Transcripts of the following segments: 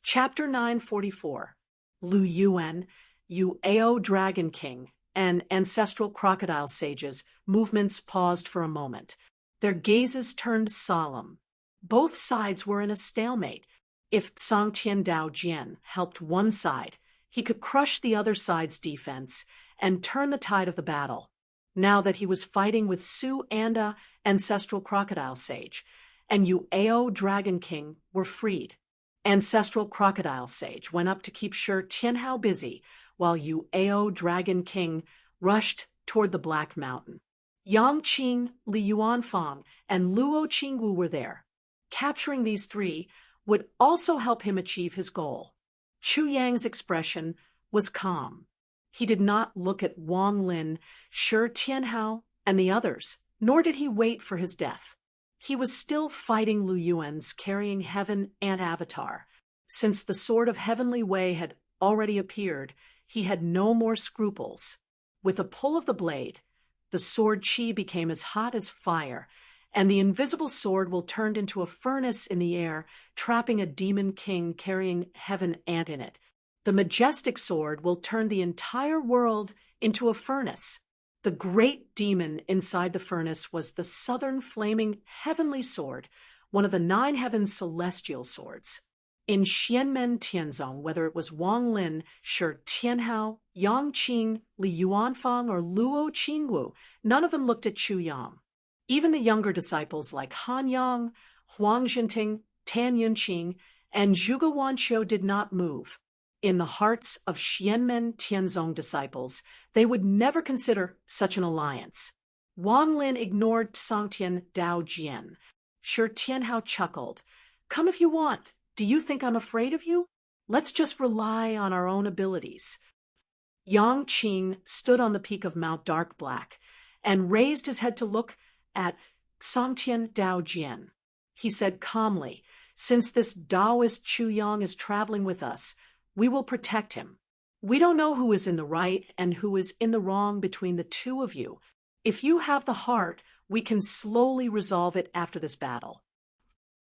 Chapter 944, Lu Yuan, Ao Dragon King, and Ancestral Crocodile Sages, movements paused for a moment. Their gazes turned solemn. Both sides were in a stalemate. If Sangtian Dao Jian helped one side, he could crush the other side's defense and turn the tide of the battle. Now that he was fighting with Su Anda, Ancestral Crocodile Sage, and Ao Dragon King were freed. Ancestral Crocodile Sage went up to keep Shi Tianhao busy, while Ao Dragon King rushed toward the Black Mountain. Yang Qing, Li Yuanfang, and Luo Qingwu were there. Capturing these three would also help him achieve his goal. Chu Yang's expression was calm. He did not look at Wang Lin, Shi Tianhao, and the others, nor did he wait for his death. He was still fighting Lu Yuan's carrying heaven and avatar. Since the sword of heavenly way had already appeared, he had no more scruples. With a pull of the blade, the sword chi became as hot as fire, and the invisible sword will turned into a furnace in the air, trapping a demon king carrying heaven and in it. The majestic sword will turn the entire world into a furnace. The great demon inside the furnace was the southern flaming heavenly sword, one of the 9 heavens celestial swords. In Xianmen Tianzong, whether it was Wang Lin, Shi Tianhao, Yang Qing, Li Yuanfang, or Luo Qingwu, none of them looked at Chu Yang. Even the younger disciples like Han Yang, Huang Jinting, Tan Yunqing, and Zhuge Wanqiu did not move. In the hearts of Xianmen Tianzong disciples, they would never consider such an alliance. Wang Lin ignored Sangtian Dao Jian. Shi Tianhao chuckled. "Come if you want. Do you think I'm afraid of you? Let's just rely on our own abilities." Yang Qing stood on the peak of Mount Dark Black and raised his head to look at Sangtian Dao Jian. He said calmly, "Since this Taoist Chu Yang is traveling with us, we will protect him. We don't know who is in the right and who is in the wrong between the two of you. If you have the heart, we can slowly resolve it after this battle.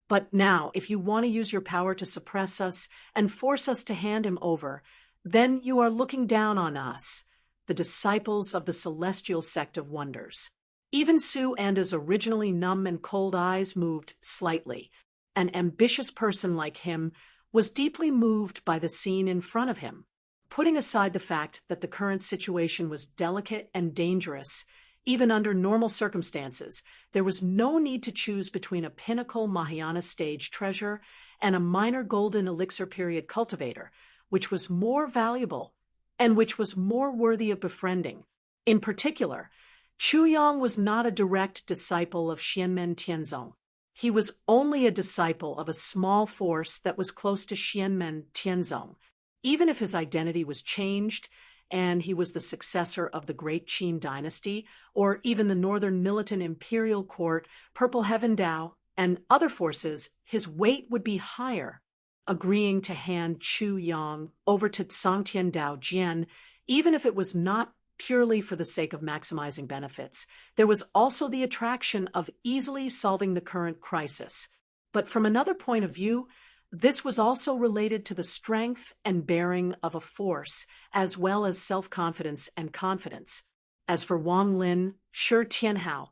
But now, if you want to use your power to suppress us and force us to hand him over, then you are looking down on us, the disciples of the celestial sect of wonders." Even Su Anda's originally numb and cold eyes moved slightly. An ambitious person like him was deeply moved by the scene in front of him. Putting aside the fact that the current situation was delicate and dangerous, even under normal circumstances, there was no need to choose between a pinnacle Mahayana stage treasure and a minor golden elixir period cultivator, which was more valuable and which was more worthy of befriending. In particular, Chu Yang was not a direct disciple of Xianmen Tianzong. He was only a disciple of a small force that was close to Xianmen Tianzong. Even if his identity was changed and he was the successor of the Great Qin dynasty, or even the Northern Militant Imperial Court, Purple Heaven Dao, and other forces, his weight would be higher. Agreeing to hand Chu Yang over to Sangtian Dao Jian, even if it was not purely for the sake of maximizing benefits, there was also the attraction of easily solving the current crisis. But from another point of view, this was also related to the strength and bearing of a force, as well as self-confidence and confidence. As for Wang Lin, Shi Tianhao,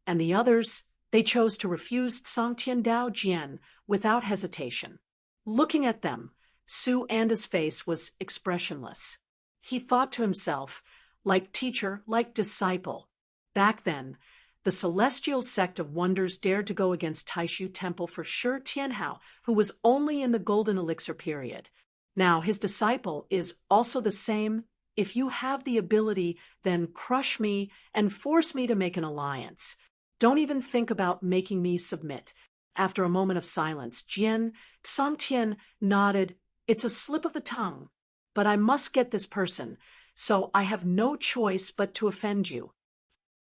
and the others, they chose to refuse Sangtian Dao Jian without hesitation. Looking at them, Su Anda's face was expressionless. He thought to himself, like teacher, like disciple. Back then, the celestial sect of wonders dared to go against Taishu Temple for Shi Tianhao, who was only in the golden elixir period. Now, his disciple is also the same. If you have the ability, then crush me and force me to make an alliance. Don't even think about making me submit. After a moment of silence, Sangtian nodded. "It's a slip of the tongue, but I must get this person, so I have no choice but to offend you."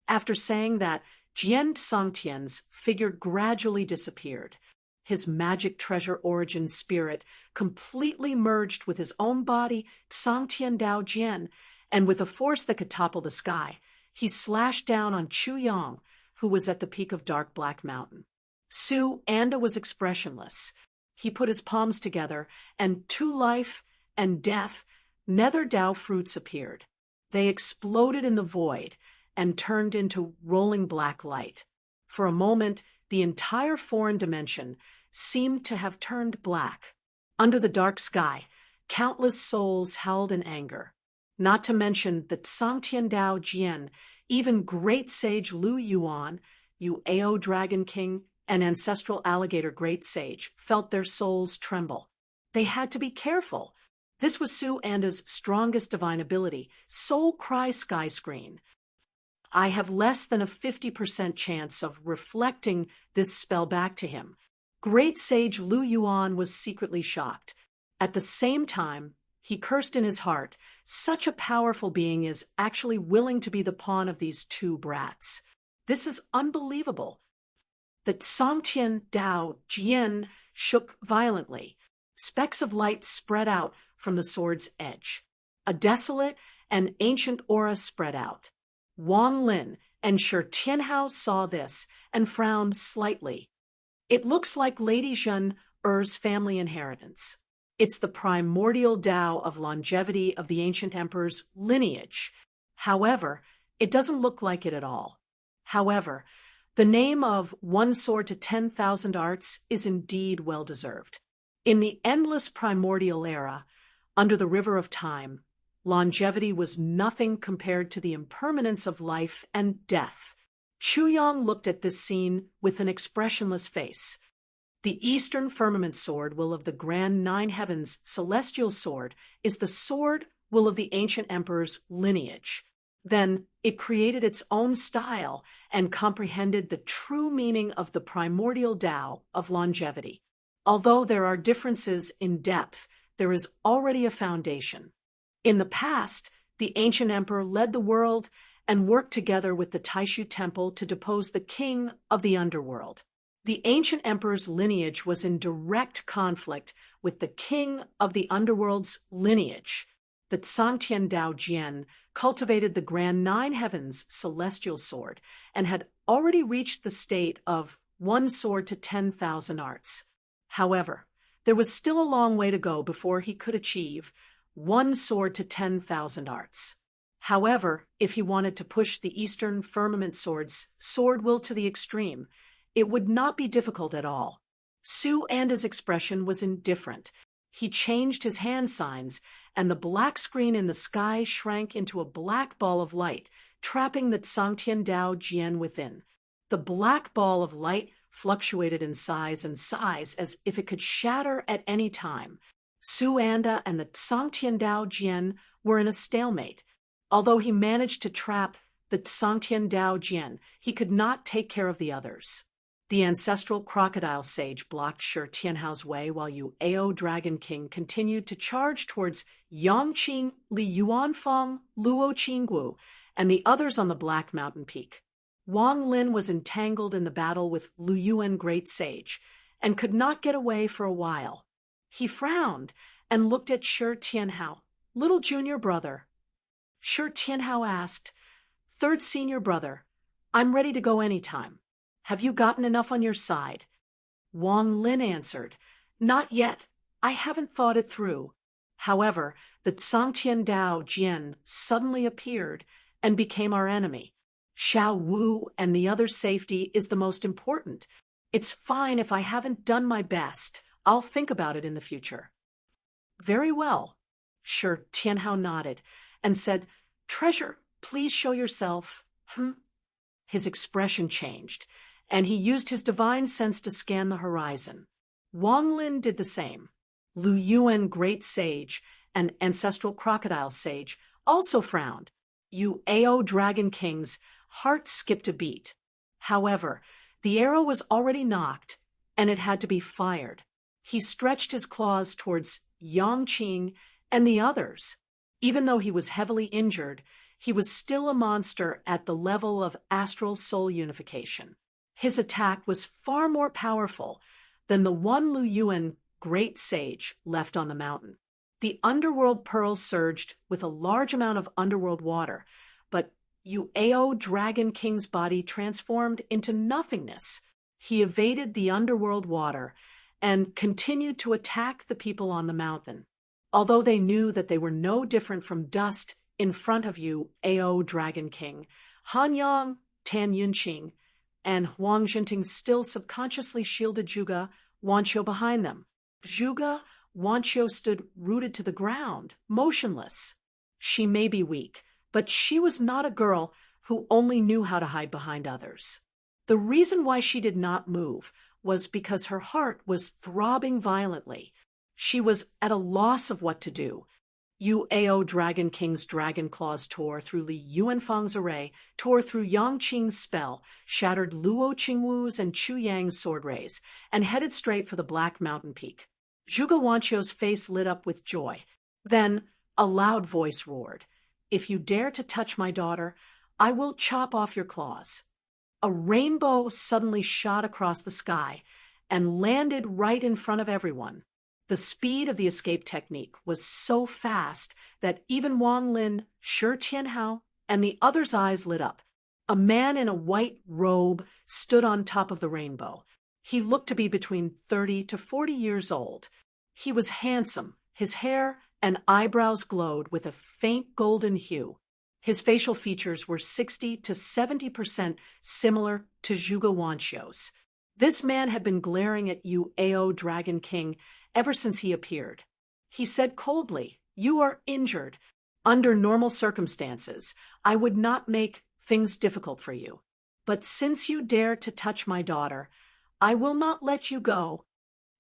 After saying that, Sangtian's figure gradually disappeared. His magic treasure origin spirit completely merged with his own body, Sangtian Dao Jian, and with a force that could topple the sky, he slashed down on Chu Yang, who was at the peak of Dark Black Mountain. Su Anda was expressionless. He put his palms together, and to life and death, nether Dao fruits appeared. They exploded in the void and turned into rolling black light. For a moment, the entire foreign dimension seemed to have turned black. Under the dark sky, countless souls howled in anger. Not to mention that Sangtian Dao Jian, even great sage Lu Yuan, Ao Dragon King, and ancestral alligator great sage, felt their souls tremble. They had to be careful. This was Su Anda's strongest divine ability, Soul Cry Sky Screen. I have less than a 50% chance of reflecting this spell back to him. Great sage Lu Yuan was secretly shocked. At the same time, he cursed in his heart, such a powerful being is actually willing to be the pawn of these two brats. This is unbelievable. The Sangtian Dao Jian shook violently. Specks of light spread out from the sword's edge. A desolate and ancient aura spread out. Wang Lin and Shi Tianhao saw this and frowned slightly. It looks like Lady Zhen Er's family inheritance. It's the primordial Dao of longevity of the ancient emperor's lineage. However, it doesn't look like it at all. However, the name of One Sword to 10,000 Arts is indeed well-deserved. In the endless primordial era, under the river of time, longevity was nothing compared to the impermanence of life and death. Chu Yang looked at this scene with an expressionless face. The Eastern Firmament Sword will of the Grand Nine Heavens Celestial Sword is the sword will of the ancient emperor's lineage. Then it created its own style and comprehended the true meaning of the primordial Tao of longevity. Although there are differences in depth, there is already a foundation. In the past, the ancient emperor led the world and worked together with the Taishu Temple to depose the king of the underworld. The ancient emperor's lineage was in direct conflict with the king of the underworld's lineage. The Sangtian Dao Jian cultivated the Grand Nine Heavens Celestial Sword and had already reached the state of One Sword to 10,000 Arts. However, there was still a long way to go before he could achieve One Sword to 10,000 Arts. However, if he wanted to push the Eastern Firmament Sword's sword will to the extreme, it would not be difficult at all. Su Anda's expression was indifferent. He changed his hand signs, and the black screen in the sky shrank into a black ball of light, trapping the Sangtian Dao Jian within. The black ball of light fluctuated in size and size as if it could shatter at any time. Su Anda and the Sangtian Dao Jian were in a stalemate. Although he managed to trap the Sangtian Dao Jian, he could not take care of the others. The ancestral crocodile sage blocked Shi Tianhao's way while Ao Dragon King continued to charge towards Yangqing, Li Yuanfang, Luo Qinggu, and the others on the Black Mountain Peak. Wang Lin was entangled in the battle with Lu Yuan Great Sage and could not get away for a while. He frowned and looked at Shi Tianhao, little junior brother. Shi Tianhao asked, "Third senior brother, I'm ready to go anytime. Have you gotten enough on your side?" Wang Lin answered, "Not yet. I haven't thought it through." However, the Sangtian Dao Jian suddenly appeared and became our enemy. Xiao Wu and the other safety is the most important. It's fine if I haven't done my best. I'll think about it in the future. Very well. Shi Tianhao nodded and said, "Treasure, please show yourself." His expression changed, and he used his divine sense to scan the horizon. Wang Lin did the same. Lu Yuan Great Sage and Ancestral Crocodile Sage also frowned. Ao Dragon King's heart skipped a beat. However, the arrow was already nocked, and it had to be fired. He stretched his claws towards Yangqing and the others. Even though he was heavily injured, he was still a monster at the level of astral soul unification. His attack was far more powerful than the one Lu Yuan Great Sage left on the mountain. The underworld pearl surged with a large amount of underworld water, but Ao Dragon King's body transformed into nothingness. He evaded the underworld water and continued to attack the people on the mountain. Although they knew that they were no different from dust in front of you, Ao Dragon King, Han Yang, Tan Yunqing, and Huang Jinting still subconsciously shielded Zhuge Wanqiu behind them. Zhuge Wanqiu stood rooted to the ground, motionless. She may be weak, but she was not a girl who only knew how to hide behind others. The reason why she did not move was because her heart was throbbing violently. She was at a loss of what to do. Yu Ao Dragon King's dragon claws tore through Li Yuanfang's array, tore through Yang Qing's spell, shattered Luo Qingwu's and Chu Yang's sword rays, and headed straight for the Black Mountain Peak. Zhuge Wanqiu's face lit up with joy. Then a loud voice roared, "If you dare to touch my daughter, I will chop off your claws." A rainbow suddenly shot across the sky and landed right in front of everyone. The speed of the escape technique was so fast that even Wang Lin, Shi Tianhao, and the others' eyes lit up. A man in a white robe stood on top of the rainbow. He looked to be between 30 to 40 years old. He was handsome. His hair and eyebrows glowed with a faint golden hue. His facial features were 60 to 70% similar to Zhuge Wanqiu's. This man had been glaring at Yu Ao Dragon King ever since he appeared. He said coldly, "You are injured. Under normal circumstances, I would not make things difficult for you. But since you dare to touch my daughter, I will not let you go."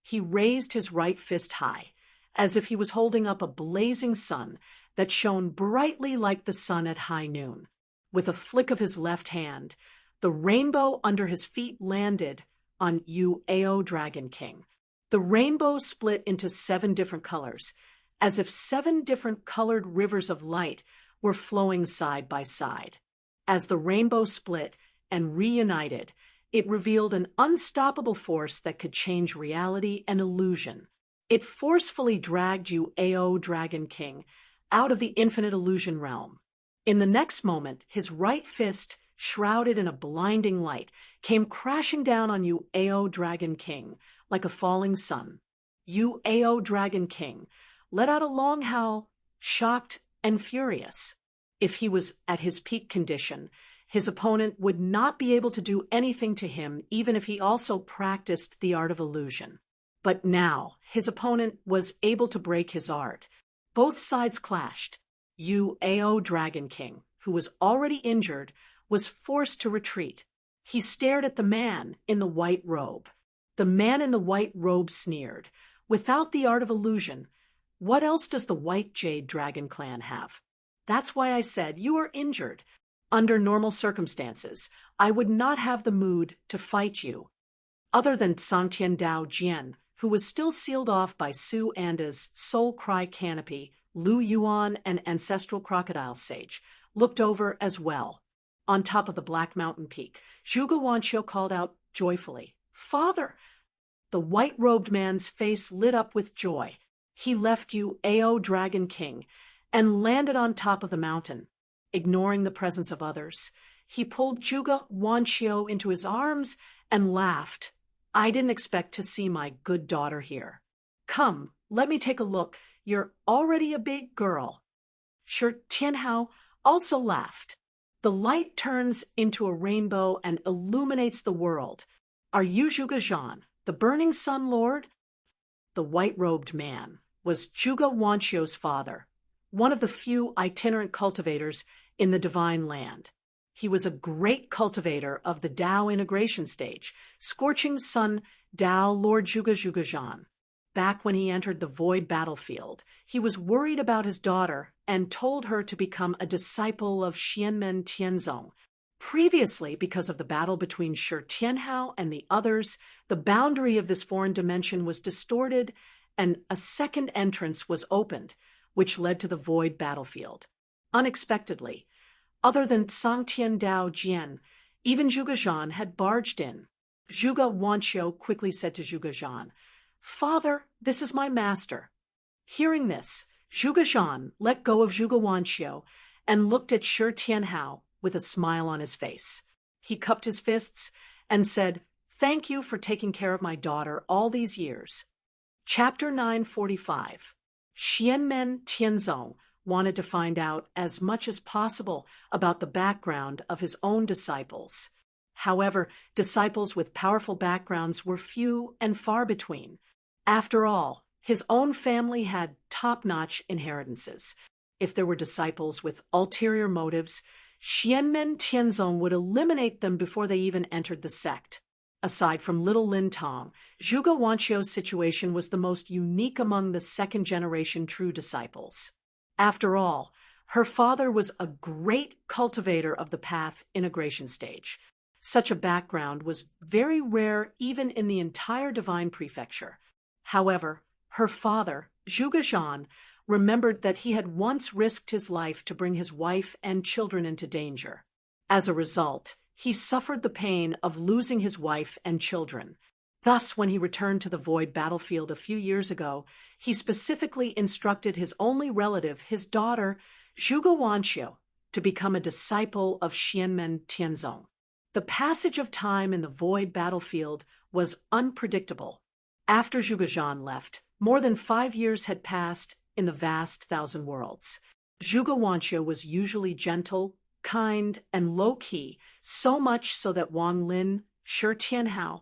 He raised his right fist high, as if he was holding up a blazing sun that shone brightly like the sun at high noon. With a flick of his left hand, the rainbow under his feet landed on Yu Ao Dragon King. The rainbow split into 7 different colors, as if 7 different colored rivers of light were flowing side by side. As the rainbow split and reunited, it revealed an unstoppable force that could change reality and illusion. It forcefully dragged Yu Ao Dragon King out of the infinite illusion realm. In the next moment, his right fist, shrouded in a blinding light, came crashing down on Yu Ao Dragon King like a falling sun. Yu Ao Dragon King let out a long howl, shocked and furious. If he was at his peak condition, his opponent would not be able to do anything to him, even if he also practiced the art of illusion. But now, his opponent was able to break his art. Both sides clashed. Yu Ao Dragon King, who was already injured, was forced to retreat. He stared at the man in the white robe. The man in the white robe sneered. "Without the art of illusion, what else does the White Jade Dragon Clan have? That's why I said you are injured. Under normal circumstances, I would not have the mood to fight you." Other than Sangtian Dao Jian, who was still sealed off by Su Anda's Soul Cry Canopy, Lu Yuan and Ancestral Crocodile Sage, looked over as well. On top of the Black Mountain Peak, Zhuge Wanqiu called out joyfully, "Father!" The white-robed man's face lit up with joy. He left Yu Ao Dragon King and landed on top of the mountain. Ignoring the presence of others, he pulled Zhuge Wanqiu into his arms and laughed. "I didn't expect to see my good daughter here. Come, let me take a look. You're already a big girl." Shi Tianhao also laughed. "The light turns into a rainbow and illuminates the world. Are you Zhuge Zhan, the Burning Sun Lord?" The white-robed man was Zhuge Wanqiu's father, one of the few itinerant cultivators in the Divine Land. He was a great cultivator of the Dao integration stage, Scorching Sun Dao Lord Zhuge Zhan. Back when he entered the Void battlefield, he was worried about his daughter and told her to become a disciple of Xianmen Tianzong. Previously, because of the battle between Shi Tianhao and the others, the boundary of this foreign dimension was distorted and a second entrance was opened, which led to the Void battlefield. Unexpectedly, other than Sangtian Dao Jian, even Zhuge Zhan had barged in. Zhuge Wanqiu quickly said to Zhuge Zhan, "Father, this is my master." Hearing this, Zhuge Zhan let go of Zhuge Wanqiu and looked at Shi Tianhao with a smile on his face. He cupped his fists and said, Thank you for taking care of my daughter all these years. Chapter 945. Xianmen Tianzong wanted to find out as much as possible about the background of his own disciples. However, disciples with powerful backgrounds were few and far between. After all, his own family had top-notch inheritances. If there were disciples with ulterior motives, Xianmen Tianzong would eliminate them before they even entered the sect. Aside from little Lin Tong, Zhuge Wanqiu's situation was the most unique among the second-generation true disciples. After all, her father was a great cultivator of the path integration stage. Such a background was very rare even in the entire divine prefecture. However, her father, Zhuge Zhan, remembered that he had once risked his life to bring his wife and children into danger. As a result, he suffered the pain of losing his wife and children. Thus, when he returned to the Void battlefield a few years ago, he specifically instructed his only relative, his daughter, Zhuge Wanqiu, to become a disciple of Xianmen Tianzong. The passage of time in the Void battlefield was unpredictable. After Zhuge Zhan left, more than 5 years had passed in the vast thousand worlds. Zhuge Wanqiu was usually gentle, kind, and low-key, so much so that Wang Lin, Shi Tianhao,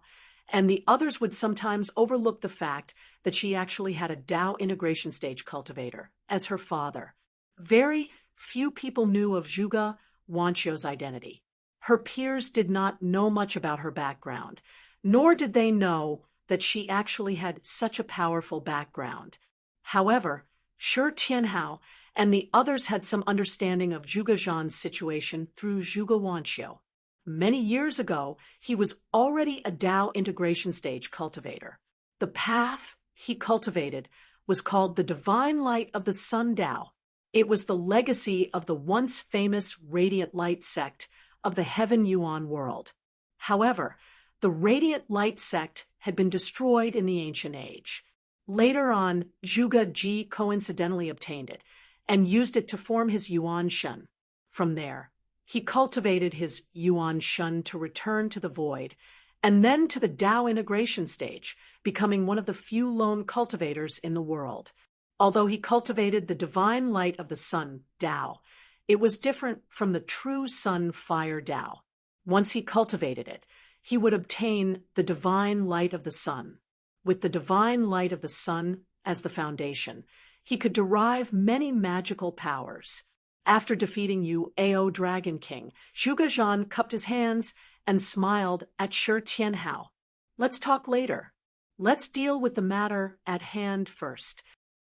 and the others would sometimes overlook the fact that she actually had a Dao integration stage cultivator as her father. Very few people knew of Zhuge Wanqiu's identity. Her peers did not know much about her background, nor did they know that she actually had such a powerful background. However, Shi Tianhao and the others had some understanding of Zhuge Zhan's situation through Zhuge Wanqiu. Many years ago, he was already a Dao integration stage cultivator. The path he cultivated was called the Divine Light of the Sun Dao. It was the legacy of the once famous Radiant Light sect of the Heaven Yuan world. However, the Radiant Light sect had been destroyed in the ancient age. Later on, Zhuge Ji coincidentally obtained it and used it to form his Yuan Shen. From there, he cultivated his Yuan Shen to return to the Void, and then to the Dao integration stage, becoming one of the few lone cultivators in the world. Although he cultivated the divine light of the sun, Dao, it was different from the true sun fire Dao. Once he cultivated it, he would obtain the divine light of the sun. With the divine light of the sun as the foundation, he could derive many magical powers. After defeating Ao Dragon King, Zhuge Zhan cupped his hands and smiled at Shi Tianhao. Let's talk later. Let's deal with the matter at hand first.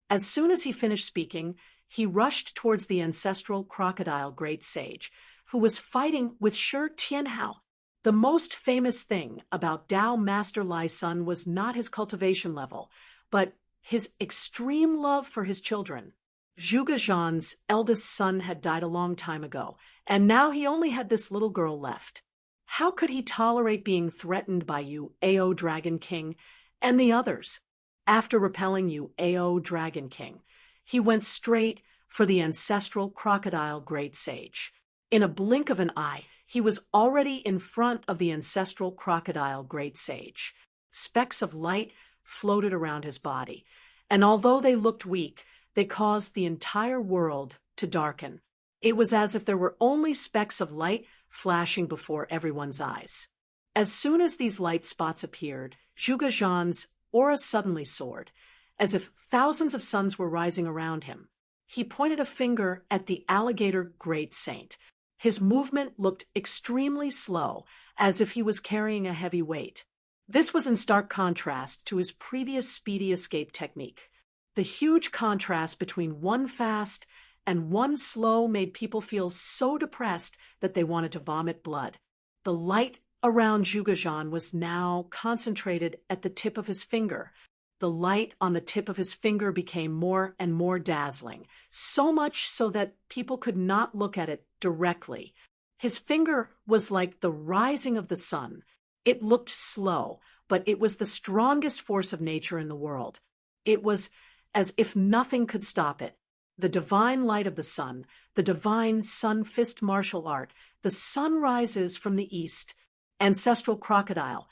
As soon as he finished speaking, he rushed towards the ancestral crocodile great sage, who was fighting with Shi Tianhao. The most famous thing about Dao Master Lai Sun was not his cultivation level, but his extreme love for his children. Zhuge Zhan's eldest son had died a long time ago, and now he only had this little girl left. How could he tolerate being threatened by Ao Dragon King and the others? After repelling Ao Dragon King, he went straight for the ancestral crocodile great sage. In a blink of an eye, he was already in front of the ancestral crocodile great sage. Specks of light floated around his body, and although they looked weak, they caused the entire world to darken. It was as if there were only specks of light flashing before everyone's eyes. As soon as these light spots appeared, Zhuge Zhan's aura suddenly soared, as if thousands of suns were rising around him. He pointed a finger at the alligator great saint. His movement looked extremely slow, as if he was carrying a heavy weight. This was in stark contrast to his previous speedy escape technique. The huge contrast between one fast and one slow made people feel so depressed that they wanted to vomit blood. The light around Zhuge Zhan was now concentrated at the tip of his finger. The light on the tip of his finger became more and more dazzling, so much so that people could not look at it directly. His finger was like the rising of the sun. It looked slow, but it was the strongest force of nature in the world. It was as if nothing could stop it. The divine light of the sun, the divine sun fist martial art, the sun rises from the east. Ancestral crocodile,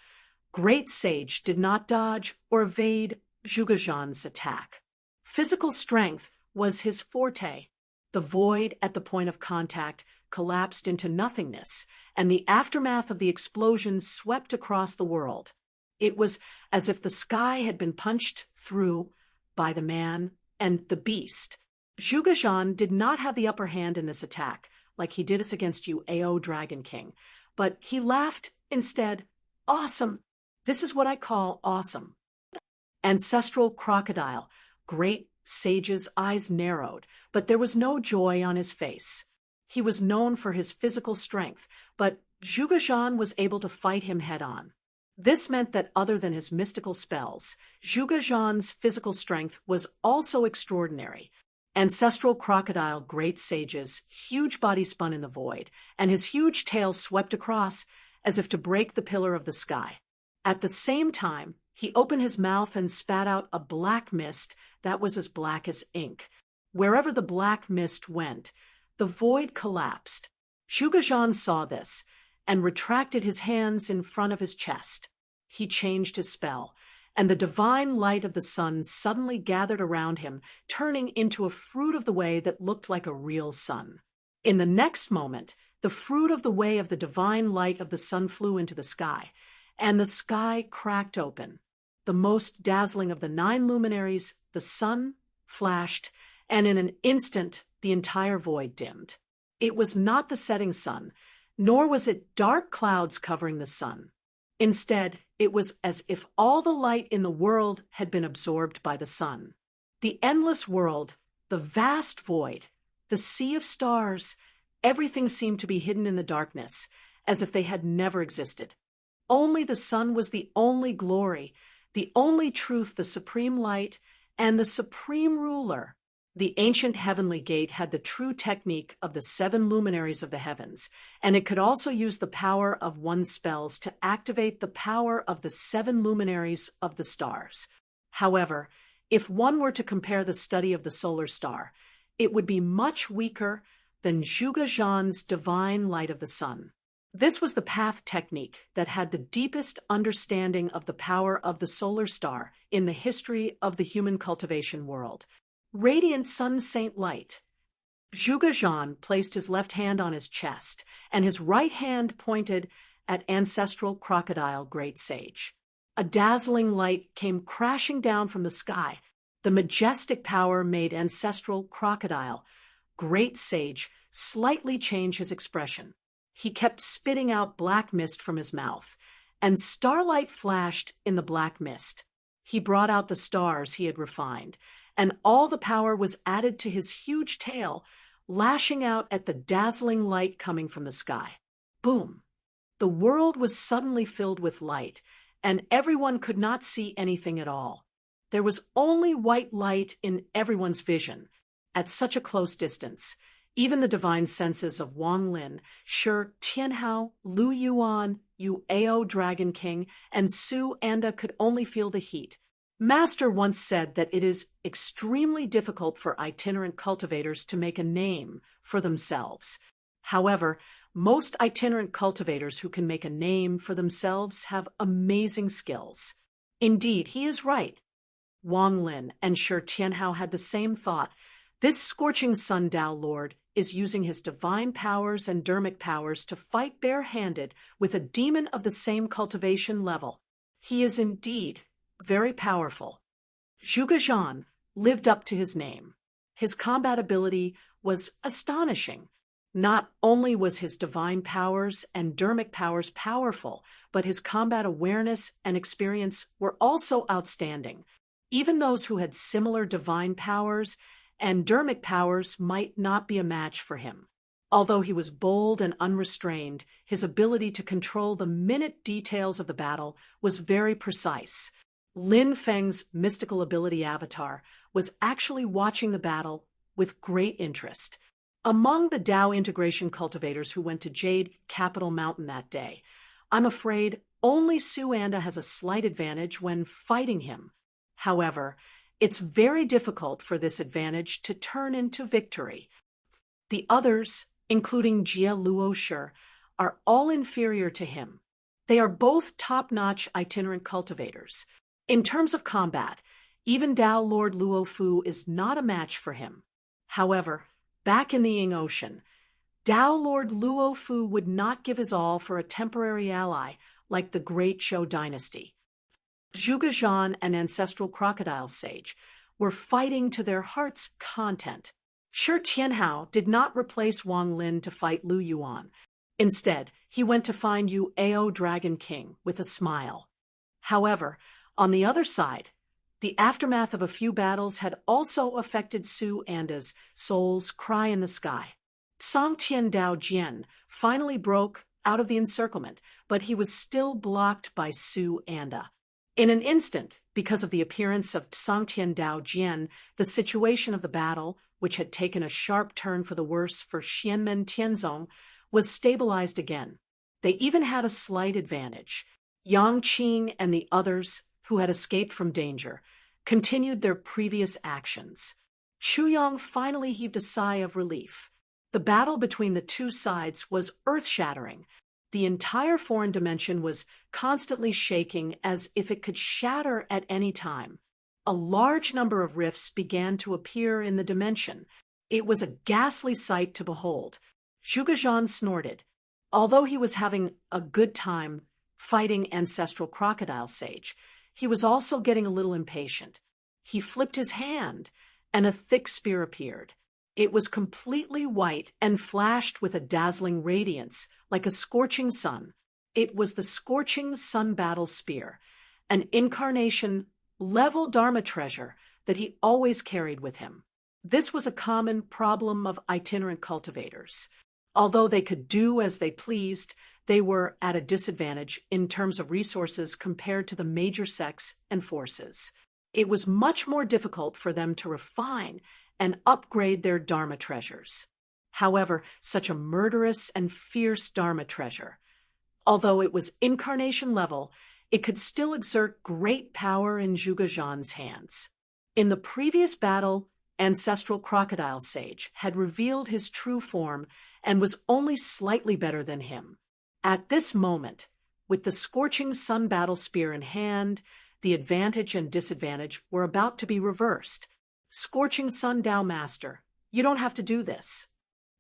Great Sage did not dodge or evade Zhuge attack. Physical strength was his forte. The void at the point of contact collapsed into nothingness, and the aftermath of the explosion swept across the world. It was as if the sky had been punched through by the man and the beast. Zhuge did not have the upper hand in this attack, like he did against Ao Dragon King, but he laughed instead. Awesome! This is what I call awesome. Ancestral Crocodile. Great Sage's eyes narrowed, but there was no joy on his face. He was known for his physical strength, but Zhuge was able to fight him head-on. This meant that other than his mystical spells, Zhuge physical strength was also extraordinary. Ancestral Crocodile Great Sage's huge body spun in the void, and his huge tail swept across as if to break the pillar of the sky. At the same time, he opened his mouth and spat out a black mist that was as black as ink. Wherever the black mist went, the void collapsed. Zhuge saw this and retracted his hands in front of his chest. He changed his spell, and the divine light of the sun suddenly gathered around him, turning into a fruit of the way that looked like a real sun. In the next moment, the fruit of the way of the divine light of the sun flew into the sky, and the sky cracked open. The most dazzling of the 9 luminaries, the sun, flashed, and in an instant the entire void dimmed. It was not the setting sun, nor was it dark clouds covering the sun. Instead, it was as if all the light in the world had been absorbed by the sun. The endless world, the vast void, the sea of stars, everything seemed to be hidden in the darkness, as if they had never existed. Only the sun was the only glory, the only truth, the supreme light, and the supreme ruler. The ancient heavenly gate had the true technique of the 7 luminaries of the heavens, and it could also use the power of one's spells to activate the power of the 7 luminaries of the stars. However, if one were to compare the study of the solar star, it would be much weaker than Zhuge divine light of the sun. This was the path technique that had the deepest understanding of the power of the solar star in the history of the human cultivation world. Radiant sun saint light. Zhuge placed his left hand on his chest, and his right hand pointed at Ancestral Crocodile Great Sage. A dazzling light came crashing down from the sky. The majestic power made Ancestral Crocodile Great Sage slightly change his expression. He kept spitting out black mist from his mouth, and starlight flashed in the black mist. He brought out the stars he had refined, and all the power was added to his huge tail, lashing out at the dazzling light coming from the sky. Boom! The world was suddenly filled with light, and everyone could not see anything at all. There was only white light in everyone's vision, at such a close distance. Even the divine senses of Wang Lin, Shi Tianhao, Lu Yuan, Ao Dragon King, and Su Anda could only feel the heat. Master once said that it is extremely difficult for itinerant cultivators to make a name for themselves. However, most itinerant cultivators who can make a name for themselves have amazing skills. Indeed, he is right. Wang Lin and Shi Tianhao had the same thought. This scorching sun Tao Lord is using his divine powers and dermic powers to fight bare-handed with a demon of the same cultivation level. He is indeed very powerful. Zhuge lived up to his name. His combat ability was astonishing. Not only was his divine powers and dermic powers powerful, but his combat awareness and experience were also outstanding. Even those who had similar divine powers and dermic powers might not be a match for him. Although he was bold and unrestrained, his ability to control the minute details of the battle was very precise. Lin Feng's mystical ability avatar was actually watching the battle with great interest. Among the Tao integration cultivators who went to Jade Capital Mountain that day, I'm afraid only Su Anda has a slight advantage when fighting him. However, it's very difficult for this advantage to turn into victory. The others, including Jie Luo Shi, are all inferior to him. They are both top-notch itinerant cultivators. In terms of combat, even Tao Lord Luofu is not a match for him. However, back in the Ying Ocean, Tao Lord Luofu would not give his all for a temporary ally like the Great Zhou dynasty. Zhuge Zhan and ancestral crocodile sage were fighting to their heart's content. Shi Tianhao did not replace Wang Lin to fight Lu Yuan. Instead, he went to find Yu Ao Dragon King with a smile. However, on the other side, the aftermath of a few battles had also affected Su Anda's soul's cry in the sky. Song Tian Dao Jian finally broke out of the encirclement, but he was still blocked by Su Anda. In an instant, because of the appearance of Song Tian Dao Jian, the situation of the battle, which had taken a sharp turn for the worse for Xianmen Tianzong, was stabilized again. They even had a slight advantage. Yang Qing and the others, who had escaped from danger, continued their previous actions. Xu Yang finally heaved a sigh of relief. The battle between the two sides was earth-shattering. The entire foreign dimension was constantly shaking as if it could shatter at any time. A large number of rifts began to appear in the dimension. It was a ghastly sight to behold. Zhuge Zhan snorted. Although he was having a good time fighting ancestral crocodile sage, he was also getting a little impatient. He flipped his hand, and a thick spear appeared. It was completely white and flashed with a dazzling radiance, like a scorching sun. It was the Scorching Sun Battle Spear, an incarnation-level Dharma treasure that he always carried with him. This was a common problem of itinerant cultivators. Although they could do as they pleased, they were at a disadvantage in terms of resources compared to the major sects and forces. It was much more difficult for them to refine and upgrade their Dharma treasures. However, such a murderous and fierce Dharma treasure, although it was incarnation level, it could still exert great power in Zhuge Zhan's hands. In the previous battle, ancestral crocodile sage had revealed his true form and was only slightly better than him. At this moment, with the Scorching Sun Battle Spear in hand, the advantage and disadvantage were about to be reversed. Scorching Sun Dao Master, you don't have to do this.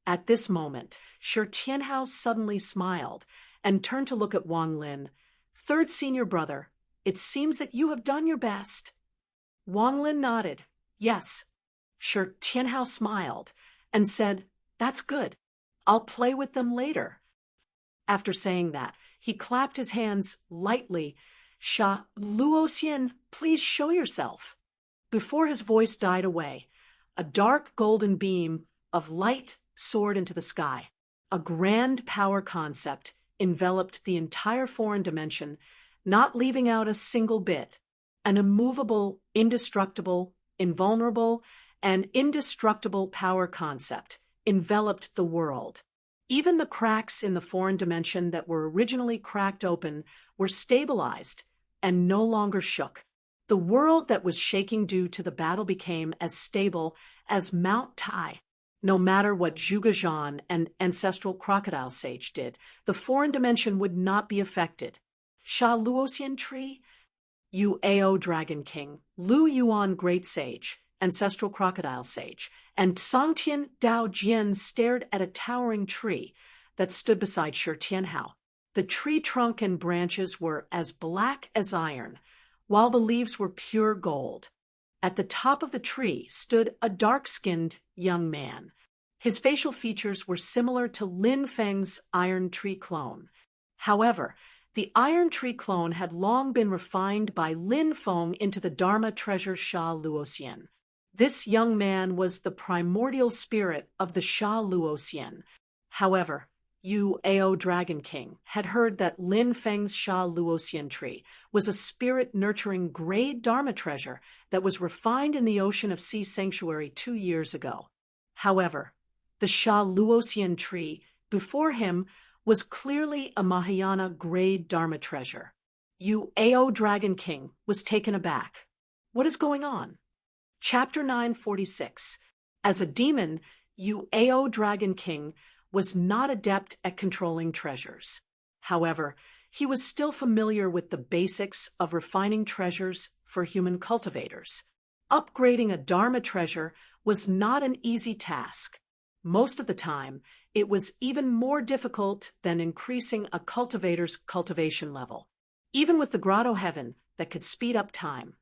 At this moment, Shi Tianhao suddenly smiled and turned to look at Wang Lin. Third senior brother, it seems that you have done your best. Wang Lin nodded. Yes. Shi Tianhao smiled and said, that's good. I'll play with them later. After saying that, he clapped his hands lightly. Sha Luoxian, please show yourself. Before his voice died away, a dark golden beam of light soared into the sky. A grand power concept enveloped the entire foreign dimension, not leaving out a single bit. An immovable, indestructible, invulnerable, and indestructible power concept enveloped the world. Even the cracks in the foreign dimension that were originally cracked open were stabilized and no longer shook. The world that was shaking due to the battle became as stable as Mount Tai. No matter what Zhuge Zhan and ancestral crocodile sage did, the foreign dimension would not be affected. Sha Luoxian Tree, Yu Ao Dragon King, Lu Yuan Great Sage, ancestral crocodile sage, and Songtian Dao Jian stared at a towering tree that stood beside Shi Tianhao. The tree trunk and branches were as black as iron, while the leaves were pure gold. At the top of the tree stood a dark-skinned young man. His facial features were similar to Lin Feng's iron tree clone. However, the iron tree clone had long been refined by Lin Feng into the Dharma treasure Sha Luoxian. This young man was the primordial spirit of the Sha Luoxian. However, Yu Ao Dragon King had heard that Lin Feng's Sha Luoxian tree was a spirit-nurturing grade Dharma treasure that was refined in the Ocean of Sea Sanctuary 2 years ago. However, the Sha Luoxian tree before him was clearly a Mahayana grade Dharma treasure. Yu Ao Dragon King was taken aback. What is going on? Chapter 946. As a demon, Yu Ao Dragon King was not adept at controlling treasures. However, he was still familiar with the basics of refining treasures for human cultivators. Upgrading a Dharma treasure was not an easy task. Most of the time, it was even more difficult than increasing a cultivator's cultivation level. Even with the grotto heaven that could speed up time,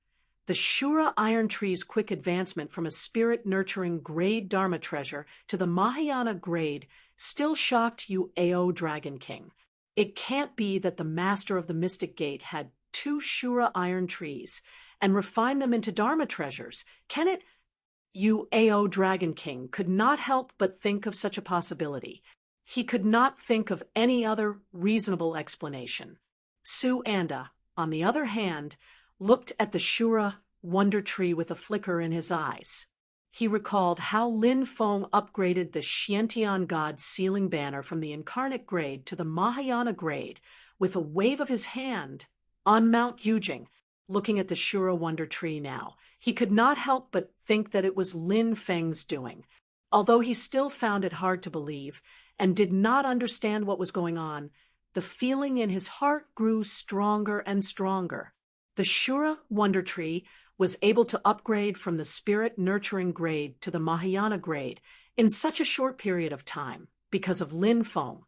the Shura iron tree's quick advancement from a spirit-nurturing grade Dharma treasure to the Mahayana grade still shocked Ao Dragon King. It can't be that the master of the Mystic Gate had 2 Shura iron trees and refined them into Dharma treasures, can it? Ao Dragon King could not help but think of such a possibility. He could not think of any other reasonable explanation. Su Anda, on the other hand, looked at the Shura wonder tree with a flicker in his eyes. He recalled how Lin Feng upgraded the Xiantian god's sealing banner from the incarnate grade to the Mahayana grade with a wave of his hand on Mount Yujing. Looking at the Shura wonder tree now, he could not help but think that it was Lin Feng's doing. Although he still found it hard to believe and did not understand what was going on, the feeling in his heart grew stronger and stronger. The Shura wonder tree was able to upgrade from the spirit-nurturing grade to the Mahayana grade in such a short period of time because of Lin Feng.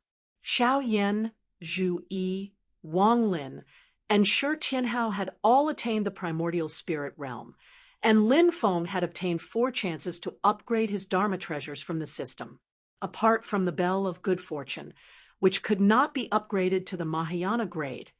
Xiao Yan, Zhu Yi, Wang Lin, and Shi Tianhao had all attained the primordial spirit realm, and Lin Feng had obtained 4 chances to upgrade his Dharma treasures from the system. Apart from the Bell of Good Fortune, which could not be upgraded to the Mahayana grade,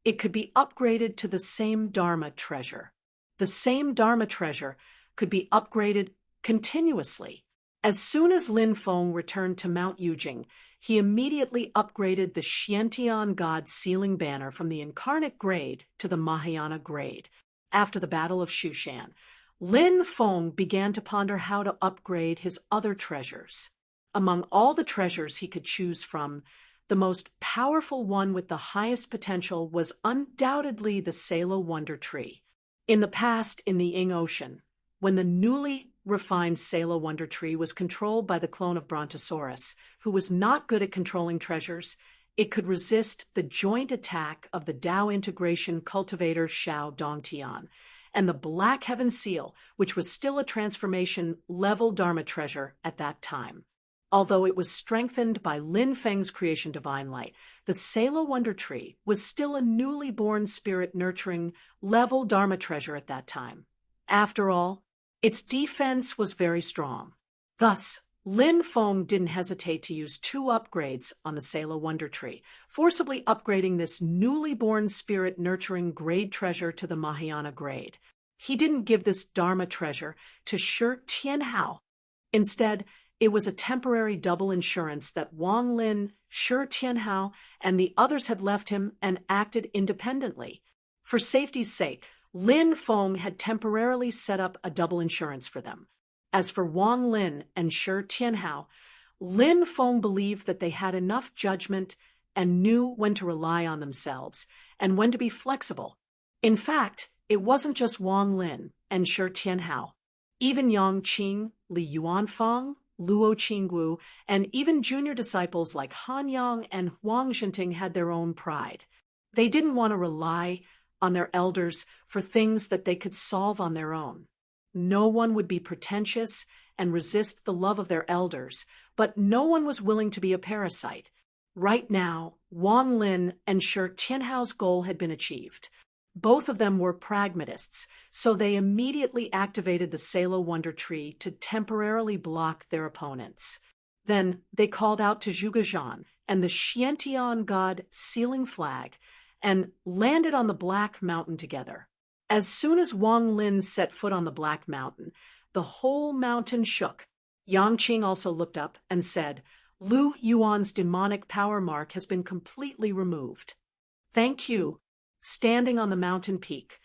it could be upgraded to the same Dharma treasure. The same Dharma treasure could be upgraded continuously. As soon as Lin Feng returned to Mount Yujing, he immediately upgraded the Xiantian god's sealing banner from the incarnate grade to the Mahayana grade. After the Battle of Shushan, Lin Feng began to ponder how to upgrade his other treasures. Among all the treasures he could choose from, the most powerful one with the highest potential was undoubtedly the Salo Wonder Tree. In the past, in the Ing Ocean, when the newly refined Salo Wonder Tree was controlled by the clone of Brontosaurus, who was not good at controlling treasures, it could resist the joint attack of the Dao integration cultivator Xiao Dongtian, and the Black Heaven Seal, which was still a transformation-level Dharma treasure at that time. Although it was strengthened by Lin Feng's creation Divine Light, the Salo Wonder Tree was still a newly born spirit-nurturing level Dharma treasure at that time. After all, its defense was very strong. Thus, Lin Feng didn't hesitate to use 2 upgrades on the Salo Wonder Tree, forcibly upgrading this newly born spirit-nurturing grade treasure to the Mahayana grade. He didn't give this Dharma treasure to Shi Tianhao. Instead, it was a temporary double insurance that Wang Lin, Shi Tianhao, and the others had left him and acted independently. For safety's sake, Lin Feng had temporarily set up a double insurance for them. As for Wang Lin and Shi Tianhao, Lin Feng believed that they had enough judgment and knew when to rely on themselves and when to be flexible. In fact, it wasn't just Wang Lin and Shi Tianhao. Even Yang Qing, Li Yuanfang, Luo Qinggu, and even junior disciples like Han Yang and Huang Zhenting had their own pride. They didn't want to rely on their elders for things that they could solve on their own. No one would be pretentious and resist the love of their elders, but no one was willing to be a parasite. Right now, Wang Lin and Shi Tianhao's goal had been achieved. Both of them were pragmatists, so they immediately activated the Salo Wonder Tree to temporarily block their opponents. Then they called out to Zhuge and the Xiantian god sealing flag and landed on the Black Mountain together. As soon as Wang Lin set foot on the Black Mountain, the whole mountain shook. Yang Qing also looked up and said, "Lu Yuan's demonic power mark has been completely removed." "Thank you." Standing on the mountain peak,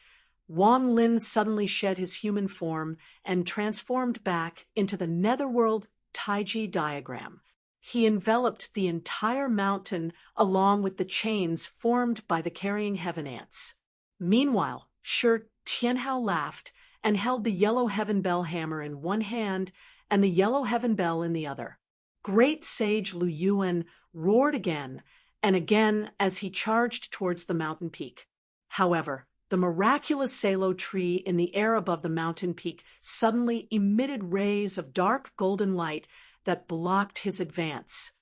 Wang Lin suddenly shed his human form and transformed back into the netherworld Taiji diagram. He enveloped the entire mountain along with the chains formed by the carrying heaven ants. Meanwhile, Shi Tianhao laughed and held the yellow heaven bell hammer in one hand and the yellow heaven bell in the other. Great sage Lu Yuan roared again and again as he charged towards the mountain peak. However, the miraculous salo tree in the air above the mountain peak suddenly emitted rays of dark golden light that blocked his advance.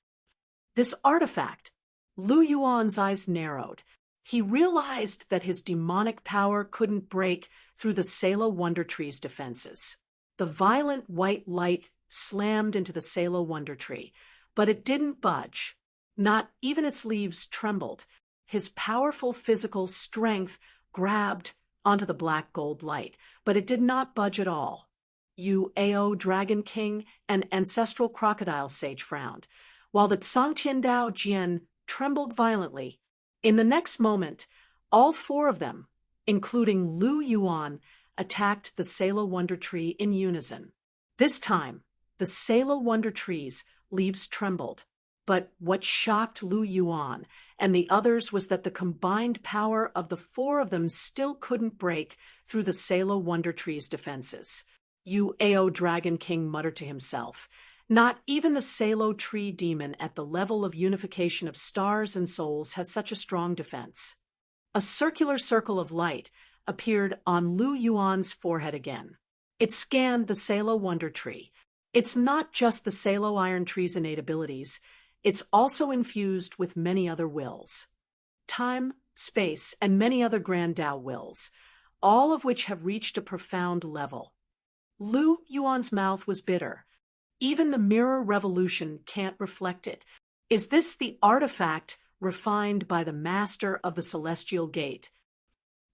This artifact, Lu Yuan's eyes narrowed. He realized that his demonic power couldn't break through the Salo Wonder Tree's defenses. The violent white light slammed into the Salo Wonder Tree, but it didn't budge. Not even its leaves trembled. His powerful physical strength grabbed onto the black gold light, but it did not budge at all. Yu Ao Dragon King and Ancestral Crocodile Sage frowned, while the Tsangtian Dao Jian trembled violently. In the next moment, all four of them, including Lu Yuan, attacked the Salo Wonder Tree in unison. This time, the Salo Wonder Tree's leaves trembled, but what shocked Lu Yuan and the others was that the combined power of the four of them still couldn't break through the Salo Wonder Tree's defenses. Yu Ao Dragon King muttered to himself. Not even the Salo Tree Demon at the level of unification of stars and souls has such a strong defense. A circular circle of light appeared on Lu Yuan's forehead again. It scanned the Salo Wonder Tree. It's not just the Salo Iron Tree's innate abilities, it's also infused with many other wills. Time, space, and many other grand Tao wills, all of which have reached a profound level. Lu Yuan's mouth was bitter. Even the mirror revolution can't reflect it. Is this the artifact refined by the master of the celestial gate?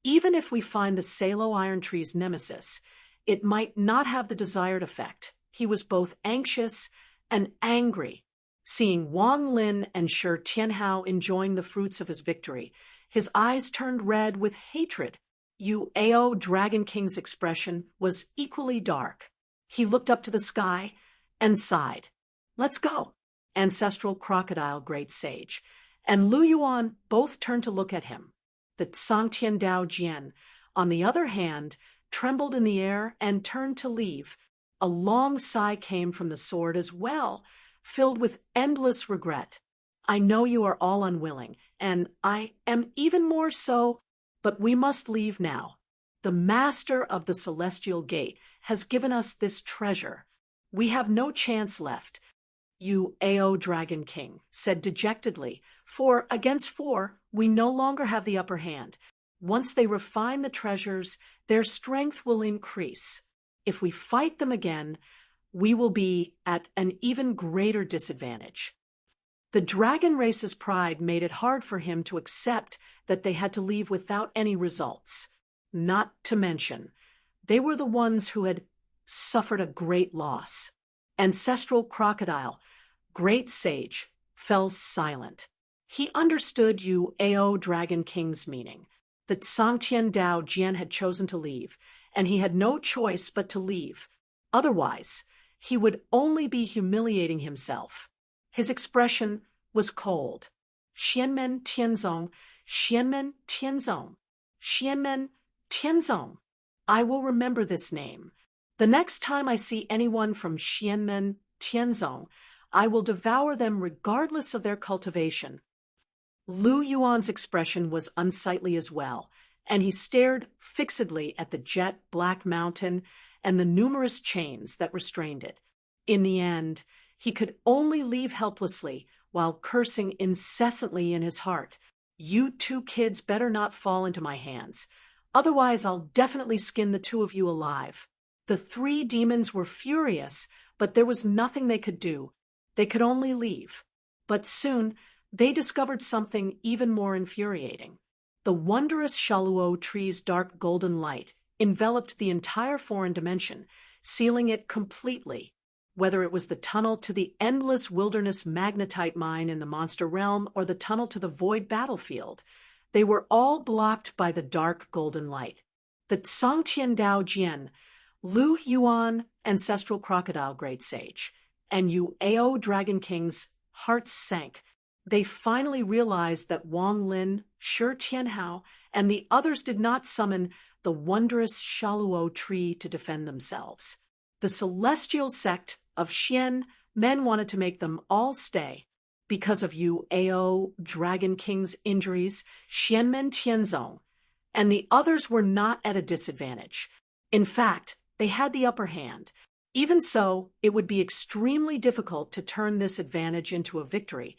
Even if we find the Salo Iron Tree's nemesis, it might not have the desired effect. He was both anxious and angry. Seeing Wang Lin and Shi Tianhao enjoying the fruits of his victory, his eyes turned red with hatred. Yu Ao Dragon King's expression was equally dark. He looked up to the sky and sighed. Let's go, Ancestral Crocodile Great Sage. And Lu Yuan both turned to look at him. The Tsangtian Dao Jian, on the other hand, trembled in the air and turned to leave. A long sigh came from the sword as well, filled with endless regret. I know you are all unwilling, and I am even more so, but we must leave now. The master of the celestial gate has given us this treasure. We have no chance left. Yu Ao Dragon King said dejectedly, 4 against 4, we no longer have the upper hand. Once they refine the treasures, their strength will increase. If we fight them again, we will be at an even greater disadvantage. The dragon race's pride made it hard for him to accept that they had to leave without any results. Not to mention, they were the ones who had suffered a great loss. Ancestral Crocodile, Great Sage, fell silent. He understood Yu Ao Dragon King's meaning. The Tsangtian Dao Jian had chosen to leave, and he had no choice but to leave. Otherwise, he would only be humiliating himself. His expression was cold. Xianmen Tianzong, Xianmen Tianzong, Xianmen Tianzong. I will remember this name. The next time I see anyone from Xianmen Tianzong, I will devour them regardless of their cultivation. Lu Yuan's expression was unsightly as well, and he stared fixedly at the jet black mountain and the numerous chains that restrained it. In the end, he could only leave helplessly while cursing incessantly in his heart. You two kids better not fall into my hands. Otherwise, I'll definitely skin the two of you alive. The 3 demons were furious, but there was nothing they could do. They could only leave. But soon, they discovered something even more infuriating. The wondrous Shaluo tree's dark golden light enveloped the entire foreign dimension, sealing it completely. Whether it was the tunnel to the endless wilderness magnetite mine in the monster realm or the tunnel to the void battlefield, they were all blocked by the dark golden light. The Tsangtian Dao Jian, Lu Yuan, Ancestral Crocodile Great Sage, and Yu Ao Dragon King's hearts sank. They finally realized that Wang Lin, Shi Tianhao, and the others did not summon the wondrous Shaluo tree to defend themselves. The celestial sect of Xian men wanted to make them all stay. because of Yu Ao Dragon King's injuries, Xianmen Tianzong, and the others were not at a disadvantage. In fact, they had the upper hand. Even so, it would be extremely difficult to turn this advantage into a victory,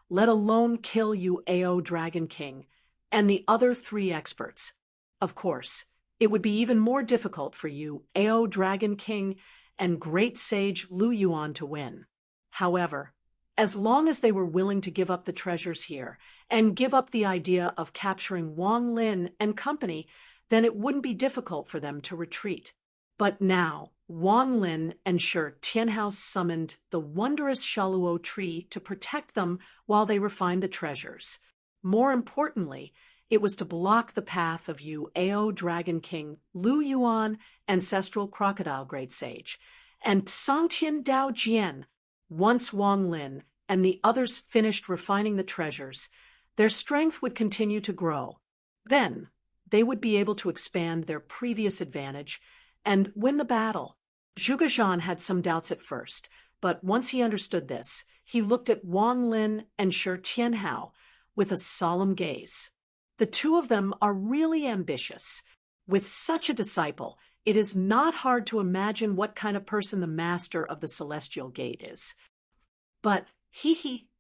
let alone kill Yu Ao Dragon King and the other three experts. Of course, it would be even more difficult for Yu Ao Dragon King and great sage Lu Yuan to win. However, as long as they were willing to give up the treasures here and give up the idea of capturing Wang Lin and company, then it wouldn't be difficult for them to retreat. But now, Wang Lin and Shi Tianhao summoned the wondrous Shaluo tree to protect them while they refined the treasures. More importantly, it was to block the path of Yu Ao Dragon King, Lu Yuan, Ancestral Crocodile Great Sage, and Sangtian Dao Jian. Once Wang Lin and the others finished refining the treasures, their strength would continue to grow. Then, they would be able to expand their previous advantage and win the battle. Zhuge Zhan had some doubts at first, but once he understood this, he looked at Wang Lin and Shi Tianhao with a solemn gaze. The two of them are really ambitious. With such a disciple, it is not hard to imagine what kind of person the master of the Celestial Gate is. But,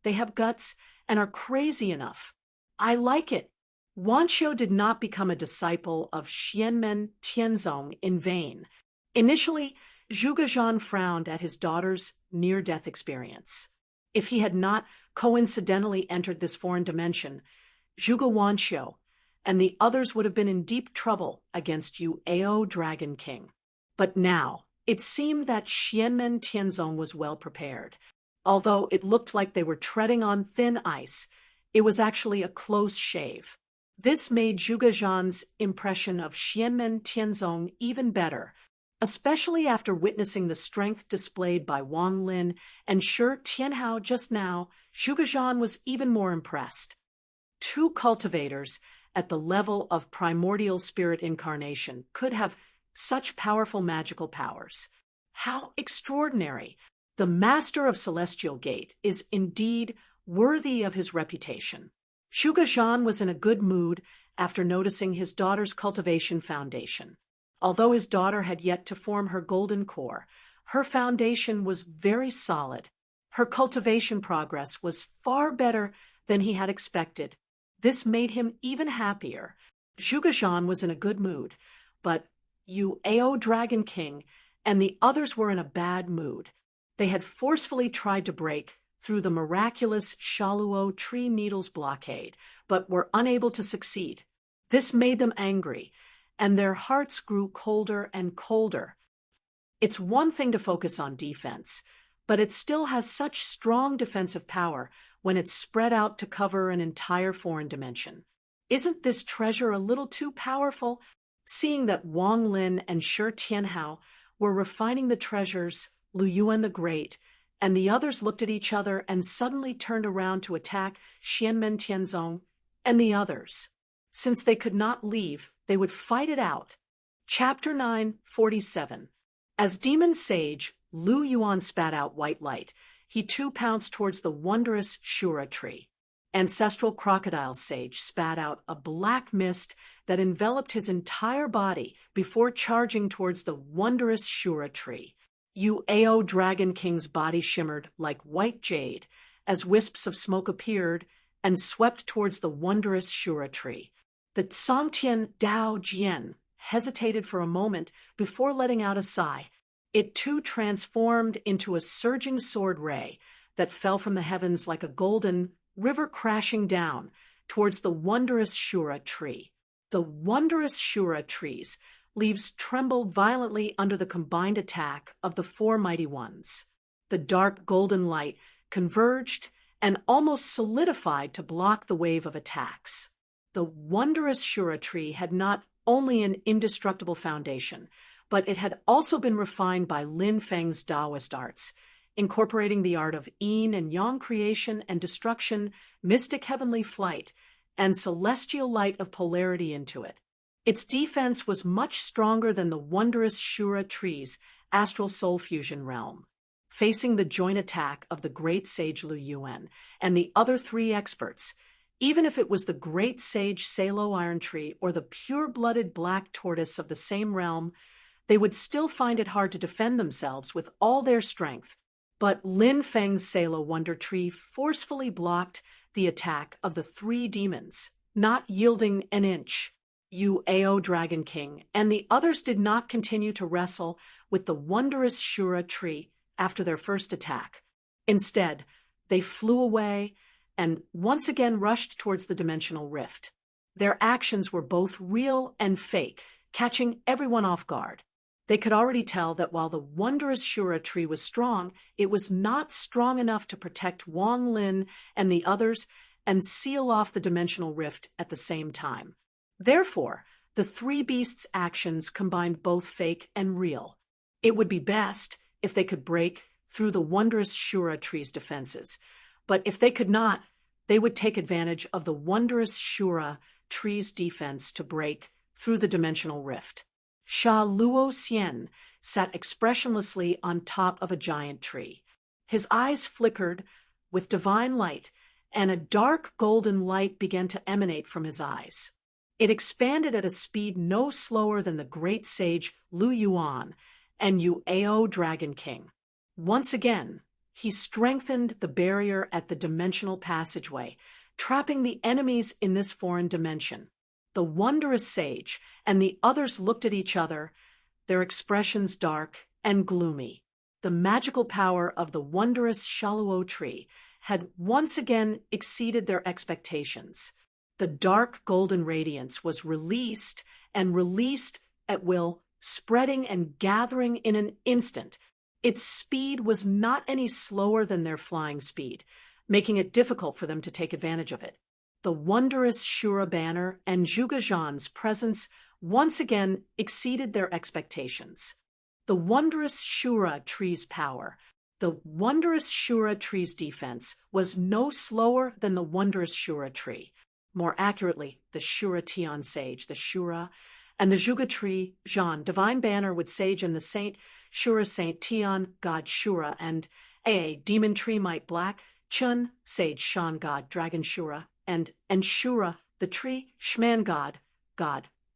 they have guts and are crazy enough. I like it. Wan Xiu did not become a disciple of Xianmen Tianzong in vain. Initially, Zhuge Zhan frowned at his daughter's near-death experience. If he had not coincidentally entered this foreign dimension, Zhuge Wanxiu and the others would have been in deep trouble against Yu Ao Dragon King. But now, it seemed that Xianmen Tianzong was well prepared. Although it looked like they were treading on thin ice, it was actually a close shave. This made Zhuge Zhan's impression of Xianmen Tianzong even better, especially after witnessing the strength displayed by Wang Lin and Shi Tianhao just now. Zhuge Zhan was even more impressed. Two cultivators at the level of primordial spirit incarnation could have such powerful magical powers. How extraordinary! The master of Celestial Gate is indeed worthy of his reputation. Zhuge Zhan was in a good mood after noticing his daughter's cultivation foundation. Although his daughter had yet to form her golden core, her foundation was very solid. Her cultivation progress was far better than he had expected. This made him even happier. Zhuge Zhan was in a good mood, but Yu Ao Dragon King and the others were in a bad mood. They had forcefully tried to break through the miraculous Shaluo tree needles blockade, but were unable to succeed. This made them angry, and their hearts grew colder and colder. It's one thing to focus on defense, but it still has such strong defensive power when it's spread out to cover an entire foreign dimension. Isn't this treasure a little too powerful? Seeing that Wang Lin and Shi Tianhao were refining the treasures, Lu Yuan the Great, and the others looked at each other and suddenly turned around to attack Xianmen Tianzong and the others. Since they could not leave, they would fight it out. Chapter 9:47. As demon sage, Lu Yuan spat out white light. He too pounced towards the wondrous Shura tree. Ancestral crocodile sage spat out a black mist that enveloped his entire body before charging towards the wondrous Shura tree. Yu Ao Dragon King's body shimmered like white jade as wisps of smoke appeared and swept towards the wondrous Shura tree. The Sangtian Dao Jian hesitated for a moment before letting out a sigh. It too transformed into a surging sword ray that fell from the heavens like a golden river crashing down towards the wondrous Shura tree. The wondrous Shura tree's leaves trembled violently under the combined attack of the four mighty ones. The dark golden light converged and almost solidified to block the wave of attacks. The wondrous Shura tree had not only an indestructible foundation, but it had also been refined by Lin Feng's Taoist arts, incorporating the art of yin and yang creation and destruction, mystic heavenly flight, and celestial light of polarity into it. Its defense was much stronger than the wondrous Shura tree's astral soul fusion realm. facing the joint attack of the great sage Lu Yuan and the other three experts. Even if it was the great sage Salo Iron Tree or the pure-blooded black tortoise of the same realm, they would still find it hard to defend themselves with all their strength. But Lin Feng's Salo Wonder Tree forcefully blocked the attack of the three demons, not yielding an inch. Ao Dragon King and the others did not continue to wrestle with the wondrous Shura tree after their first attack. Instead, they flew away and once again rushed towards the dimensional rift. Their actions were both real and fake, catching everyone off guard. They could already tell that while the wondrous Shura tree was strong, it was not strong enough to protect Wang Lin and the others and seal off the dimensional rift at the same time. Therefore, the three beasts' actions combined both fake and real. It would be best if they could break through the wondrous Shura tree's defenses, but if they could not, they would take advantage of the wondrous Shura tree's defense to break through the dimensional rift. Sha Luo Xian sat expressionlessly on top of a giant tree. His eyes flickered with divine light, and a dark golden light began to emanate from his eyes. It expanded at a speed no slower than the great sage Lu Yuan and Ao Dragon King. Once again, he strengthened the barrier at the dimensional passageway, trapping the enemies in this foreign dimension. The wondrous sage and the others looked at each other, their expressions dark and gloomy. The magical power of the wondrous Shaluo tree had once again exceeded their expectations. The dark golden radiance was released at will, spreading and gathering in an instant. Its speed was not any slower than their flying speed, making it difficult for them to take advantage of it. The wondrous Shura banner and Zhuge Zhan's presence once again exceeded their expectations. The wondrous Shura tree's power, the wondrous Shura tree's defense was no slower than the wondrous Shura tree. More accurately, the Shura Tian sage, the Shura, and the Zhuge tree, Zhan, divine banner with sage and the saint, Shura Saint Tian, god Shura, and demon tree might black, Chun, sage Shan god, dragon Shura, and Shura, the tree, Shman god,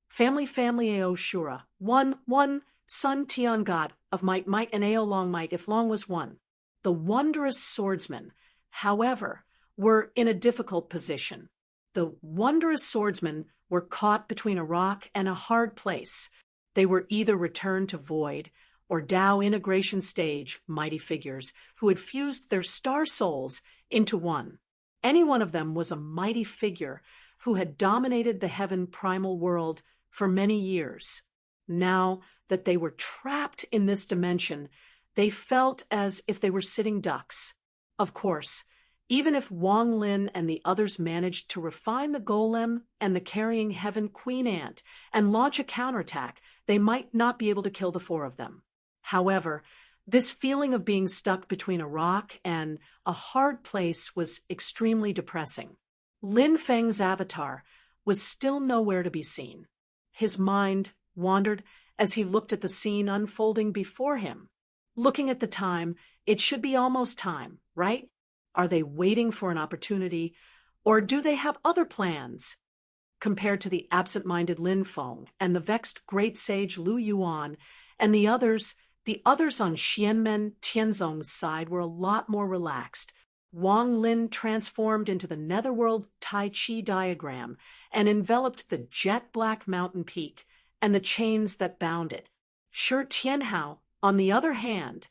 family Ao Shura, one, son Tian god, of might, and Ao long might, if long was one. The wondrous swordsmen, however, were in a difficult position. The wondrous swordsmen were caught between a rock and a hard place. They were either returned to void or Tao integration stage mighty figures who had fused their star souls into one. Any one of them was a mighty figure who had dominated the heaven primal world for many years. Now that they were trapped in this dimension, they felt as if they were sitting ducks. Of course, even if Wang Lin and the others managed to refine the golem and the carrying heaven queen ant and launch a counterattack, they might not be able to kill the four of them. However, this feeling of being stuck between a rock and a hard place was extremely depressing. Lin Feng's avatar was still nowhere to be seen. His mind wandered as he looked at the scene unfolding before him. Looking at the time, it should be almost time, right? Are they waiting for an opportunity, or do they have other plans? Compared to the absent-minded Lin Feng and the vexed great sage Lu Yuan and the others on Xianmen Tianzong's side were a lot more relaxed. Wang Lin transformed into the netherworld Tai Chi diagram and enveloped the jet-black mountain peak and the chains that bound it. Shi Tianhao, on the other hand,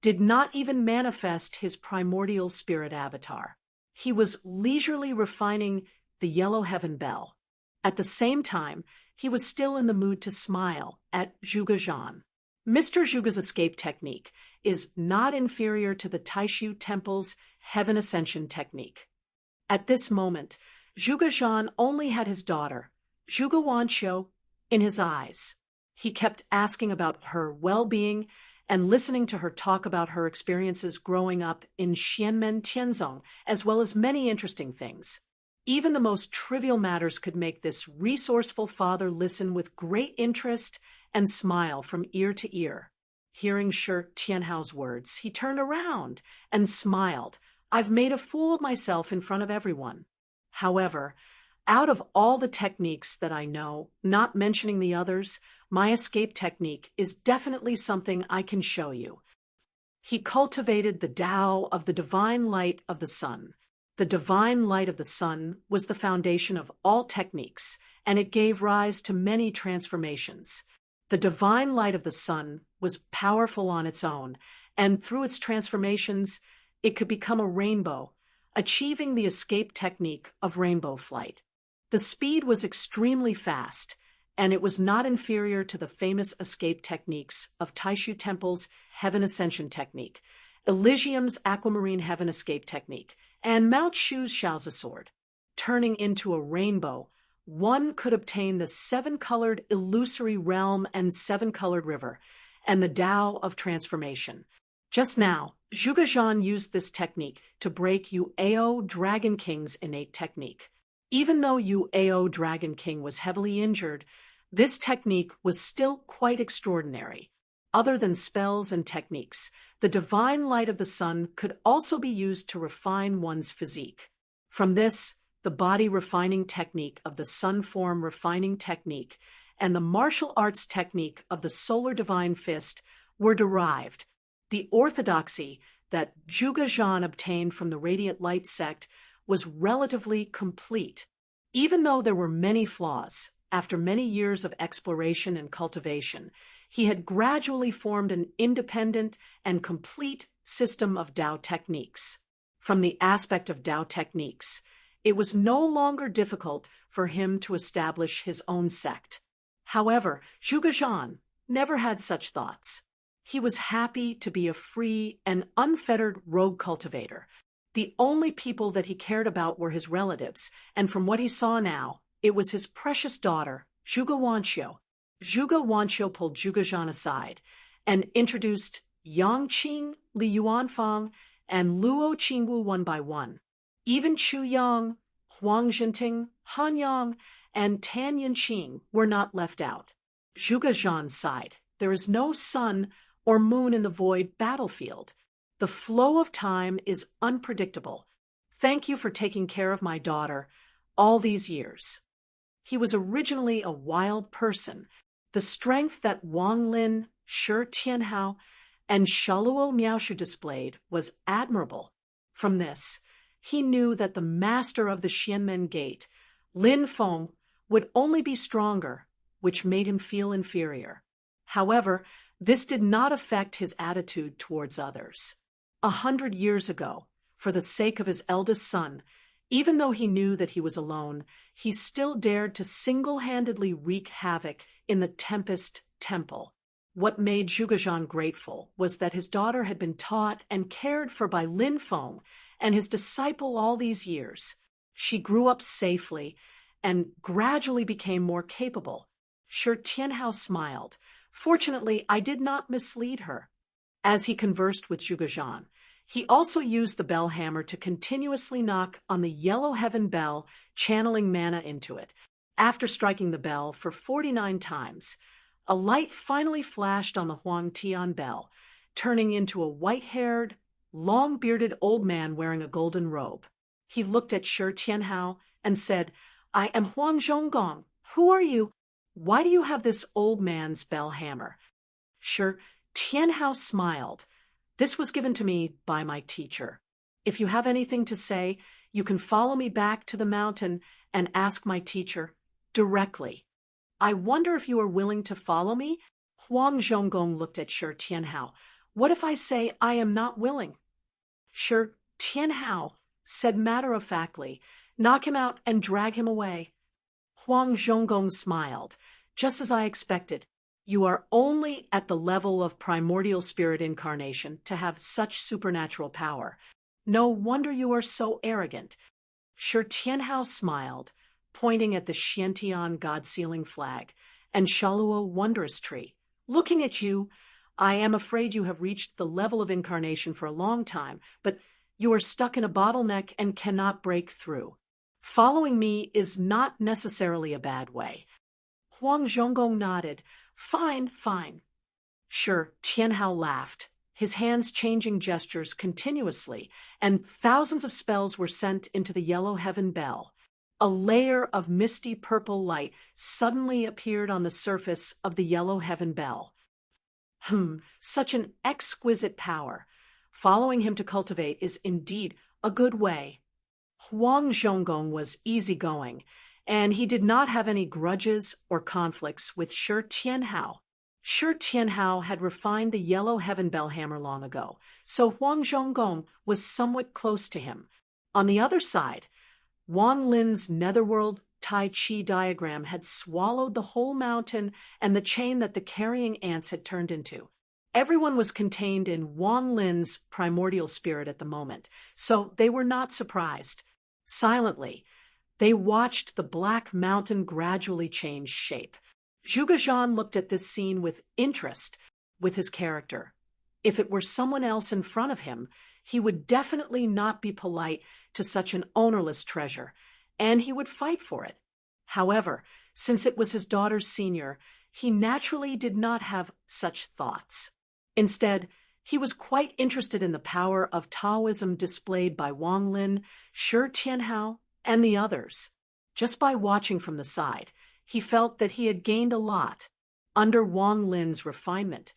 did not even manifest his primordial spirit avatar. He was leisurely refining the yellow heaven bell. At the same time, he was still in the mood to smile at Zhuge Zhan. Mr. Zhuge's escape technique is not inferior to the Taishu Temple's heaven ascension technique. At this moment, Zhuge Zhan only had his daughter, Zhuge Wanqiu, in his eyes. He kept asking about her well-being and listening to her talk about her experiences growing up in Xianmen Tianzong, as well as many interesting things. Even the most trivial matters could make this resourceful father listen with great interest and smile from ear to ear. Hearing Shi Tianhao's words, he turned around and smiled. I've made a fool of myself in front of everyone. However, out of all the techniques that I know, not mentioning the others, my escape technique is definitely something I can show you. He cultivated the Tao of the divine light of the sun. The divine light of the sun was the foundation of all techniques, and it gave rise to many transformations. The divine light of the sun was powerful on its own, and through its transformations, it could become a rainbow, achieving the escape technique of rainbow flight. The speed was extremely fast, and it was not inferior to the famous escape techniques of Taishu Temple's Heaven Ascension Technique, Elysium's Aquamarine Heaven Escape Technique, and Mount Shu's Shaozi Sword. Turning into a rainbow, one could obtain the seven-colored illusory realm and seven-colored river, and the Tao of transformation. Just now, Zhuge Zhan used this technique to break Yu Ao Dragon King's innate technique. Even though Yu Ao Dragon King was heavily injured, this technique was still quite extraordinary. Other than spells and techniques, the divine light of the sun could also be used to refine one's physique. From this, the body refining technique of the sun form refining technique and the martial arts technique of the solar divine fist were derived. The orthodoxy that Zhuge Zhan obtained from the Radiant Light sect was relatively complete. Even though there were many flaws, after many years of exploration and cultivation, he had gradually formed an independent and complete system of Tao techniques. From the aspect of Tao techniques, it was no longer difficult for him to establish his own sect. However, Zhuge Zhan never had such thoughts. He was happy to be a free and unfettered rogue cultivator. The only people that he cared about were his relatives, and from what he saw now, it was his precious daughter, Zhuge Wanqiu. Zhuge Wanqiu pulled Zhuge Zhan aside and introduced Yang Qing, Li Yuanfang, and Luo Qingwu one by one. Even Chu Yang, Huang Jinting, Han Yang, and Tan Yinqing were not left out. Zhuge Zhan sighed. There is no sun or moon in the void battlefield. The flow of time is unpredictable. Thank you for taking care of my daughter all these years. He was originally a wild person. The strength that Wang Lin, Shi Tianhao, and Shaluo Miaoshu displayed was admirable. From this, he knew that the master of the Xianmen Gate, Lin Feng, would only be stronger, which made him feel inferior. However, this did not affect his attitude towards others. 100 years ago, for the sake of his eldest son, even though he knew that he was alone, he still dared to single-handedly wreak havoc in the Tempest Temple. What made Zhuge Zhan grateful was that his daughter had been taught and cared for by Lin Feng and his disciple all these years. She grew up safely and gradually became more capable. Shi Tianhao smiled. Fortunately, I did not mislead her. As he conversed with Zhuge Zhan, he also used the bell hammer to continuously knock on the yellow heaven bell, channeling mana into it. After striking the bell for 49 times, a light finally flashed on the Huang Tian bell, turning into a white-haired, long-bearded old man wearing a golden robe. He looked at Shi Tianhao and said, I am Huang Zhonggong. Who are you? Why do you have this old man's bell hammer? Shi Tianhao smiled. This was given to me by my teacher. If you have anything to say, you can follow me back to the mountain and ask my teacher directly. I wonder if you are willing to follow me? Huang Zhonggong looked at Shi Tianhao. What if I say I am not willing? Shi Tianhao said matter-of-factly, knock him out and drag him away. Huang Zhonggong smiled. Just as I expected. You are only at the level of primordial spirit incarnation to have such supernatural power. No wonder you are so arrogant. Shi Tianhao smiled, pointing at the Xiantian God-sealing flag and Shaluo Wondrous Tree. Looking at you, I am afraid you have reached the level of incarnation for a long time, but you are stuck in a bottleneck and cannot break through. Following me is not necessarily a bad way. Huang Zhonggong nodded. Fine, fine. Sure, Tianhao laughed, his hands changing gestures continuously, and thousands of spells were sent into the yellow heaven bell. A layer of misty purple light suddenly appeared on the surface of the yellow heaven bell. Such an exquisite power. Following him to cultivate is indeed a good way. Huang Zhonggong was easygoing, and he did not have any grudges or conflicts with Shi Tianhao. Shi Tianhao had refined the yellow heaven bell hammer long ago, so Huang Zhonggong was somewhat close to him. On the other side, Wang Lin's netherworld Tai Chi diagram had swallowed the whole mountain and the chain that the carrying ants had turned into. Everyone was contained in Wang Lin's primordial spirit at the moment, so they were not surprised. Silently, they watched the black mountain gradually change shape. Zhuge Zhan looked at this scene with interest, with his character. If it were someone else in front of him, he would definitely not be polite to such an ownerless treasure, and he would fight for it. However, since it was his daughter's senior, he naturally did not have such thoughts. Instead, he was quite interested in the power of Taoism displayed by Wang Lin, Shi Tianhao, and the others. Just by watching from the side, he felt that he had gained a lot. Under Wang Lin's refinement,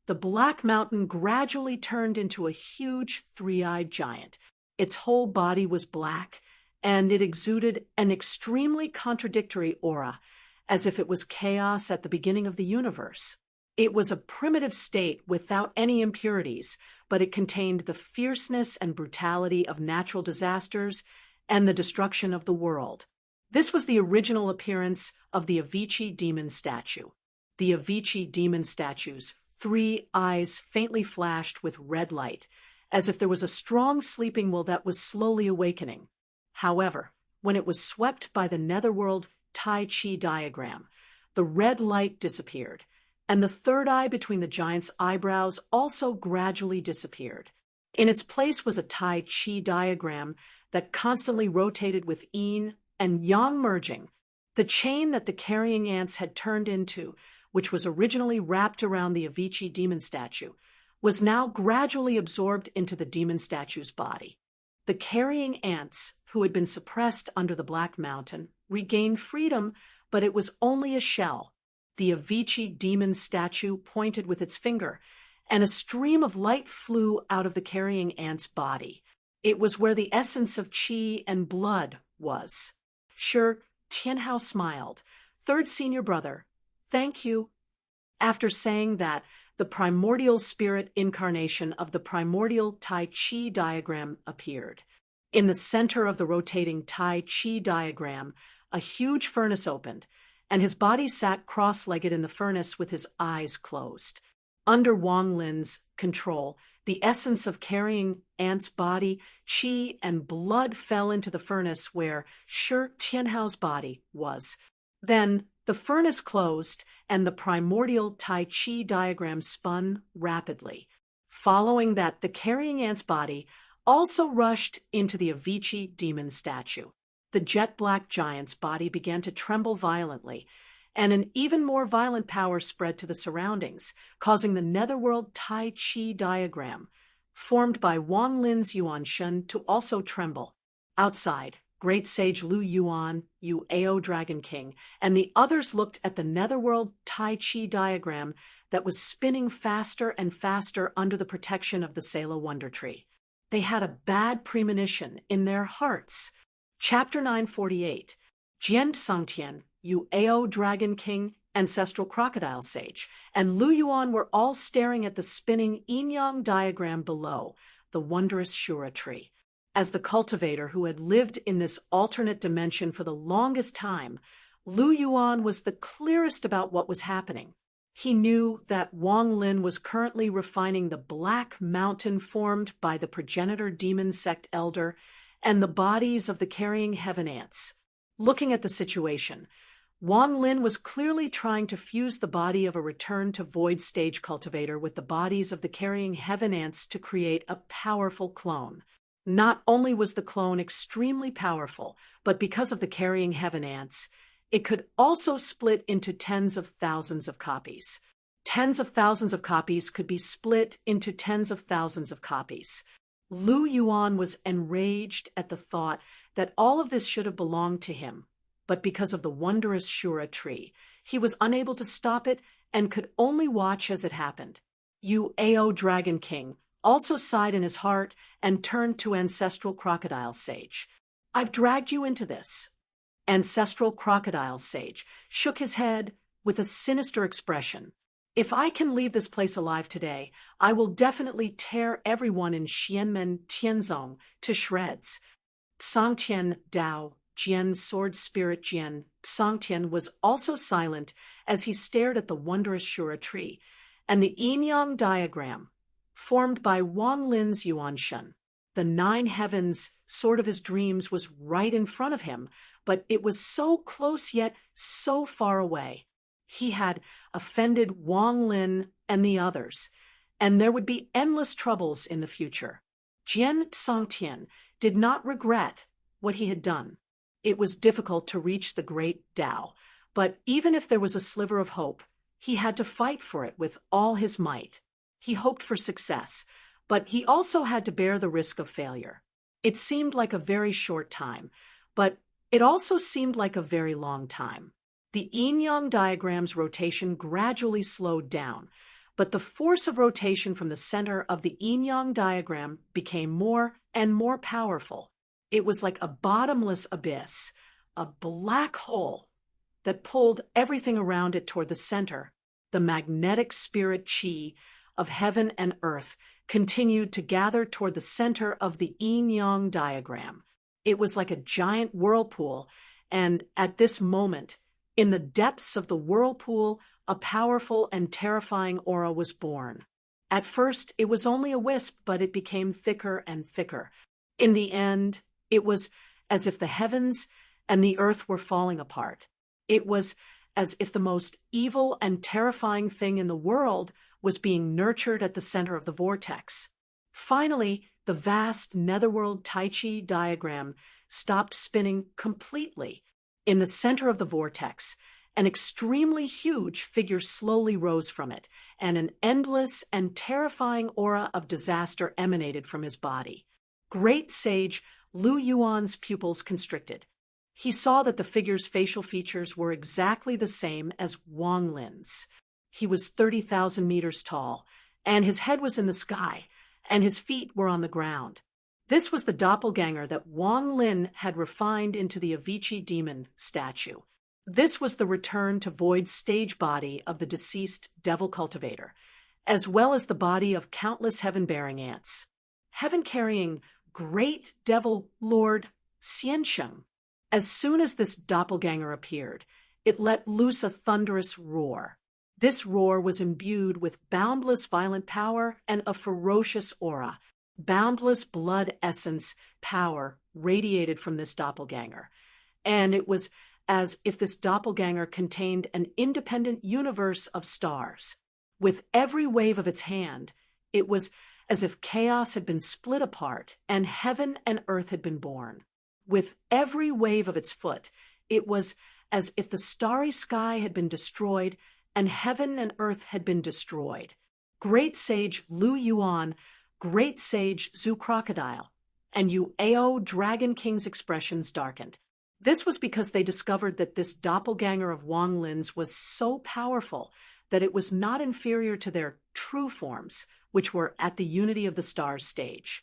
the Black Mountain gradually turned into a huge three-eyed giant. Its whole body was black, and it exuded an extremely contradictory aura, as if it was chaos at the beginning of the universe. It was a primitive state without any impurities, but it contained the fierceness and brutality of natural disasters and the destruction of the world. This was the original appearance of the Avicii demon statue. The Avicii demon statue's 3 eyes faintly flashed with red light, as if there was a strong sleeping will that was slowly awakening. However, when it was swept by the netherworld Tai Chi diagram, the red light disappeared, and the third eye between the giant's eyebrows also gradually disappeared. In its place was a Tai Chi diagram that constantly rotated with yin and yang merging. The chain that the carrying ants had turned into, which was originally wrapped around the Avicii demon statue, was now gradually absorbed into the demon statue's body. The carrying ants, who had been suppressed under the Black Mountain, regained freedom, but it was only a shell. The Avicii demon statue pointed with its finger, and a stream of light flew out of the carrying ant's body. It was where the essence of qi and blood was. Sure, Tianhao smiled. Third senior brother, thank you. After saying that, the primordial spirit incarnation of the primordial Tai Chi diagram appeared. In the center of the rotating Tai Chi diagram, a huge furnace opened, and his body sat cross-legged in the furnace with his eyes closed. Under Wang Lin's control, the essence of carrying ant's body, qi, and blood fell into the furnace where Shi Tianhao's body was. Then the furnace closed, and the primordial Tai Chi diagram spun rapidly. Following that, the carrying ant's body also rushed into the Avicii demon statue. The jet-black giant's body began to tremble violently, and an even more violent power spread to the surroundings, causing the netherworld Tai Chi diagram, formed by Wang Lin's Yuan Shen, to also tremble. Outside, Great Sage Lu Yuan, Ao Dragon King, and the others looked at the netherworld Tai Chi diagram that was spinning faster and faster under the protection of the Sela Wonder Tree. They had a bad premonition in their hearts. Chapter 948, Jian Sangtian, Ao Dragon King, Ancestral Crocodile Sage, and Lu Yuan were all staring at the spinning yin-yang diagram below, the wondrous Shura tree. As the cultivator who had lived in this alternate dimension for the longest time, Lu Yuan was the clearest about what was happening. He knew that Wang Lin was currently refining the Black Mountain formed by the progenitor demon sect elder and the bodies of the carrying heaven ants. Looking at the situation, Wang Lin was clearly trying to fuse the body of a return to void stage cultivator with the bodies of the carrying heaven ants to create a powerful clone. Not only was the clone extremely powerful, but because of the carrying heaven ants, it could also split into tens of thousands of copies. Tens of thousands of copies could be split into tens of thousands of copies. Lu Yuan was enraged at the thought that all of this should have belonged to him, but because of the wondrous Shura tree, he was unable to stop it and could only watch as it happened. Ao Dragon King also sighed in his heart and turned to Ancestral Crocodile Sage. "I've dragged you into this." Ancestral Crocodile Sage shook his head with a sinister expression. "If I can leave this place alive today, I will definitely tear everyone in Xianmen Tianzong to shreds." Sangtian Dao, Jian's sword spirit Jian, Sangtian was also silent as he stared at the wondrous Shura tree and the yin-yang diagram formed by Wang Lin's Yuanshen. The 9 heavens sword of his dreams was right in front of him, but it was so close yet so far away. He had offended Wang Lin and the others, and there would be endless troubles in the future. Jian Sangtian did not regret what he had done. It was difficult to reach the great Tao, but even if there was a sliver of hope, he had to fight for it with all his might. He hoped for success, but he also had to bear the risk of failure. It seemed like a very short time, but it also seemed like a very long time. The yin-yang diagram's rotation gradually slowed down, but the force of rotation from the center of the yin-yang diagram became more and more powerful. It was like a bottomless abyss, a black hole that pulled everything around it toward the center. The magnetic spirit chi of heaven and earth continued to gather toward the center of the yin-yang diagram. It was like a giant whirlpool, and at this moment, in the depths of the whirlpool, a powerful and terrifying aura was born. At first, it was only a wisp, but it became thicker and thicker. In the end, it was as if the heavens and the earth were falling apart. It was as if the most evil and terrifying thing in the world was being nurtured at the center of the vortex. Finally, the vast netherworld Tai Chi diagram stopped spinning completely. In the center of the vortex, an extremely huge figure slowly rose from it, and an endless and terrifying aura of disaster emanated from his body. Great Sage Lu Yuan's pupils constricted. He saw that the figure's facial features were exactly the same as Wang Lin's. He was 30,000 meters tall, and his head was in the sky, and his feet were on the ground. This was the doppelganger that Wang Lin had refined into the Avicii demon statue. This was the return to Void's stage body of the deceased devil cultivator, as well as the body of countless heaven-bearing ants. Heaven-carrying great devil lord Xiansheng. As soon as this doppelganger appeared, it let loose a thunderous roar. This roar was imbued with boundless violent power and a ferocious aura. Boundless blood essence power radiated from this doppelganger, and it was as if this doppelganger contained an independent universe of stars. With every wave of its hand, it was as if chaos had been split apart and heaven and earth had been born. With every wave of its foot, it was as if the starry sky had been destroyed and heaven and earth had been destroyed. Great Sage Lu Yuan, Great Sage Zhu Crocodile, and Ao Dragon King's expressions darkened. This was because they discovered that this doppelganger of Wang Lin's was so powerful that it was not inferior to their true forms, which were at the Unity of the Stars stage.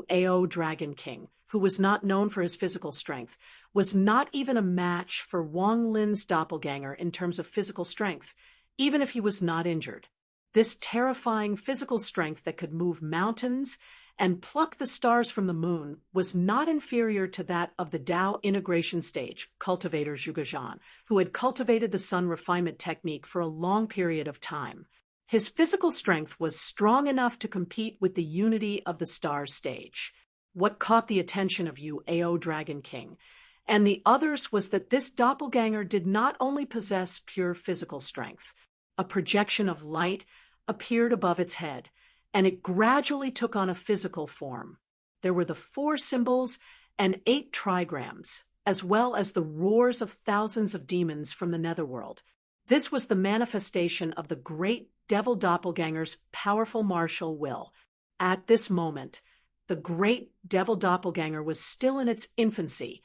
Ao Dragon King, who was not known for his physical strength, was not even a match for Wang Lin's doppelganger in terms of physical strength, even if he was not injured. This terrifying physical strength that could move mountains and pluck the stars from the moon was not inferior to that of the Tao integration stage cultivator Zhuge, who had cultivated the sun refinement technique for a long period of time. His physical strength was strong enough to compete with the Unity of the Stars stage. What caught the attention of Ao Dragon King and the others was that this doppelganger did not only possess pure physical strength. A projection of light appeared above its head, and it gradually took on a physical form. There were the 4 symbols and 8 trigrams, as well as the roars of thousands of demons from the netherworld. This was the manifestation of the great devil doppelganger's powerful martial will. At this moment, the great devil doppelganger was still in its infancy,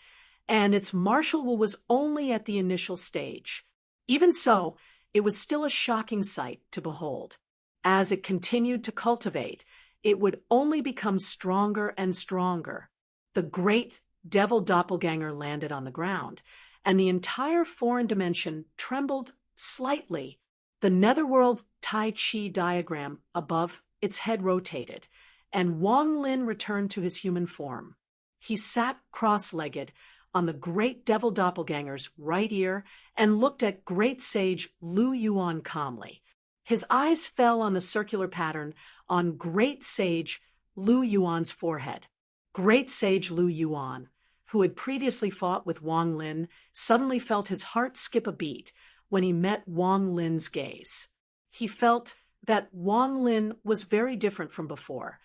and its martial will was only at the initial stage. Even so, it was still a shocking sight to behold. As it continued to cultivate, it would only become stronger and stronger. The great devil doppelganger landed on the ground, and the entire foreign dimension trembled slightly. The netherworld Tai Chi diagram above its head rotated, and Wang Lin returned to his human form. He sat cross-legged on the great devil doppelganger's right ear and looked at great sage Lu Yuan calmly. His eyes fell on the circular pattern on great sage Lu Yuan's forehead. Great sage Lu Yuan, who had previously fought with Wang Lin, suddenly felt his heart skip a beat when he met Wang Lin's gaze. He felt that Wang Lin was very different from before.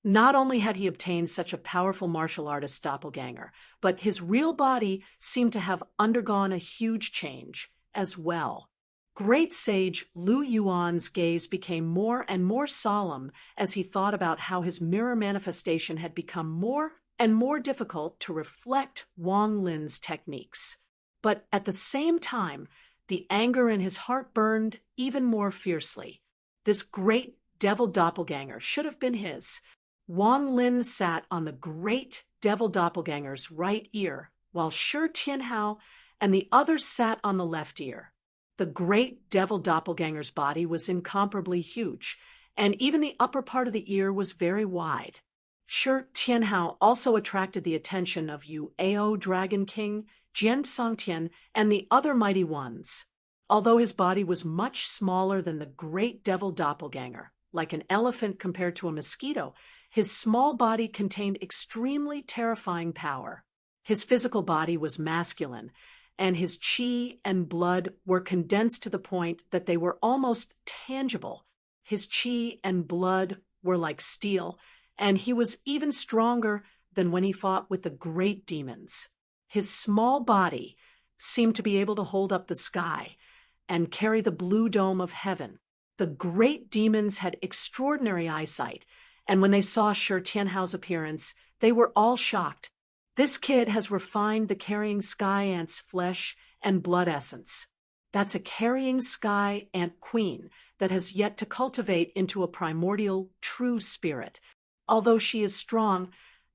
Not only had he obtained such a powerful martial artist doppelganger, but his real body seemed to have undergone a huge change as well. Great sage Lu Yuan's gaze became more and more solemn as he thought about how his mirror manifestation had become more and more difficult to reflect Wang Lin's techniques. But at the same time, the anger in his heart burned even more fiercely. This great devil doppelganger should have been his. Wang Lin sat on the great devil doppelganger's right ear, while Shi Tianhao and the others sat on the left ear. The great devil doppelganger's body was incomparably huge, and even the upper part of the ear was very wide. Shi Tianhao also attracted the attention of Ao Dragon King, Jian Songtian, and the other mighty ones. Although his body was much smaller than the great devil doppelganger, like an elephant compared to a mosquito, his small body contained extremely terrifying power. His physical body was masculine, and his qi and blood were condensed to the point that they were almost tangible. His qi and blood were like steel, and he was even stronger than when he fought with the great demons. His small body seemed to be able to hold up the sky and carry the blue dome of heaven. The great demons had extraordinary eyesight, and when they saw Shi Tianhao's appearance, they were all shocked. This kid has refined the carrying sky ant's flesh and blood essence. That's a carrying sky ant queen that has yet to cultivate into a primordial, true spirit. Although she is strong,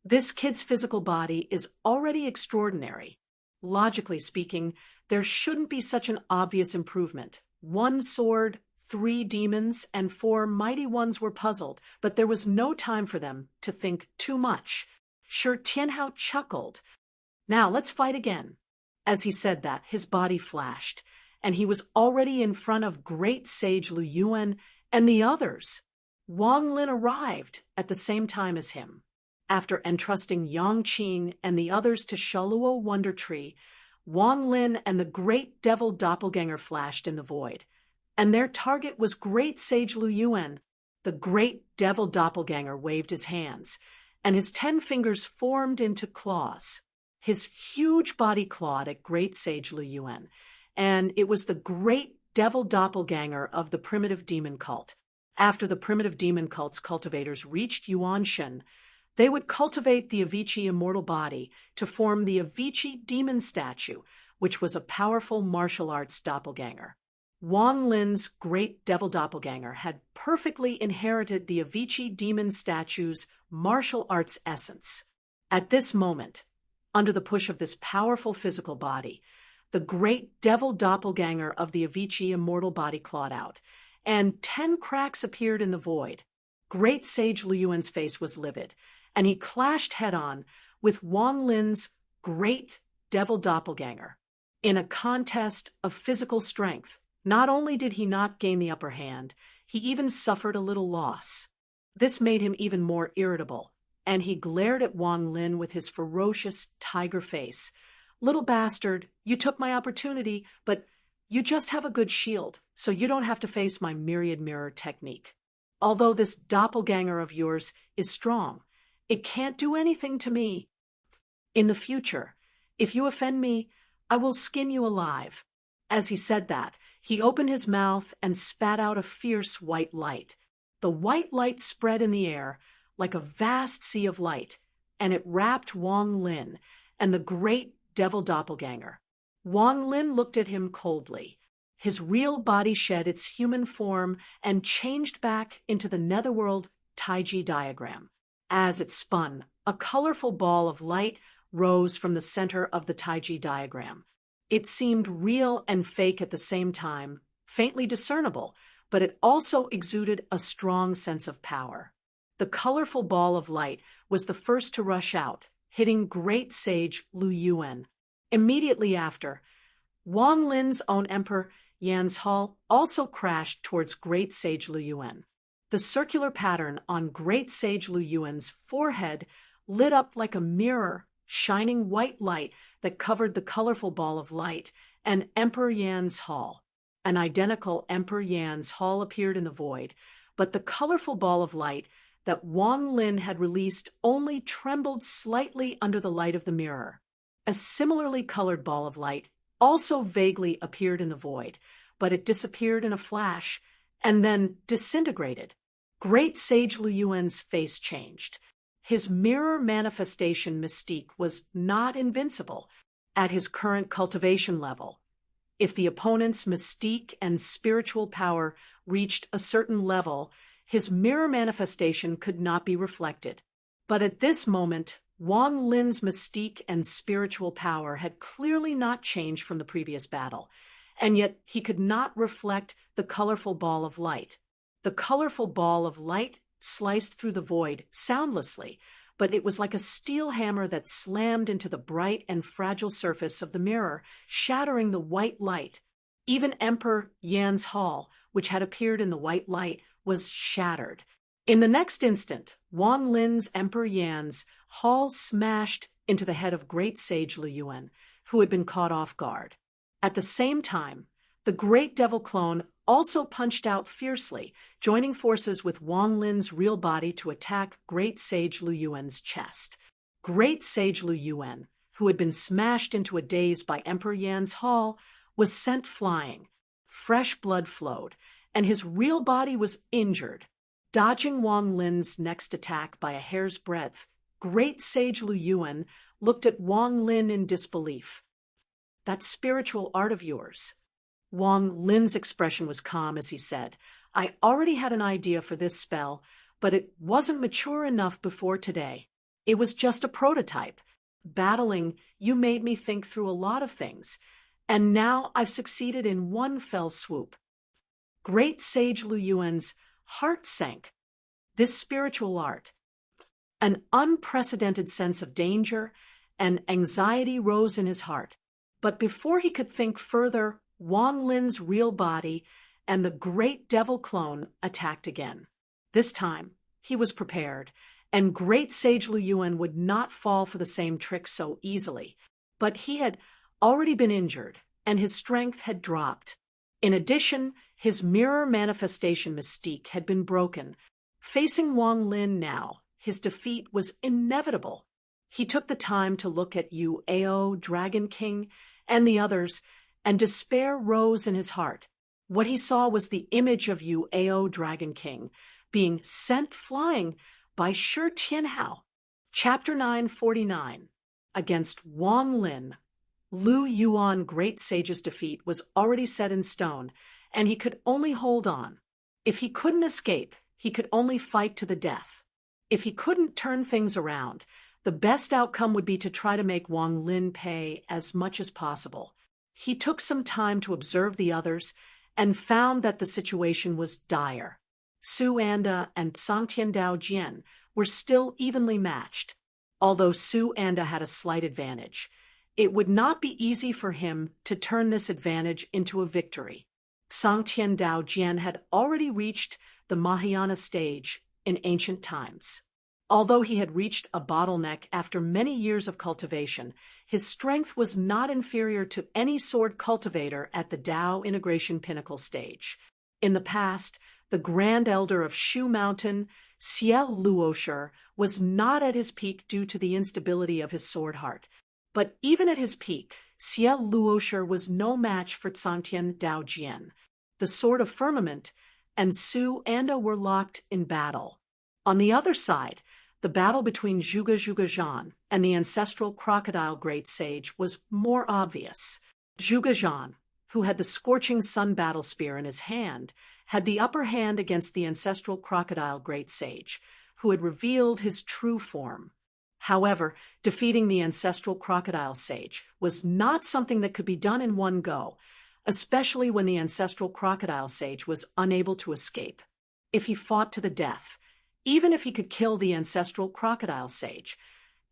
this kid's physical body is already extraordinary. Logically speaking, there shouldn't be such an obvious improvement. 1 sword, 3 demons, and 4 mighty ones were puzzled, but there was no time for them to think too much. Shi Tianhao chuckled. Now let's fight again. As he said that, his body flashed, and he was already in front of great sage Lu Yuan and the others. Wang Lin arrived at the same time as him. After entrusting Yang Qing and the others to Shaluo Wonder Tree, Wang Lin and the great devil doppelganger flashed in the void, and their target was great sage Lu Yuan. The great devil doppelganger waved his hands, and his 10 fingers formed into claws. His huge body clawed at great sage Lu Yuan, and it was the great devil doppelganger of the primitive demon cult. After the primitive demon cult's cultivators reached Yuanshan, they would cultivate the Avicii immortal body to form the Avicii demon statue, which was a powerful martial arts doppelganger. Wang Lin's great devil doppelganger had perfectly inherited the Avicii demon statue's martial arts essence. At this moment, under the push of this powerful physical body, the great devil doppelganger of the Avicii immortal body clawed out, and 10 cracks appeared in the void. Great sage Lu Yuan's face was livid, and he clashed head-on with Wang Lin's great devil doppelganger. In a contest of physical strength, not only did he not gain the upper hand, he even suffered a little loss. This made him even more irritable, and he glared at Wang Lin with his ferocious tiger face. "Little bastard, you took my opportunity, but you just have a good shield, so you don't have to face my myriad mirror technique. Although this doppelganger of yours is strong, it can't do anything to me. In the future, if you offend me, I will skin you alive." As he said that, He opened his mouth and spat out a fierce white light. The white light spread in the air like a vast sea of light, and it wrapped Wang Lin and the great devil doppelganger. Wang Lin looked at him coldly. His real body shed its human form and changed back into the netherworld Taiji diagram. As it spun, a colorful ball of light rose from the center of the Taiji diagram. It seemed real and fake at the same time, faintly discernible, but it also exuded a strong sense of power. The colorful ball of light was the first to rush out, hitting great sage Lu Yuan. Immediately after, Wang Lin's own Emperor Yan's Hall also crashed towards great sage Lu Yuan. The circular pattern on great sage Lu Yuan's forehead lit up like a mirror, shining white light that covered the colorful ball of light and Emperor Yan's Hall. An identical Emperor Yan's Hall appeared in the void, but the colorful ball of light that Wang Lin had released only trembled slightly under the light of the mirror. A similarly colored ball of light also vaguely appeared in the void, but it disappeared in a flash and then disintegrated. Great sage Lu Yuan's face changed. His mirror manifestation mystique was not invincible at his current cultivation level. If the opponent's mystique and spiritual power reached a certain level, his mirror manifestation could not be reflected. But at this moment, Wang Lin's mystique and spiritual power had clearly not changed from the previous battle, and yet he could not reflect the colorful ball of light. The colorful ball of light sliced through the void soundlessly, but it was like a steel hammer that slammed into the bright and fragile surface of the mirror, shattering the white light. Even Emperor Yan's Hall, which had appeared in the white light, was shattered. In the next instant, Wang Lin's Emperor Yan's Hall smashed into the head of great sage Lu Yuan, who had been caught off guard. At the same time, the great devil clone also punched out fiercely, joining forces with Wang Lin's real body to attack great sage Lu Yuan's chest. Great sage Lu Yuan, who had been smashed into a daze by Emperor Yan's Hall, was sent flying. Fresh blood flowed, and his real body was injured. Dodging Wang Lin's next attack by a hair's breadth, great sage Lu Yuan looked at Wang Lin in disbelief. "That spiritual art of yours." Wang Lin's expression was calm as he said, "I already had an idea for this spell, but it wasn't mature enough before today. It was just a prototype. Battling, you made me think through a lot of things, and now I've succeeded in one fell swoop." Great sage Lu Yuan's heart sank. This spiritual art, an unprecedented sense of danger and anxiety rose in his heart. But before he could think further, Wang Lin's real body and the great devil clone attacked again. This time, he was prepared, and great sage Lu Yuan would not fall for the same trick so easily. But he had already been injured, and his strength had dropped. In addition, his mirror manifestation mystique had been broken. Facing Wang Lin now, his defeat was inevitable. He took the time to look at Yu Ao, Dragon King, and the others, and despair rose in his heart. What he saw was the image of Yu Ao, Dragon King, being sent flying by Shi Tianhao. Chapter 949. Against Wang Lin, Lu Yuan Great Sage's defeat was already set in stone, and he could only hold on. If he couldn't escape, he could only fight to the death. If he couldn't turn things around, the best outcome would be to try to make Wang Lin pay as much as possible. He took some time to observe the others and found that the situation was dire. Su Anda and Sangtian Dao Jian were still evenly matched. Although Su Anda had a slight advantage, it would not be easy for him to turn this advantage into a victory. Sangtian Dao Jian had already reached the Mahayana stage in ancient times. Although he had reached a bottleneck after many years of cultivation, his strength was not inferior to any sword cultivator at the Dao integration pinnacle stage. In the past, the Grand Elder of Shu Mountain, Xiao Luosher, was not at his peak due to the instability of his sword heart. But even at his peak, Xie Luosher was no match for Zhangtian Daojian. The Sword of Firmament and Su Anda were locked in battle. On the other side, the battle between Zhuge Zhan and the ancestral crocodile great sage was more obvious. Zhuge Zhan, who had the scorching sun battle spear in his hand, had the upper hand against the ancestral crocodile great sage, who had revealed his true form. However, defeating the ancestral crocodile sage was not something that could be done in one go, especially when the ancestral crocodile sage was unable to escape. If he fought to the death, even if he could kill the ancestral crocodile sage,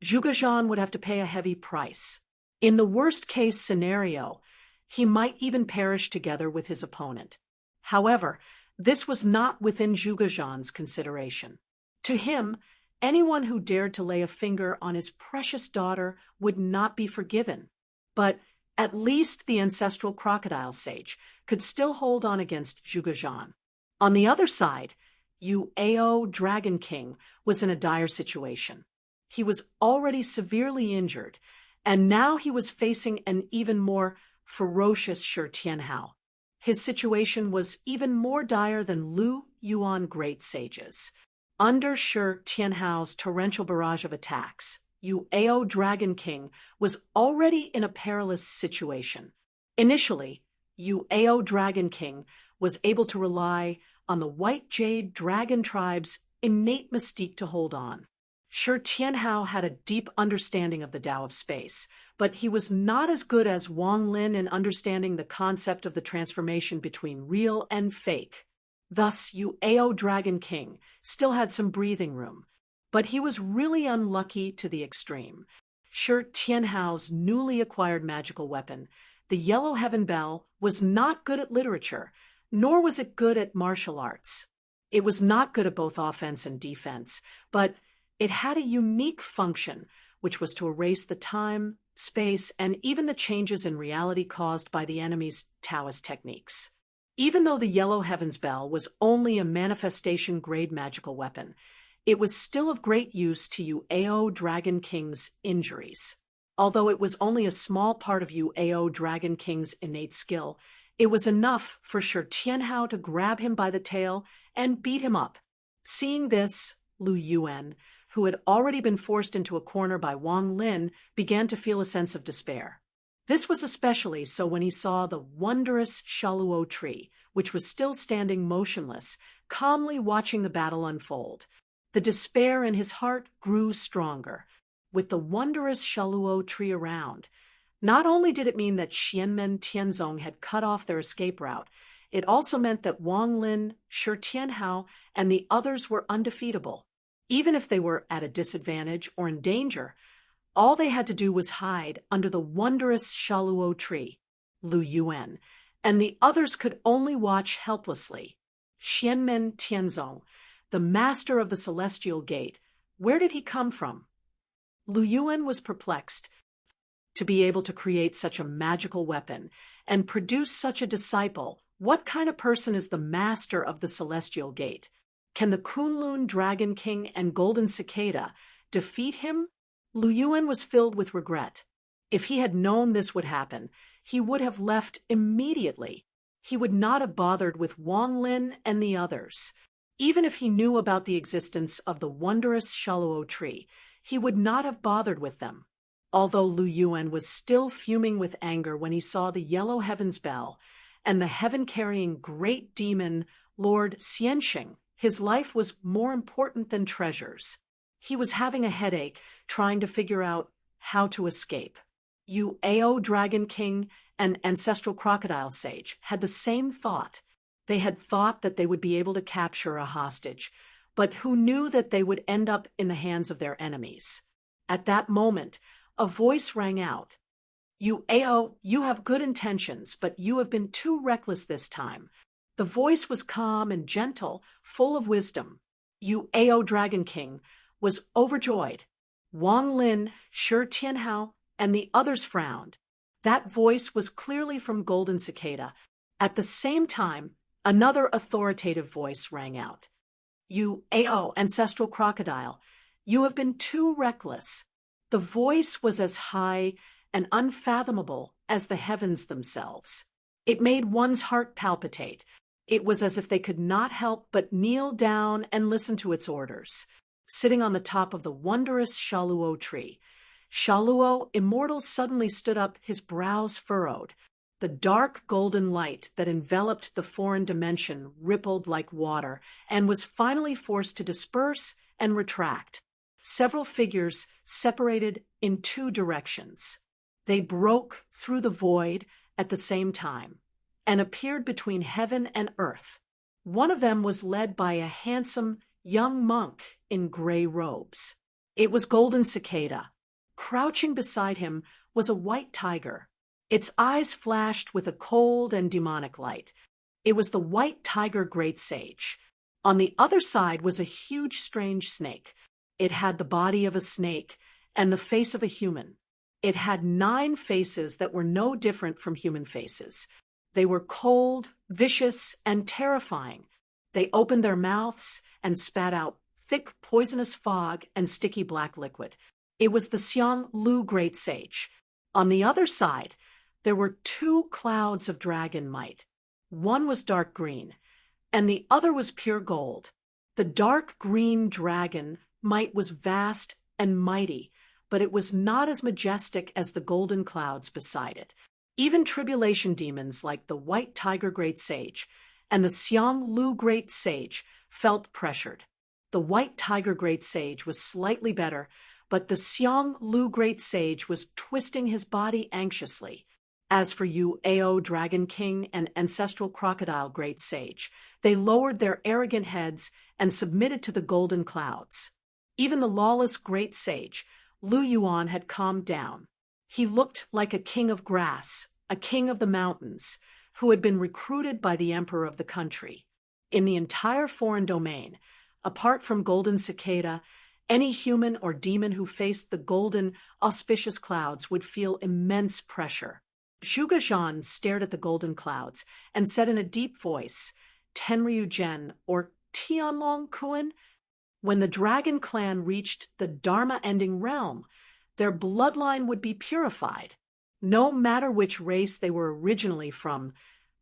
Zhuge Zhan would have to pay a heavy price. In the worst-case scenario, he might even perish together with his opponent. However, this was not within Zhuge Zhan's consideration. To him, anyone who dared to lay a finger on his precious daughter would not be forgiven. But at least the ancestral crocodile sage could still hold on against Zhuge Zhan. On the other side, Yu Ao Dragon King was in a dire situation. He was already severely injured, and now he was facing an even more ferocious Shi Tianhao. His situation was even more dire than Lu Yuan great sages. Under Shi Tianhao's torrential barrage of attacks, Yu Ao Dragon King was already in a perilous situation. Initially, Yu Ao Dragon King was able to rely on the White Jade Dragon tribe's innate mystique to hold on. Shi Tianhao had a deep understanding of the Tao of space, but he was not as good as Wang Lin in understanding the concept of the transformation between real and fake. Thus, Yu Ao Dragon King still had some breathing room, but he was really unlucky to the extreme. Shi Tianhao's newly acquired magical weapon, the Yellow Heaven Bell, was not good at literature, nor was it good at martial arts. It was not good at both offense and defense, but it had a unique function, which was to erase the time, space, and even the changes in reality caused by the enemy's Taoist techniques. Even though the Yellow Heavens Bell was only a manifestation-grade magical weapon, it was still of great use to Yu Ao Dragon King's injuries. Although it was only a small part of Yu Ao Dragon King's innate skill, it was enough for Shi Tianhao to grab him by the tail and beat him up. Seeing this, Lu Yuan, who had already been forced into a corner by Wang Lin, began to feel a sense of despair. This was especially so when he saw the wondrous Shaluo tree, which was still standing motionless, calmly watching the battle unfold. The despair in his heart grew stronger. With the wondrous Shaluo tree around, not only did it mean that Xianmen Tianzong had cut off their escape route, it also meant that Wang Lin, Shi Tianhao, and the others were undefeatable. Even if they were at a disadvantage or in danger, all they had to do was hide under the wondrous Shaluo tree, Lu Yuan, and the others could only watch helplessly. Xianmen Tianzong, the master of the celestial gate, where did he come from? Lu Yuan was perplexed. To be able to create such a magical weapon and produce such a disciple, what kind of person is the master of the celestial gate? Can the Kunlun Dragon King and Golden Cicada defeat him? Lu Yuan was filled with regret. If he had known this would happen, he would have left immediately. He would not have bothered with Wang Lin and the others. Even if he knew about the existence of the wondrous Shaluo tree, he would not have bothered with them. Although Lu Yuan was still fuming with anger when he saw the Yellow Heavens Bell and the heaven-carrying great demon, Lord Xianxing, his life was more important than treasures. He was having a headache trying to figure out how to escape. Yu Ao Dragon King and Ancestral Crocodile Sage had the same thought. They had thought that they would be able to capture a hostage, but who knew that they would end up in the hands of their enemies? At that moment, a voice rang out. Yu Ao, you have good intentions, but you have been too reckless this time. The voice was calm and gentle, full of wisdom. Yu Ao Dragon King was overjoyed. Wang Lin, Shi Tianhao, and the others frowned. That voice was clearly from Golden Cicada. At the same time, another authoritative voice rang out. Yu Ao, Ancestral Crocodile, you have been too reckless. The voice was as high and unfathomable as the heavens themselves. It made one's heart palpitate. It was as if they could not help but kneel down and listen to its orders. Sitting on the top of the wondrous Shaluo tree, Shaluo, immortal, suddenly stood up, his brows furrowed. The dark golden light that enveloped the foreign dimension rippled like water and was finally forced to disperse and retract. Several figures separated in two directions. They broke through the void at the same time and appeared between heaven and earth. One of them was led by a handsome young monk in gray robes. It was Golden Cicada. Crouching beside him was a white tiger. Its eyes flashed with a cold and demonic light. It was the white tiger great sage. On the other side was a huge strange snake. It had the body of a snake and the face of a human. It had 9 faces that were no different from human faces. They were cold, vicious, and terrifying. They opened their mouths and spat out thick, poisonous fog and sticky black liquid. It was the Xiang Lu Great Sage. On the other side, there were 2 clouds of dragon might. One was dark green, and the other was pure gold. The dark green dragon might was vast and mighty, but it was not as majestic as the golden clouds beside it. Even tribulation demons like the White Tiger Great Sage and the Xiang Lu Great Sage felt pressured. The White Tiger Great Sage was slightly better, but the Xiang Lu Great Sage was twisting his body anxiously. As for you, Ao Dragon King and Ancestral Crocodile Great Sage, they lowered their arrogant heads and submitted to the golden clouds. Even the lawless Great Sage, Lu Yuan, had calmed down. He looked like a king of grass, a king of the mountains, who had been recruited by the emperor of the country. In the entire foreign domain, apart from Golden Cicada, any human or demon who faced the golden, auspicious clouds would feel immense pressure. Zhuge Zhan stared at the golden clouds and said in a deep voice, "Tenryu Zhen, or Tianlong Kuan?" When the dragon clan reached the Dharma-ending realm, their bloodline would be purified. No matter which race they were originally from,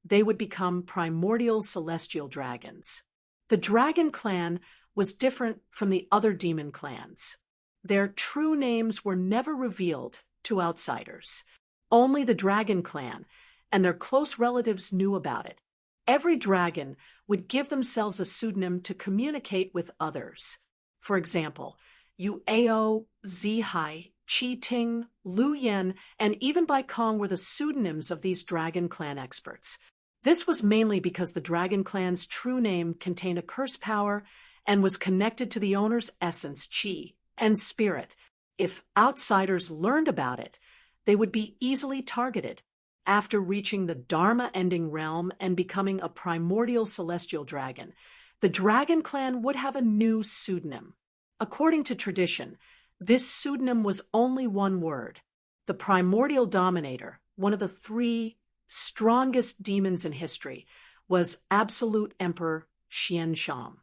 they would become primordial celestial dragons. The dragon clan was different from the other demon clans. Their true names were never revealed to outsiders. Only the dragon clan and their close relatives knew about it. Every dragon would give themselves a pseudonym to communicate with others. For example, Yu Ao, Zihai, Qi Ting, Lu Yen, and even Bai Kong were the pseudonyms of these dragon clan experts. This was mainly because the dragon clan's true name contained a curse power and was connected to the owner's essence, qi, and spirit. If outsiders learned about it, they would be easily targeted. After reaching the Dharma-ending realm and becoming a primordial celestial dragon, the dragon clan would have a new pseudonym. According to tradition, this pseudonym was only one word. The primordial dominator, one of the 3 strongest demons in history, was Absolute Emperor Xianshang.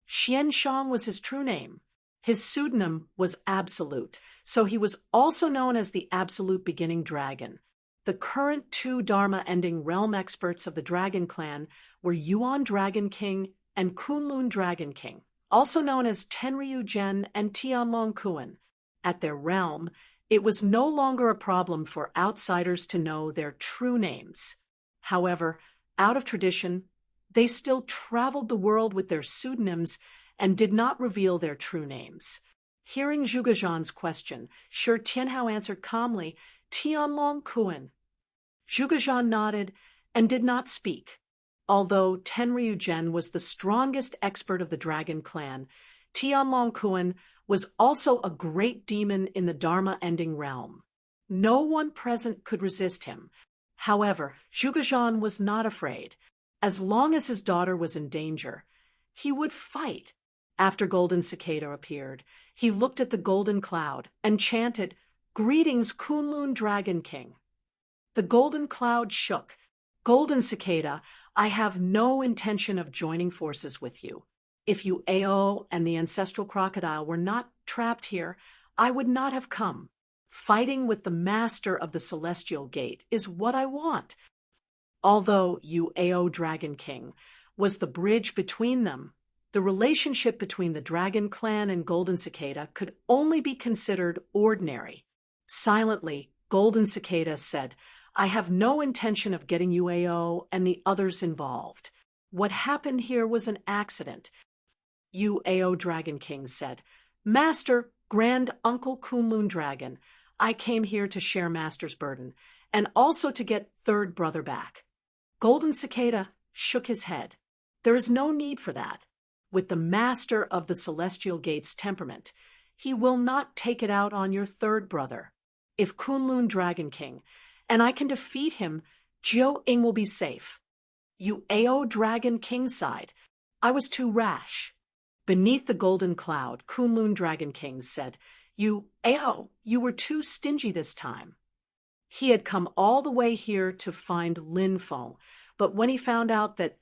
Xianshang was his true name. His pseudonym was Absolute, so he was also known as the Absolute Beginning Dragon. The current 2 Dharma-ending realm experts of the Dragon Clan were Yuan Dragon King and Kunlun Dragon King, also known as Tenryu Zhen and Tianlong Kuan. At their realm, it was no longer a problem for outsiders to know their true names. However, out of tradition, they still traveled the world with their pseudonyms and did not reveal their true names. Hearing Zhuge Zhan's question, Shi Tianhao answered calmly, "Tianlong Kuan." Zhuge Zhan nodded and did not speak. Although Tenryu Zhen was the strongest expert of the Dragon Clan, Tianlong Kuan was also a great demon in the Dharma-ending realm. No one present could resist him. However, Zhuge Zhan was not afraid. As long as his daughter was in danger, he would fight. After Golden Cicada appeared, he looked at the golden cloud and chanted, "Greetings, Kunlun Dragon King." The golden cloud shook. "Golden Cicada, I have no intention of joining forces with you. If you Ao and the Ancestral Crocodile were not trapped here, I would not have come. Fighting with the master of the celestial gate is what I want. Although Uao Dragon King was the bridge between them, the relationship between the Dragon Clan and Golden Cicada could only be considered ordinary. Silently, Golden Cicada said, I have no intention of getting Uao and the others involved. What happened here was an accident. Uao Dragon King said, Master, Grand Uncle Kunlun Dragon, I came here to share Master's burden, and also to get third brother back. Golden Cicada shook his head. There is no need for that. With the master of the Celestial Gate's temperament, he will not take it out on your third brother. If Kunlun Dragon King, and I can defeat him, Jiu Ing will be safe. Uao Dragon King sighed. I was too rash. Beneath the golden cloud, Kunlun Dragon King said, Uao, you were too stingy this time. He had come all the way here to find Lin Feng, but when he found out that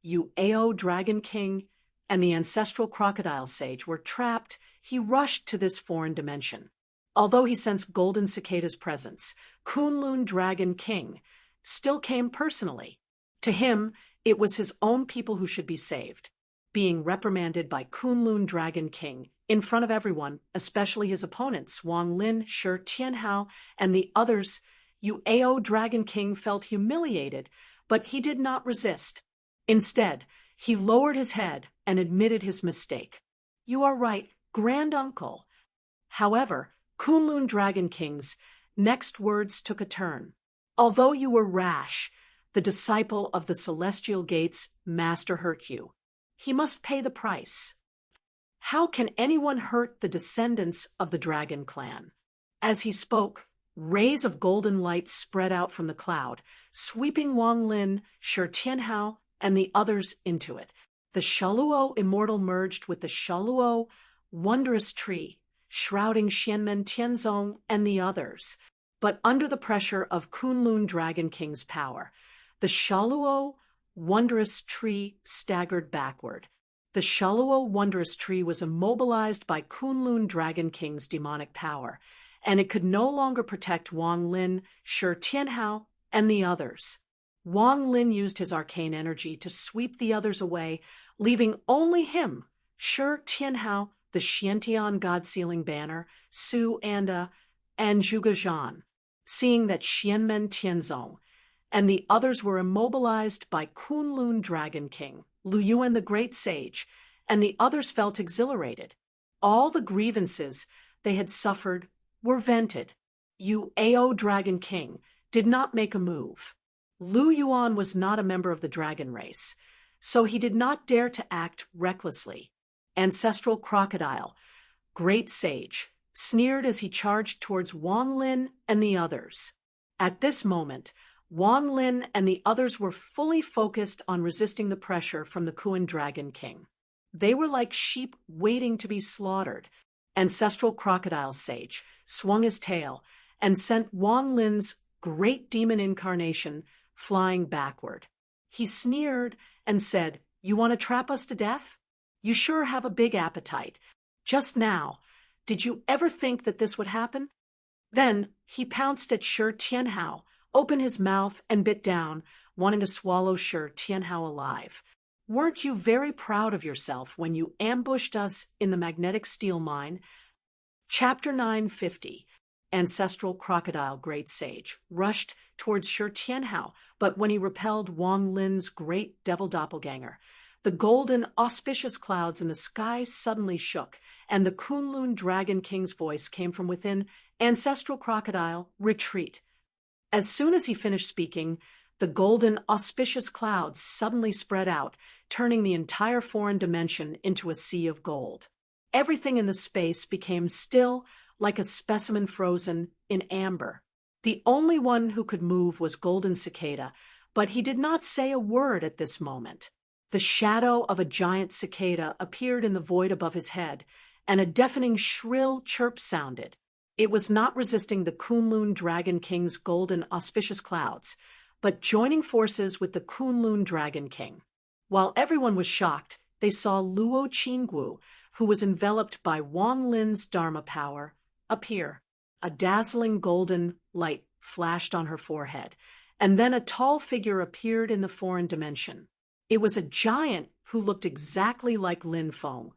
Uao Dragon King and the ancestral crocodile sage were trapped, he rushed to this foreign dimension. Although he sensed Golden Cicada's presence, Kunlun Dragon King still came personally. To him, it was his own people who should be saved. Being reprimanded by Kunlun Dragon King in front of everyone, especially his opponents, Wang Lin, Shi Tianhao, and the others, Uao Dragon King felt humiliated, but he did not resist. Instead, he lowered his head and admitted his mistake. You are right, Grand Uncle. However, Kunlun Dragon King's next words took a turn. Although you were rash, the disciple of the Celestial Gate's master hurt you. He must pay the price. How can anyone hurt the descendants of the Dragon Clan? As he spoke, rays of golden light spread out from the cloud, sweeping Wang Lin, Shi Tianhao, and the others into it. The Shaluo Immortal merged with the Shaluo Wondrous Tree, shrouding Xianmen Tianzong and the others. But under the pressure of Kunlun Dragon King's power, the Shaluo Wondrous Tree staggered backward. The Shaluo Wondrous Tree was immobilized by Kunlun Dragon King's demonic power, and it could no longer protect Wang Lin, Shi Tianhao, and the others. Wang Lin used his arcane energy to sweep the others away, leaving only him, Shi Tianhao, the Xiantian God-sealing banner, Su Anda, and Zhuge Zhan. Seeing that Xianmen Tianzong and the others were immobilized by Kunlun Dragon King, Lu Yuan the Great Sage, and the others felt exhilarated. All the grievances they had suffered were vented. Uao Dragon King did not make a move. Lu Yuan was not a member of the dragon race, so he did not dare to act recklessly. Ancestral Crocodile, Great Sage, sneered as he charged towards Wang Lin and the others. At this moment, Wang Lin and the others were fully focused on resisting the pressure from the Kuan Dragon King. They were like sheep waiting to be slaughtered. Ancestral Crocodile Sage swung his tail and sent Wang Lin's great demon incarnation flying backward. He sneered and said, You want to trap us to death? You sure have a big appetite. Just now, did you ever think that this would happen? Then he pounced at Shi Tianhao, opened his mouth and bit down, wanting to swallow Shi Tianhao alive. Weren't you very proud of yourself when you ambushed us in the magnetic steel mine? Chapter 950. Ancestral Crocodile Great Sage rushed towards Shi Tianhao, but when he repelled Wang Lin's great devil doppelganger, the golden, auspicious clouds in the sky suddenly shook, and the Kunlun Dragon King's voice came from within. Ancestral Crocodile, retreat. As soon as he finished speaking, the golden, auspicious clouds suddenly spread out, turning the entire foreign dimension into a sea of gold. Everything in the space became still, like a specimen frozen in amber. The only one who could move was Golden Cicada, but he did not say a word at this moment. The shadow of a giant cicada appeared in the void above his head, and a deafening shrill chirp sounded. It was not resisting the Kunlun Dragon King's golden auspicious clouds, but joining forces with the Kunlun Dragon King. While everyone was shocked, they saw Luo Qinggu, who was enveloped by Wang Lin's Dharma power, appear. a dazzling golden light flashed on her forehead, and then a tall figure appeared in the foreign dimension. It was a giant who looked exactly like Lin Feng,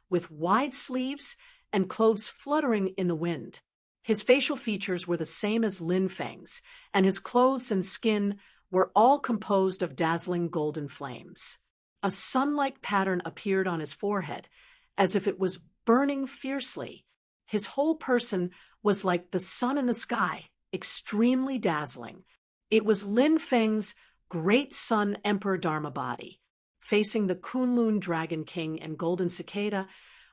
with wide sleeves and clothes fluttering in the wind. His facial features were the same as Lin Feng's, and his clothes and skin were all composed of dazzling golden flames. A sun-like pattern appeared on his forehead, as if it was burning fiercely. His whole person was like the sun in the sky, extremely dazzling. It was Lin Feng's great son Emperor Dharma body. Facing the Kunlun Dragon King and Golden Cicada,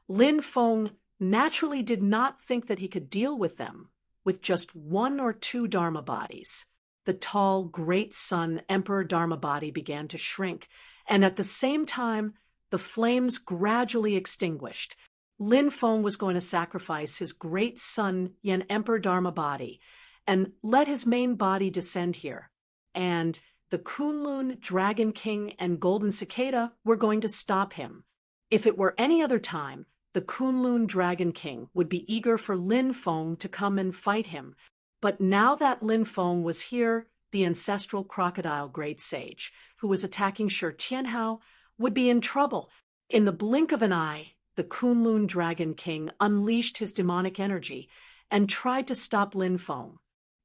Lin Feng naturally did not think that he could deal with them with just one or two Dharma bodies. The tall, great son Emperor Dharma body began to shrink, and at the same time, the flames gradually extinguished. Lin Feng was going to sacrifice his great son Yen Emperor Dharma body and let his main body descend here. And the Kunlun Dragon King and Golden Cicada were going to stop him. If it were any other time, the Kunlun Dragon King would be eager for Lin Feng to come and fight him. But now that Lin Feng was here, the ancestral crocodile great sage, who was attacking Shi Tianhao, would be in trouble. In the blink of an eye, the Kunlun Dragon King unleashed his demonic energy and tried to stop Lin Feng.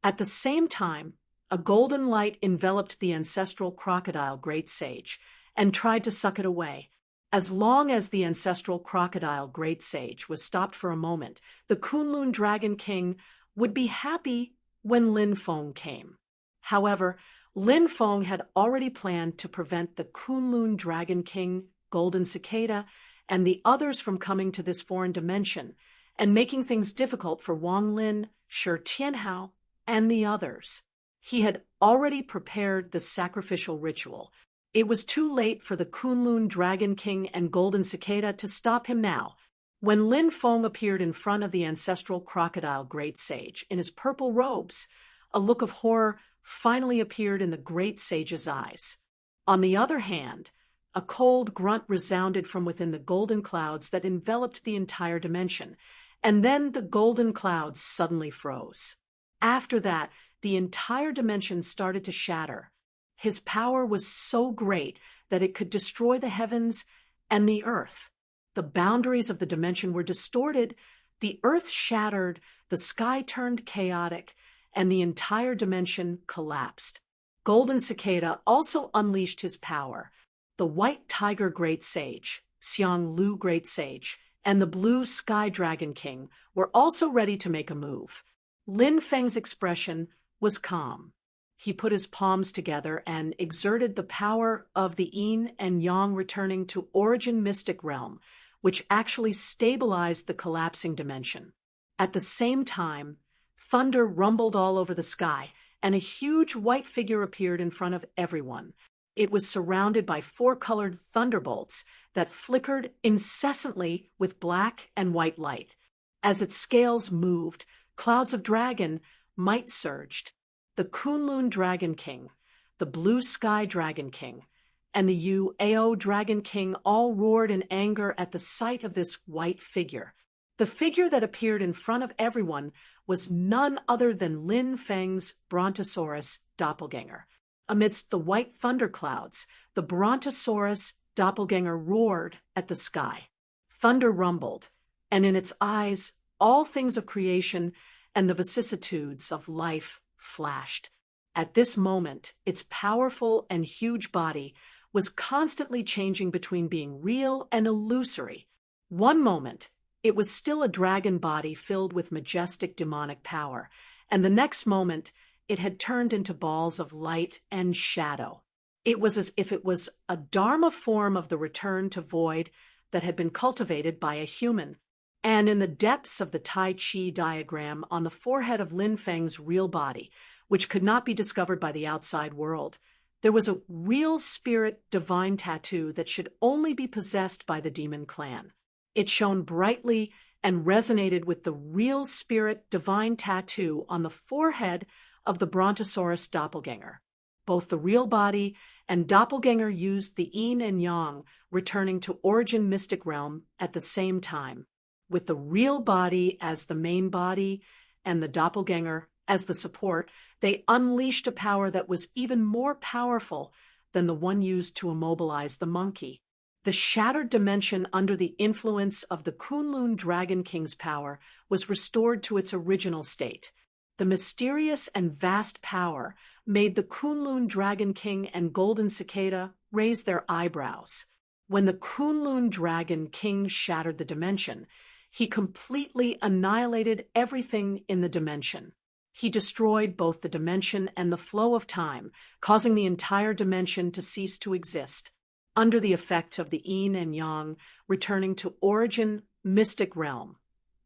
At the same time, a golden light enveloped the ancestral crocodile great sage and tried to suck it away. As long as the ancestral crocodile great sage was stopped for a moment, the Kunlun Dragon King would be happy when Lin Feng came. However, Lin Feng had already planned to prevent the Kunlun Dragon King, Golden Cicada, and the others from coming to this foreign dimension and making things difficult for Wang Lin, Shi Tianhao, and the others. He had already prepared the sacrificial ritual. It was too late for the Kunlun Dragon King and Golden Cicada to stop him now. When Lin Feng appeared in front of the ancestral crocodile great sage in his purple robes, a look of horror finally appeared in the great sage's eyes. On the other hand, a cold grunt resounded from within the golden clouds that enveloped the entire dimension, and then the golden clouds suddenly froze. After that, the entire dimension started to shatter. His power was so great that it could destroy the heavens and the earth. The boundaries of the dimension were distorted, the earth shattered, the sky turned chaotic, and the entire dimension collapsed. Golden Cicada also unleashed his power. The White Tiger Great Sage, Xiang Lu Great Sage, and the Blue Sky Dragon King were also ready to make a move. Lin Feng's expression was calm. He put his palms together and exerted the power of the yin and yang returning to origin mystic realm, which actually stabilized the collapsing dimension. At the same time, thunder rumbled all over the sky, and a huge white figure appeared in front of everyone. It was surrounded by four-colored thunderbolts that flickered incessantly with black and white light. As its scales moved, clouds of dragon might surged. The Kunlun Dragon King, the Blue Sky Dragon King, and the Yu-Ao Dragon King all roared in anger at the sight of this white figure. The figure that appeared in front of everyone was none other than Lin Feng's Brontosaurus doppelganger. Amidst the white thunderclouds, the Brontosaurus doppelganger roared at the sky. Thunder rumbled, and in its eyes, all things of creation and the vicissitudes of life flashed. At this moment, its powerful and huge body was constantly changing between being real and illusory. One moment, it was still a dragon body filled with majestic demonic power, and the next moment, it had turned into balls of light and shadow. It was as if it was a dharma form of the return to void that had been cultivated by a human. And in the depths of the Tai Chi diagram on the forehead of Lin Feng's real body, which could not be discovered by the outside world, there was a real spirit divine tattoo that should only be possessed by the demon clan. It shone brightly and resonated with the real spirit divine tattoo on the forehead of the Brontosaurus doppelganger. Both the real body and doppelganger used the yin and yang, returning to origin mystic realm at the same time. With the real body as the main body and the doppelganger as the support, they unleashed a power that was even more powerful than the one used to immobilize the monkey. The shattered dimension under the influence of the Kunlun Dragon King's power was restored to its original state. The mysterious and vast power made the Kunlun Dragon King and Golden Cicada raise their eyebrows. When the Kunlun Dragon King shattered the dimension, he completely annihilated everything in the dimension. He destroyed both the dimension and the flow of time, causing the entire dimension to cease to exist. Under the effect of the yin and yang returning to origin mystic realm,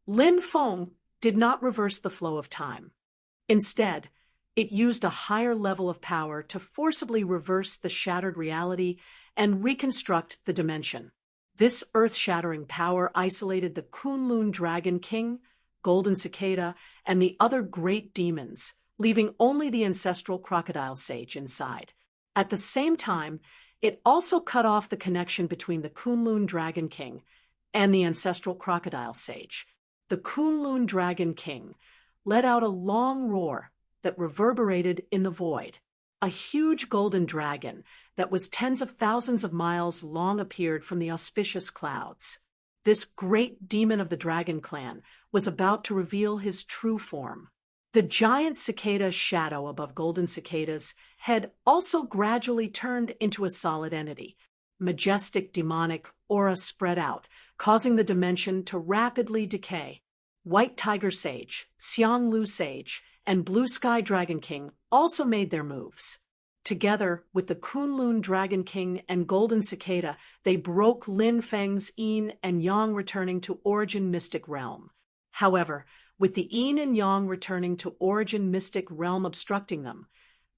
Lin Feng did not reverse the flow of time. Instead, it used a higher level of power to forcibly reverse the shattered reality and reconstruct the dimension. This earth-shattering power isolated the Kunlun Dragon King, Golden Cicada, and the other great demons, leaving only the ancestral crocodile sage inside. At the same time, it also cut off the connection between the Kunlun Dragon King and the ancestral crocodile sage. The Kunlun Dragon King let out a long roar that reverberated in the void. A huge golden dragon that was tens of thousands of miles long appeared from the auspicious clouds. This great demon of the dragon clan was about to reveal his true form. The giant cicada shadow above Golden Cicada's head also gradually turned into a solid entity. Majestic demonic aura spread out, causing the dimension to rapidly decay. White Tiger Sage, Xianglu Sage, and Blue Sky Dragon King also made their moves. Together with the Kunlun Dragon King and Golden Cicada, they broke Lin Feng's yin and yang returning to origin mystic realm. However, with the yin and yang returning to origin mystic realm obstructing them,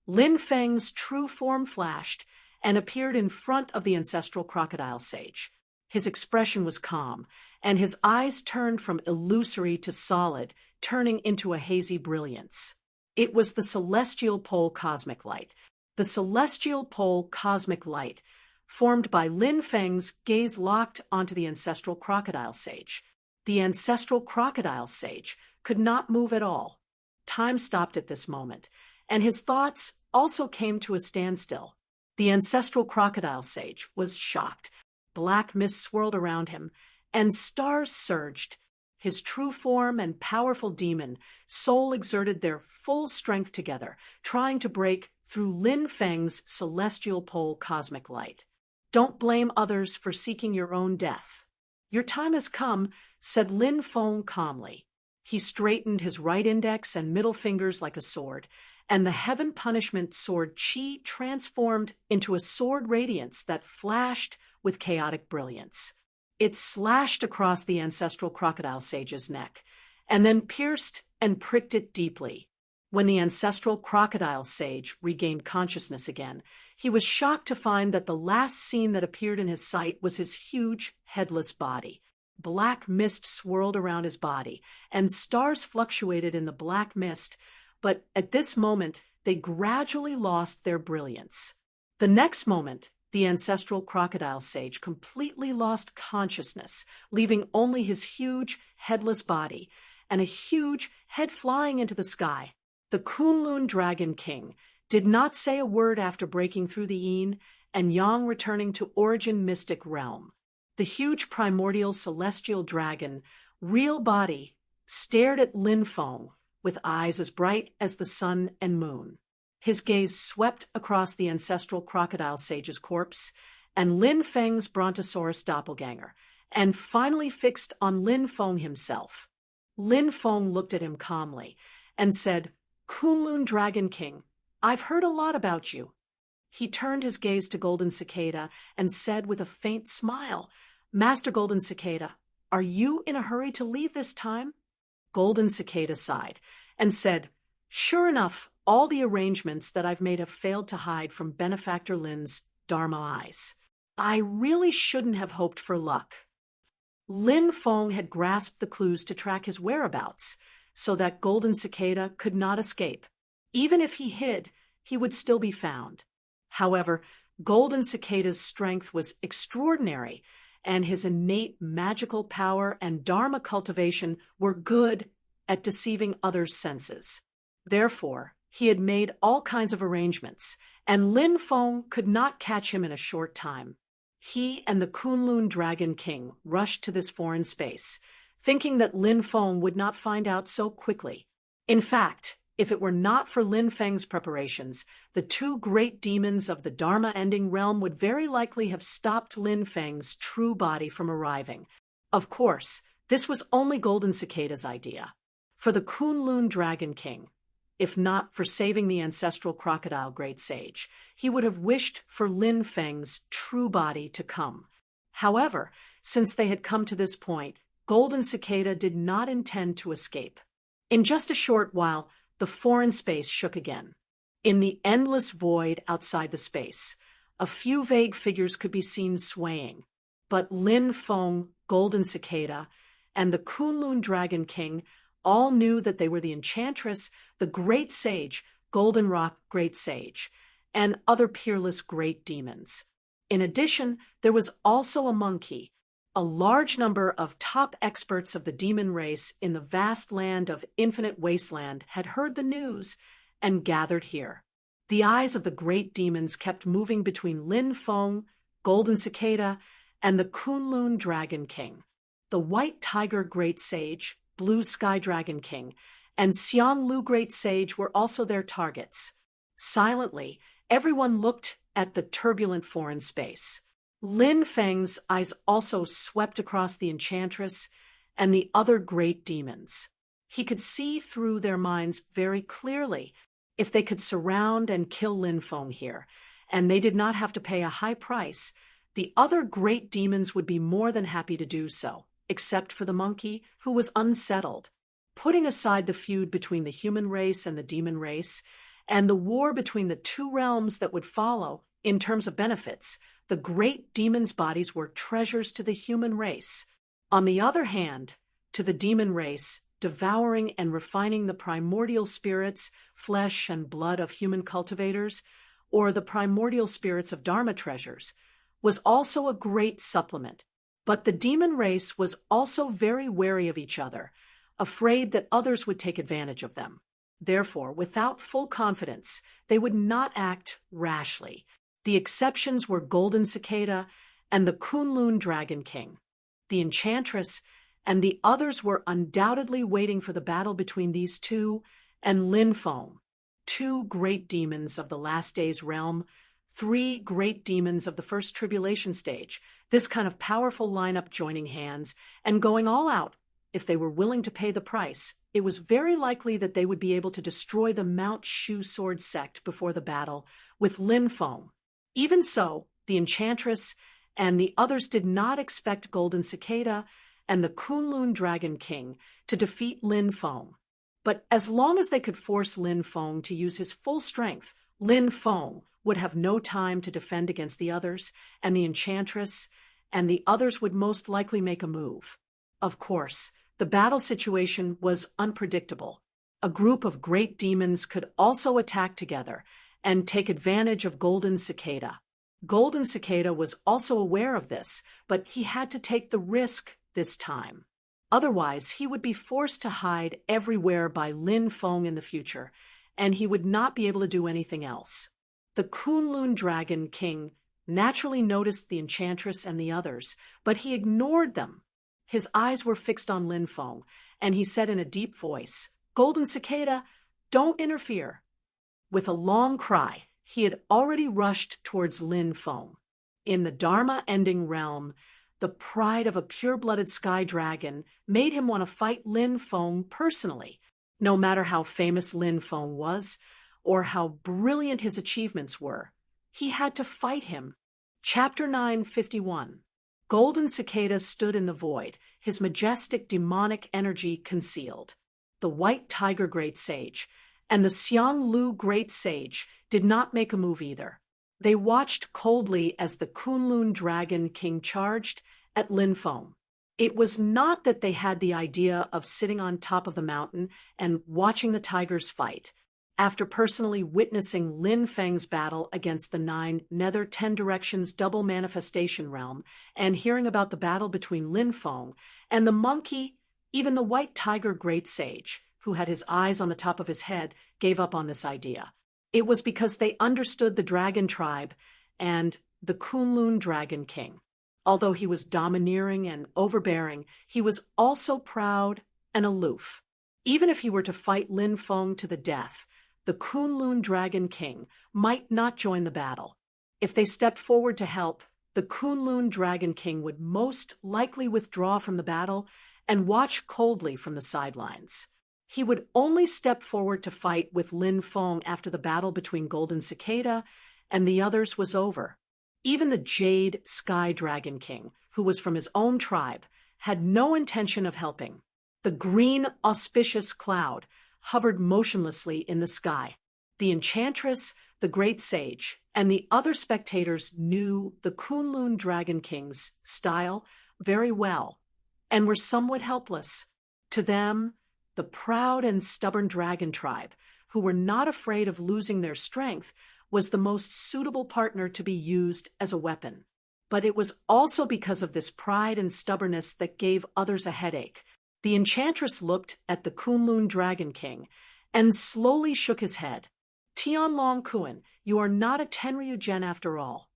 Lin Feng's true form flashed and appeared in front of the ancestral crocodile sage. His expression was calm, and his eyes turned from illusory to solid, turning into a hazy brilliance. It was the celestial pole cosmic light. The celestial pole cosmic light, formed by Lin Feng's gaze locked onto the ancestral crocodile sage. The ancestral crocodile sage could not move at all. Time stopped at this moment, and his thoughts also came to a standstill. The ancestral crocodile sage was shocked. Black mist swirled around him, and stars surged. His true form and powerful demon soul exerted their full strength together, trying to break through Lin Feng's celestial pole cosmic light. Don't blame others for seeking your own death. Your time has come, said Lin Feng calmly. He straightened his right index and middle fingers like a sword, and the heaven punishment sword Qi transformed into a sword radiance that flashed with chaotic brilliance. It slashed across the ancestral crocodile sage's neck, and then pierced and pricked it deeply. When the ancestral crocodile sage regained consciousness again, he was shocked to find that the last scene that appeared in his sight was his huge, headless body. Black mist swirled around his body, and stars fluctuated in the black mist, but at this moment they gradually lost their brilliance. The next moment, the ancestral crocodile sage completely lost consciousness, leaving only his huge, headless body, and a huge head flying into the sky. The Kunlun Dragon King did not say a word after breaking through the yin and yang returning to origin mystic realm. The huge primordial celestial dragon, real body, stared at Lin Feng with eyes as bright as the sun and moon. His gaze swept across the ancestral crocodile sage's corpse and Lin Feng's brontosaurus doppelganger, and finally fixed on Lin Feng himself. Lin Feng looked at him calmly and said, Kunlun Dragon King, I've heard a lot about you. He turned his gaze to Golden Cicada and said with a faint smile, Master Golden Cicada, are you in a hurry to leave this time? Golden Cicada sighed and said, Sure enough, all the arrangements that I've made have failed to hide from Benefactor Lin's Dharma eyes. I really shouldn't have hoped for luck. Lin Feng had grasped the clues to track his whereabouts, so that Golden Cicada could not escape. Even if he hid, he would still be found. However, Golden Cicada's strength was extraordinary, and his innate magical power and Dharma cultivation were good at deceiving others' senses. Therefore, he had made all kinds of arrangements, and Lin Feng could not catch him in a short time. He and the Kunlun Dragon King rushed to this foreign space, thinking that Lin Feng would not find out so quickly. In fact, if it were not for Lin Feng's preparations, the two great demons of the Dharma-ending realm would very likely have stopped Lin Feng's true body from arriving. Of course, this was only Golden Cicada's idea. For the Kunlun Dragon King, if not for saving the ancestral crocodile great sage, he would have wished for Lin Feng's true body to come. However, since they had come to this point, Golden Cicada did not intend to escape. In just a short while, the foreign space shook again. In the endless void outside the space, a few vague figures could be seen swaying, but Lin Feng, Golden Cicada, and the Kunlun Dragon King all knew that they were the Enchantress, the Great Sage, Golden Rock Great Sage, and other peerless great demons. In addition, there was also a monkey. A large number of top experts of the demon race in the vast land of Infinite Wasteland had heard the news and gathered here. The eyes of the great demons kept moving between Lin Feng, Golden Cicada, and the Kunlun Dragon King. The White Tiger Great Sage, Blue Sky Dragon King, and Xianglu Great Sage were also their targets. Silently, everyone looked at the turbulent foreign space. Lin Feng's eyes also swept across the Enchantress and the other great demons. He could see through their minds very clearly. If they could surround and kill Lin Feng here, and they did not have to pay a high price, the other great demons would be more than happy to do so, except for the monkey, who was unsettled. Putting aside the feud between the human race and the demon race, and the war between the two realms that would follow in terms of benefits, the great demons' bodies were treasures to the human race. On the other hand, to the demon race, devouring and refining the primordial spirits, flesh and blood of human cultivators, or the primordial spirits of Dharma treasures, was also a great supplement. But the demon race was also very wary of each other, afraid that others would take advantage of them. Therefore, without full confidence, they would not act rashly. The exceptions were Golden Cicada and the Kunlun Dragon King. The Enchantress and the others were undoubtedly waiting for the battle between these two and Lin Feng, two great demons of the last day's realm, three great demons of the first tribulation stage, this kind of powerful lineup joining hands and going all out. If they were willing to pay the price, it was very likely that they would be able to destroy the Mount Shu Sword sect before the battle with Lin Feng. Even so, the Enchantress and the others did not expect Golden Cicada and the Kunlun Dragon King to defeat Lin Feng. But as long as they could force Lin Feng to use his full strength, Lin Feng would have no time to defend against the others, and the Enchantress and the others would most likely make a move. Of course, the battle situation was unpredictable. A group of great demons could also attack together and take advantage of Golden Cicada. Golden Cicada was also aware of this, but he had to take the risk this time. Otherwise, he would be forced to hide everywhere by Lin Feng in the future, and he would not be able to do anything else. The Kunlun Dragon King naturally noticed the Enchantress and the others, but he ignored them. His eyes were fixed on Lin Feng, and he said in a deep voice, "Golden Cicada, don't interfere." With a long cry, he had already rushed towards Lin Feng. In the Dharma-ending realm, the pride of a pure-blooded sky dragon made him want to fight Lin Feng personally. No matter how famous Lin Feng was, or how brilliant his achievements were, he had to fight him. Chapter 951. Golden Cicada stood in the void, his majestic demonic energy concealed. The White Tiger Great Sage and the Xianglu Great Sage did not make a move either. They watched coldly as the Kunlun Dragon King charged at Lin Feng. It was not that they had the idea of sitting on top of the mountain and watching the tigers fight. After personally witnessing Lin Feng's battle against the 9 Nether 10 Directions double manifestation realm and hearing about the battle between Lin Feng and the monkey Even the white tiger great sage, who had his eyes on the top of his head, gave up on this idea. It was because they understood the dragon tribe and the Kunlun Dragon King. Although he was domineering and overbearing, he was also proud and aloof. Even if he were to fight Lin Feng to the death, the Kunlun Dragon King might not join the battle. If they stepped forward to help, the Kunlun Dragon King would most likely withdraw from the battle and watch coldly from the sidelines. He would only step forward to fight with Lin Feng after the battle between Golden Cicada and the others was over. Even the Jade Sky Dragon King, who was from his own tribe, had no intention of helping. The green auspicious cloud hovered motionlessly in the sky. The enchantress, the great sage, and the other spectators knew the Kunlun Dragon King's style very well and were somewhat helpless. To them, the proud and stubborn dragon tribe, who were not afraid of losing their strength, was the most suitable partner to be used as a weapon. But it was also because of this pride and stubbornness that gave others a headache. The enchantress looked at the Kunlun Dragon King and slowly shook his head. Tianlong Kuan, you are not a Tenryu Gen after all.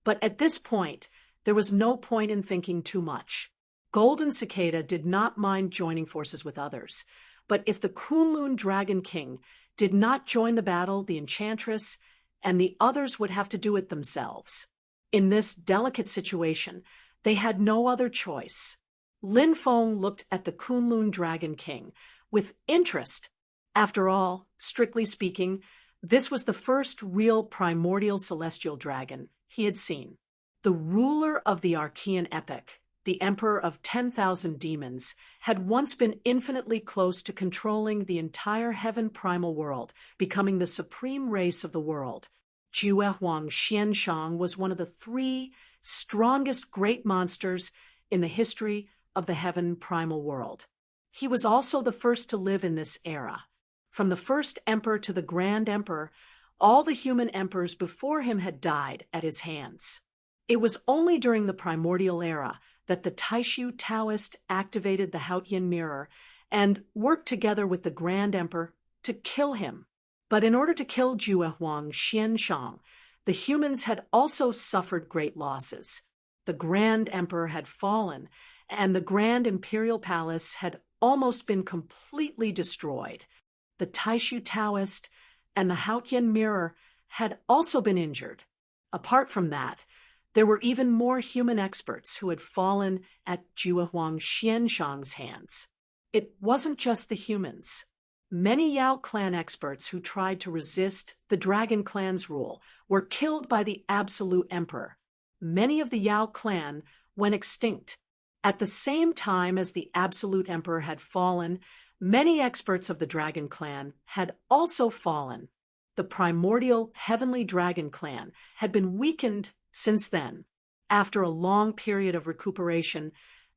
But at this point, there was no point in thinking too much. Golden Cicada did not mind joining forces with others, but if the Kunlun Dragon King did not join the battle, the enchantress and the others would have to do it themselves. In this delicate situation, they had no other choice. Lin Feng looked at the Kunlun Dragon King with interest. After all, strictly speaking, this was the first real primordial celestial dragon he had seen. The ruler of the Archean epic, the emperor of 10,000 demons, had once been infinitely close to controlling the entire heaven primal world, becoming the supreme race of the world. Juehuang Xianshang was one of the 3 strongest great monsters in the history of the heaven primal world. He was also the first to live in this era. From the first emperor to the grand emperor, all the human emperors before him had died at his hands. It was only during the primordial era that the Taishu Taoist activated the Haotian mirror and worked together with the Grand Emperor to kill him. But in order to kill Juehuang Xianshang, the humans had also suffered great losses. The Grand Emperor had fallen, and the Grand Imperial Palace had almost been completely destroyed. The Taishu Taoist and the Haotian mirror had also been injured. Apart from that, there were even more human experts who had fallen at Juehuang Xianshang's hands. It wasn't just the humans. Many Yao clan experts who tried to resist the Dragon clan's rule were killed by the Absolute Emperor. Many of the Yao clan went extinct. At the same time as the Absolute Emperor had fallen, many experts of the Dragon clan had also fallen. The primordial Heavenly Dragon clan had been weakened since then. After a long period of recuperation,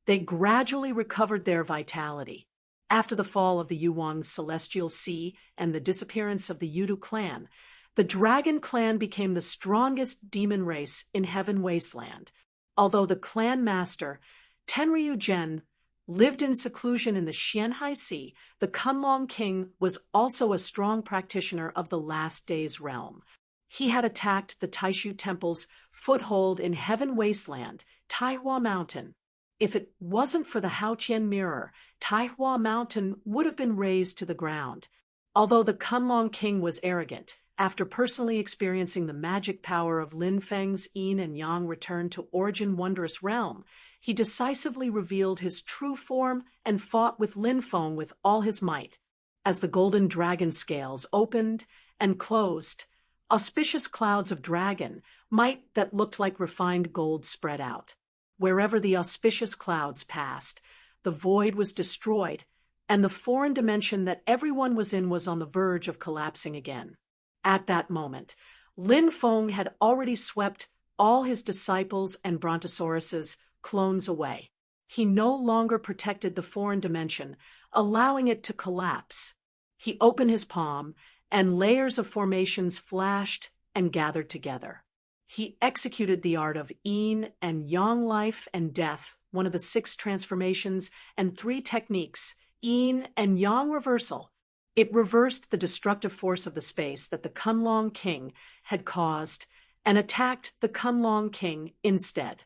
they gradually recovered their vitality. After the fall of the Yuang Celestial Sea and the disappearance of the Yudu clan, the Dragon clan became the strongest demon race in Heaven Wasteland. Although the clan master, Tenryu Gen, lived in seclusion in the Xianhai Sea, the Kunlong King was also a strong practitioner of the Last Days realm. He had attacked the Taishu Temple's foothold in Heaven Wasteland, Taihua Mountain. If it wasn't for the Haotian mirror, Taihua Mountain would have been razed to the ground. Although the Kunlong King was arrogant, after personally experiencing the magic power of Lin Feng's yin and yang return to Origin Wondrous Realm, he decisively revealed his true form and fought with Lin Feng with all his might. As the golden dragon scales opened and closed, auspicious clouds of dragon, might that looked like refined gold spread out. Wherever the auspicious clouds passed, the void was destroyed, and the foreign dimension that everyone was in was on the verge of collapsing again. At that moment, Lin Feng had already swept all his disciples and Brontosaurus's clones away. He no longer protected the foreign dimension, allowing it to collapse. He opened his palm, and layers of formations flashed and gathered together. He executed the art of yin and yang, life and death, one of the 6 transformations, and 3 techniques, yin and yang reversal. It reversed the destructive force of the space that the Kunlong King had caused and attacked the Kunlong King instead.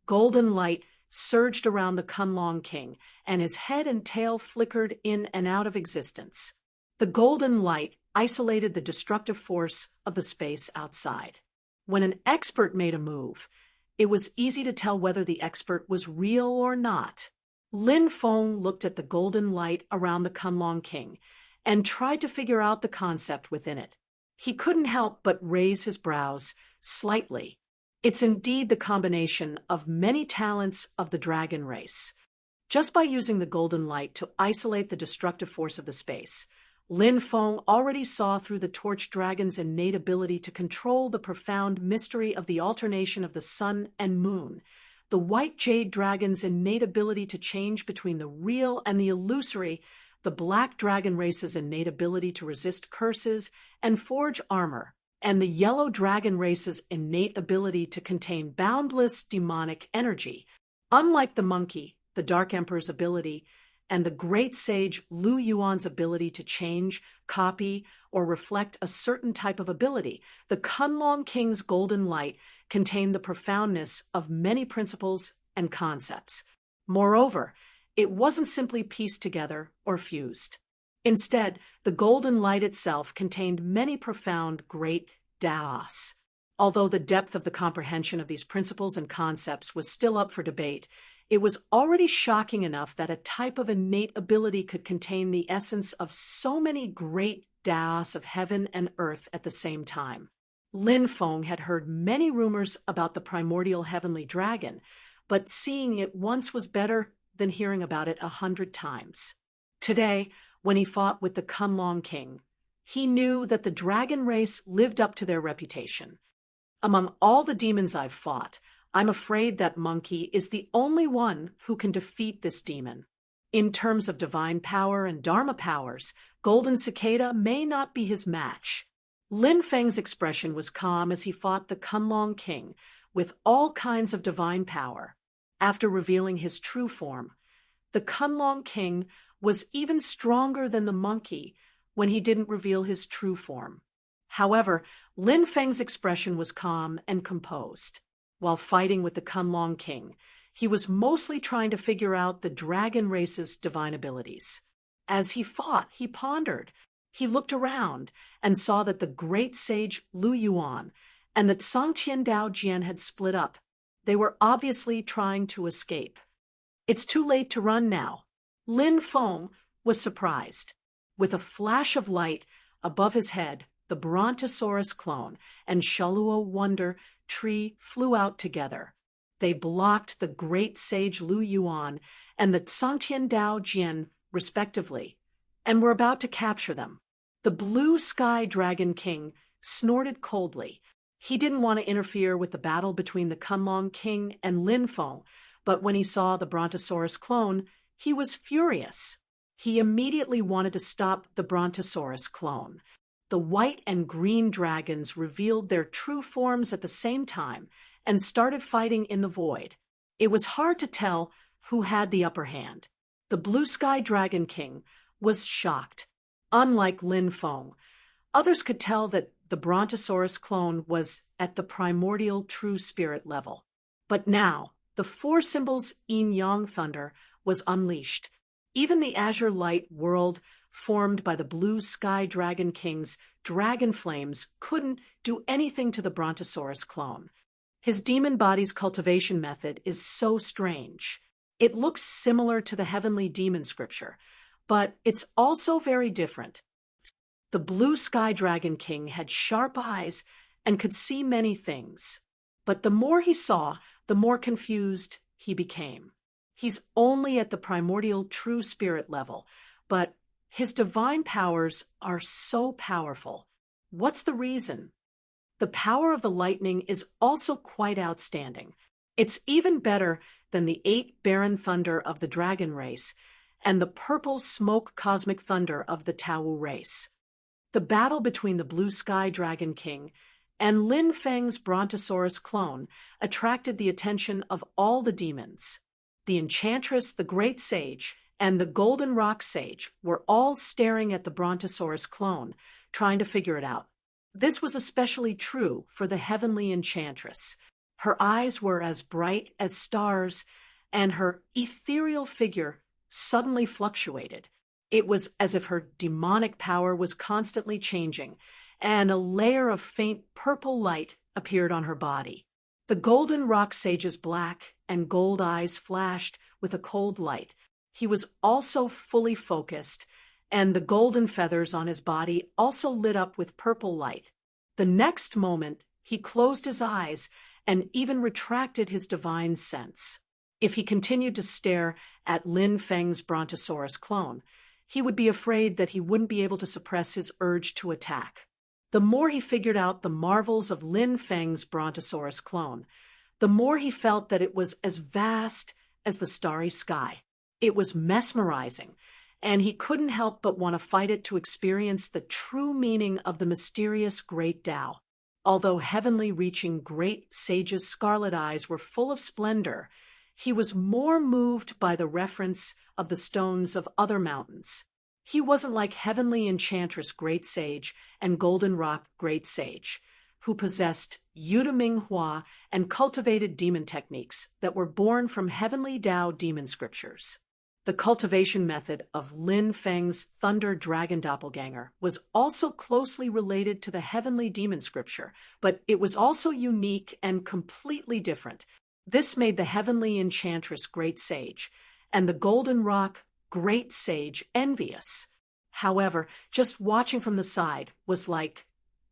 Golden light surged around the Kunlong King, and his head and tail flickered in and out of existence. The golden light isolated the destructive force of the space outside. When an expert made a move, it was easy to tell whether the expert was real or not. Lin Feng looked at the golden light around the Kunlong King and tried to figure out the concept within it. He couldn't help but raise his brows slightly. It's indeed the combination of many talents of the dragon race. Just by using the golden light to isolate the destructive force of the space, Lin Feng already saw through the torch dragon's innate ability to control the profound mystery of the alternation of the sun and moon, the white jade dragon's innate ability to change between the real and the illusory, the black dragon race's innate ability to resist curses and forge armor, and the yellow dragon race's innate ability to contain boundless demonic energy. Unlike the monkey, the Dark Emperor's ability, and the great sage Lu Yuan's ability to change, copy, or reflect a certain type of ability, the Kunlong King's golden light contained the profoundness of many principles and concepts. Moreover, it wasn't simply pieced together or fused. Instead, the golden light itself contained many profound great Daos. Although the depth of the comprehension of these principles and concepts was still up for debate, it was already shocking enough that a type of innate ability could contain the essence of so many great Daos of heaven and earth at the same time. Lin Feng had heard many rumors about the primordial heavenly dragon, but seeing it once was better than hearing about it 100 times. Today, when he fought with the Kunlong King, he knew that the dragon race lived up to their reputation. Among all the demons I've fought, I'm afraid that monkey is the only one who can defeat this demon. In terms of divine power and dharma powers, Golden Cicada may not be his match. Lin Feng's expression was calm as he fought the Kunlong King with all kinds of divine power. After revealing his true form, the Kunlong King was even stronger than the monkey when he didn't reveal his true form. However, Lin Feng's expression was calm and composed. While fighting with the Kunlong King, he was mostly trying to figure out the dragon race's divine abilities. As he fought, he pondered. He looked around and saw that the great sage Lu Yuan and that Sangtian Dao Jian had split up. They were obviously trying to escape. It's too late to run now. Lin Feng was surprised. With a flash of light above his head, the Brontosaurus clone and Shaluo Wonder Tree flew out together. They blocked the great sage Lu Yuan and the Sangtian Dao Jian, respectively, and were about to capture them. The blue sky dragon king snorted coldly. He didn't want to interfere with the battle between the Kunlong King and Lin Feng, but when he saw the Brontosaurus clone, he was furious. He immediately wanted to stop the Brontosaurus clone. The white and green dragons revealed their true forms at the same time and started fighting in the void. It was hard to tell who had the upper hand. The blue sky dragon king was shocked. Unlike Lin Feng, others could tell that the Brontosaurus clone was at the primordial true spirit level. But now, the 4 symbols yin-yang thunder was unleashed. Even the azure light world formed by the blue sky dragon king's dragon flames couldn't do anything to the Brontosaurus clone. His demon body's cultivation method is so strange. It looks similar to the heavenly demon scripture, but it's also very different. The blue sky dragon king had sharp eyes and could see many things. But the more he saw, the more confused he became. He's only at the primordial true spirit level, but his divine powers are so powerful. What's the reason? The power of the lightning is also quite outstanding. It's even better than the 8 barren thunder of the dragon race and the purple smoke cosmic thunder of the Tao race. The battle between the blue sky dragon king and Lin Feng's Brontosaurus clone attracted the attention of all the demons. The Enchantress, the Great Sage, and the Golden Rock Sage were all staring at the Brontosaurus clone, trying to figure it out. This was especially true for the Heavenly Enchantress. Her eyes were as bright as stars, and her ethereal figure suddenly fluctuated. It was as if her demonic power was constantly changing, and a layer of faint purple light appeared on her body. The Golden Rock Sage's black and gold eyes flashed with a cold light. He was also fully focused, and the golden feathers on his body also lit up with purple light. The next moment, he closed his eyes and even retracted his divine sense. If he continued to stare at Lin Feng's Brontosaurus clone, he would be afraid that he wouldn't be able to suppress his urge to attack. The more he figured out the marvels of Lin Feng's Brontosaurus clone, the more he felt that it was as vast as the starry sky. It was mesmerizing, and he couldn't help but want to fight it to experience the true meaning of the mysterious Great Tao. Although heavenly-reaching Great Sage's scarlet eyes were full of splendor, he was more moved by the reference of the stones of other mountains. He wasn't like Heavenly Enchantress Great Sage and Golden Rock Great Sage, who possessed Yude Minghua and cultivated demon techniques that were born from Heavenly Tao demon scriptures. The cultivation method of Lin Feng's Thunder Dragon Doppelganger was also closely related to the Heavenly Demon Scripture, but it was also unique and completely different. This made the Heavenly Enchantress Great Sage and the Golden Rock Great Sage envious. However, just watching from the side was like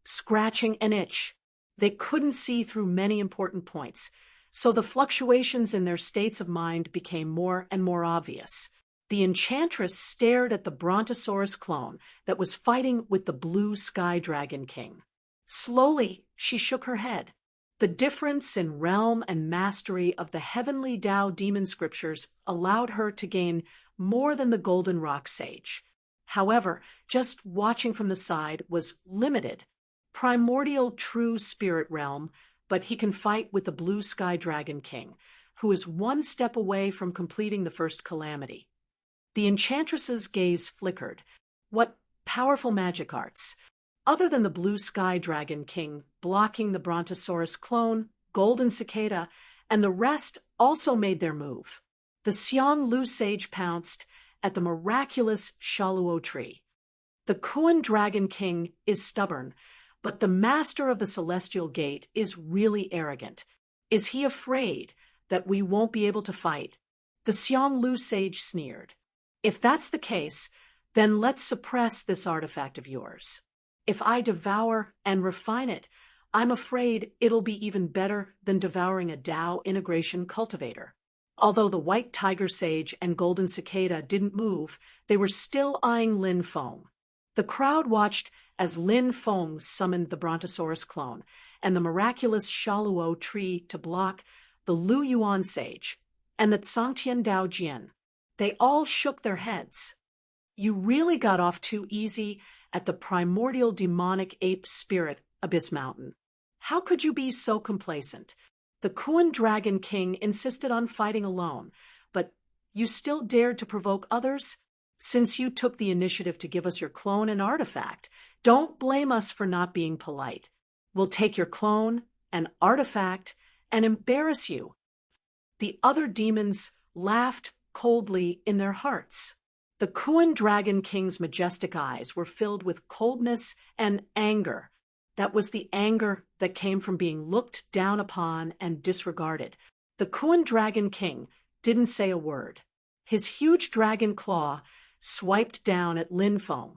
scratching an itch. They couldn't see through many important points, so the fluctuations in their states of mind became more and more obvious. The Enchantress stared at the Brontosaurus clone that was fighting with the Blue Sky Dragon King. Slowly, she shook her head. The difference in realm and mastery of the Heavenly Tao demon scriptures allowed her to gain more than the Golden Rock Sage. However, just watching from the side was limited. Primordial true spirit realm, but he can fight with the Blue Sky Dragon King, who is one step away from completing the first calamity. The Enchantress's gaze flickered. What powerful magic arts! Other than the Blue Sky Dragon King blocking the Brontosaurus clone, Golden Cicada, and the rest also made their move. The Xiang Lu Sage pounced at the miraculous Shaluo tree. The Kuan Dragon King is stubborn, but the master of the Celestial Gate is really arrogant. Is he afraid that we won't be able to fight? The Xiang Lu Sage sneered. If that's the case, then let's suppress this artifact of yours. If I devour and refine it, I'm afraid it'll be even better than devouring a Tao integration cultivator. Although the White Tiger Sage and Golden Cicada didn't move, they were still eyeing Lin Feng. The crowd watched as Lin Feng summoned the Brontosaurus clone and the miraculous Shaluo tree to block the Lu Yuan Sage and the Tsangtian Dao Jian. They all shook their heads. You really got off too easy at the primordial demonic ape spirit, Abyss Mountain. How could you be so complacent? The Kuan Dragon King insisted on fighting alone, but you still dared to provoke others? Since you took the initiative to give us your clone and artifact, don't blame us for not being polite. We'll take your clone and artifact and embarrass you. The other demons laughed coldly in their hearts. The Kuan Dragon King's majestic eyes were filled with coldness and anger. That was the anger that came from being looked down upon and disregarded. The Kuan Dragon King didn't say a word. His huge dragon claw swiped down at Lin Feng.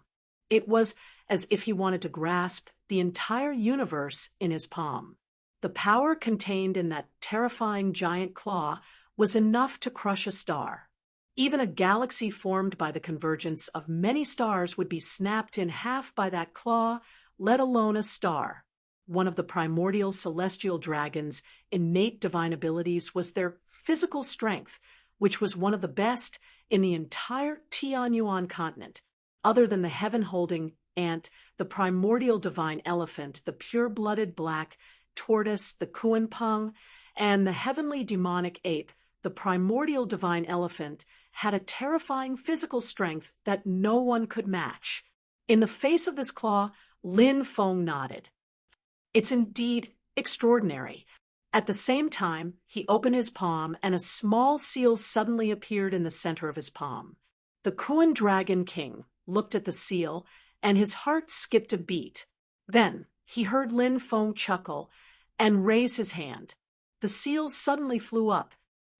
It was as if he wanted to grasp the entire universe in his palm. The power contained in that terrifying giant claw was enough to crush a star. Even a galaxy formed by the convergence of many stars would be snapped in half by that claw, let alone a star. One of the primordial celestial dragons' innate divine abilities was their physical strength, which was one of the best in the entire Tianyuan continent, other than the heaven-holding ant, the primordial divine elephant, the pure-blooded black tortoise, the kuanpeng, and the heavenly demonic ape, the primordial divine elephant, had a terrifying physical strength that no one could match. In the face of this claw, Lin Feng nodded. It's indeed extraordinary. At the same time, he opened his palm, and a small seal suddenly appeared in the center of his palm. The Kuan Dragon King looked at the seal, and his heart skipped a beat. Then he heard Lin Feng chuckle and raise his hand. The seal suddenly flew up.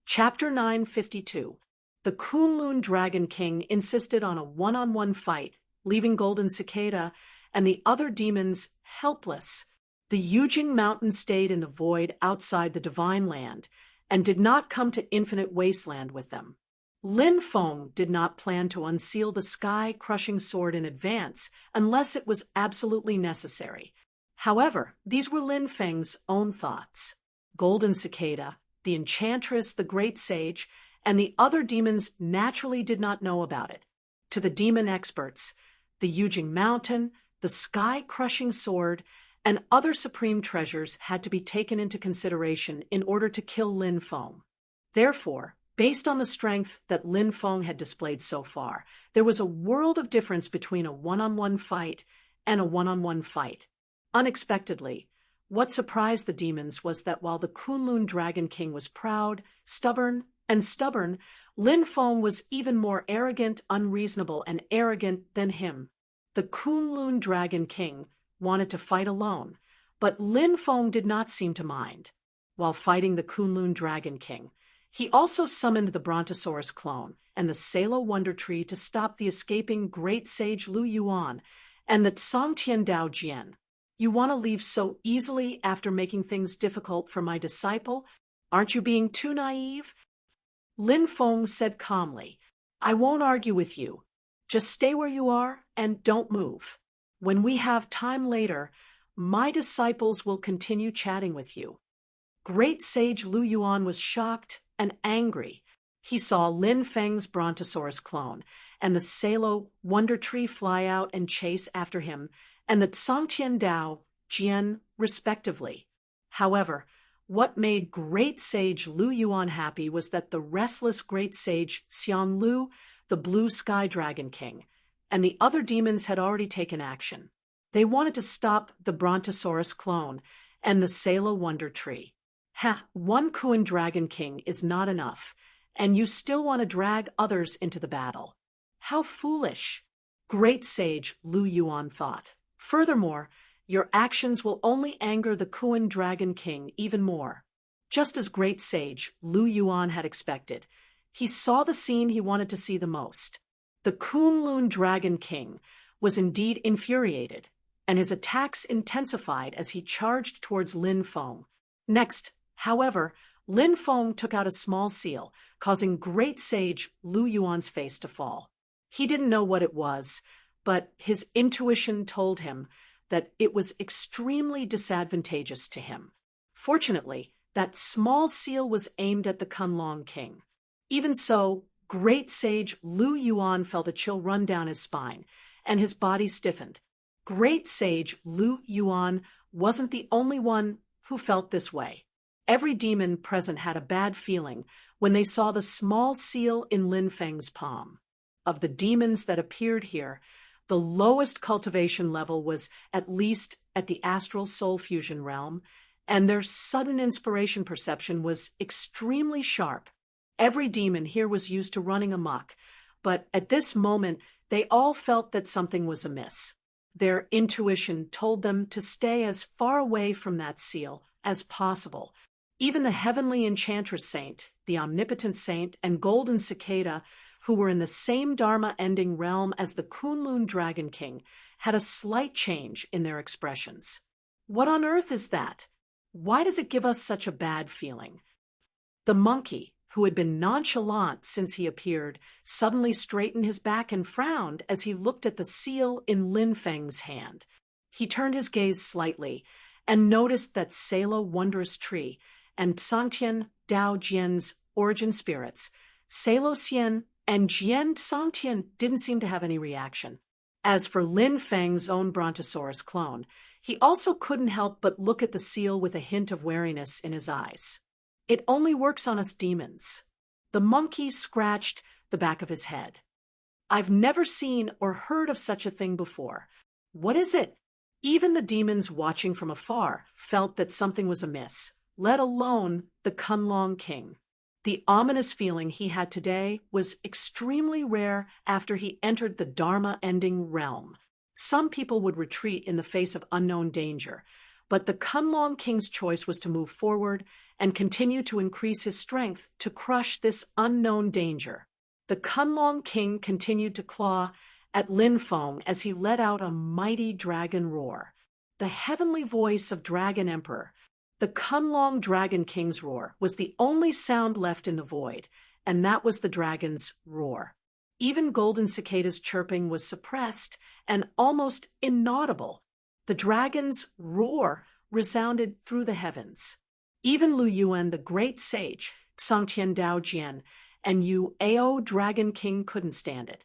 Chapter 952. The Kunlun Dragon King insisted on a one-on-one fight, leaving Golden Cicada and the other demons helpless. The Yujing Mountain stayed in the void outside the Divine Land and did not come to Infinite Wasteland with them. Lin Feng did not plan to unseal the sky-crushing sword in advance unless it was absolutely necessary. However, these were Lin Feng's own thoughts. Golden Cicada, the Enchantress, the Great Sage, and the other demons naturally did not know about it. To the demon experts, the Yujing Mountain, the sky-crushing sword, and other supreme treasures had to be taken into consideration in order to kill Lin Feng. Therefore, based on the strength that Lin Feng had displayed so far, there was a world of difference between a one-on-one fight and a one-on-one fight. Unexpectedly, what surprised the demons was that while the Kunlun Dragon King was proud, stubborn, Lin Feng was even more arrogant, unreasonable, and arrogant than him. The Kunlun Dragon King wanted to fight alone, but Lin Feng did not seem to mind. While fighting the Kunlun Dragon King, he also summoned the Brontosaurus clone and the Salo Wonder Tree to stop the escaping Great Sage Lu Yuan and the Songtian Dao Jian. You want to leave so easily after making things difficult for my disciple? Aren't you being too naive? Lin Feng said calmly, I won't argue with you. Just stay where you are and don't move. When we have time later, my disciples will continue chatting with you. Great Sage Lu Yuan was shocked and angry. He saw Lin Feng's Brontosaurus clone and the Salo Wonder Tree fly out and chase after him, and the Songtian Dao Jian, respectively. However, what made Great Sage Lu Yuan happy was that the restless Great Sage Xiang Lu, the Blue Sky Dragon King, and the other demons had already taken action. They wanted to stop the Brontosaurus clone and the Salo Wonder Tree. One Kuan Dragon King is not enough, and you still want to drag others into the battle. How foolish, Great Sage Lu Yuan thought. Furthermore, your actions will only anger the Kuan Dragon King even more. Just as Great Sage Lu Yuan had expected, he saw the scene he wanted to see the most. The Kunlun Dragon King was indeed infuriated, and his attacks intensified as he charged towards Lin Feng. Next, however, Lin Feng took out a small seal, causing Great Sage Lu Yuan's face to fall. He didn't know what it was, but his intuition told him that it was extremely disadvantageous to him. Fortunately, that small seal was aimed at the Kunlun King. Even so, Great Sage Lu Yuan felt a chill run down his spine, and his body stiffened. Great Sage Lu Yuan wasn't the only one who felt this way. Every demon present had a bad feeling when they saw the small seal in Lin Feng's palm. Of the demons that appeared here, the lowest cultivation level was at least at the astral soul fusion realm, and their sudden inspiration perception was extremely sharp. Every demon here was used to running amok, but at this moment they all felt that something was amiss. Their intuition told them to stay as far away from that seal as possible. Even the heavenly enchantress saint, the omnipotent saint, and Golden Cicada, who were in the same Dharma-ending realm as the Kunlun Dragon King, had a slight change in their expressions. What on earth is that? Why does it give us such a bad feeling? The monkey, who had been nonchalant since he appeared, suddenly straightened his back and frowned as he looked at the seal in Lin Feng's hand. He turned his gaze slightly and noticed that Salo Wondrous Tree and Songtian Dao Jian's origin spirits, Salo Xian and Jian Songtian, didn't seem to have any reaction. As for Lin Feng's own Brontosaurus clone, he also couldn't help but look at the seal with a hint of wariness in his eyes. It only works on us demons. The monkey scratched the back of his head. I've never seen or heard of such a thing before. What is it? Even the demons watching from afar felt that something was amiss, let alone the Kunlong King. The ominous feeling he had today was extremely rare after he entered the Dharma-ending realm. Some people would retreat in the face of unknown danger, but the Kunlong King's choice was to move forward and continue to increase his strength to crush this unknown danger. The Kunlong King continued to claw at Lin Feng as he let out a mighty dragon roar. The heavenly voice of Dragon Emperor, the Kunlong Dragon King's roar, was the only sound left in the void, and that was the dragon's roar. Even Golden Cicada's chirping was suppressed and almost inaudible. The dragon's roar resounded through the heavens. Even Lu Yuan, the great sage, Xangtian Dao Jian, and Yu Ao Dragon King couldn't stand it.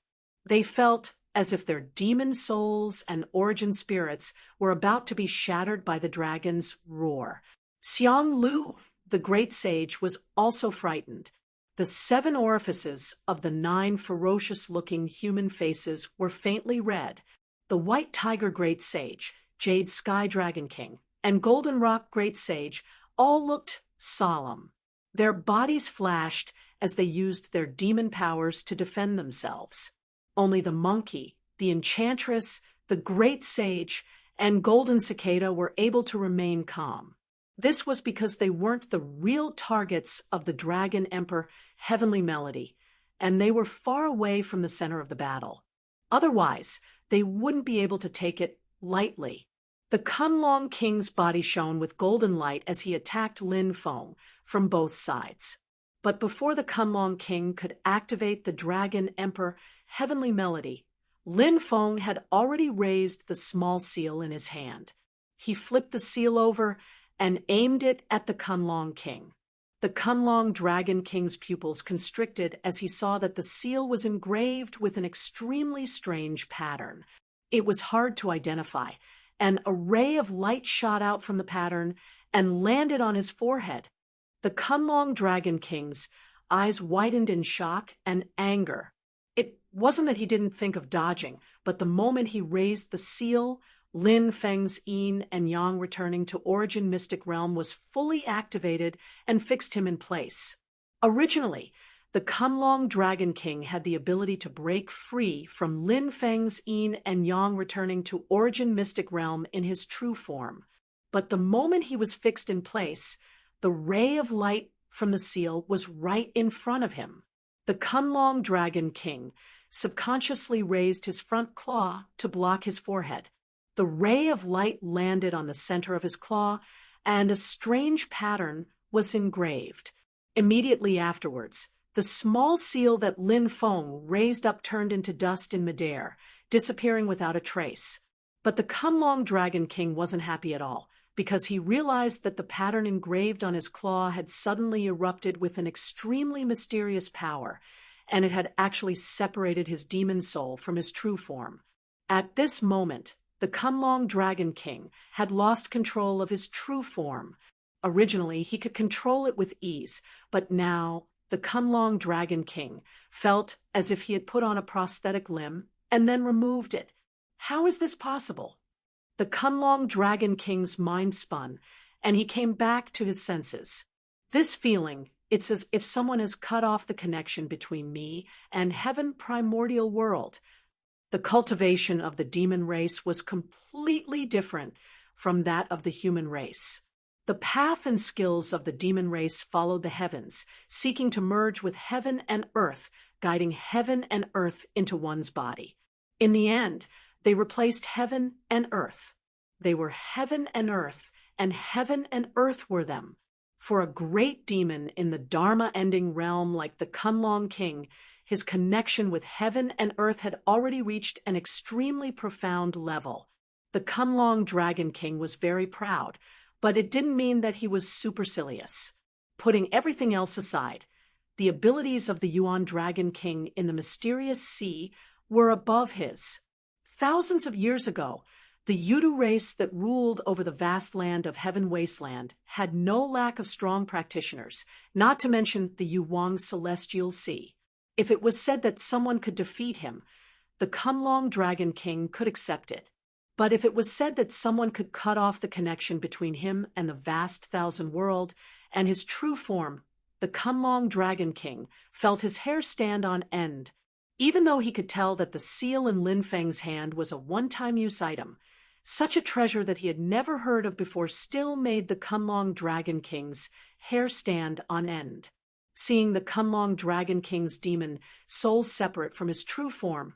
They felt as if their demon souls and origin spirits were about to be shattered by the dragon's roar. Xiang Lu, the great sage, was also frightened. The 7 orifices of the 9 ferocious-looking human faces were faintly red. The White Tiger Great Sage, Jade Sky Dragon King, and Golden Rock Great Sage all looked solemn. Their bodies flashed as they used their demon powers to defend themselves. Only the monkey, the enchantress, the great sage, and Golden Cicada were able to remain calm. This was because they weren't the real targets of the Dragon Emperor Heavenly Melody, and they were far away from the center of the battle. Otherwise, they wouldn't be able to take it lightly. The Kunlong King's body shone with golden light as he attacked Lin Feng from both sides. But before the Kunlong King could activate the Dragon Emperor Heavenly Melody, Lin Feng had already raised the small seal in his hand. He flipped the seal over and aimed it at the Kunlong King. The Kunlong Dragon King's pupils constricted as he saw that the seal was engraved with an extremely strange pattern. It was hard to identify. An ray of light shot out from the pattern and landed on his forehead. The Kunlong Dragon King's eyes widened in shock and anger. It wasn't that he didn't think of dodging, but the moment he raised the seal, Lin Feng's yin and yang returning to Origin Mystic Realm was fully activated and fixed him in place. Originally, the Kunlong Dragon King had the ability to break free from Lin Feng's yin and yang returning to Origin Mystic Realm in his true form. But the moment he was fixed in place, the ray of light from the seal was right in front of him. The Kunlong Dragon King subconsciously raised his front claw to block his forehead. The ray of light landed on the center of his claw, and a strange pattern was engraved. Immediately afterwards, the small seal that Lin Feng raised up turned into dust in midair, disappearing without a trace. But the Kunlong Dragon King wasn't happy at all, because he realized that the pattern engraved on his claw had suddenly erupted with an extremely mysterious power, and it had actually separated his demon soul from his true form. At this moment, the Kunlong Dragon King had lost control of his true form. Originally, he could control it with ease, but now the Kunlong Dragon King felt as if he had put on a prosthetic limb and then removed it. How is this possible? The Kunlong Dragon King's mind spun, and he came back to his senses. This feeling, it's as if someone has cut off the connection between me and heaven primordial world. The cultivation of the demon race was completely different from that of the human race. The path and skills of the demon race followed the heavens, seeking to merge with heaven and earth, guiding heaven and earth into one's body. In the end, they replaced heaven and earth. They were heaven and earth were them. For a great demon in the Dharma-ending realm like the Kunlong King, his connection with heaven and earth had already reached an extremely profound level. The Kunlong Dragon King was very proud, but it didn't mean that he was supercilious. Putting everything else aside, the abilities of the Yuan Dragon King in the mysterious sea were above his. Thousands of years ago, the Yudu race that ruled over the vast land of Heaven Wasteland had no lack of strong practitioners, not to mention the Yuwang Celestial Sea. If it was said that someone could defeat him, the Kunlong Dragon King could accept it. But if it was said that someone could cut off the connection between him and the vast thousand world and his true form, the Kunlong Dragon King felt his hair stand on end. Even though he could tell that the seal in Lin Feng's hand was a one-time use item, such a treasure that he had never heard of before still made the Kunlong Dragon King's hair stand on end. Seeing the Kunlong Dragon King's demon soul separate from his true form,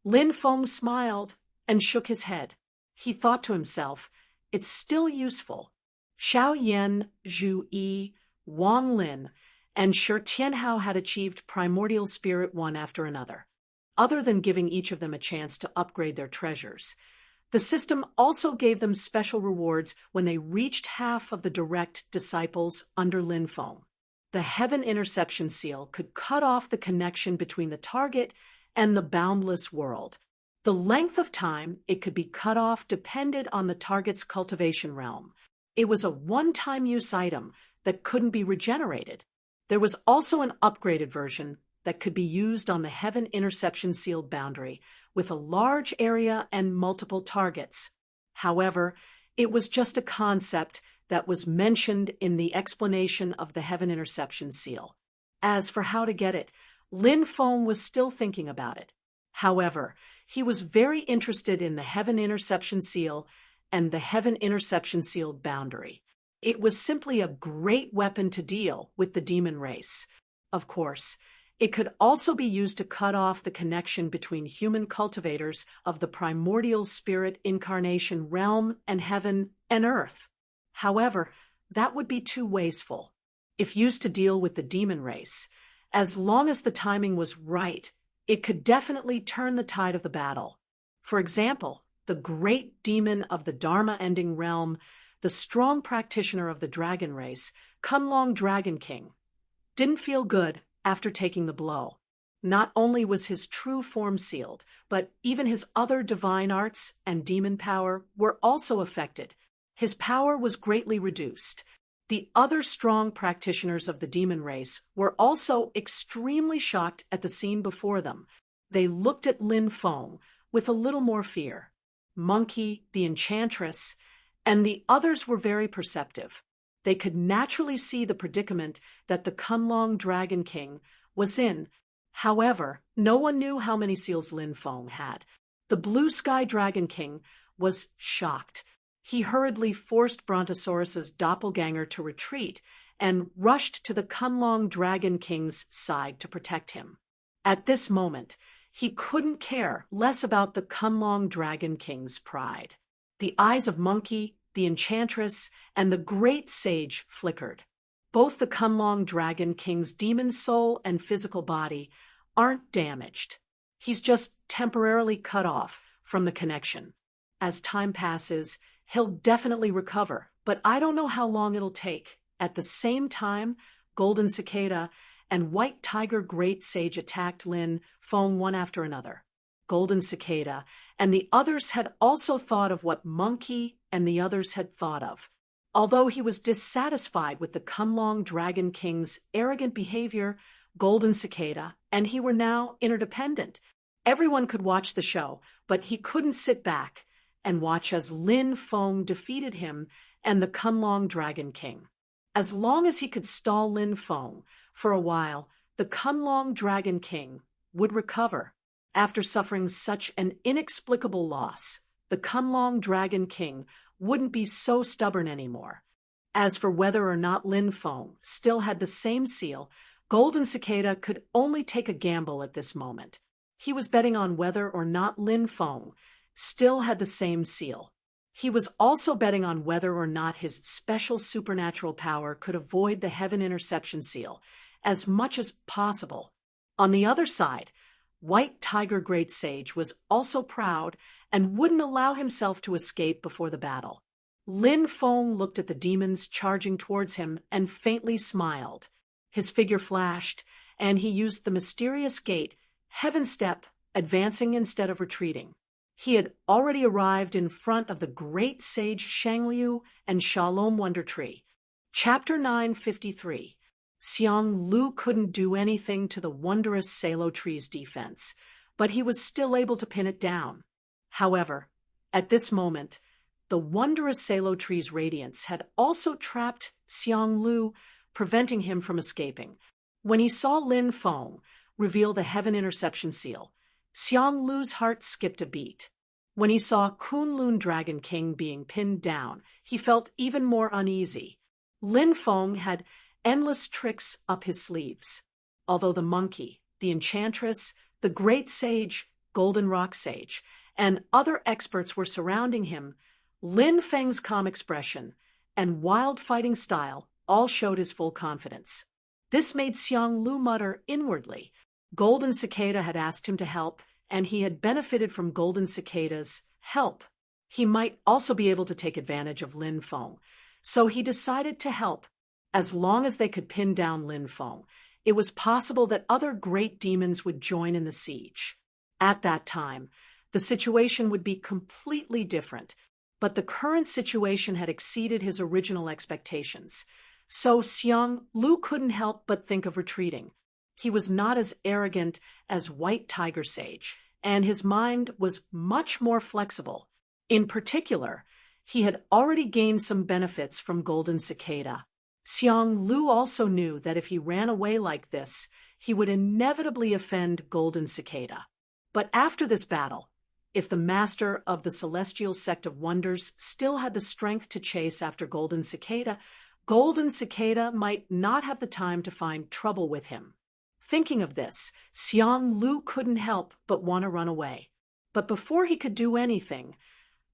Lin Feng smiled and shook his head. He thought to himself, it's still useful. Xiao Yan, Zhu Yi, Wang Lin, and Shi Tianhao had achieved primordial spirit one after another. Other than giving each of them a chance to upgrade their treasures, the system also gave them special rewards when they reached half of the direct disciples under Lin Feng. The Heaven Interception Seal could cut off the connection between the target and the boundless world. The length of time it could be cut off depended on the target's cultivation realm. It was a one-time use item that couldn't be regenerated. There was also an upgraded version that could be used on the Heaven Interception Seal boundary with a large area and multiple targets. However, it was just a concept that was mentioned in the explanation of the Heaven Interception Seal. As for how to get it, Lin Feng was still thinking about it. However, he was very interested in the Heaven Interception Seal and the Heaven Interception Seal boundary. It was simply a great weapon to deal with the demon race. Of course, it could also be used to cut off the connection between human cultivators of the primordial spirit incarnation realm and heaven and earth. However, that would be too wasteful. If used to deal with the demon race, as long as the timing was right, it could definitely turn the tide of the battle. For example, the great demon of the Dharma-ending realm, the strong practitioner of the dragon race, Kunlong Dragon King, didn't feel good after taking the blow. Not only was his true form sealed, but even his other divine arts and demon power were also affected. His power was greatly reduced. The other strong practitioners of the demon race were also extremely shocked at the scene before them. They looked at Lin Feng with a little more fear. Monkey, the enchantress, and the others were very perceptive. They could naturally see the predicament that the Kunlong Dragon King was in. However, no one knew how many seals Lin Feng had. The Blue Sky Dragon King was shocked. He hurriedly forced Brontosaurus's doppelganger to retreat and rushed to the Kunlong Dragon King's side to protect him. At this moment, he couldn't care less about the Kunlong Dragon King's pride. The eyes of Monkey, the enchantress, and the great sage flickered. Both the Kunlong Dragon King's demon soul and physical body aren't damaged. He's just temporarily cut off from the connection. As time passes, he'll definitely recover, but I don't know how long it'll take. At the same time, Golden Cicada and White Tiger Great Sage attacked Lin Feng one after another. Golden Cicada and the others had also thought of what Monkey and the others had thought of. Although he was dissatisfied with the Kunlong Dragon King's arrogant behavior, Golden Cicada and he were now interdependent. Everyone could watch the show, but he couldn't sit back and watch as Lin Feng defeated him and the Kunlong Dragon King. As long as he could stall Lin Feng for a while, the Kunlong Dragon King would recover. After suffering such an inexplicable loss, the Kunlong Dragon King wouldn't be so stubborn anymore. As for whether or not Lin Feng still had the same seal, Golden Cicada could only take a gamble at this moment. He was betting on whether or not Lin Feng still had the same seal. He was also betting on whether or not his special supernatural power could avoid the Heaven Interception Seal as much as possible. On the other side, White Tiger Great Sage was also proud and wouldn't allow himself to escape before the battle. Lin Feng looked at the demons charging towards him and faintly smiled. His figure flashed, and he used the mysterious gate, Heaven Step, advancing instead of retreating. He had already arrived in front of the great sage Shangliu and Shalom Wonder Tree. Chapter 953. Xiang Lu couldn't do anything to the wondrous Salo tree's defense, but he was still able to pin it down. However, at this moment, the wondrous Salo tree's radiance had also trapped Xiang Lu, preventing him from escaping. When he saw Lin Feng reveal the Heaven Interception Seal, Xiang Lu's heart skipped a beat. When he saw Kunlun Dragon King being pinned down, he felt even more uneasy. Lin Feng had endless tricks up his sleeves. Although the monkey, the enchantress, the great sage, Golden Rock Sage, and other experts were surrounding him, Lin Feng's calm expression and wild fighting style all showed his full confidence. This made Xiang Lu mutter inwardly. Golden Cicada had asked him to help, and he had benefited from Golden Cicada's help. He might also be able to take advantage of Lin Feng, so he decided to help. As long as they could pin down Lin Feng, it was possible that other great demons would join in the siege. At that time, the situation would be completely different, but the current situation had exceeded his original expectations. So Xiang Lu couldn't help but think of retreating. He was not as arrogant as White Tiger Sage, and his mind was much more flexible. In particular, he had already gained some benefits from Golden Cicada. Xiang Lu also knew that if he ran away like this, he would inevitably offend Golden Cicada. But after this battle, if the master of the Celestial Sect of Wonders still had the strength to chase after Golden Cicada might not have the time to find trouble with him. Thinking of this, Xiang Lu couldn't help but want to run away. But before he could do anything,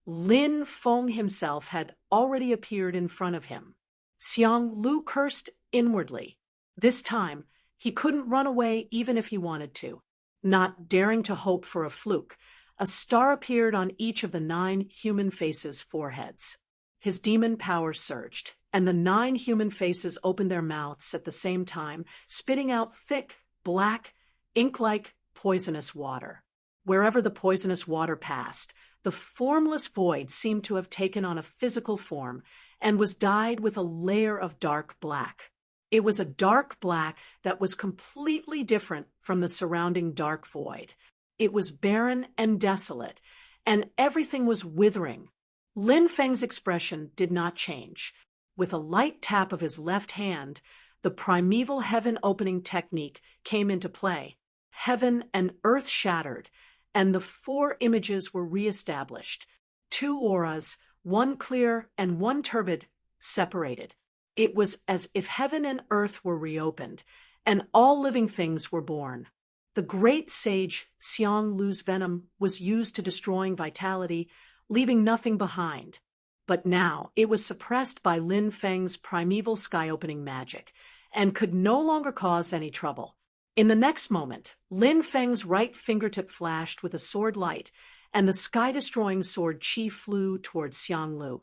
Lin Feng himself had already appeared in front of him. Xiang Lu cursed inwardly. This time, he couldn't run away even if he wanted to. Not daring to hope for a fluke, a star appeared on each of the 9 human faces' foreheads. His demon power surged, and the 9 human faces opened their mouths at the same time, spitting out thick, black, ink-like, poisonous water. Wherever the poisonous water passed, the formless void seemed to have taken on a physical form and was dyed with a layer of dark black. It was a dark black that was completely different from the surrounding dark void. It was barren and desolate, and everything was withering. Lin Feng's expression did not change. With a light tap of his left hand, the primeval heaven opening technique came into play. Heaven and earth shattered, and the 4 images were reestablished. 2 auras, one clear and one turbid, separated. It was as if heaven and earth were reopened, and all living things were born. The great sage Xiang Lu's venom was used to destroying vitality, leaving nothing behind. But now it was suppressed by Lin Feng's primeval sky-opening magic, and could no longer cause any trouble. In the next moment, Lin Feng's right fingertip flashed with a sword light, and the sky-destroying sword chi flew towards Xiang Lu.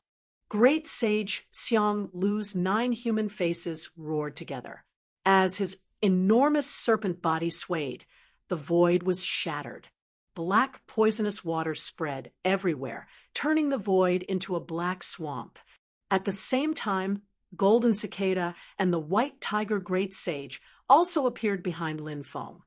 Great sage Xiang Lu's 9 human faces roared together. As his enormous serpent body swayed, the void was shattered. Black poisonous water spread everywhere, turning the void into a black swamp. At the same time, Golden Cicada and the White Tiger Great Sage also appeared behind Lin Feng.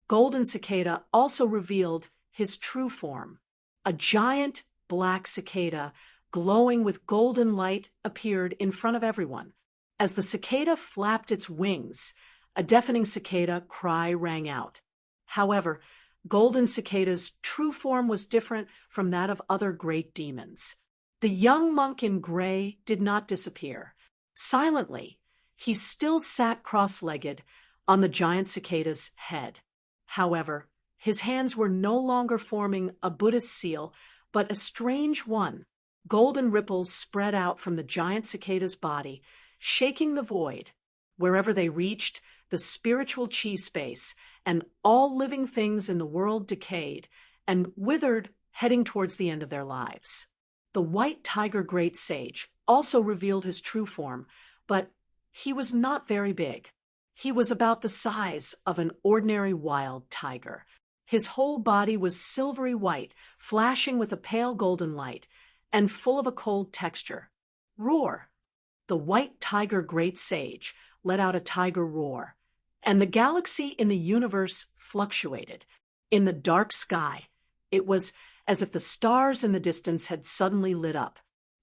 Golden Cicada also revealed his true form. A giant black cicada, glowing with golden light, appeared in front of everyone. As the cicada flapped its wings, a deafening cicada cry rang out. However, Golden Cicada's true form was different from that of other great demons. The young monk in gray did not disappear. Silently, he still sat cross-legged on the giant cicada's head. However, his hands were no longer forming a Buddhist seal, but a strange one. Golden ripples spread out from the giant cicada's body, shaking the void. Wherever they reached, the spiritual chi space and all living things in the world decayed and withered, heading towards the end of their lives. The White Tiger Great Sage also revealed his true form, but he was not very big. He was about the size of an ordinary wild tiger. His whole body was silvery white, flashing with a pale golden light, and full of a cold texture. Roar! The white tiger great sage let out a tiger roar, and the galaxy in the universe fluctuated. In the dark sky, it was as if the stars in the distance had suddenly lit up.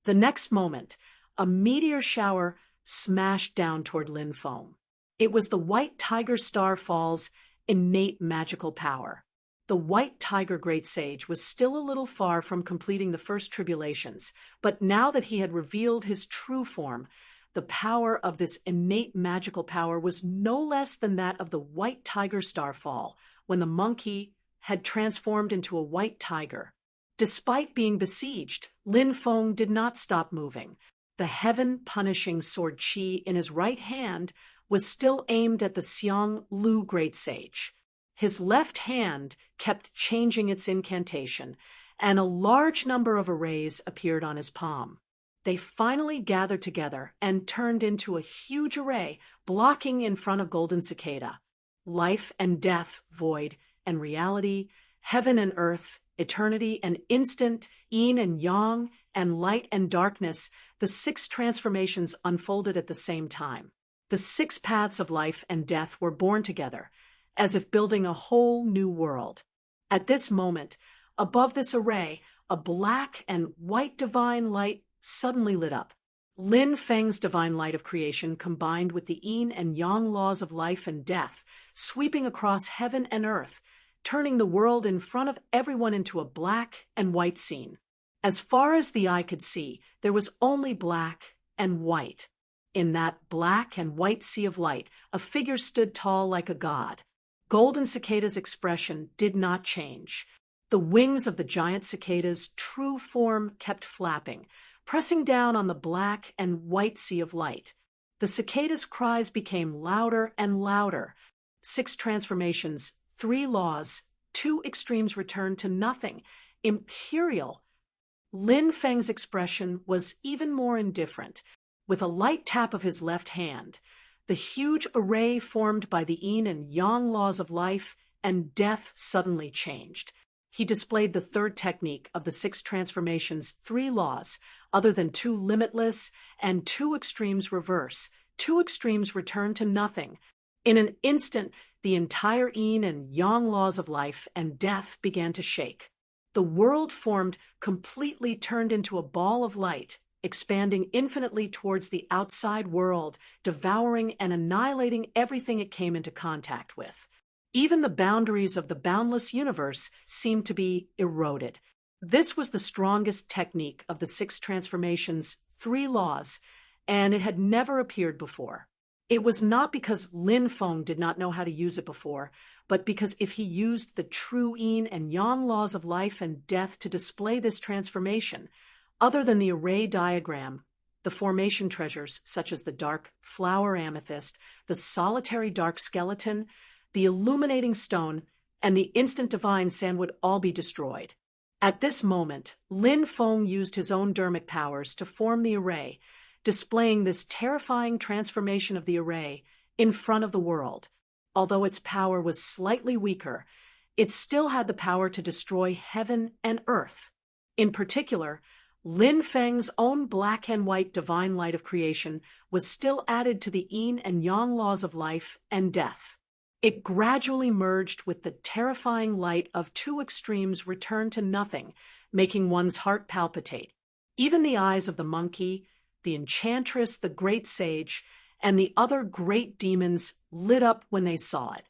The next moment, a meteor shower smashed down toward Lin Feng. It was the white tiger star fall's innate magical power. The white tiger great sage was still a little far from completing the first tribulations, but now that he had revealed his true form, the power of this innate magical power was no less than that of the white tiger starfall, when the monkey had transformed into a white tiger. Despite being besieged, Lin Feng did not stop moving. The heaven-punishing sword Qi in his right hand was still aimed at the Xiang Lu great sage. His left hand kept changing its incantation, and a large number of arrays appeared on his palm. They finally gathered together and turned into a huge array, blocking in front of Golden Cicada. Life and death, void and reality, heaven and earth, eternity and instant, yin and yang, and light and darkness, the 6 transformations unfolded at the same time. The 6 paths of life and death were born together, as if building a whole new world. At this moment, above this array, a black and white divine light suddenly lit up. Lin Feng's divine light of creation combined with the yin and yang laws of life and death, sweeping across heaven and earth, turning the world in front of everyone into a black and white scene. As far as the eye could see, there was only black and white. In that black and white sea of light, a figure stood tall like a god. Golden Cicada's expression did not change. The wings of the giant cicada's true form kept flapping, pressing down on the black and white sea of light. The cicada's cries became louder and louder. 6 transformations, 3 laws, 2 extremes returned to nothing. Imperial. Lin Feng's expression was even more indifferent. With a light tap of his left hand, the huge array formed by the yin and yang laws of life and death suddenly changed. He displayed the 3rd technique of the 6 transformations, 3 laws, other than 2 limitless and 2 extremes reverse. 2 extremes return to nothing. In an instant, the entire yin and yang laws of life and death began to shake. The world formed completely turned into a ball of light, expanding infinitely towards the outside world, devouring and annihilating everything it came into contact with. Even the boundaries of the boundless universe seemed to be eroded. This was the strongest technique of the 6 transformations, 3 laws, and it had never appeared before. It was not because Lin Feng did not know how to use it before, but because if he used the true yin and yang laws of life and death to display this transformation, other than the array diagram, the formation treasures such as the dark flower amethyst, the solitary dark skeleton, the illuminating stone, and the instant divine sand would all be destroyed. At this moment, Lin Feng used his own dermic powers to form the array, displaying this terrifying transformation of the array in front of the world. Although its power was slightly weaker, it still had the power to destroy heaven and earth. In particular, Lin Feng's own black and white divine light of creation was still added to the yin and yang laws of life and death. It gradually merged with the terrifying light of 2 extremes returned to nothing, making one's heart palpitate. Even the eyes of the monkey, the enchantress, the great sage, and the other great demons lit up when they saw it.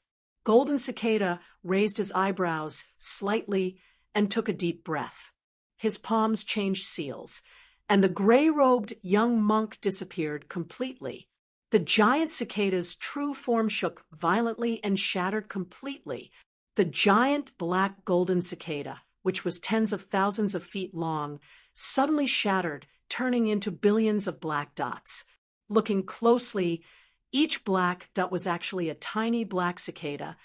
Golden Cicada raised his eyebrows slightly and took a deep breath. His palms changed seals, and the gray-robed young monk disappeared completely. The giant cicada's true form shook violently and shattered completely. The giant black golden cicada, which was tens of thousands of feet long, suddenly shattered, turning into billions of black dots. Looking closely, each black dot was actually a tiny black cicada,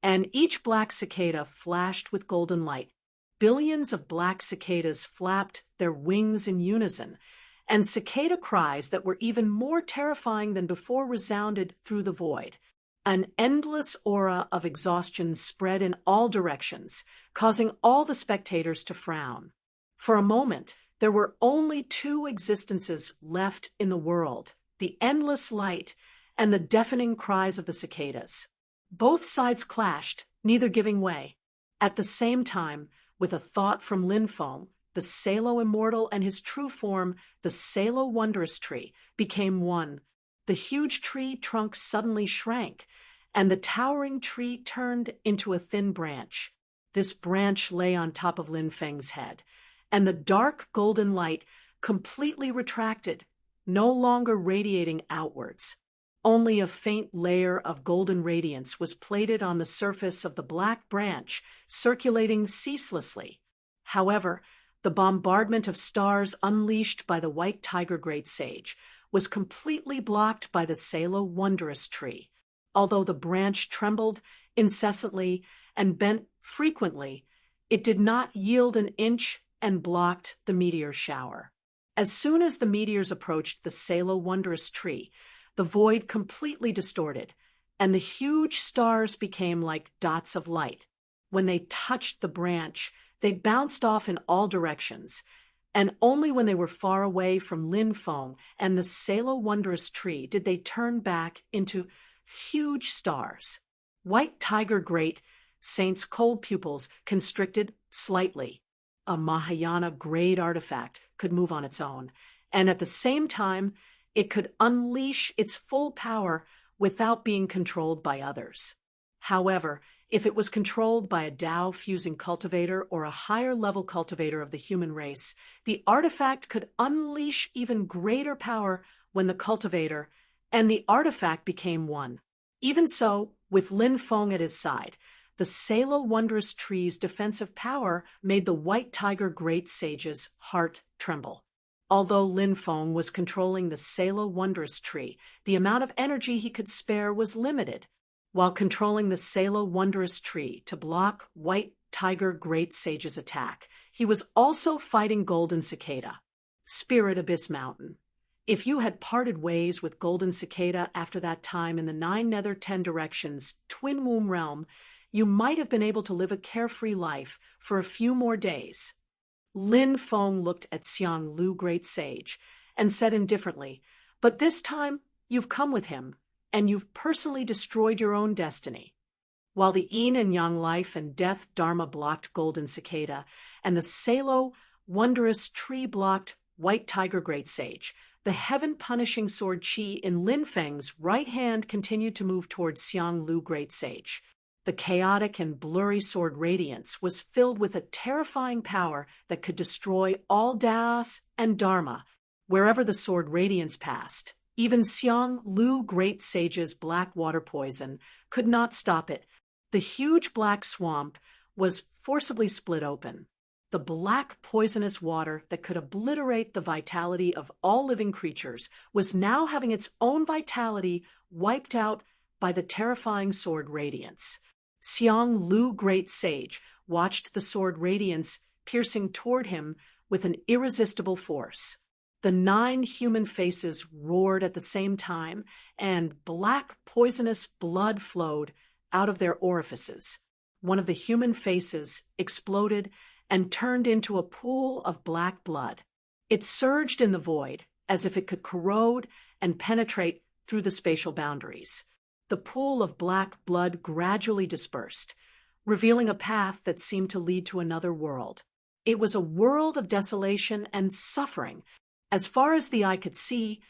and each black cicada flashed with golden light. Billions of black cicadas flapped their wings in unison, and cicada cries that were even more terrifying than before resounded through the void. An endless aura of exhaustion spread in all directions, causing all the spectators to frown. For a moment, there were only two existences left in the world: the endless light and the deafening cries of the cicadas. Both sides clashed, neither giving way. At the same time, with a thought from Lin Feng, the Salo Immortal and his true form, the Salo Wondrous Tree, became one. The huge tree trunk suddenly shrank, and the towering tree turned into a thin branch. This branch lay on top of Lin Feng's head, and the dark golden light completely retracted, no longer radiating outwards. Only a faint layer of golden radiance was plated on the surface of the black branch, circulating ceaselessly. However, the bombardment of stars unleashed by the white tiger great sage was completely blocked by the Salo Wondrous Tree. Although the branch trembled incessantly and bent frequently, it did not yield an inch and blocked the meteor shower. As soon as the meteors approached the Salo Wondrous Tree, the void completely distorted, and the huge stars became like dots of light. When they touched the branch, they bounced off in all directions, and only when they were far away from Lin Feng and the Salo Wondrous Tree did they turn back into huge stars. White tiger great saint's cold pupils constricted slightly. A Mahayana grade artifact could move on its own, and at the same time, it could unleash its full power without being controlled by others. However, if it was controlled by a Tao-fusing cultivator or a higher-level cultivator of the human race, the artifact could unleash even greater power when the cultivator and the artifact became one. Even so, with Lin Feng at his side, the Salo Wondrous Tree's defensive power made the White Tiger Great Sage's heart tremble. Although Lin Feng was controlling the Salo Wondrous Tree, the amount of energy he could spare was limited. While controlling the Salo Wondrous Tree to block White Tiger Great Sage's attack, he was also fighting Golden Cicada. Spirit Abyss Mountain. If you had parted ways with Golden Cicada after that time in the 9 Nether 10 Directions Twin Womb Realm, you might have been able to live a carefree life for a few more days. Lin Feng looked at Xiang Lu Great Sage and said indifferently, "But this time you've come with him, and you've personally destroyed your own destiny." While the yin and yang life and death dharma blocked Golden Cicada, and the Salo Wondrous Tree blocked White Tiger Great Sage, the heaven-punishing sword Qi in Lin Feng's right hand continued to move towards Xiang Lu Great Sage. The chaotic and blurry sword radiance was filled with a terrifying power that could destroy all Das and Dharma wherever the sword radiance passed. Even Xiang Lu Great Sage's black water poison could not stop it. The huge black swamp was forcibly split open. The black poisonous water that could obliterate the vitality of all living creatures was now having its own vitality wiped out by the terrifying sword radiance. Xiang Lu Great Sage watched the sword radiance piercing toward him with an irresistible force. The 9 human faces roared at the same time, and black poisonous blood flowed out of their orifices. One of the human faces exploded and turned into a pool of black blood. It surged in the void as if it could corrode and penetrate through the spatial boundaries. The pool of black blood gradually dispersed, revealing a path that seemed to lead to another world. It was a world of desolation and suffering. As far as the eye could see,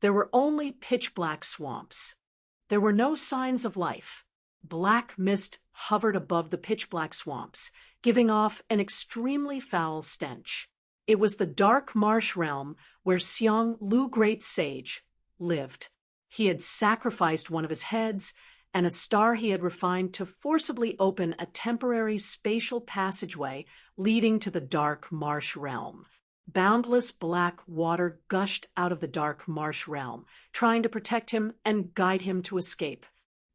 there were only pitch-black swamps. There were no signs of life. Black mist hovered above the pitch-black swamps, giving off an extremely foul stench. It was the dark marsh realm where Xiang Lu Great Sage lived. He had sacrificed one of his heads and a star he had refined to forcibly open a temporary spatial passageway leading to the dark marsh realm. Boundless black water gushed out of the dark marsh realm, trying to protect him and guide him to escape.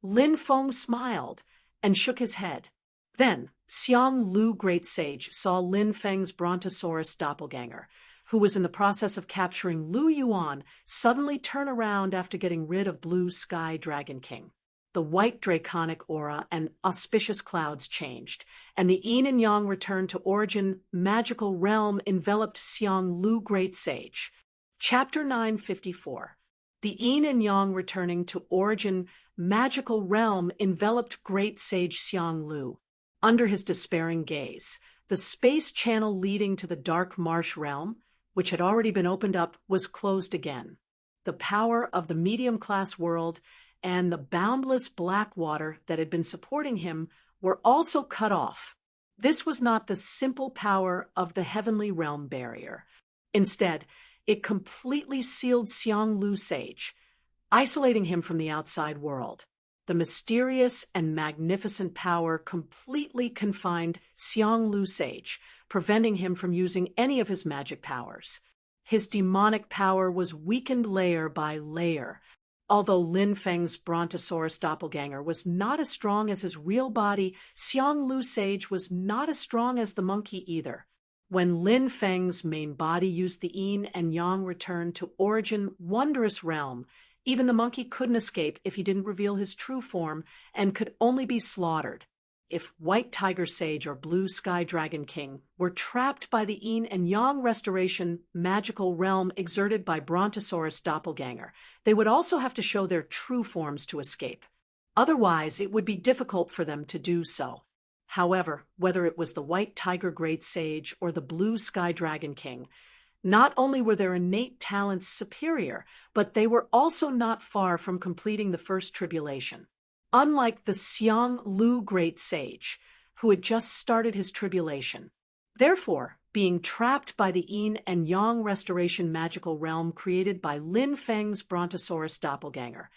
Lin Feng smiled and shook his head. Then Xiang Lu Great Sage saw Lin Feng's Brontosaurus doppelganger, who was in the process of capturing Lu Yuan, suddenly turn around after getting rid of Blue Sky Dragon King. the white draconic aura and auspicious clouds changed, and the yin and yang returned to origin. Magical realm enveloped Xiang Lu, great sage. Chapter 954. The yin and yang returning to origin. Magical realm enveloped great sage Xiang Lu. Under his despairing gaze, the space channel leading to the dark marsh realm, which had already been opened up, was closed again. The power of the medium-class world and the boundless black water that had been supporting him were also cut off. This was not the simple power of the heavenly realm barrier. Instead, it completely sealed Xiang Lu Sage, isolating him from the outside world. The mysterious and magnificent power completely confined Xiang Lu Sage, preventing him from using any of his magic powers. His demonic power was weakened layer by layer. Although Lin Feng's Brontosaurus doppelganger was not as strong as his real body, Xiang Lu Sage was not as strong as the monkey either. When Lin Feng's main body used the yin and yang return to origin wondrous realm, even the monkey couldn't escape if he didn't reveal his true form and could only be slaughtered. If White Tiger Sage or Blue Sky Dragon King were trapped by the yin and yang restoration magical realm exerted by Brontosaurus doppelganger, they would also have to show their true forms to escape. Otherwise, it would be difficult for them to do so. However, whether it was the White Tiger Great Sage or the Blue Sky Dragon King, not only were their innate talents superior, but they were also not far from completing the first tribulation. Unlike the Xiang Lu Great Sage, who had just started his tribulation. Therefore, being trapped by the yin and yang restoration magical realm created by Lin Feng's Brontosaurus doppelganger,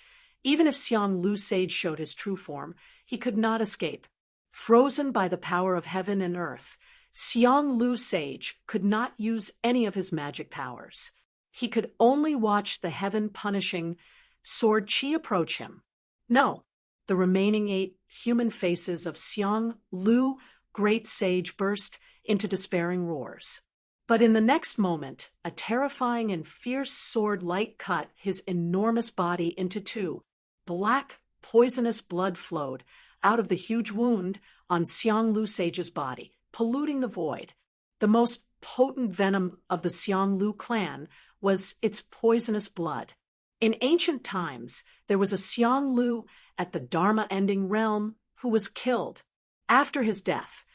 even if Xiang Lu Sage showed his true form, he could not escape. Frozen by the power of heaven and earth, Xiang Lu Sage could not use any of his magic powers. He could only watch the heaven-punishing sword chi approach him. No. The remaining 8 human faces of Xiang Lu, Great Sage, burst into despairing roars. But in the next moment, a terrifying and fierce sword light cut his enormous body into 2. Black, poisonous blood flowed out of the huge wound on Xiang Lu Sage's body, polluting the void. The most potent venom of the Xiang Lu clan was its poisonous blood. In ancient times, there was a Xiang Lu at the Dharma-ending realm who was killed. After his death,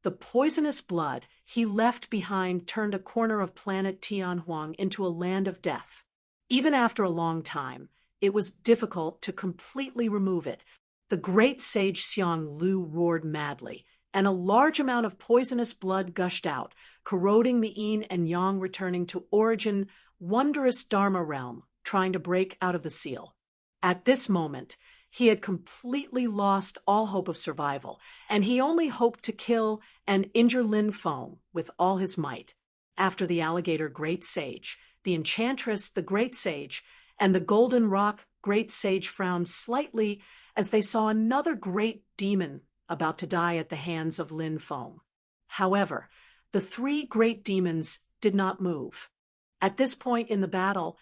the poisonous blood he left behind turned a corner of planet Tianhuang into a land of death. Even after a long time, it was difficult to completely remove it. The great sage Xiang Lu roared madly, and a large amount of poisonous blood gushed out, corroding the yin and yang returning to origin wondrous Dharma realm, trying to break out of the seal. At this moment, he had completely lost all hope of survival, and he only hoped to kill and injure Lin Feng with all his might. After the alligator Great Sage, the enchantress the Great Sage, and the golden rock Great Sage frowned slightly as they saw another great demon about to die at the hands of Lin Feng. However, the 3 great demons did not move. At this point in the battle,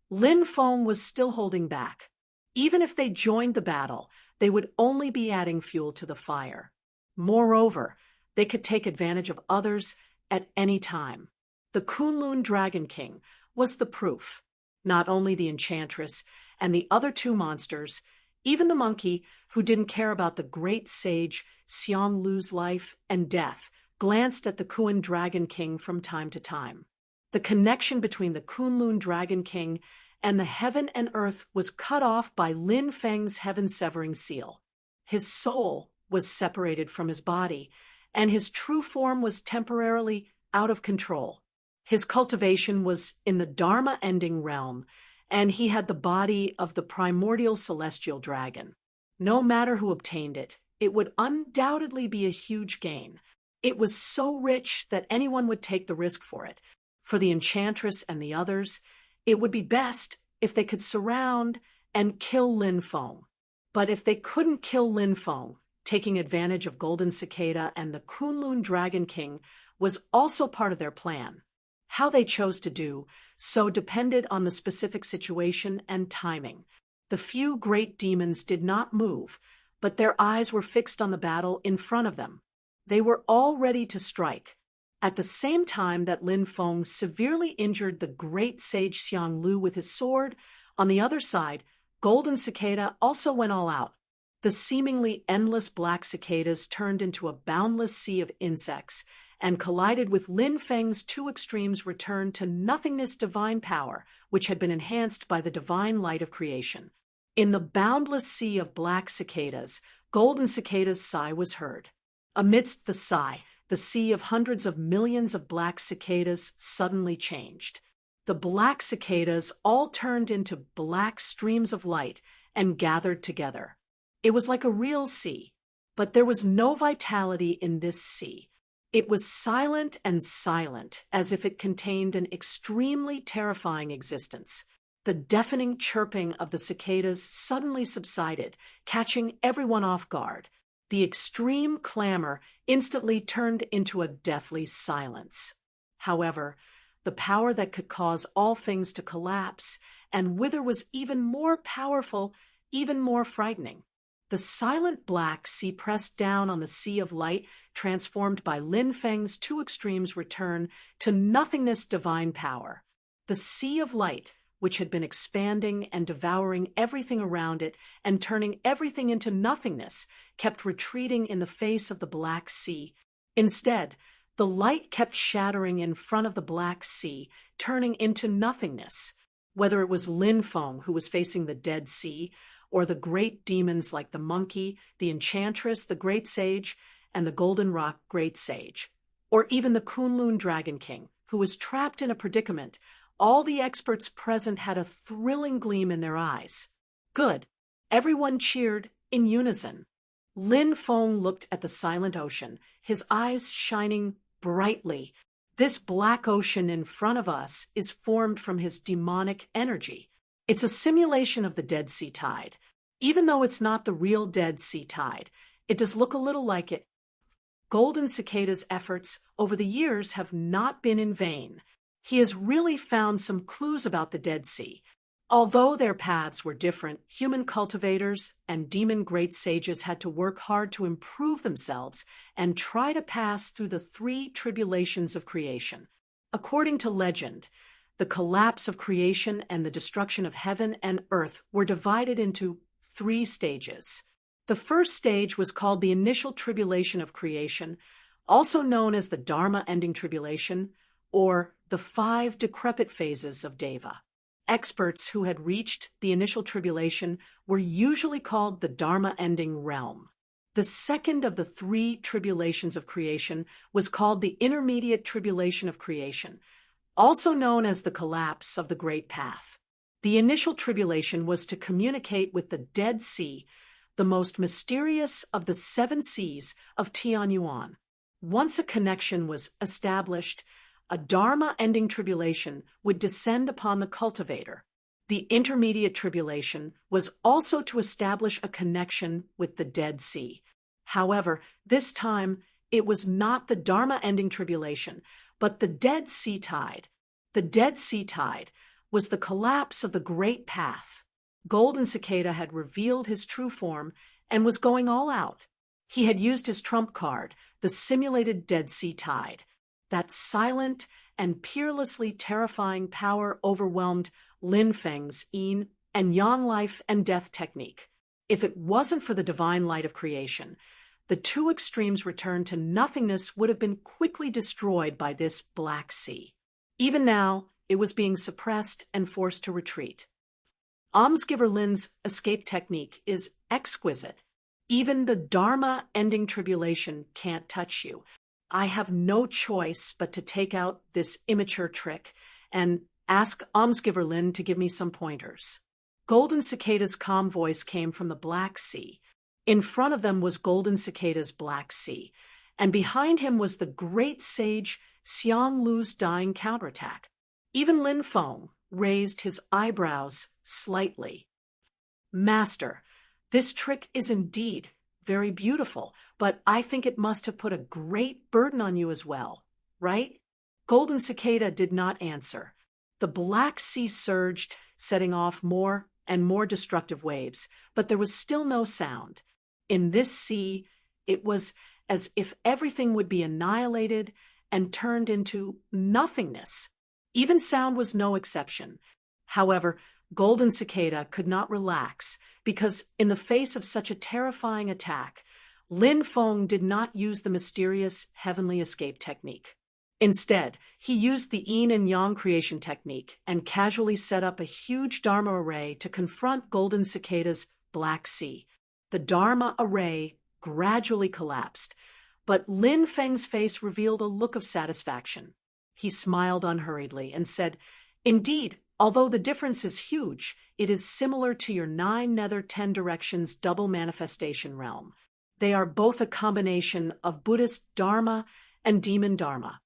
Lin Feng was still holding back. Even if they joined the battle, they would only be adding fuel to the fire. Moreover, they could take advantage of others at any time. The Kunlun Dragon King was the proof. Not only the enchantress and the other 2 monsters, even the monkey, who didn't care about the great sage Xiang Lu's life and death, glanced at the Kunlun Dragon King from time to time. The connection between the Kunlun Dragon King and the heaven and earth was cut off by Lin Feng's heaven-severing seal. His soul was separated from his body, and his true form was temporarily out of control. His cultivation was in the Dharma-ending realm, and he had the body of the primordial celestial dragon. No matter who obtained it, it would undoubtedly be a huge gain. It was so rich that anyone would take the risk for it. For the enchantress and the others, it would be best if they could surround and kill Lin Feng. But if they couldn't kill Lin Feng, taking advantage of Golden Cicada and the Kunlun Dragon King was also part of their plan. How they chose to do so depended on the specific situation and timing. The few great demons did not move, but their eyes were fixed on the battle in front of them. They were all ready to strike. At the same time that Lin Feng severely injured the great sage Xiang Lu with his sword, on the other side, Golden Cicada also went all out. The seemingly endless black cicadas turned into a boundless sea of insects and collided with Lin Feng's two extremes returned to nothingness divine power, which had been enhanced by the divine light of creation. In the boundless sea of black cicadas, Golden Cicada's sigh was heard. Amidst the sigh, the sea of hundreds of millions of black cicadas suddenly changed. The black cicadas all turned into black streams of light and gathered together. It was like a real sea, but there was no vitality in this sea. It was silent and silent, as if it contained an extremely terrifying existence. The deafening chirping of the cicadas suddenly subsided, catching everyone off guard. The extreme clamor instantly turned into a deathly silence. However, the power that could cause all things to collapse and wither was even more powerful, even more frightening. The silent black sea pressed down on the sea of light, transformed by Lin Feng's two extremes return to nothingness divine power. The sea of light, which had been expanding and devouring everything around it and turning everything into nothingness, kept retreating in the face of the black sea. Instead, the light kept shattering in front of the black sea, turning into nothingness. Whether it was Lin Feng who was facing the Dead Sea, or the great demons like the monkey, the enchantress, the great sage, and the golden rock great sage, or even the Kunlun Dragon King, who was trapped in a predicament, all the experts present had a thrilling gleam in their eyes. Good. Everyone cheered in unison. Lin Feng looked at the silent ocean, his eyes shining brightly. This black ocean in front of us is formed from his demonic energy. It's a simulation of the Dead Sea Tide. Even though it's not the real Dead Sea Tide, it does look a little like it. Golden Cicada's efforts over the years have not been in vain. He has really found some clues about the Dead Sea. Although their paths were different, human cultivators and demon great sages had to work hard to improve themselves and try to pass through the three tribulations of creation. According to legend, the collapse of creation and the destruction of heaven and earth were divided into 3 stages. The first stage was called the initial tribulation of creation, also known as the Dharma ending tribulation, or the 5 decrepit phases of Deva. Experts who had reached the initial tribulation were usually called the Dharma ending realm. The second of the 3 tribulations of creation was called the intermediate tribulation of creation, also known as the collapse of the Great Path. The initial tribulation was to communicate with the Dead Sea, the most mysterious of the 7 seas of Tianyuan. Once a connection was established, a Dharma-ending tribulation would descend upon the cultivator. The intermediate tribulation was also to establish a connection with the Dead Sea. However, this time it was not the Dharma-ending tribulation, but the Dead Sea Tide. The Dead Sea Tide was the collapse of the Great Path. Golden Cicada had revealed his true form and was going all out. He had used his trump card, the simulated Dead Sea Tide. That silent and peerlessly terrifying power overwhelmed Lin Feng's yin and yang life and death technique. If it wasn't for the divine light of creation, the 2 extremes returned to nothingness would have been quickly destroyed by this black sea. Even now, it was being suppressed and forced to retreat. Almsgiver Lin's escape technique is exquisite. Even the Dharma ending tribulation can't touch you. I have no choice but to take out this immature trick and ask Almsgiver Lin to give me some pointers. Golden Cicada's calm voice came from the Black Sea. In front of them was Golden Cicada's Black Sea, and behind him was the great sage Xiang Lu's dying counterattack. Even Lin Feng raised his eyebrows slightly. Master, this trick is indeed very beautiful, but I think it must have put a great burden on you as well, right? Golden Cicada did not answer. The Black Sea surged, setting off more and more destructive waves, but there was still no sound. In this sea, it was as if everything would be annihilated and turned into nothingness. Even sound was no exception. However, Golden Cicada could not relax because, in the face of such a terrifying attack, Lin Feng did not use the mysterious heavenly escape technique. Instead, he used the yin and yang creation technique and casually set up a huge Dharma array to confront Golden Cicada's Black Sea. The Dharma array gradually collapsed, but Lin Feng's face revealed a look of satisfaction. He smiled unhurriedly and said, "Indeed, although the difference is huge, it is similar to your 9 nether 10 directions double manifestation realm. They are both a combination of Buddhist Dharma and demon Dharma.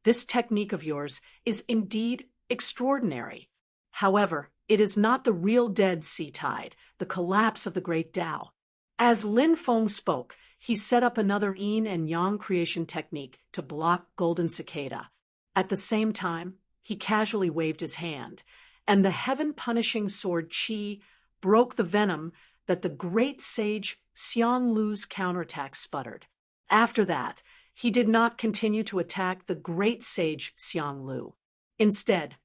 This technique of yours is indeed extraordinary. However, it is not the real Dead Sea Tide, the collapse of the great Tao." As Lin Feng spoke, he set up another yin and yang creation technique to block Golden Cicada. At the same time, he casually waved his hand, and the heaven-punishing sword Qi broke the venom that the great sage Xiang Lu's counterattack sputtered. After that, he did not continue to attack the great sage Xiang Lu. Instead,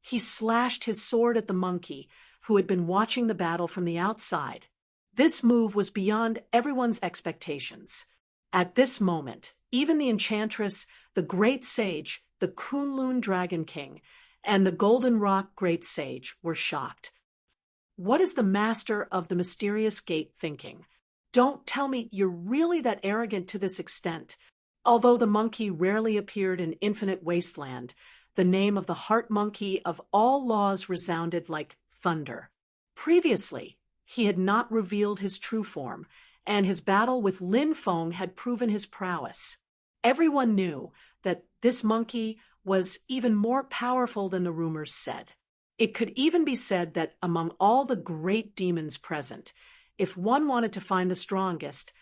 he slashed his sword at the monkey, who had been watching the battle from the outside. This move was beyond everyone's expectations. At this moment, even the enchantress, the great sage, the Kunlun Dragon King, and the Golden Rock Great Sage were shocked. What is the master of the mysterious gate thinking? Don't tell me you're really that arrogant to this extent. Although the monkey rarely appeared in Infinite Wasteland, the name of the heart monkey of all laws resounded like thunder. Previously, he had not revealed his true form, and his battle with Lin Feng had proven his prowess. Everyone knew that this monkey was even more powerful than the rumors said. It could even be said that among all the great demons present, if one wanted to find the strongest,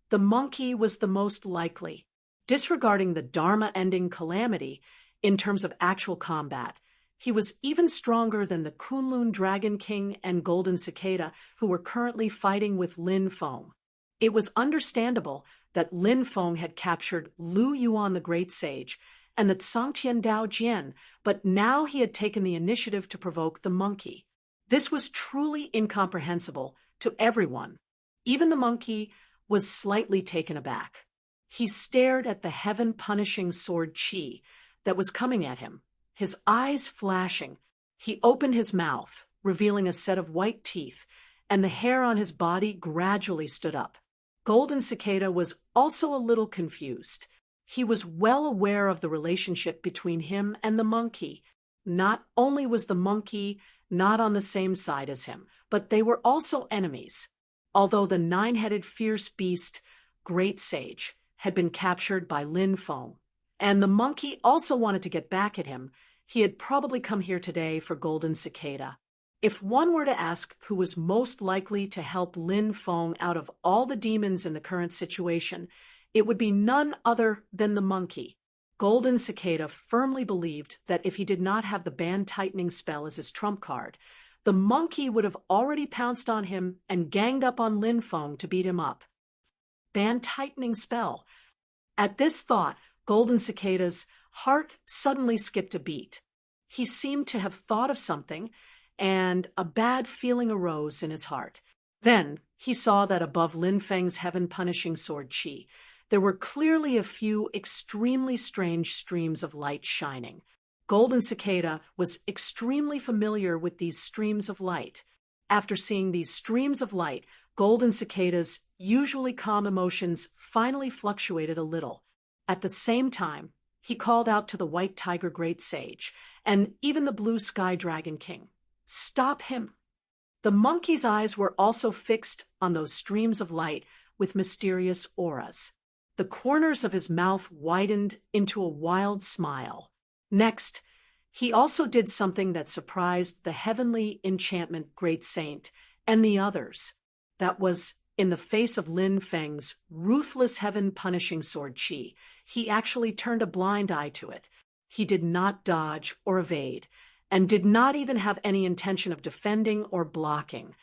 the monkey was the most likely. Disregarding the Dharma-ending calamity in terms of actual combat, he was even stronger than the Kunlun Dragon King and Golden Cicada, who were currently fighting with Lin Feng. It was understandable that Lin Feng had captured Lu Yuan the Great Sage and the Tsangtian Dao Jian, but now he had taken the initiative to provoke the monkey. This was truly incomprehensible to everyone. Even the monkey was slightly taken aback. He stared at the heaven-punishing sword Qi that was coming at him, his eyes flashing. He opened his mouth, revealing a set of white teeth, and the hair on his body gradually stood up. Golden Cicada was also a little confused. He was well aware of the relationship between him and the monkey. Not only was the monkey not on the same side as him, but they were also enemies. Although the 9-headed fierce beast, Great Sage, had been captured by Lin Feng, and the monkey also wanted to get back at him, he had probably come here today for Golden Cicada. If one were to ask who was most likely to help Lin Feng out of all the demons in the current situation, it would be none other than the monkey. Golden Cicada firmly believed that if he did not have the band-tightening spell as his trump card, the monkey would have already pounced on him and ganged up on Lin Feng to beat him up. Band-tightening spell. At this thought, Golden Cicada's heart suddenly skipped a beat. He seemed to have thought of something, and a bad feeling arose in his heart. Then he saw that above Lin Feng's heaven-punishing sword Qi, there were clearly a few extremely strange streams of light shining. Golden Cicada was extremely familiar with these streams of light. After seeing these streams of light, Golden Cicada's usually calm emotions finally fluctuated a little. At the same time, he called out to the White Tiger Great Sage, and even the Blue Sky Dragon King. "Stop him!" The monkey's eyes were also fixed on those streams of light with mysterious auras. The corners of his mouth widened into a wild smile. Next, he also did something that surprised the heavenly enchantment Great Saint and the others. That was, in the face of Lin Feng's ruthless heaven-punishing sword Qi, he actually turned a blind eye to it. He did not dodge or evade, and did not even have any intention of defending or blocking.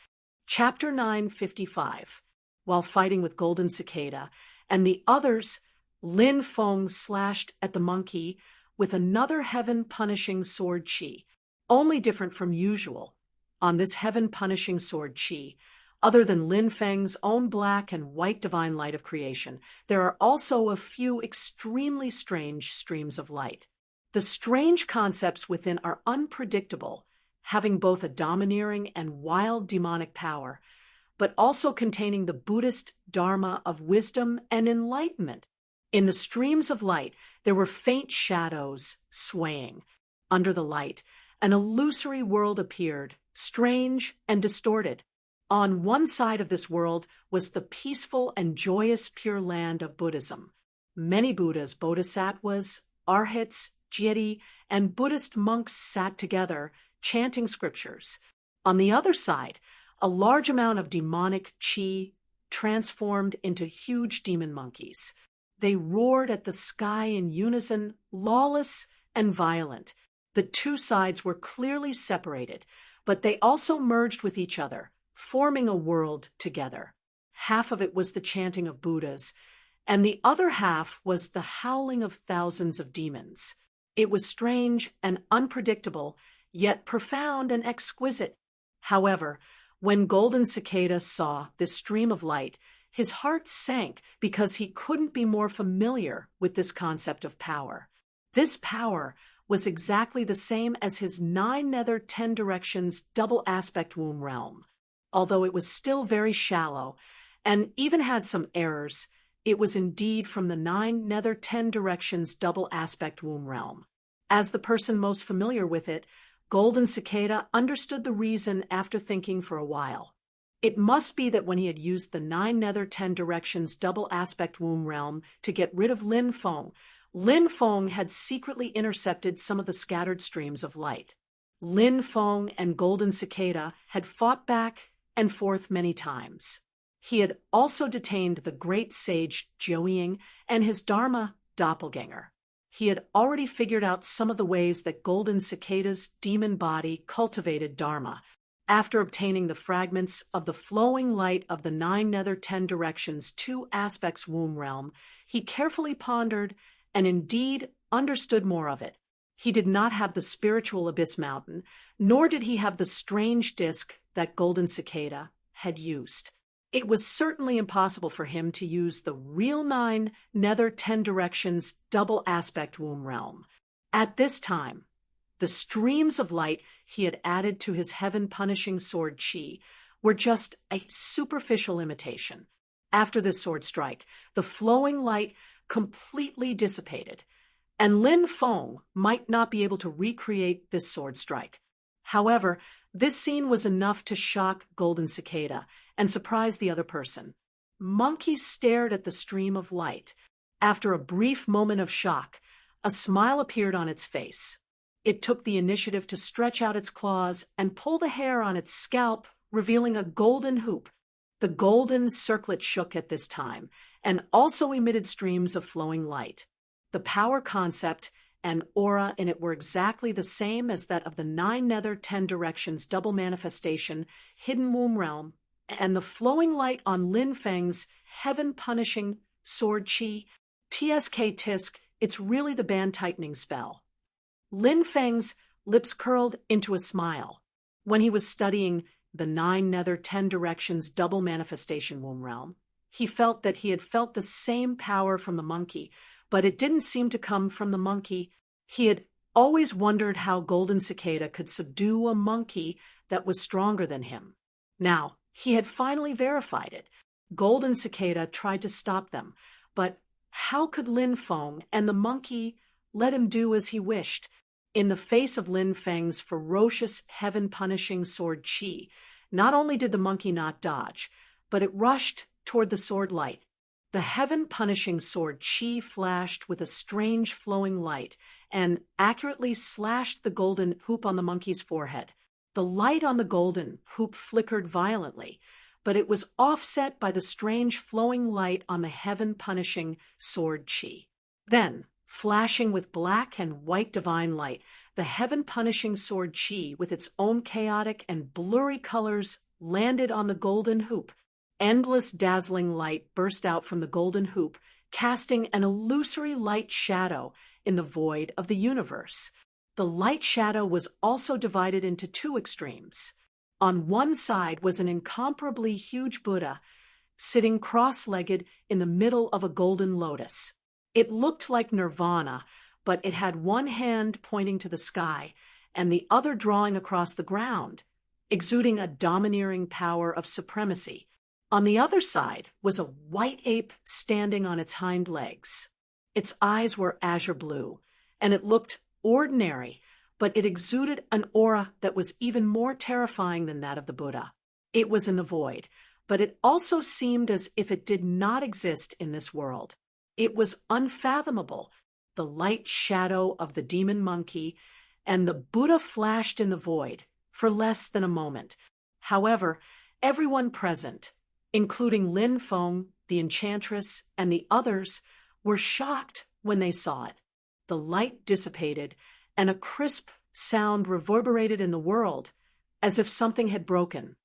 Chapter 9:55. While fighting with Golden Cicada and the others, Lin Feng slashed at the monkey with another heaven-punishing sword chi, only different from usual. On this heaven-punishing sword chi, other than Lin Feng's own black and white divine light of creation, there are also a few extremely strange streams of light. The strange concepts within are unpredictable, having both a domineering and wild demonic power, but also containing the Buddhist dharma of wisdom and enlightenment. In the streams of light, there were faint shadows swaying. Under the light, an illusory world appeared, strange and distorted. On one side of this world was the peaceful and joyous Pure Land of Buddhism. Many Buddhas, bodhisattvas, arhats, jyoti, and Buddhist monks sat together, chanting scriptures. On the other side, a large amount of demonic chi transformed into huge demon monkeys. They roared at the sky in unison, lawless and violent. The two sides were clearly separated, but they also merged with each other, forming a world together. Half of it was the chanting of Buddhas, and the other half was the howling of thousands of demons. It was strange and unpredictable, yet profound and exquisite. However, when Golden Cicada saw this stream of light, his heart sank because he couldn't be more familiar with this concept of power. This power was exactly the same as his 9 nether 10 directions double aspect womb realm. Although it was still very shallow and even had some errors, it was indeed from the 9 nether 10 directions double aspect womb realm. As the person most familiar with it, Golden Cicada understood the reason after thinking for a while. It must be that when he had used the 9 nether 10 directions double aspect womb realm to get rid of Lin Feng had secretly intercepted some of the scattered streams of light. Lin Feng and Golden Cicada had fought back and forth many times. He had also detained the great sage Jiuying and his Dharma doppelganger. He had already figured out some of the ways that Golden Cicada's demon body cultivated Dharma. After obtaining the fragments of the flowing light of the 9 nether 10 directions 2 aspects womb realm, he carefully pondered and indeed understood more of it. He did not have the spiritual abyss mountain, nor did he have the strange disk that Golden Cicada had used. It was certainly impossible for him to use the real 9 nether 10 directions double aspect womb realm. At this time, the streams of light he had added to his heaven-punishing sword chi were just a superficial imitation. After this sword strike, the flowing light completely dissipated, and Lin Feng might not be able to recreate this sword strike. However, this scene was enough to shock Golden Cicada and surprise the other person. Monkey stared at the stream of light. After a brief moment of shock, a smile appeared on its face. It took the initiative to stretch out its claws and pull the hair on its scalp, revealing a golden hoop. The golden circlet shook at this time and also emitted streams of flowing light. The power concept and aura in it were exactly the same as that of the 9 nether 10 directions double manifestation hidden womb realm, and the flowing light on Lin Feng's heaven-punishing sword chi, TSK Tisk, it's really the band-tightening spell. Lin Feng's lips curled into a smile. When he was studying the 9 nether 10 directions double manifestation womb realm, he felt that he had felt the same power from the monkey, but it didn't seem to come from the monkey. He had always wondered how Golden Cicada could subdue a monkey that was stronger than him. Now, he had finally verified it. Golden Cicada tried to stop them, but how could Lin Feng and the monkey let him do as he wished? In the face of Lin Feng's ferocious heaven-punishing sword chi, not only did the monkey not dodge, but it rushed toward the sword light. The heaven-punishing sword chi flashed with a strange flowing light and accurately slashed the golden hoop on the monkey's forehead. The light on the golden hoop flickered violently, but it was offset by the strange flowing light on the heaven-punishing sword chi. Then, flashing with black and white divine light, the heaven-punishing sword Chi, with its own chaotic and blurry colors, landed on the golden hoop. Endless dazzling light burst out from the golden hoop, casting an illusory light shadow in the void of the universe. The light shadow was also divided into two extremes. On one side was an incomparably huge Buddha, sitting cross-legged in the middle of a golden lotus. It looked like nirvana, but it had one hand pointing to the sky and the other drawing across the ground, exuding a domineering power of supremacy. On the other side was a white ape standing on its hind legs. Its eyes were azure blue, and it looked ordinary, but it exuded an aura that was even more terrifying than that of the Buddha. It was in the void, but it also seemed as if it did not exist in this world. It was unfathomable, the light shadow of the demon monkey, and the Buddha flashed in the void for less than a moment. However, everyone present, including Lin Feng, the enchantress, and the others, were shocked when they saw it. The light dissipated, and a crisp sound reverberated in the world, as if something had broken.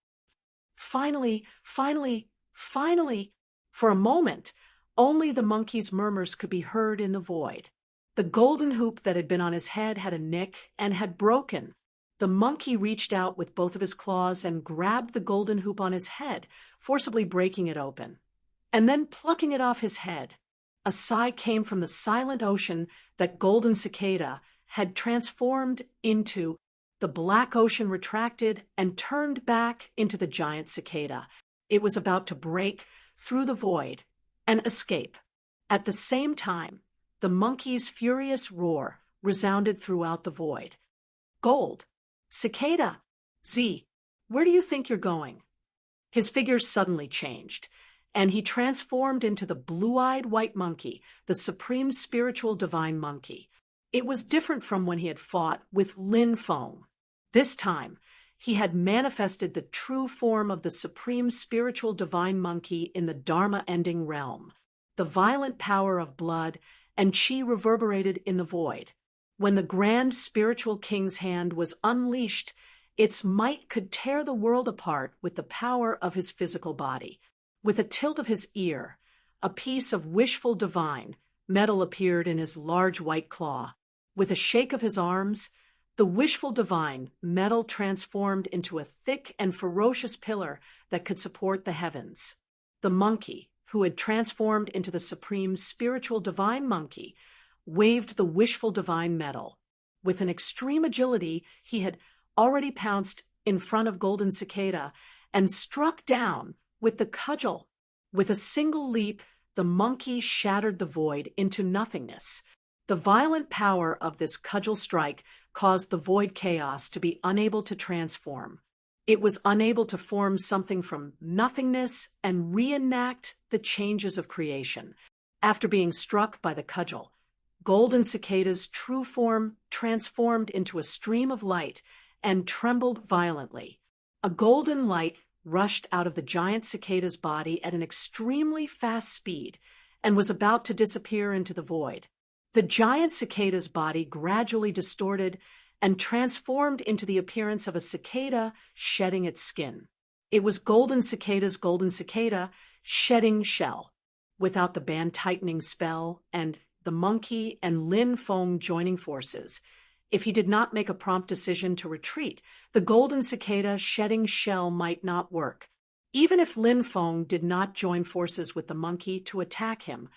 Finally, for a moment, only the monkey's murmurs could be heard in the void. The golden hoop that had been on his head had a nick and had broken. The monkey reached out with both of his claws and grabbed the golden hoop on his head, forcibly breaking it open, and then plucking it off his head. A sigh came from the silent ocean that Golden Cicada had transformed into. The black ocean retracted and turned back into the giant cicada. It was about to break through the void and escape. At the same time, the monkey's furious roar resounded throughout the void. Gold, Cicada, Z, where do you think you're going? His figure suddenly changed, and he transformed into the blue-eyed white monkey, the supreme spiritual divine monkey. It was different from when he had fought with Lin Feng. This time, he had manifested the true form of the supreme spiritual divine monkey in the Dharma-ending realm. The violent power of blood and chi reverberated in the void. When the grand spiritual king's hand was unleashed, its might could tear the world apart with the power of his physical body. With a tilt of his ear, a piece of wishful divine metal appeared in his large white claw. With a shake of his arms, the wishful divine metal transformed into a thick and ferocious pillar that could support the heavens. The monkey, who had transformed into the supreme spiritual divine monkey, waved the wishful divine metal. With an extreme agility, he had already pounced in front of Golden Cicada and struck down with the cudgel. With a single leap, the monkey shattered the void into nothingness. The violent power of this cudgel strike caused the void chaos to be unable to transform. It was unable to form something from nothingness and reenact the changes of creation. After being struck by the cudgel, Golden Cicada's true form transformed into a stream of light and trembled violently. A golden light rushed out of the giant cicada's body at an extremely fast speed and was about to disappear into the void. The giant cicada's body gradually distorted and transformed into the appearance of a cicada shedding its skin. It was Golden Cicada's Golden Cicada shedding shell. Without the band-tightening spell and the monkey and Lin Feng joining forces, if he did not make a prompt decision to retreat, the Golden Cicada shedding shell might not work. Even if Lin Feng did not join forces with the monkey to attack him,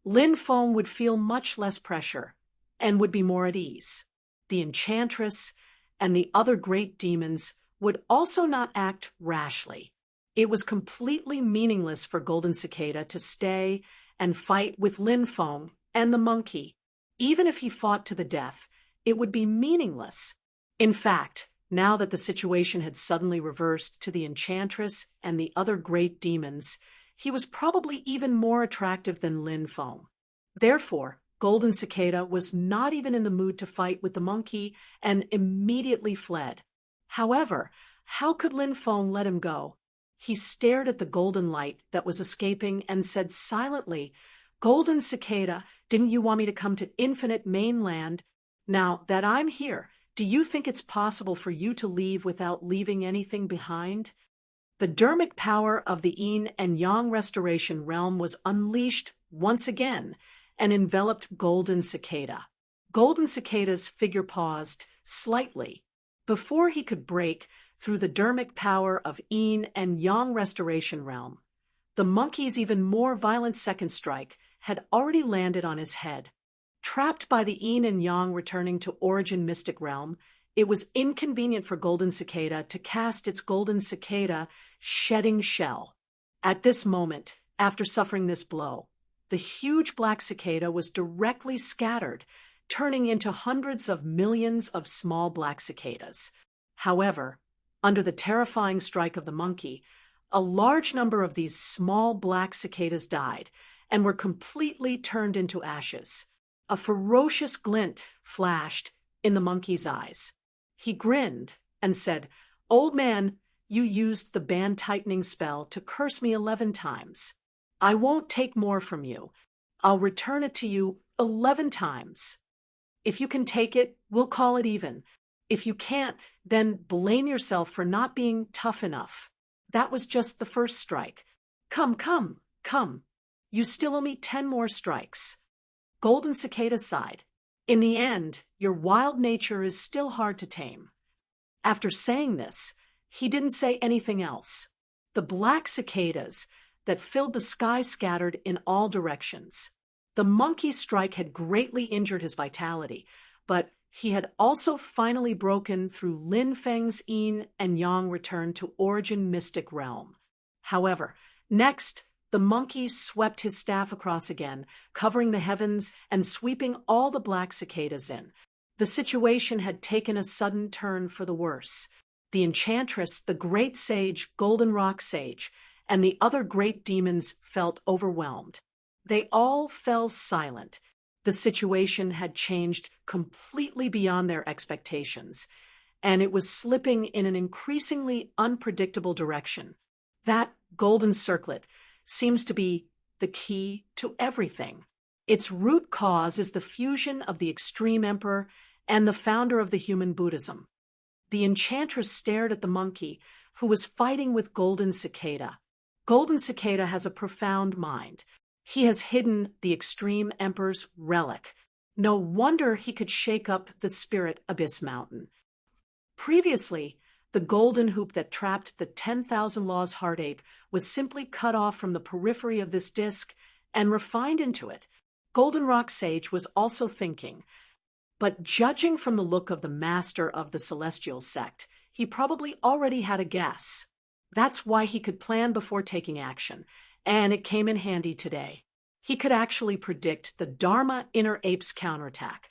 Lin Feng would feel much less pressure and would be more at ease. The enchantress and the other great demons would also not act rashly. It was completely meaningless for Golden Cicada to stay and fight with Lin Feng and the monkey. Even if he fought to the death, it would be meaningless. In fact, now that the situation had suddenly reversed to the enchantress and the other great demons, he was probably even more attractive than Lin Feng. Therefore, Golden Cicada was not even in the mood to fight with the monkey and immediately fled. However, how could Lin Feng let him go? He stared at the golden light that was escaping and said silently, "Golden Cicada, didn't you want me to come to Infinite Mainland? Now that I'm here, Do you think it's possible for you to leave without leaving anything behind? The dermic power of the yin and yang restoration realm was unleashed once again and enveloped Golden Cicada. Golden Cicada's figure paused slightly before he could break through the dermic power of yin and yang restoration realm. The monkey's even more violent second strike had already landed on his head. Trapped by the yin and yang returning to origin mystic realm, it was inconvenient for Golden Cicada to cast its Golden Cicada shedding shell. At this moment, after suffering this blow, the huge black cicada was directly scattered, turning into hundreds of millions of small black cicadas. However, under the terrifying strike of the monkey, a large number of these small black cicadas died and were completely turned into ashes. A ferocious glint flashed in the monkey's eyes. He grinned and said, "Old man, you used the band-tightening spell to curse me 11 times. I won't take more from you. I'll return it to you 11 times. If you can take it, we'll call it even. If you can't, then blame yourself for not being tough enough. That was just the first strike. Come. You still owe me 10 more strikes." Golden Cicada sighed. "In the end, your wild nature is still hard to tame." After saying this, he didn't say anything else. The black cicadas that filled the sky scattered in all directions. The monkey's strike had greatly injured his vitality, but he had also finally broken through Lin Feng's yin and yang return to origin mystic realm. However, next, the monkey swept his staff across again, covering the heavens and sweeping all the black cicadas in. The situation had taken a sudden turn for the worse. The enchantress, the great sage, Golden Rock Sage, and the other great demons felt overwhelmed. They all fell silent. The situation had changed completely beyond their expectations, and it was slipping in an increasingly unpredictable direction. That golden circlet seems to be the key to everything. Its root cause is the fusion of the extreme emperor and the founder of the human Buddhism. The enchantress stared at the monkey, who was fighting with Golden Cicada. Golden Cicada has a profound mind. He has hidden the extreme emperor's relic. No wonder he could shake up the spirit abyss mountain. Previously, the golden hoop that trapped the 10,000 Laws heart ape was simply cut off from the periphery of this disc and refined into it. Golden Rock Sage was also thinking, but judging from the look of the master of the celestial sect, he probably already had a guess. That's why he could plan before taking action, and it came in handy today. He could actually predict the Dharma Inner Ape's counterattack.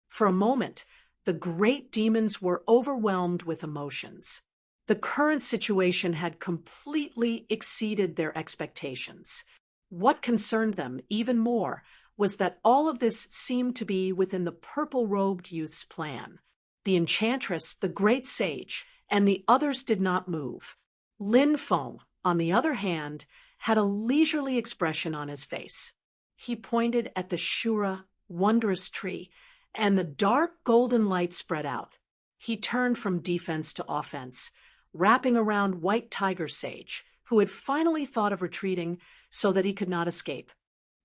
For a moment, the great demons were overwhelmed with emotions. The current situation had completely exceeded their expectations. What concerned them even more was that all of this seemed to be within the purple-robed youth's plan. The enchantress, the great sage, and the others did not move. Lin Feng, on the other hand, had a leisurely expression on his face. He pointed at the Shura, wondrous tree, and the dark golden light spread out. He turned from defense to offense, wrapping around White Tiger Sage, who had finally thought of retreating so that he could not escape.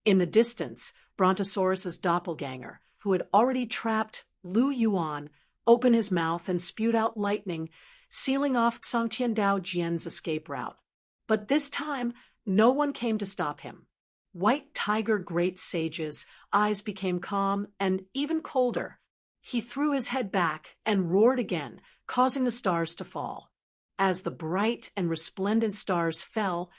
In the distance, Brontosaurus's doppelganger, who had already trapped Lu Yuan, opened his mouth and spewed out lightning, sealing off Xangtiandao Jian's escape route. But this time, no one came to stop him. White Tiger Great Sage's eyes became calm and even colder. He threw his head back and roared again, causing the stars to fall. As the bright and resplendent stars fell,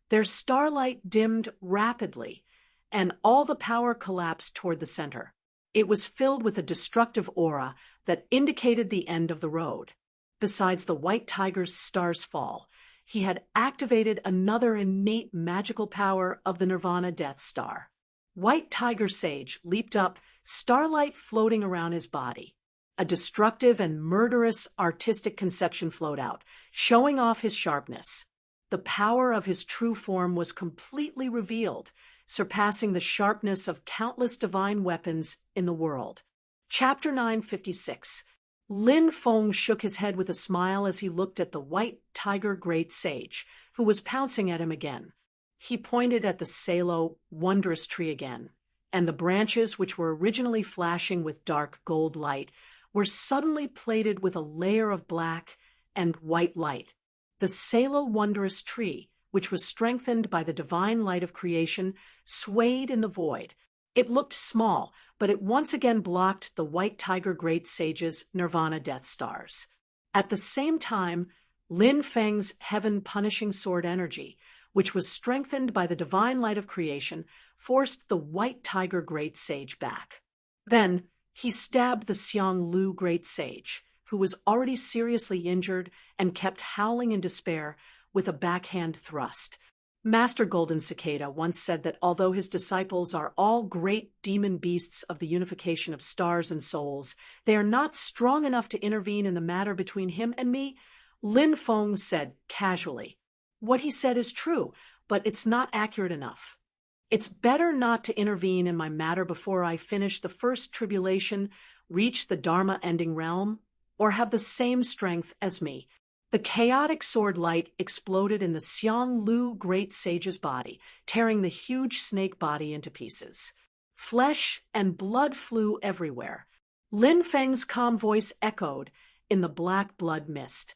their starlight dimmed rapidly, and all the power collapsed toward the center. It was filled with a destructive aura that indicated the end of the road. Besides the White Tiger's star's fall, he had activated another innate magical power of the Nirvana Death Star. White Tiger Sage leaped up, starlight floating around his body. A destructive and murderous artistic conception flowed out, showing off his sharpness. The power of his true form was completely revealed, surpassing the sharpness of countless divine weapons in the world. Chapter 956. Lin Feng shook his head with a smile as he looked at the white tiger great sage, who was pouncing at him again. He pointed at the Salo wondrous tree again, and the branches, which were originally flashing with dark gold light, were suddenly plated with a layer of black and white light. The Salo wondrous tree, which was strengthened by the divine light of creation, swayed in the void. It looked small, but it once again blocked the white tiger great sage's nirvana death stars. At the same time, Lin Feng's heaven-punishing sword energy, which was strengthened by the divine light of creation, forced the white tiger great sage back. Then he stabbed the Xiang Lu great sage, who was already seriously injured and kept howling in despair, with a backhand thrust. Master Golden Cicada once said that although his disciples are all great demon beasts of the unification of stars and souls, they are not strong enough to intervene in the matter between him and me. Lin Feng said casually, "What he said is true, but it's not accurate enough. It's better not to intervene in my matter before I finish the first tribulation, reach the Dharma-ending realm, or have the same strength as me." The chaotic sword light exploded in the Xiang Lu great sage's body, tearing the huge snake body into pieces. Flesh and blood flew everywhere. Lin Feng's calm voice echoed in the black blood mist.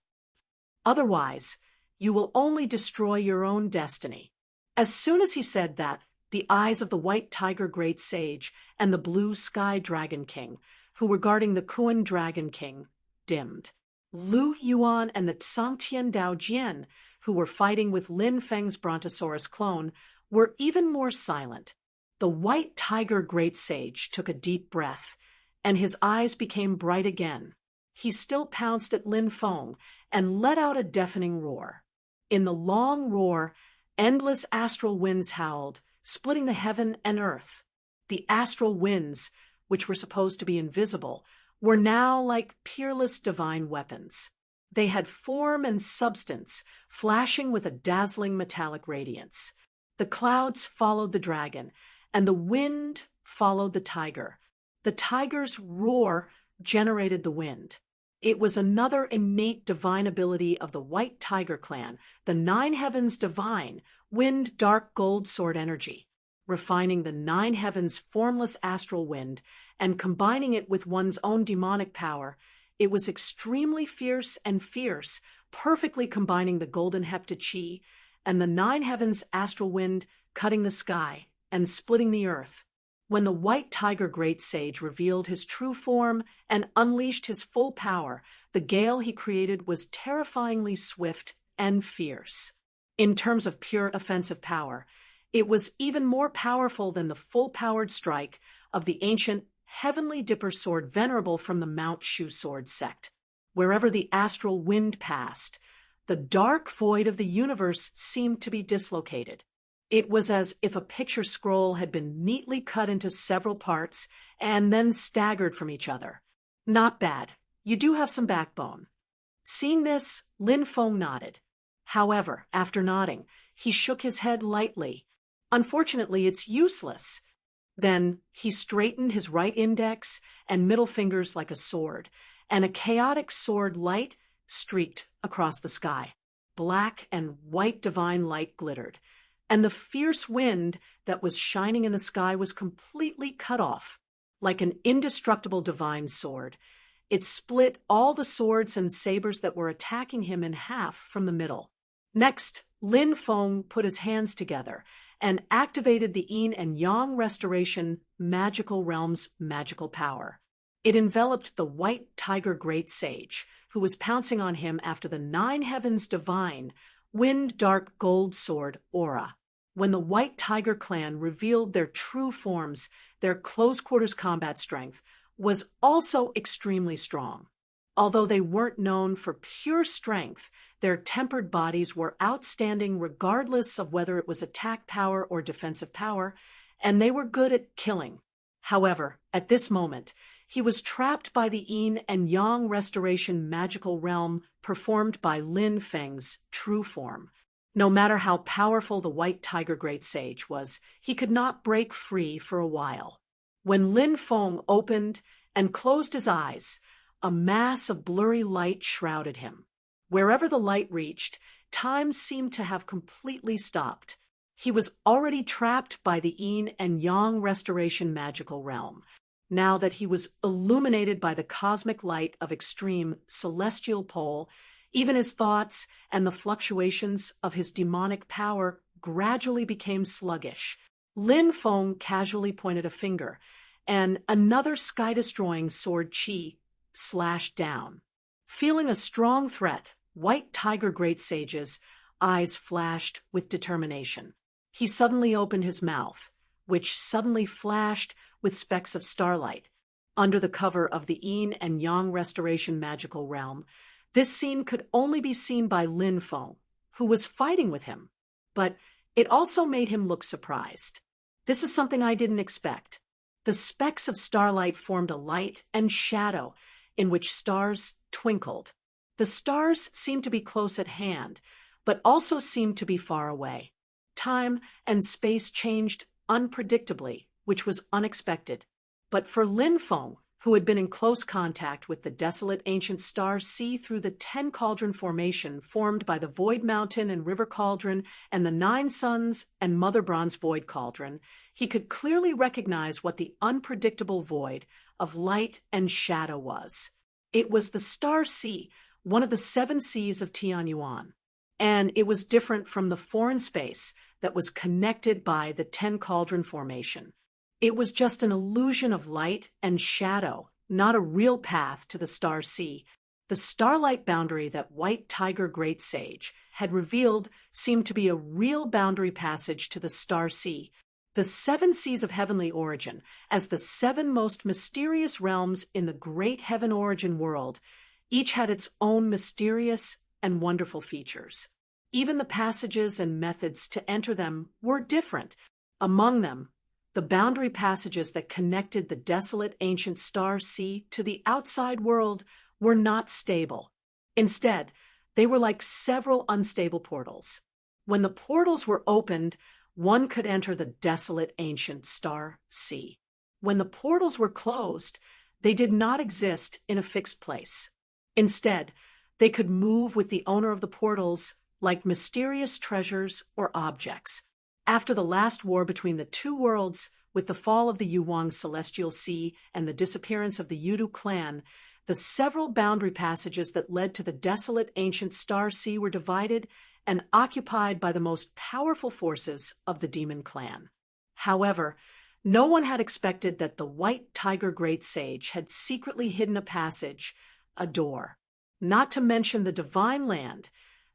"Otherwise, you will only destroy your own destiny." As soon as he said that, the eyes of the white tiger great sage and the blue sky dragon king, who were guarding the Kuan dragon king, dimmed. Lu Yuan and the Tsangtian Dao Jian, who were fighting with Lin Feng's Brontosaurus clone, were even more silent. The white tiger great sage took a deep breath, and his eyes became bright again. He still pounced at Lin Feng and let out a deafening roar. In the long roar, endless astral winds howled, splitting the heaven and earth. The astral winds, which were supposed to be invisible, were now like peerless divine weapons. They had form and substance, flashing with a dazzling metallic radiance. The clouds followed the dragon, and the wind followed the tiger. The tiger's roar generated the wind. It was another innate divine ability of the White Tiger clan, the Nine Heavens divine, wind dark gold sword energy, refining the Nine Heavens formless astral wind and combining it with one's own demonic power. It was extremely fierce and fierce, perfectly combining the golden hepta chi and the Nine Heavens astral wind, cutting the sky and splitting the earth. When the White Tiger Great Sage revealed his true form and unleashed his full power, the gale he created was terrifyingly swift and fierce. In terms of pure offensive power, it was even more powerful than the full-powered strike of the ancient Heavenly Dipper sword venerable from the Mount Shu sword sect. Wherever the astral wind passed, the dark void of the universe seemed to be dislocated. It was as if a picture scroll had been neatly cut into several parts and then staggered from each other. Not bad. You do have some backbone. Seeing this, Lin Feng nodded. However, after nodding, he shook his head lightly. Unfortunately, it's useless. Then he straightened his right index and middle fingers like a sword, and a chaotic sword light streaked across the sky. Black and white divine light glittered, and the fierce wind that was shining in the sky was completely cut off. Like an indestructible divine sword, it split all the swords and sabers that were attacking him in half from the middle. Next, Lin Feng put his hands together and activated the Yin and Yang Restoration Magical Realm's magical power. It enveloped the White Tiger Great Sage, who was pouncing on him after the Nine Heavens divine, wind dark gold sword aura. When the White Tiger clan revealed their true forms, their close-quarters combat strength was also extremely strong. Although they weren't known for pure strength, their tempered bodies were outstanding regardless of whether it was attack power or defensive power, and they were good at killing. However, at this moment, he was trapped by the Yin and Yang Restoration magical realm performed by Lin Feng's true form. No matter how powerful the White Tiger Great Sage was, he could not break free for a while. When Lin Feng opened and closed his eyes, a mass of blurry light shrouded him. Wherever the light reached, time seemed to have completely stopped. He was already trapped by the yin and yang restoration magical realm, now that he was illuminated by the cosmic light of extreme celestial pole. Even his thoughts and the fluctuations of his demonic power gradually became sluggish. Lin Feng casually pointed a finger, and another sky-destroying sword chi slashed down. Feeling a strong threat, White Tiger Great Sage's eyes flashed with determination. He suddenly opened his mouth, which suddenly flashed with specks of starlight. Under the cover of the yin and yang restoration magical realm, this scene could only be seen by Lin Feng, who was fighting with him. But it also made him look surprised. This is something I didn't expect. The specks of starlight formed a light and shadow in which stars twinkled. The stars seemed to be close at hand, but also seemed to be far away. Time and space changed unpredictably, which was unexpected. But for Lin Feng, who had been in close contact with the desolate ancient star sea through the 10 cauldron formation formed by the Void Mountain and River Cauldron and the 9 Suns and Mother Bronze Void Cauldron, he could clearly recognize what the unpredictable void of light and shadow was. It was the star sea, one of the 7 seas of Tianyuan, and it was different from the foreign space that was connected by the 10 cauldron formation. It was just an illusion of light and shadow, not a real path to the star sea. The starlight boundary that White Tiger Great Sage had revealed seemed to be a real boundary passage to the star sea. The 7 seas of heavenly origin, as the 7 most mysterious realms in the great heaven origin world, each had its own mysterious and wonderful features. Even the passages and methods to enter them were different. Among them, the boundary passages that connected the desolate ancient star sea to the outside world were not stable. Instead, they were like several unstable portals. When the portals were opened, one could enter the desolate ancient star sea. When the portals were closed, they did not exist in a fixed place. Instead, they could move with the owner of the portals like mysterious treasures or objects. After the last war between the 2 worlds, with the fall of the Yuwang Celestial Sea and the disappearance of the Yudu clan, the several boundary passages that led to the desolate ancient star sea were divided and occupied by the most powerful forces of the demon clan. However, no one had expected that the White Tiger Great Sage had secretly hidden a passage, a door. Not to mention the Divine Land.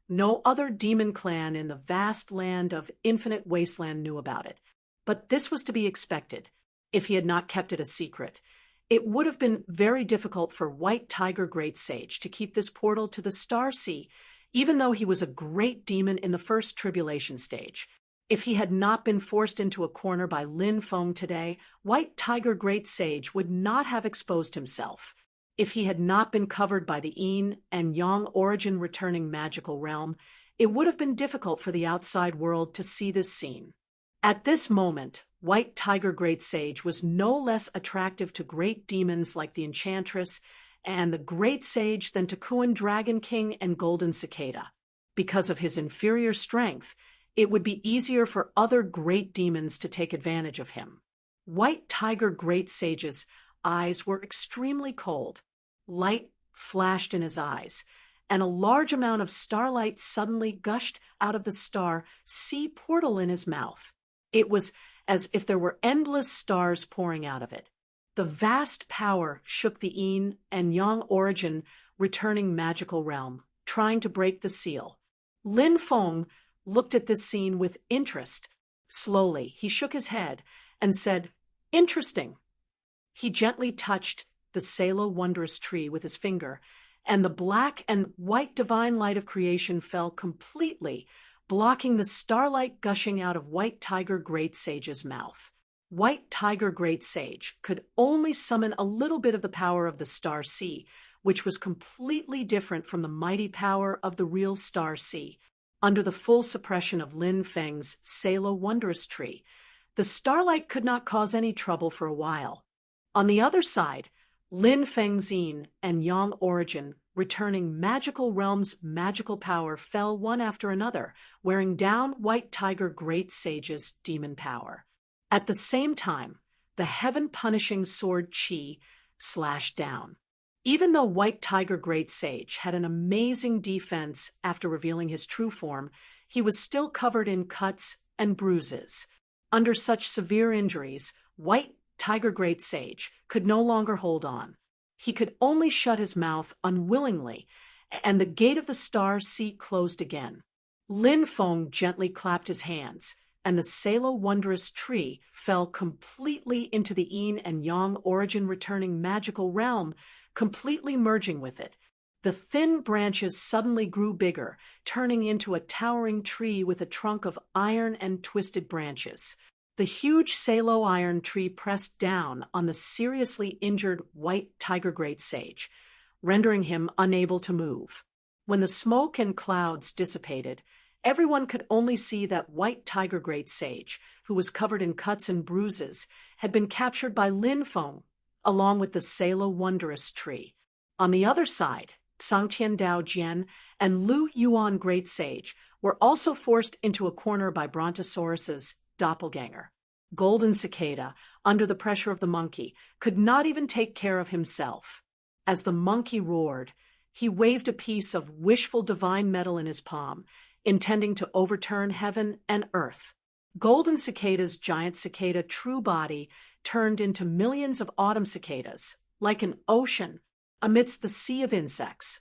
No other demon clan in the vast land of Infinite Wasteland knew about it. But this was to be expected, if he had not kept it a secret. It would have been very difficult for White Tiger Great Sage to keep this portal to the Star Sea, even though he was a great demon in the first tribulation stage. If he had not been forced into a corner by Lin Feng today, White Tiger Great Sage would not have exposed himself. If he had not been covered by the yin and yang origin returning magical realm, it would have been difficult for the outside world to see this scene. At this moment, White Tiger Great Sage was no less attractive to great demons like the Enchantress and the Great Sage than to Kuan Dragon King and Golden Cicada. Because of his inferior strength, it would be easier for other great demons to take advantage of him. White Tiger Great Sage's eyes were extremely cold. Light flashed in his eyes, and a large amount of starlight suddenly gushed out of the star sea portal in his mouth. It was as if there were endless stars pouring out of it. The vast power shook the yin and yang origin returning magical realm, trying to break the seal. Lin Feng looked at this scene with interest. Slowly, he shook his head and said, "Interesting." He gently touched the Salo wondrous tree with his finger, and the black and white divine light of creation fell completely, blocking the starlight gushing out of White Tiger Great Sage's mouth. White Tiger Great Sage could only summon a little bit of the power of the Star Sea, which was completely different from the mighty power of the real Star Sea. Under the full suppression of Lin Feng's Salo wondrous tree, the starlight could not cause any trouble for a while. On the other side, Lin Fengxian and Yang Origin, returning magical realms' magical power, fell one after another, wearing down White Tiger Great Sage's demon power. At the same time, the heaven-punishing sword Qi slashed down. Even though White Tiger Great Sage had an amazing defense after revealing his true form, he was still covered in cuts and bruises. Under such severe injuries, White Tiger Great Sage could no longer hold on. He could only shut his mouth unwillingly, and the gate of the Star Sea closed again. Lin Feng gently clapped his hands, and the Salo Wondrous Tree fell completely into the Yin and Yang Origin returning magical realm, completely merging with it. The thin branches suddenly grew bigger, turning into a towering tree with a trunk of iron and twisted branches. The huge Salo iron tree pressed down on the seriously injured White Tiger Great Sage, rendering him unable to move. When the smoke and clouds dissipated, everyone could only see that White Tiger Great Sage, who was covered in cuts and bruises, had been captured by Lin Feng, along with the Salo Wondrous Tree. On the other side, Sangtian Dao Jian and Lu Yuan Great Sage were also forced into a corner by Brontosaurus's doppelganger. Golden Cicada, under the pressure of the monkey, could not even take care of himself. As the monkey roared, he waved a piece of wishful divine metal in his palm, intending to overturn heaven and earth. Golden Cicada's giant cicada true body turned into millions of autumn cicadas, like an ocean amidst the sea of insects.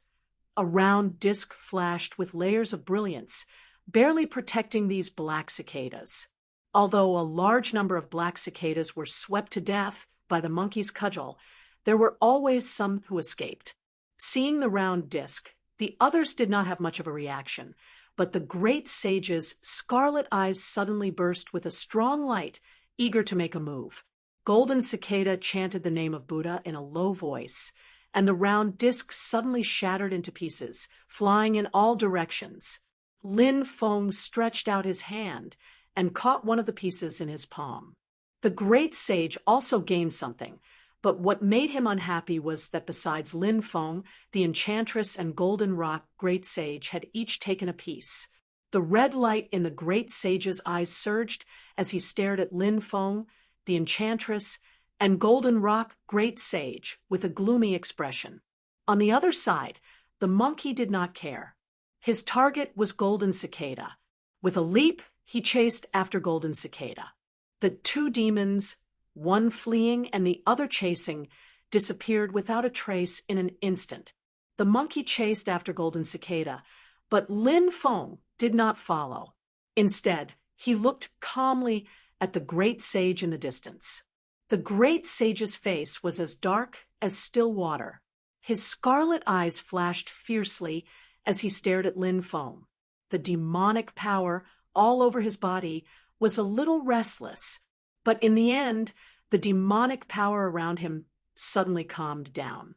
A round disk flashed with layers of brilliance, barely protecting these black cicadas. Although a large number of black cicadas were swept to death by the monkey's cudgel, there were always some who escaped. Seeing the round disk, the others did not have much of a reaction, but the great sage's scarlet eyes suddenly burst with a strong light, eager to make a move. Golden Cicada chanted the name of Buddha in a low voice, and the round disk suddenly shattered into pieces, flying in all directions. Lin Feng stretched out his hand and caught one of the pieces in his palm. The great sage also gained something, but what made him unhappy was that besides Lin Feng, the enchantress and Golden Rock Great Sage had each taken a piece. The red light in the great sage's eyes surged as he stared at Lin Feng, the enchantress, and Golden Rock Great Sage with a gloomy expression. On the other side, the monkey did not care. His target was Golden Cicada. With a leap, he chased after Golden Cicada. The two demons, one fleeing and the other chasing, disappeared without a trace in an instant. The monkey chased after Golden Cicada, but Lin Feng did not follow. Instead, he looked calmly at the great sage in the distance. The great sage's face was as dark as still water. His scarlet eyes flashed fiercely as he stared at Lin Feng. The demonic power all over his body was a little restless, but in the end, the demonic power around him suddenly calmed down.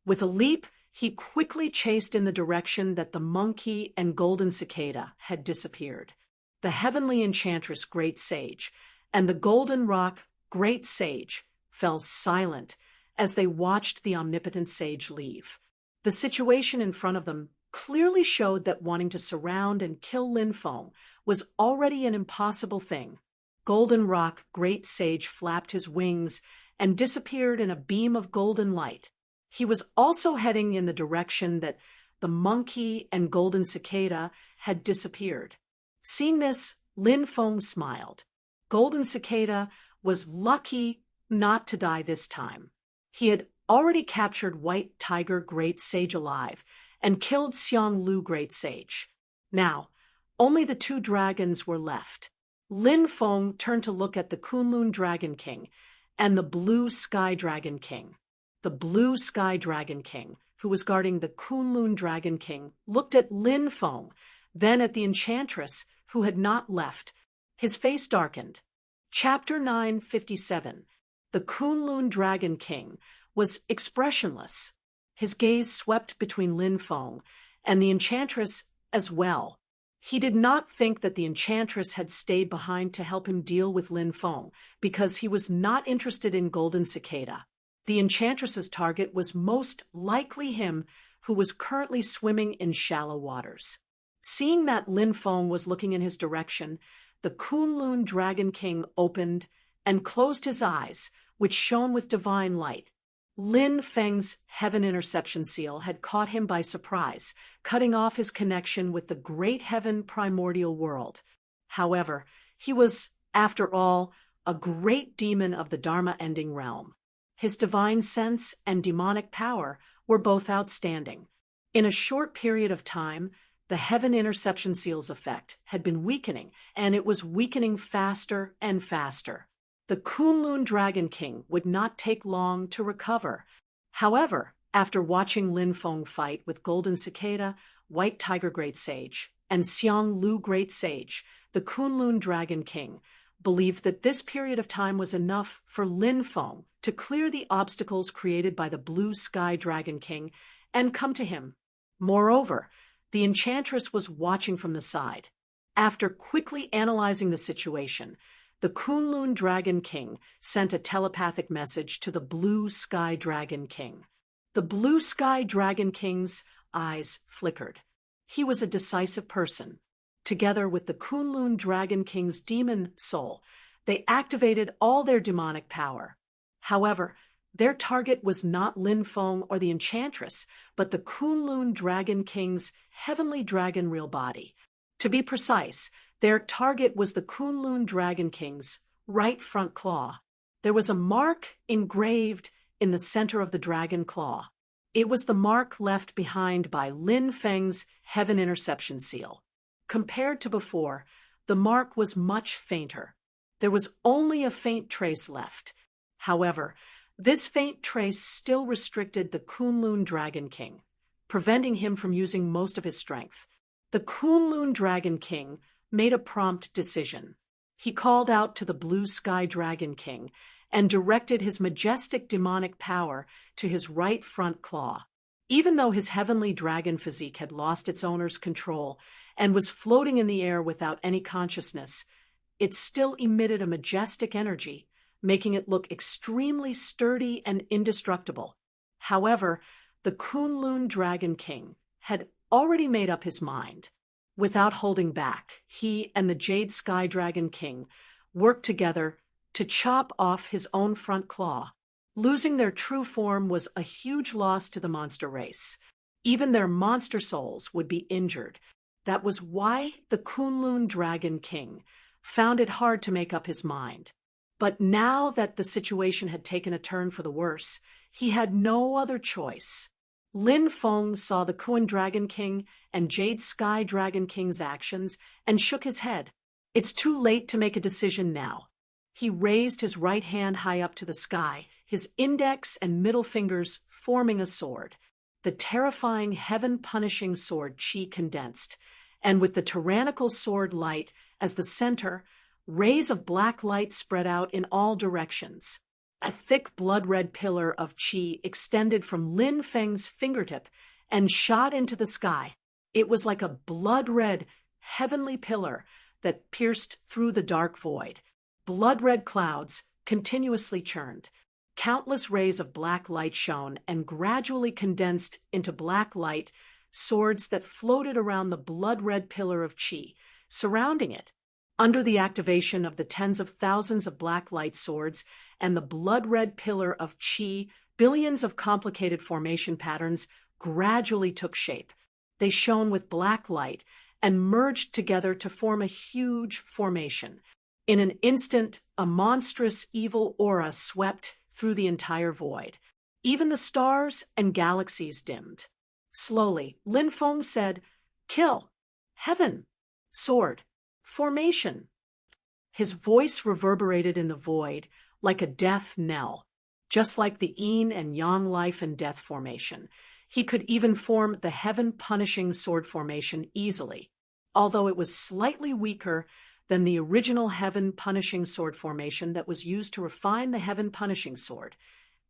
With a leap, he quickly chased in the direction that the monkey and Golden Cicada had disappeared. The heavenly enchantress Great Sage and the Golden Rock Great Sage fell silent as they watched the omnipotent sage leave. The situation in front of them clearly showed that wanting to surround and kill Lin Feng was already an impossible thing. Golden Rock Great Sage flapped his wings and disappeared in a beam of golden light. He was also heading in the direction that the monkey and Golden Cicada had disappeared. Seeing this, Lin Feng smiled. Golden Cicada was lucky not to die this time. He had already captured White Tiger Great Sage alive and killed Xiang Lu Great Sage. Now, only the two dragons were left. Lin Feng turned to look at the Kunlun Dragon King and the Blue Sky Dragon King. The Blue Sky Dragon King, who was guarding the Kunlun Dragon King, looked at Lin Feng, then at the enchantress, who had not left. His face darkened. Chapter 957. The Kunlun Dragon King was expressionless. His gaze swept between Lin Feng and the enchantress as well. He did not think that the enchantress had stayed behind to help him deal with Lin Feng, because he was not interested in Golden Cicada. the enchantress's target was most likely him, who was currently swimming in shallow waters. Seeing that Lin Feng was looking in his direction, the Kunlun Dragon King opened and closed his eyes, which shone with divine light. Lin Feng's heaven interception seal had caught him by surprise, cutting off his connection with the great heaven primordial world. However, he was, after all, a great demon of the Dharma-ending realm. His divine sense and demonic power were both outstanding. In a short period of time, the heaven interception seal's effect had been weakening, and it was weakening faster and faster. The Kunlun Dragon King would not take long to recover. However, after watching Lin Feng fight with Golden Cicada, White Tiger Great Sage, and Xiang Lu Great Sage, the Kunlun Dragon King believed that this period of time was enough for Lin Feng to clear the obstacles created by the Blue Sky Dragon King and come to him. Moreover, the enchantress was watching from the side. After quickly analyzing the situation, the Kunlun Dragon King sent a telepathic message to the Blue Sky Dragon King. The Blue Sky Dragon King's eyes flickered. He was a decisive person. Together with the Kunlun Dragon King's demon soul, they activated all their demonic power. However, their target was not Lin Feng or the enchantress, but the Kunlun Dragon King's heavenly dragon real body. To be precise, their target was the Kunlun Dragon King's right front claw. There was a mark engraved in the center of the dragon claw. It was the mark left behind by Lin Feng's heaven interception seal. Compared to before, the mark was much fainter. There was only a faint trace left. However, this faint trace still restricted the Kunlun Dragon King, preventing him from using most of his strength. The Kunlun Dragon King made a prompt decision. He called out to the Blue Sky Dragon King and directed his majestic demonic power to his right front claw. Even though his heavenly dragon physique had lost its owner's control and was floating in the air without any consciousness, it still emitted a majestic energy, making it look extremely sturdy and indestructible. However, the Kunlun Dragon King had already made up his mind. Without holding back, he and the Jade Sky Dragon King worked together to chop off his own front claw. Losing their true form was a huge loss to the monster race. Even their monster souls would be injured. That was why the Kunlun Dragon King found it hard to make up his mind. But now that the situation had taken a turn for the worse, he had no other choice. Lin Feng saw the Kunlun Dragon King and Jade Sky Dragon King's actions and shook his head. It's too late to make a decision now. He raised his right hand high up to the sky, his index and middle fingers forming a sword. The terrifying heaven-punishing sword Qi condensed, and with the tyrannical sword light as the center, rays of black light spread out in all directions. A thick blood-red pillar of Qi extended from Lin Feng's fingertip and shot into the sky. It was like a blood-red, heavenly pillar that pierced through the dark void. Blood-red clouds continuously churned. Countless rays of black light shone and gradually condensed into black light, swords that floated around the blood-red pillar of Qi, surrounding it. Under the activation of the tens of thousands of black light swords and the blood-red pillar of Qi, billions of complicated formation patterns gradually took shape. They shone with black light and merged together to form a huge formation. In an instant, a monstrous evil aura swept through the entire void. Even the stars and galaxies dimmed. Slowly, Lin Feng said, "Kill! Heaven! Sword! Formation!" His voice reverberated in the void like a death knell. Just like the yin and yang life and death formation, he could even form the heaven-punishing sword formation easily, although it was slightly weaker than the original heaven-punishing sword formation that was used to refine the heaven-punishing sword.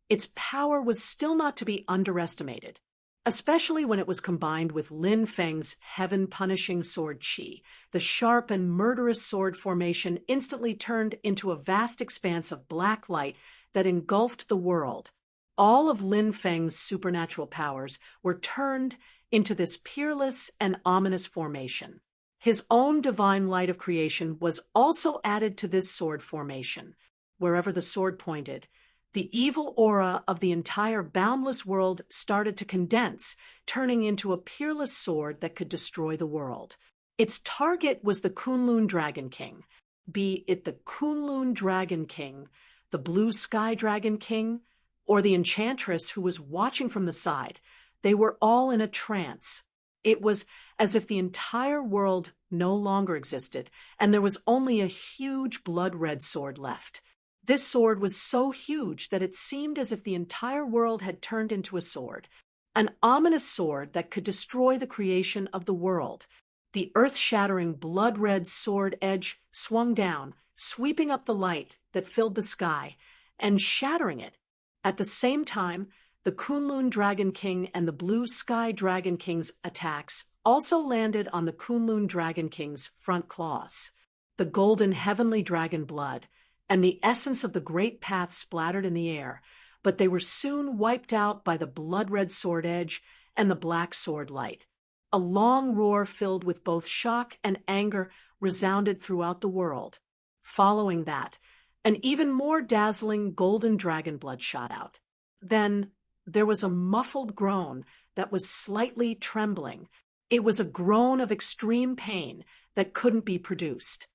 Its power was still not to be underestimated, especially when it was combined with Lin Feng's heaven-punishing sword Qi. The sharp and murderous sword formation instantly turned into a vast expanse of black light that engulfed the world. all of Lin Feng's supernatural powers were turned into this peerless and ominous formation. His own divine light of creation was also added to this sword formation. Wherever the sword pointed, the evil aura of the entire boundless world started to condense, turning into a peerless sword that could destroy the world. Its target was the Kunlun Dragon King, be it the Kunlun Dragon King, the Blue Sky Dragon King, or the enchantress who was watching from the side. They were all in a trance. It was as if the entire world no longer existed, and there was only a huge blood-red sword left. This sword was so huge that it seemed as if the entire world had turned into a sword, an ominous sword that could destroy the creation of the world. The earth-shattering blood-red sword edge swung down, sweeping up the light that filled the sky, and shattering it. At the same time, the Kunlun Dragon King and the Blue Sky Dragon King's attacks also landed on the Kunlun Dragon King's front claws. The golden heavenly dragon blood and the essence of the great path splattered in the air, but they were soon wiped out by the blood-red sword edge and the black sword light. A long roar filled with both shock and anger resounded throughout the world. Following that, an even more dazzling golden dragon blood shot out. Then there was a muffled groan that was slightly trembling. It was a groan of extreme pain that couldn't be produced.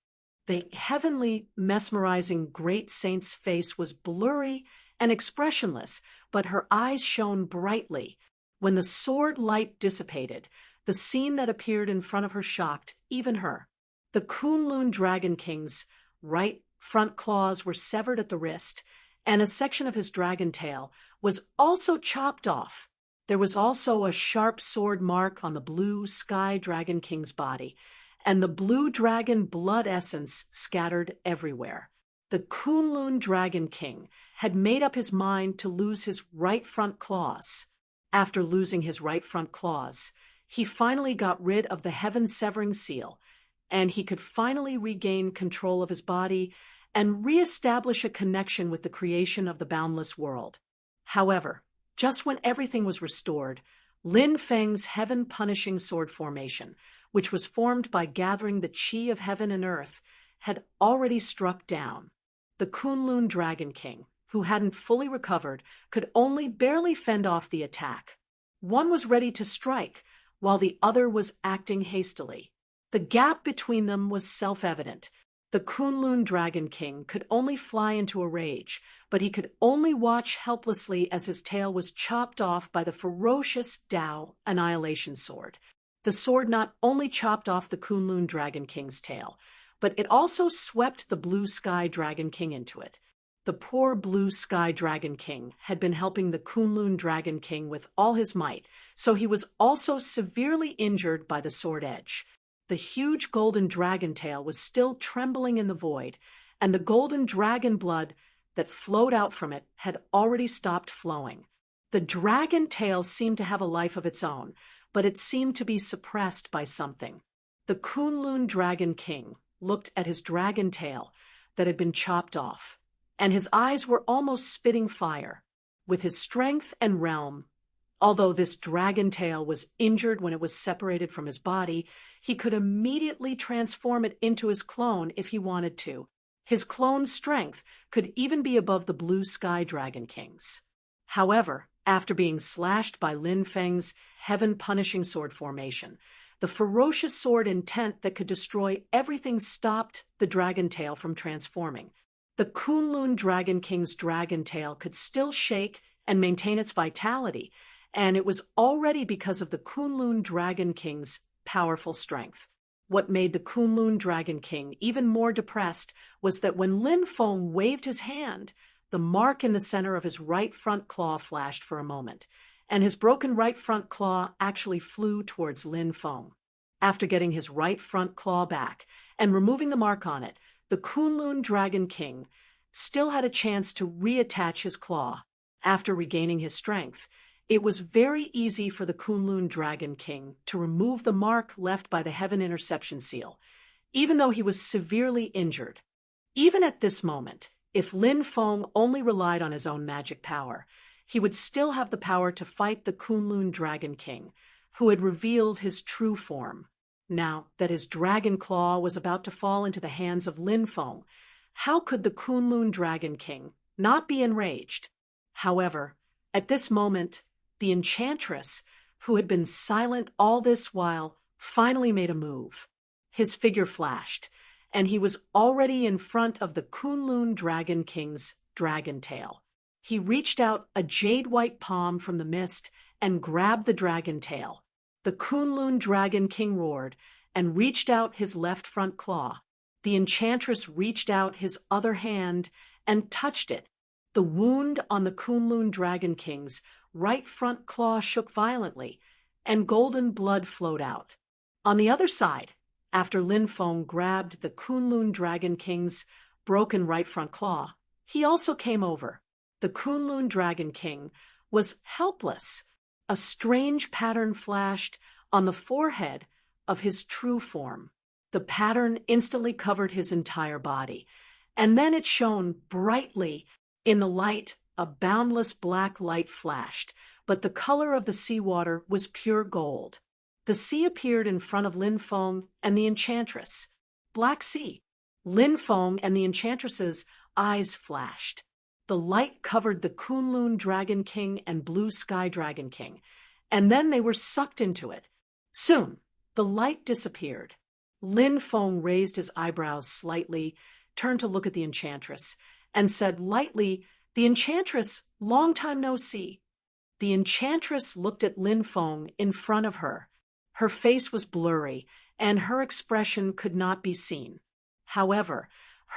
The heavenly, mesmerizing great saint's face was blurry and expressionless, but her eyes shone brightly. When the sword light dissipated, the scene that appeared in front of her shocked even her. The Kunlun Dragon King's right front claws were severed at the wrist, and a section of his dragon tail was also chopped off. There was also a sharp sword mark on the Blue Sky Dragon King's body, and the blue dragon blood essence scattered everywhere. The Kunlun Dragon King had made up his mind to lose his right front claws. After losing his right front claws, he finally got rid of the heaven-severing seal, and he could finally regain control of his body and reestablish a connection with the creation of the boundless world. However, just when everything was restored, Lin Feng's heaven-punishing sword formation, which was formed by gathering the chi of heaven and earth, had already struck down. The Kunlun Dragon King, who hadn't fully recovered, could only barely fend off the attack. One was ready to strike, while the other was acting hastily. The gap between them was self-evident. The Kunlun Dragon King could only fly into a rage, but he could only watch helplessly as his tail was chopped off by the ferocious Dao Annihilation Sword. The sword not only chopped off the Kunlun Dragon King's tail, but it also swept the Blue Sky Dragon King into it. The poor Blue Sky Dragon King had been helping the Kunlun Dragon King with all his might, so he was also severely injured by the sword edge. The huge golden dragon tail was still trembling in the void, and the golden dragon blood that flowed out from it had already stopped flowing. The dragon tail seemed to have a life of its own, but it seemed to be suppressed by something. The Kunlun Dragon King looked at his dragon tail that had been chopped off, and his eyes were almost spitting fire. With his strength and realm, although this dragon tail was injured when it was separated from his body, he could immediately transform it into his clone if he wanted to. His clone's strength could even be above the Blue Sky Dragon King's. However, after being slashed by Lin Feng's heaven-punishing sword formation, the ferocious sword intent that could destroy everything stopped the dragon tail from transforming. The Kunlun Dragon King's dragon tail could still shake and maintain its vitality, and it was already because of the Kunlun Dragon King's powerful strength. What made the Kunlun Dragon King even more depressed was that when Lin Feng waved his hand, the mark in the center of his right front claw flashed for a moment, and his broken right front claw actually flew towards Lin Feng. After getting his right front claw back and removing the mark on it, the Kunlun Dragon King still had a chance to reattach his claw. After regaining his strength, it was very easy for the Kunlun Dragon King to remove the mark left by the Heaven Interception Seal, even though he was severely injured. Even at this moment, if Lin Feng only relied on his own magic power, he would still have the power to fight the Kunlun Dragon King, who had revealed his true form. Now that his dragon claw was about to fall into the hands of Lin Feng, how could the Kunlun Dragon King not be enraged? However, at this moment, the enchantress, who had been silent all this while, finally made a move. His figure flashed, and he was already in front of the Kunlun Dragon King's dragon tail. He reached out a jade-white palm from the mist and grabbed the dragon tail. The Kunlun Dragon King roared and reached out his left front claw. The enchantress reached out his other hand and touched it. The wound on the Kunlun Dragon King's right front claw shook violently, and golden blood flowed out. On the other side, after Lin Feng grabbed the Kunlun Dragon King's broken right front claw, he also came over. The Kunlun Dragon King was helpless. A strange pattern flashed on the forehead of his true form. The pattern instantly covered his entire body, and then it shone brightly in the light. A boundless black light flashed, but the color of the seawater was pure gold. The sea appeared in front of Lin Feng and the enchantress. Black sea. Lin Feng and the enchantress's eyes flashed. The light covered the Kunlun Dragon King and Blue Sky Dragon King, and then they were sucked into it. Soon, the light disappeared. Lin Feng raised his eyebrows slightly, turned to look at the enchantress, and said lightly, "The enchantress, long time no see." The enchantress looked at Lin Feng in front of her. Her face was blurry, and her expression could not be seen. However,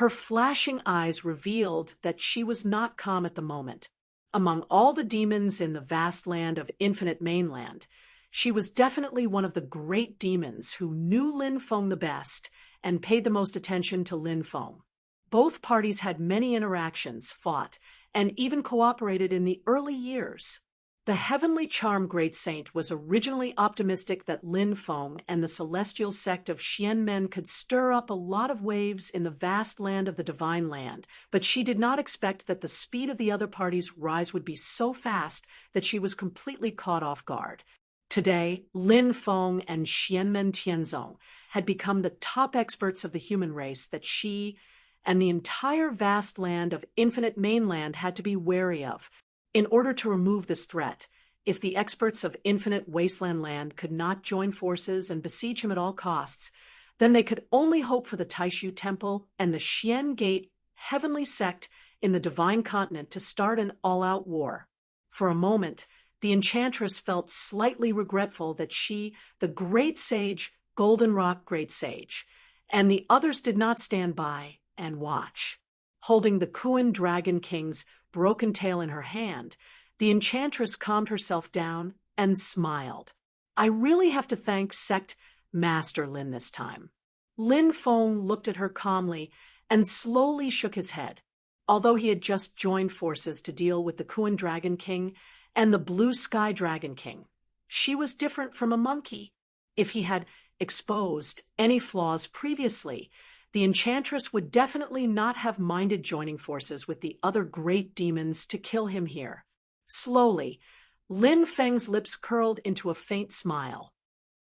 her flashing eyes revealed that she was not calm at the moment. Among all the demons in the vast land of Infinite Mainland, she was definitely one of the great demons who knew Lin Feng the best and paid the most attention to Lin Feng. Both parties had many interactions, fought, and even cooperated in the early years. The heavenly charm great saint was originally optimistic that Lin Feng and the celestial sect of Xianmen could stir up a lot of waves in the vast land of the divine land, but she did not expect that the speed of the other party's rise would be so fast that she was completely caught off guard. Today, Lin Feng and Xianmen Tianzong had become the top experts of the human race that she and the entire vast land of Infinite Mainland had to be wary of. In order to remove this threat, if the experts of Infinite Wasteland Land could not join forces and besiege him at all costs, then they could only hope for the Taishu Temple and the Xian Gate heavenly sect in the Divine Continent to start an all-out war. For a moment, the enchantress felt slightly regretful that she, the great sage, Golden Rock Great Sage, and the others did not stand by and watch. Holding the Kuan Dragon King's broken tail in her hand, the enchantress calmed herself down and smiled. "I really have to thank Sect Master Lin this time." Lin Feng looked at her calmly and slowly shook his head. Although he had just joined forces to deal with the Kuan Dragon King and the Blue Sky Dragon King, she was different from a monkey. If he had exposed any flaws previously, the enchantress would definitely not have minded joining forces with the other great demons to kill him here. Slowly, Lin Feng's lips curled into a faint smile.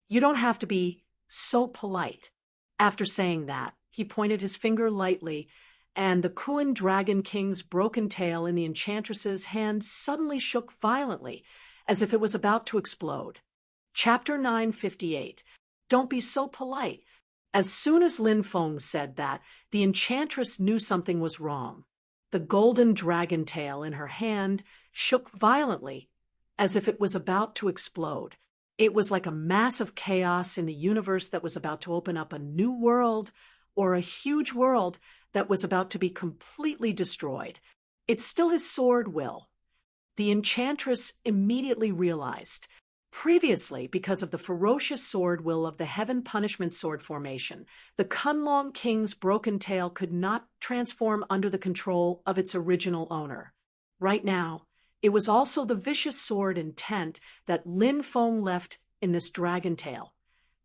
"You don't have to be so polite." After saying that, he pointed his finger lightly, and the Kuan Dragon King's broken tail in the enchantress's hand suddenly shook violently, as if it was about to explode. Chapter 958. Don't be so polite. As soon as Lin Feng said that, the enchantress knew something was wrong. The golden dragon tail in her hand shook violently, as if it was about to explode. It was like a mass of chaos in the universe that was about to open up a new world, or a huge world that was about to be completely destroyed. "It's still his sword, Will." The enchantress immediately realized. Previously, because of the ferocious sword will of the Heaven Punishment Sword formation, the Kunlong King's broken tail could not transform under the control of its original owner. Right now, it was also the vicious sword intent that Lin Feng left in this dragon tail,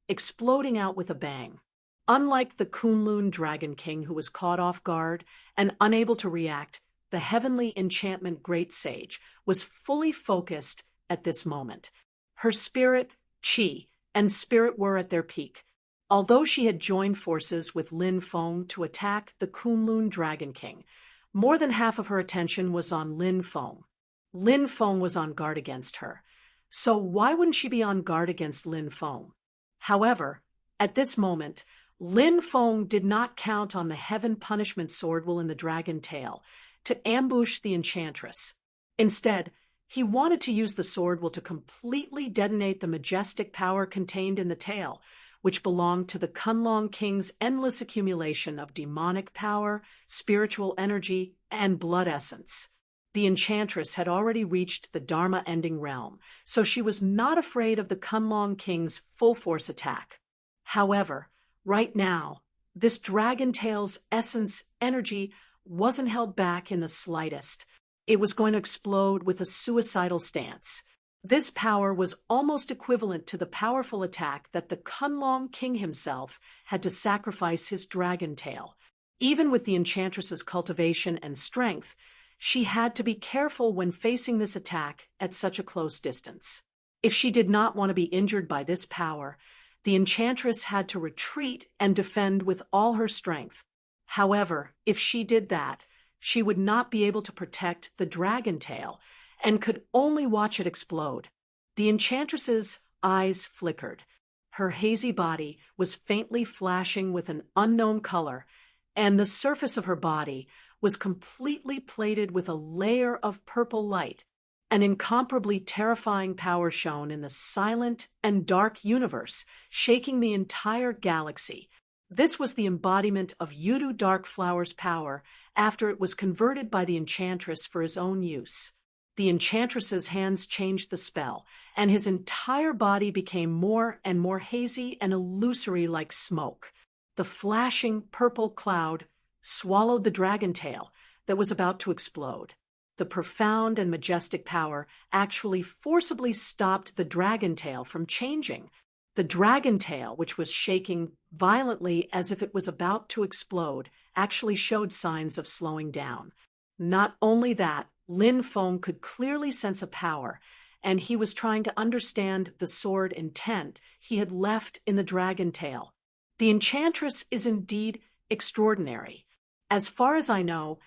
exploding out with a bang. Unlike the Kunlun Dragon King, who was caught off guard and unable to react, the heavenly enchantment great sage, was fully focused at this moment. Her spirit, chi, and spirit were at their peak. Although she had joined forces with Lin Feng to attack the Kunlun Dragon King, more than half of her attention was on Lin Feng. Lin Feng was on guard against her. So why wouldn't she be on guard against Lin Feng? However, at this moment, Lin Feng did not count on the heaven punishment swordwill in the dragon tail to ambush the enchantress. Instead, he wanted to use the swordwill to completely detonate the majestic power contained in the tail, which belonged to the Kunlun King's endless accumulation of demonic power, spiritual energy, and blood essence. The enchantress had already reached the Dharma-ending realm, so she was not afraid of the Kunlun King's full-force attack. However, right now, this dragon tail's essence energy wasn't held back in the slightest. It was going to explode with a suicidal stance. This power was almost equivalent to the powerful attack that the Kunlun King himself had to sacrifice his dragon tail. Even with the enchantress's cultivation and strength, she had to be careful when facing this attack at such a close distance. If she did not want to be injured by this power, the enchantress had to retreat and defend with all her strength. However, if she did that, she would not be able to protect the dragon tail and could only watch it explode. The enchantress's eyes flickered. Her hazy body was faintly flashing with an unknown color, and the surface of her body was completely plated with a layer of purple light. An incomparably terrifying power shone in the silent and dark universe, shaking the entire galaxy. This was the embodiment of Yudu Darkflower's power after it was converted by the enchantress for his own use. The enchantress's hands changed the spell, and his entire body became more and more hazy and illusory like smoke. The flashing purple cloud swallowed the dragon tail that was about to explode. The profound and majestic power actually forcibly stopped the dragon tail from changing. The dragon tail, which was shaking violently as if it was about to explode, actually showed signs of slowing down. Not only that, Lin Feng could clearly sense a power, and he was trying to understand the sword intent he had left in the dragon tail. The enchantress is indeed extraordinary. As far as I know,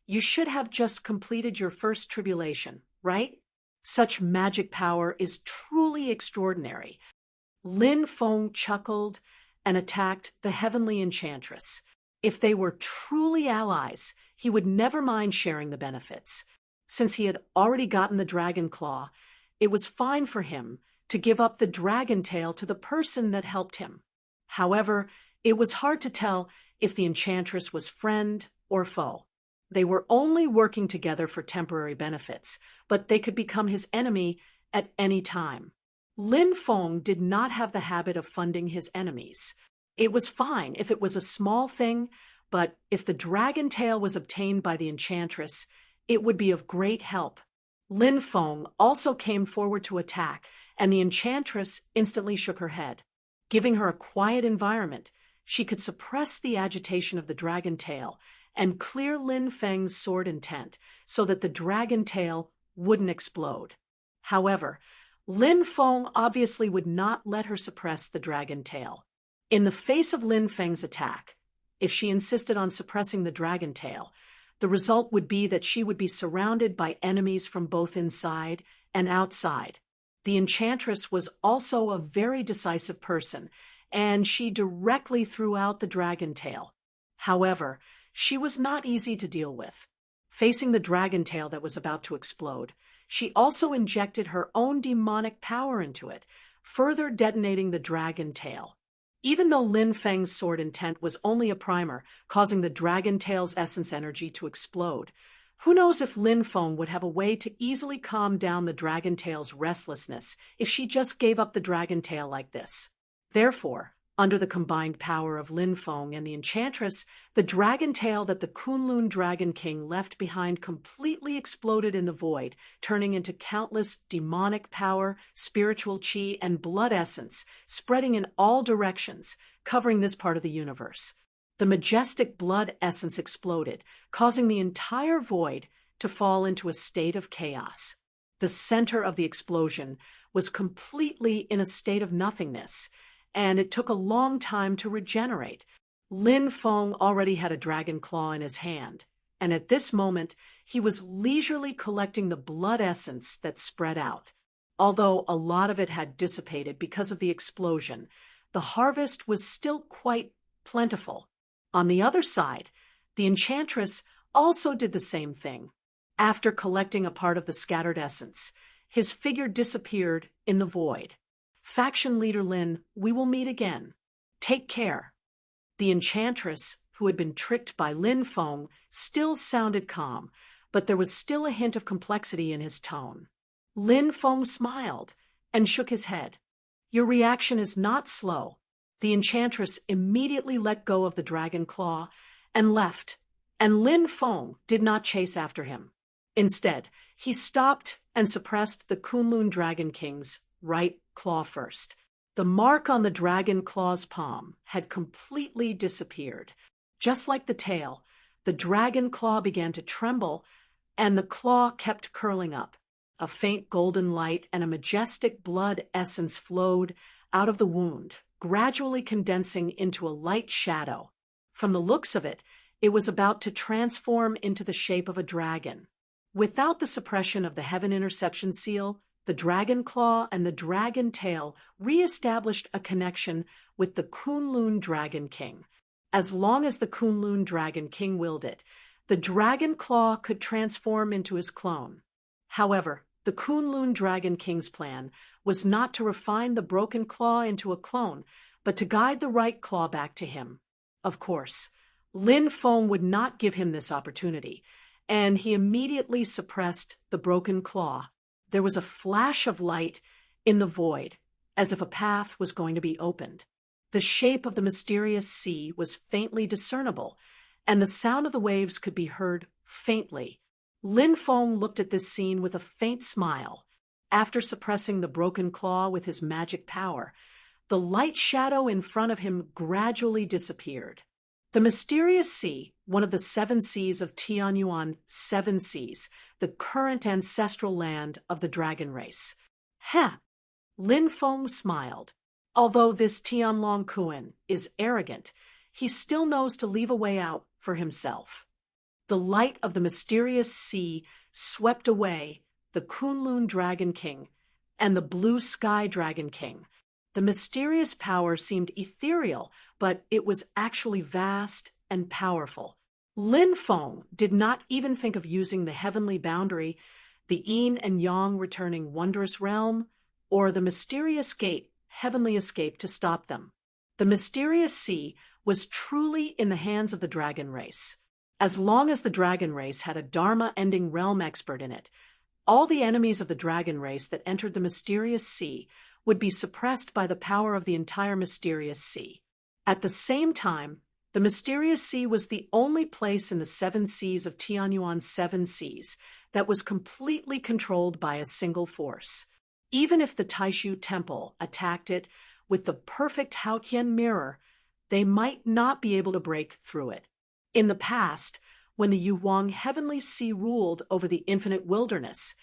you should have just completed your first tribulation, right? Such magic power is truly extraordinary. Lin Feng chuckled and attacked the heavenly enchantress. If they were truly allies, he would never mind sharing the benefits. Since he had already gotten the dragon claw, it was fine for him to give up the dragon tail to the person that helped him. However, it was hard to tell if the enchantress was friend or foe. They were only working together for temporary benefits, but they could become his enemy at any time. Lin Feng did not have the habit of funding his enemies. It was fine if it was a small thing, but if the dragon tail was obtained by the enchantress, it would be of great help. Lin Feng also came forward to attack, and the enchantress instantly shook her head. Giving her a quiet environment, she could suppress the agitation of the dragon tail and clear Lin Feng's sword intent so that the dragon tail wouldn't explode. However, Lin Feng obviously would not let her suppress the dragon tail. In the face of Lin Feng's attack, if she insisted on suppressing the dragon tail, the result would be that she would be surrounded by enemies from both inside and outside. The enchantress was also a very decisive person, and she directly threw out the dragon tail. However, she was not easy to deal with. Facing the dragon tail that was about to explode, she also injected her own demonic power into it, further detonating the dragon tail. Even though Lin Feng's sword intent was only a primer, causing the dragon tail's essence energy to explode, who knows if Lin Feng would have a way to easily calm down the dragon tail's restlessness if she just gave up the dragon tail like this. Therefore, under the combined power of Lin Feng and the enchantress, the dragon tail that the Kunlun Dragon King left behind completely exploded in the void, turning into countless demonic power, spiritual chi, and blood essence, spreading in all directions, covering this part of the universe. The majestic blood essence exploded, causing the entire void to fall into a state of chaos. The center of the explosion was completely in a state of nothingness, and it took a long time to regenerate. Lin Feng already had a dragon claw in his hand, and at this moment he was leisurely collecting the blood essence that spread out. Although a lot of it had dissipated because of the explosion, the harvest was still quite plentiful. On the other side, the enchantress also did the same thing. After collecting a part of the scattered essence, his figure disappeared in the void. Faction leader Lin, we will meet again. Take care. The enchantress, who had been tricked by Lin Feng, still sounded calm, but there was still a hint of complexity in his tone. Lin Feng smiled and shook his head. Your reaction is not slow. The enchantress immediately let go of the dragon claw and left, and Lin Feng did not chase after him. Instead, he stopped and suppressed the Kunlun Dragon King's right claw first. The mark on the dragon claw's palm had completely disappeared. Just like the tail, the dragon claw began to tremble, and the claw kept curling up. A faint golden light and a majestic blood essence flowed out of the wound, gradually condensing into a light shadow. From the looks of it, it was about to transform into the shape of a dragon. Without the suppression of the Heaven Interception Seal, the dragon claw and the dragon tail re-established a connection with the Kunlun Dragon King. As long as the Kunlun Dragon King willed it, the dragon claw could transform into his clone. However, the Kunlun Dragon King's plan was not to refine the broken claw into a clone, but to guide the right claw back to him. Of course, Lin Feng would not give him this opportunity, and he immediately suppressed the broken claw. There was a flash of light in the void, as if a path was going to be opened. The shape of the mysterious sea was faintly discernible, and the sound of the waves could be heard faintly. Lin Feng looked at this scene with a faint smile. After suppressing the broken claw with his magic power, the light shadow in front of him gradually disappeared. The mysterious sea, one of the 7 seas of Tianyuan 7 seas, the current ancestral land of the dragon race. Lin Feng smiled. Although this Tianlong Kuan is arrogant, he still knows to leave a way out for himself. The light of the mysterious sea swept away the Kunlun Dragon King and the Blue Sky Dragon King. The mysterious power seemed ethereal, but it was actually vast and powerful. Lin Feng did not even think of using the heavenly boundary, the yin and yang returning wondrous realm, or the mysterious gate, heavenly escape, to stop them. The mysterious sea was truly in the hands of the dragon race. As long as the dragon race had a Dharma-ending realm expert in it, all the enemies of the dragon race that entered the mysterious sea would be suppressed by the power of the entire mysterious sea. At the same time, the mysterious sea was the only place in the 7 seas of Tianyuan 7 seas that was completely controlled by a single force. Even if the Taishu Temple attacked it with the perfect Haoqian mirror, they might not be able to break through it. In the past, when the Yuhuang Heavenly Sea ruled over the infinite wilderness,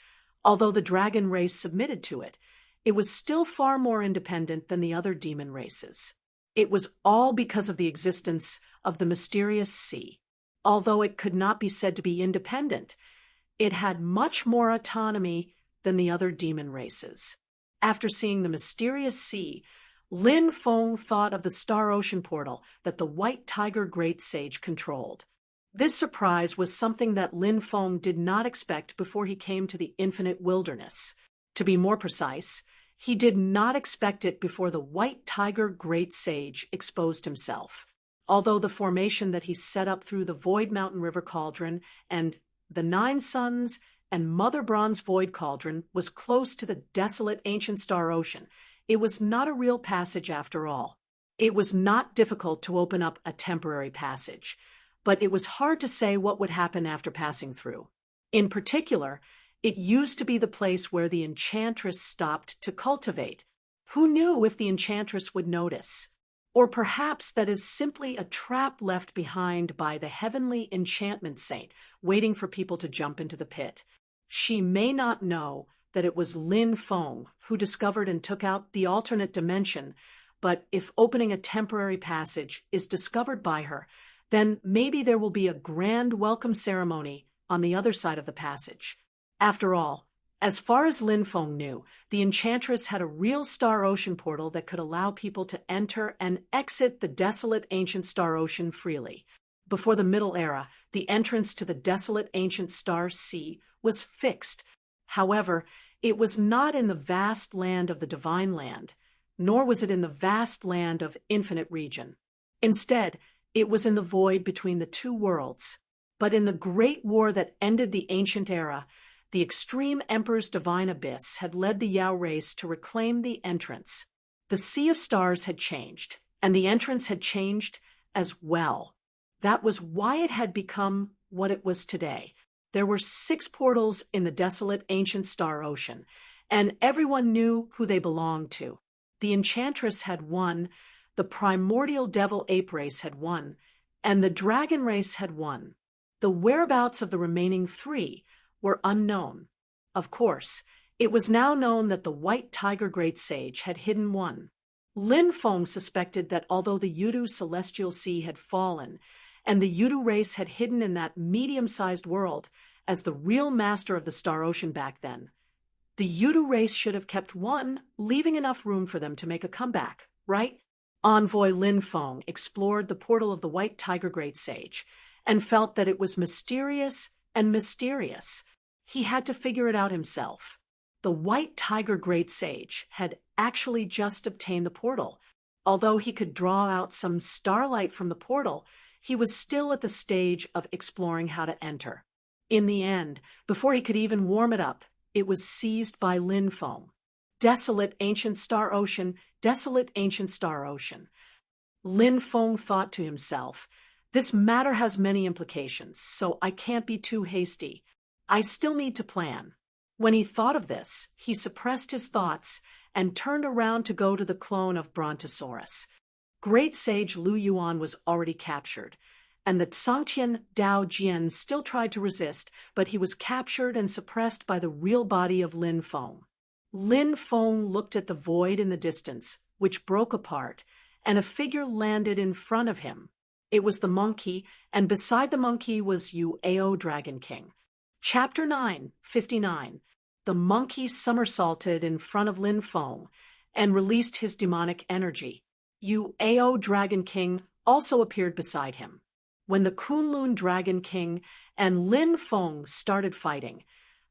although the dragon race submitted to it, it was still far more independent than the other demon races. It was all because of the existence of the mysterious sea. Although it could not be said to be independent, it had much more autonomy than the other demon races. After seeing the mysterious sea, Lin Feng thought of the Star Ocean portal that the White Tiger Great Sage controlled. This surprise was something that Lin Feng did not expect before he came to the infinite wilderness. To be more precise, he did not expect it before the White Tiger Great Sage exposed himself. Although the formation that he set up through the Void Mountain River Cauldron and the 9 Suns and Mother Bronze Void Cauldron was close to the desolate ancient Star Ocean, it was not a real passage after all. It was not difficult to open up a temporary passage, but it was hard to say what would happen after passing through. In particular, it used to be the place where the enchantress stopped to cultivate. Who knew if the enchantress would notice? Or perhaps that is simply a trap left behind by the heavenly enchantment saint, waiting for people to jump into the pit. She may not know that it was Lin Feng who discovered and took out the alternate dimension, but if opening a temporary passage is discovered by her, then maybe there will be a grand welcome ceremony on the other side of the passage. After all, as far as Lin Feng knew, the Enchantress had a real Star Ocean portal that could allow people to enter and exit the desolate ancient Star Ocean freely. Before the Middle Era, the entrance to the desolate ancient Star Sea was fixed. However, it was not in the vast land of the Divine Land, nor was it in the vast land of Infinite Region. Instead, it was in the void between the two worlds. But in the great war that ended the ancient era, the Extreme Emperor's divine abyss had led the Yao race to reclaim the entrance. The Sea of Stars had changed, and the entrance had changed as well. That was why it had become what it was today. There were 6 portals in the desolate ancient Star Ocean, and everyone knew who they belonged to. The Enchantress had won, the primordial devil ape race had won, and the dragon race had won. The whereabouts of the remaining 3 were unknown. Of course, it was now known that the White Tiger Great Sage had hidden one. Lin Feng suspected that although the Yudu Celestial Sea had fallen, and the Yudu race had hidden in that medium-sized world as the real master of the Star Ocean back then, the Yudu race should have kept one, leaving enough room for them to make a comeback, right? Envoy Lin Feng explored the portal of the White Tiger Great Sage and felt that it was mysterious and mysterious. He had to figure it out himself. The White Tiger Great Sage had actually just obtained the portal. Although he could draw out some starlight from the portal, he was still at the stage of exploring how to enter. In the end, before he could even warm it up, it was seized by Lin Feng. Desolate ancient Star Ocean, desolate ancient Star Ocean. Lin Feng thought to himself, this matter has many implications, so I can't be too hasty. I still need to plan. When he thought of this, he suppressed his thoughts and turned around to go to the clone of Brontosaurus. Great Sage Lu Yuan was already captured, and the Sangtian Dao Jian still tried to resist, but he was captured and suppressed by the real body of Lin Feng. Lin Feng looked at the void in the distance, which broke apart, and a figure landed in front of him. It was the monkey, and beside the monkey was Yu-Ao Dragon King. Chapter 9, 59. The monkey somersaulted in front of Lin Feng and released his demonic energy. Yu-Ao Dragon King also appeared beside him. When the Kunlun Dragon King and Lin Feng started fighting,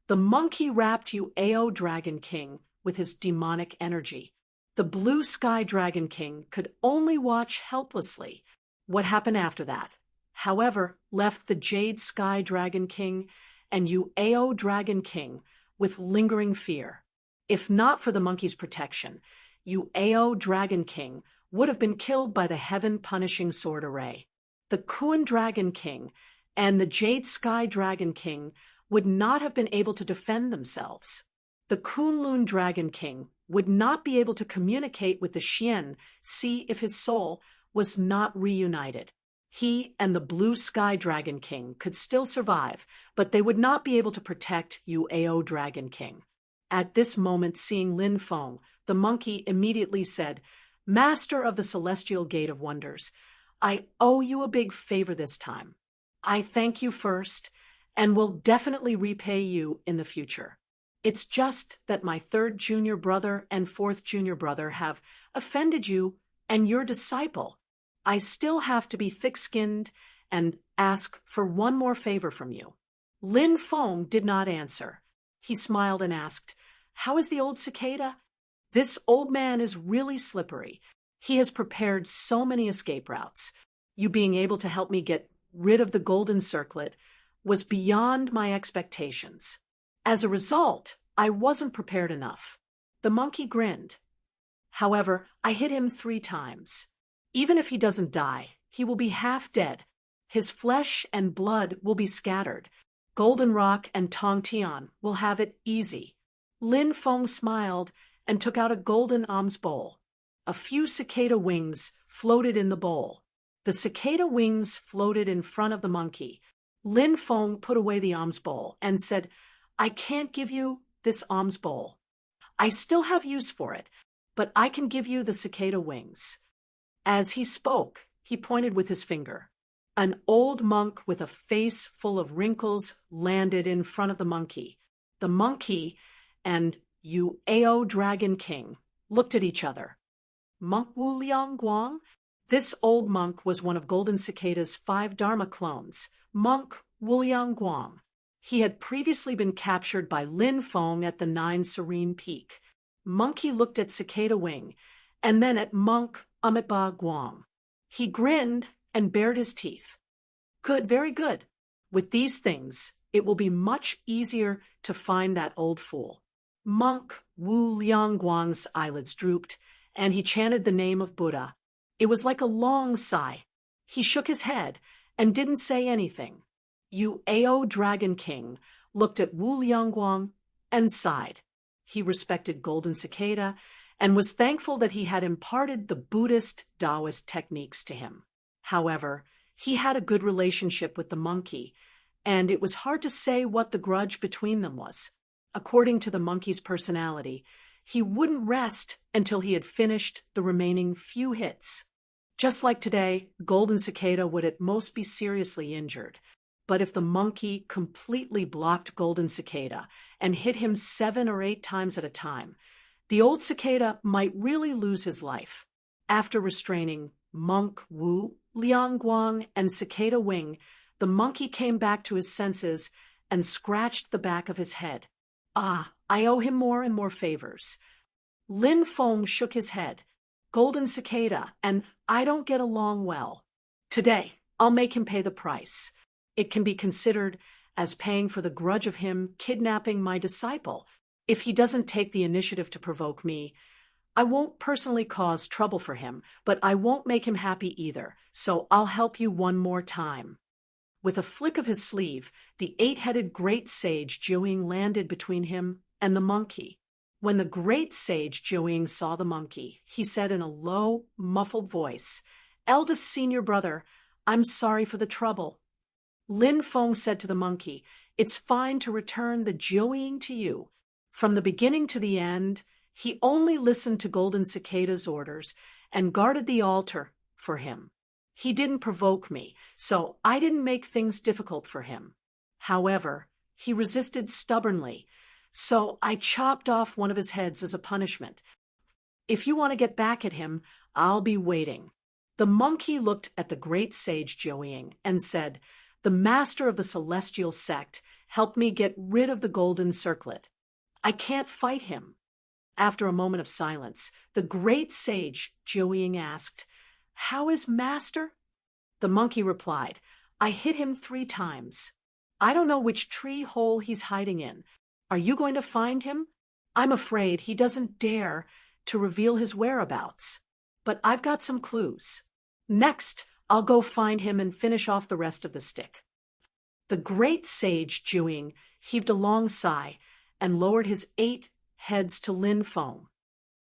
the monkey wrapped Yu-Ao Dragon King with his demonic energy. The Blue Sky Dragon King could only watch helplessly. What happened after that, however, left the Jade Sky Dragon King and Yu-Ao Dragon King with lingering fear. If not for the monkey's protection, Yu-Ao Dragon King would have been killed by the heaven-punishing sword array. The Kuan Dragon King and the Jade Sky Dragon King would not have been able to defend themselves. The Kunlun Dragon King would not be able to communicate with the Xian, see if his soul was not reunited. He and the Blue Sky Dragon King could still survive, but they would not be able to protect Yu-Ao Dragon King. At this moment, seeing Lin Feng, the monkey immediately said, "Master of the Celestial Gate of Wonders, I owe you a big favor this time. I thank you first, and will definitely repay you in the future. It's just that my 3rd junior brother and 4th junior brother have offended you and your disciple. I still have to be thick-skinned and ask for one more favor from you." Lin Feng did not answer. He smiled and asked, "How is the old cicada?" "This old man is really slippery. He has prepared so many escape routes. You being able to help me get rid of the golden circlet was beyond my expectations. As a result, I wasn't prepared enough." The monkey grinned. "However, I hit him 3 times. Even if he doesn't die, he will be half dead. His flesh and blood will be scattered. Golden Rock and Tong Tian will have it easy." Lin Feng smiled and took out a golden alms bowl. A few cicada wings floated in the bowl. The cicada wings floated in front of the monkey. Lin Feng put away the alms bowl and said, "I can't give you this alms bowl. I still have use for it, but I can give you the cicada wings." As he spoke, he pointed with his finger. An old monk with a face full of wrinkles landed in front of the monkey. The monkey and Ao Dragon King looked at each other. Monk Wu Liang Guang? This old monk was one of Golden Cicada's 5 Dharma clones, Monk Wu Liang Guang. He had previously been captured by Lin Feng at the 9 Serene Peak. Monkey looked at Cicada Wing, and then at Monk Amitabha Guang. He grinned and bared his teeth. "Good, very good. With these things, it will be much easier to find that old fool." Monk Wu Liang Guang's eyelids drooped, and he chanted the name of Buddha. It was like a long sigh. He shook his head and didn't say anything. Ao Dragon King looked at Wu Liang Guang and sighed. He respected Golden Cicada and was thankful that he had imparted the Buddhist Taoist techniques to him. However, he had a good relationship with the monkey, and it was hard to say what the grudge between them was. According to the monkey's personality, he wouldn't rest until he had finished the remaining few hits. Just like today, Golden Cicada would at most be seriously injured. But if the monkey completely blocked Golden Cicada and hit him 7 or 8 times at a time, the old cicada might really lose his life. After restraining Monk Wu, Liang Guang, and Cicada Wing, the monkey came back to his senses and scratched the back of his head. "Ah, I owe him more and more favors." Lin Feng shook his head. "Golden Cicada and I don't get along well. Today, I'll make him pay the price. It can be considered as paying for the grudge of him kidnapping my disciple. If he doesn't take the initiative to provoke me, I won't personally cause trouble for him, but I won't make him happy either, so I'll help you one more time." With a flick of his sleeve, the 8-headed great sage Jiuying landed between him and the monkey. When the great sage Jiuying saw the monkey, he said in a low, muffled voice, "Eldest senior brother, I'm sorry for the trouble." Lin Feng said to the monkey, "It's fine to return the Jiuying to you. From the beginning to the end, he only listened to Golden Cicada's orders and guarded the altar for him. He didn't provoke me, so I didn't make things difficult for him. However, he resisted stubbornly, so I chopped off one of his heads as a punishment. If you want to get back at him, I'll be waiting." The monkey looked at the great sage Jiuying and said, "The master of the celestial sect helped me get rid of the golden circlet. I can't fight him." After a moment of silence, the great sage Jiuying asked, "How is master?" The monkey replied, "I hit him 3 times. I don't know which tree hole he's hiding in. Are you going to find him? I'm afraid he doesn't dare to reveal his whereabouts. But I've got some clues. Next, I'll go find him and finish off the rest of the stick." The great sage Jiuying heaved a long sigh and lowered his 8 heads to Lin Feng.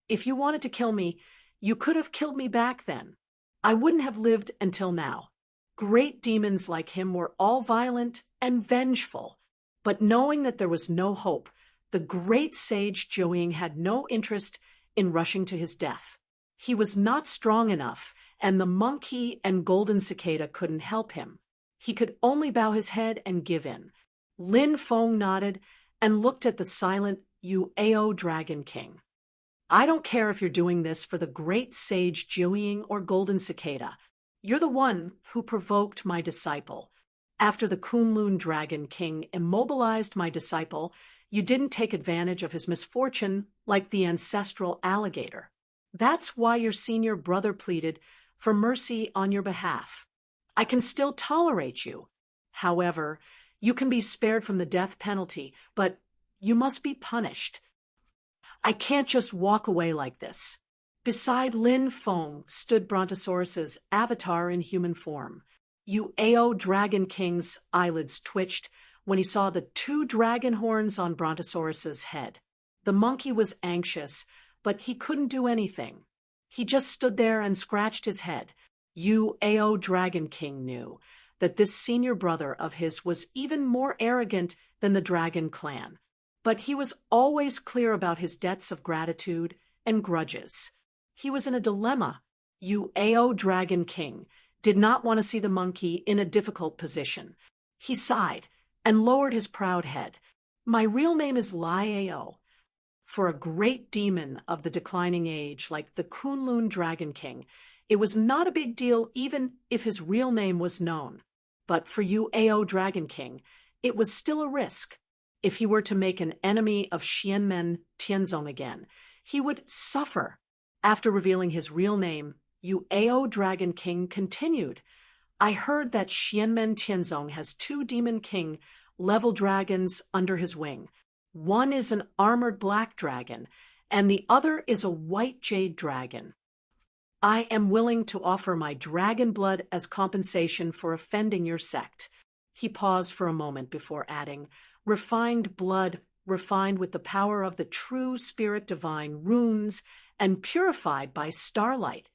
"If you wanted to kill me, you could have killed me back then. I wouldn't have lived until now." Great demons like him were all violent and vengeful, but knowing that there was no hope, the great sage Jiuying had no interest in rushing to his death. He was not strong enough, and the monkey and Golden Cicada couldn't help him. He could only bow his head and give in. Lin Feng nodded and looked at the silent Ao Dragon King. "I don't care if you're doing this for the great sage Jiuying or Golden Cicada. You're the one who provoked my disciple. After the Kunlun Dragon King immobilized my disciple, you didn't take advantage of his misfortune like the ancestral alligator. That's why your senior brother pleaded for mercy on your behalf. I can still tolerate you. However, you can be spared from the death penalty, but you must be punished. I can't just walk away like this." Beside Lin Feng stood Brontosaurus's avatar in human form. Ao Dragon King's eyelids twitched when he saw the 2 dragon horns on Brontosaurus's head. The monkey was anxious, but he couldn't do anything. He just stood there and scratched his head. Ao Dragon King knew that this senior brother of his was even more arrogant than the Dragon clan. But he was always clear about his debts of gratitude and grudges. He was in a dilemma. Ao Dragon King did not want to see the monkey in a difficult position. He sighed and lowered his proud head. My real name is Liao. For a great demon of the declining age like the Kunlun Dragon King, it was not a big deal even if his real name was known. But for Ao Dragon King, it was still a risk. If he were to make an enemy of Xianmen Tianzong again, he would suffer. After revealing his real name, Ao Dragon King continued. I heard that Xianmen Tianzong has 2 Demon King level dragons under his wing. One is an armored black dragon, and the other is a white jade dragon. I am willing to offer my dragon blood as compensation for offending your sect. He paused for a moment before adding, refined blood, refined with the power of the true spirit divine runes, and purified by starlight.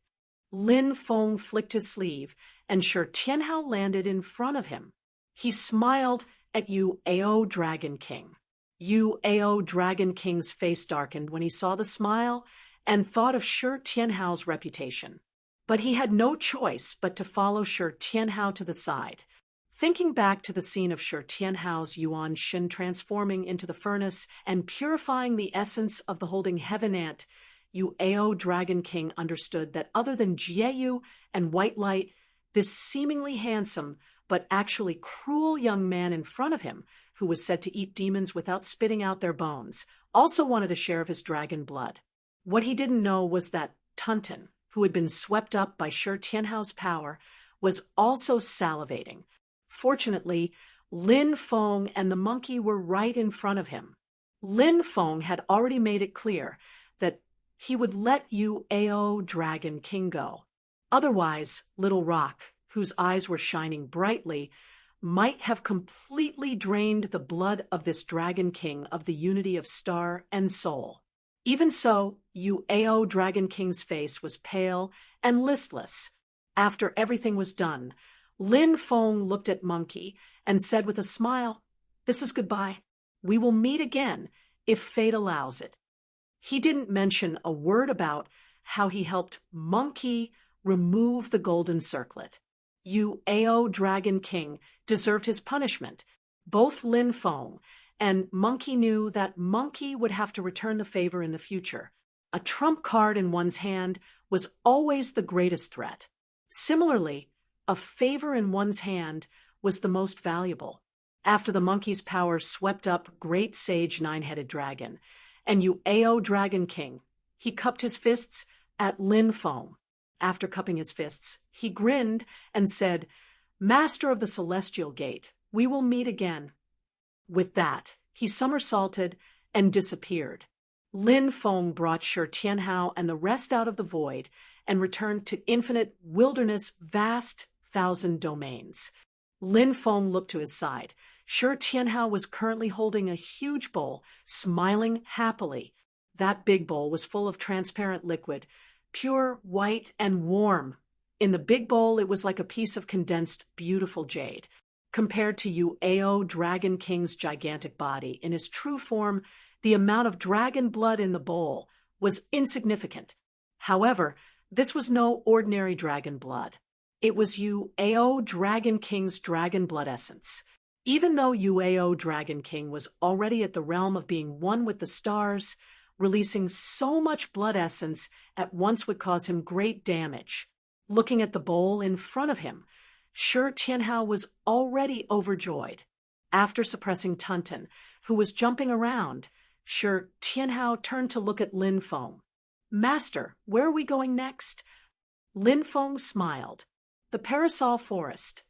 Lin Feng flicked his sleeve, and Shi Tianhao landed in front of him. He smiled at Ao Dragon King. Ao Dragon King's face darkened when he saw the smile and thought of Shi Tianhao's reputation. But he had no choice but to follow Shi Tianhao to the side. Thinking back to the scene of Shi Tianhao's Yuan Shin transforming into the furnace and purifying the essence of the holding heaven ant, Ao Dragon King understood that other than Jieyu and White Light, this seemingly handsome but actually cruel young man in front of him, who was said to eat demons without spitting out their bones, also wanted a share of his dragon blood. What he didn't know was that Tunten, who had been swept up by Shi Tianhao's power, was also salivating. Fortunately, Lin Feng and the monkey were right in front of him. Lin Feng had already made it clear that he would let Ao Dragon King go. Otherwise, Little Rock, whose eyes were shining brightly, might have completely drained the blood of this Dragon King of the unity of star and soul. Even so, Ao Dragon King's face was pale and listless. After everything was done, Lin Feng looked at Monkey and said with a smile, "This is goodbye. We will meet again, if fate allows it." He didn't mention a word about how he helped Monkey remove the golden circlet. Ao Dragon King deserved his punishment. Both Lin Feng and Monkey knew that Monkey would have to return the favor in the future. A trump card in one's hand was always the greatest threat. Similarly, a favor in one's hand was the most valuable. After the monkey's power swept up Great Sage Nine-Headed Dragon, and Ao Dragon King, he cupped his fists at Lin Feng. After cupping his fists, he grinned and said, "Master of the Celestial Gate, we will meet again." With that, he somersaulted and disappeared. Lin Feng brought Shi Tianhao and the rest out of the void and returned to infinite wilderness, vast 1,000 domains. Lin Feng looked to his side. Shi Tianhao was currently holding a huge bowl, smiling happily. That big bowl was full of transparent liquid, pure, white, and warm. In the big bowl, it was like a piece of condensed, beautiful jade. Compared to Ao Dragon King's gigantic body, in his true form, the amount of dragon blood in the bowl was insignificant. However, this was no ordinary dragon blood. It was Ao Dragon King's dragon blood essence. Even though Ao Dragon King was already at the realm of being one with the stars, releasing so much blood essence at once would cause him great damage. Looking at the bowl in front of him, Shi Tianhao was already overjoyed. After suppressing Tunten, who was jumping around, Shi Tianhao turned to look at Lin Feng. "Master, where are we going next?" Lin Feng smiled. "The Parasol Forest.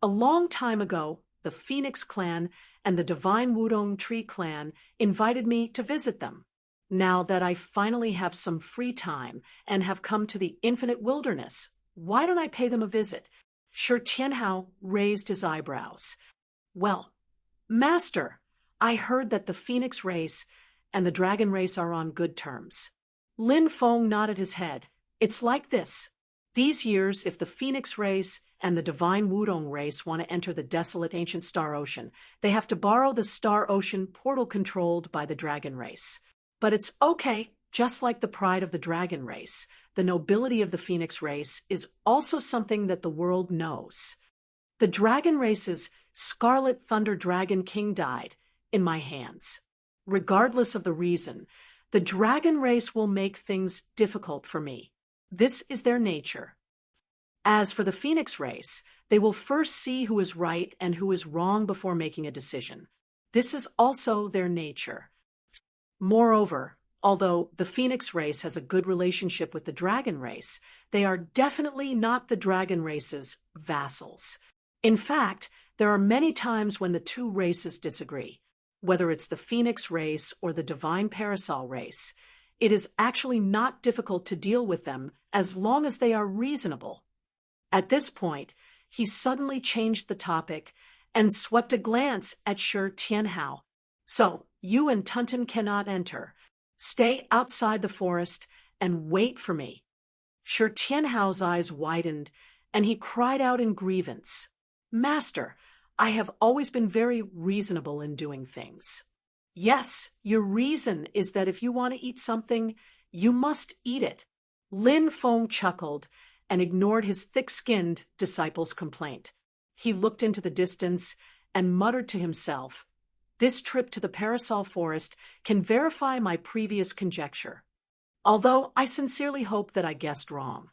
A long time ago, the Phoenix clan and the Divine Wudong Tree clan invited me to visit them. Now that I finally have some free time and have come to the infinite wilderness, why don't I pay them a visit?" Shi Tianhao raised his eyebrows. "Well, Master, I heard that the Phoenix race and the Dragon race are on good terms." Lin Feng nodded his head. It's like this. These years, if the Phoenix race and the Divine Wudong race want to enter the desolate ancient Star Ocean, they have to borrow the Star Ocean portal controlled by the Dragon race. But it's okay, just like the pride of the Dragon race, the nobility of the Phoenix race is also something that the world knows. The Dragon race's Scarlet Thunder Dragon King died in my hands. Regardless of the reason, the Dragon race will make things difficult for me. This is their nature. As for the Phoenix race, they will first see who is right and who is wrong before making a decision. This is also their nature. Moreover, although the Phoenix race has a good relationship with the Dragon race, they are definitely not the Dragon race's vassals. In fact, there are many times when the two races disagree. Whether it's the Phoenix race or the Divine Parasol race, it is actually not difficult to deal with them as long as they are reasonable. At this point, he suddenly changed the topic and swept a glance at Shi Tianhao. So, you and Tunton cannot enter. Stay outside the forest and wait for me. Shi Tianhao's eyes widened, and he cried out in grievance. Master, I have always been very reasonable in doing things. Yes, your reason is that if you want to eat something, you must eat it. Lin Feng chuckled and ignored his thick-skinned disciple's complaint. He looked into the distance and muttered to himself, this trip to the Parasol Forest can verify my previous conjecture, although I sincerely hope that I guessed wrong.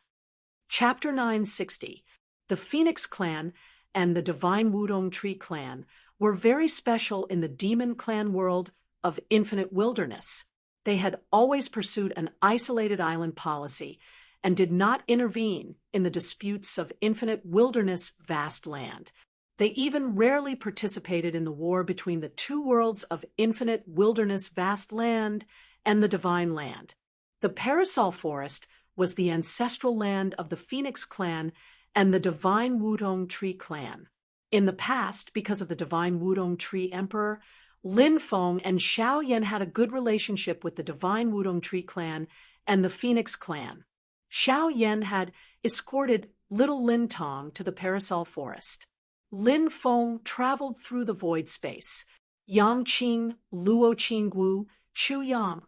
Chapter 960. The Phoenix Clan and the Divine Wudong Tree Clan were very special in the Demon Clan world of Infinite Wilderness. They had always pursued an isolated island policy and did not intervene in the disputes of Infinite Wilderness vast land. They even rarely participated in the war between the two worlds of Infinite Wilderness vast land and the Divine Land. The Parasol Forest was the ancestral land of the Phoenix Clan and the Divine Wudong Tree Clan. In the past, because of the Divine Wudong Tree Emperor, Lin Feng and Xiao Yan had a good relationship with the Divine Wudong Tree Clan and the Phoenix Clan. Xiao Yan had escorted little Lin Tong to the Parasol Forest. Lin Feng traveled through the void space. Yang Qing, Luo Qinggu, Chu Yang,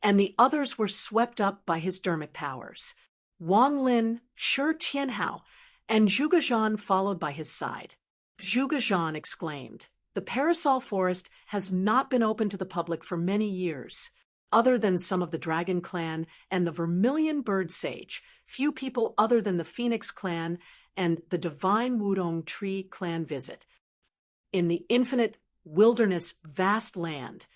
and the others were swept up by his dermic powers. Wang Lin, Shi Tianhao, and Zhuge Zhan followed by his side. Zhuge Zhan exclaimed, the Parasol Forest has not been open to the public for many years. Other than some of the Dragon Clan and the Vermilion Bird Sage, few people other than the Phoenix Clan and the Divine Wudong Tree Clan visit. In the Infinite Wilderness vast land,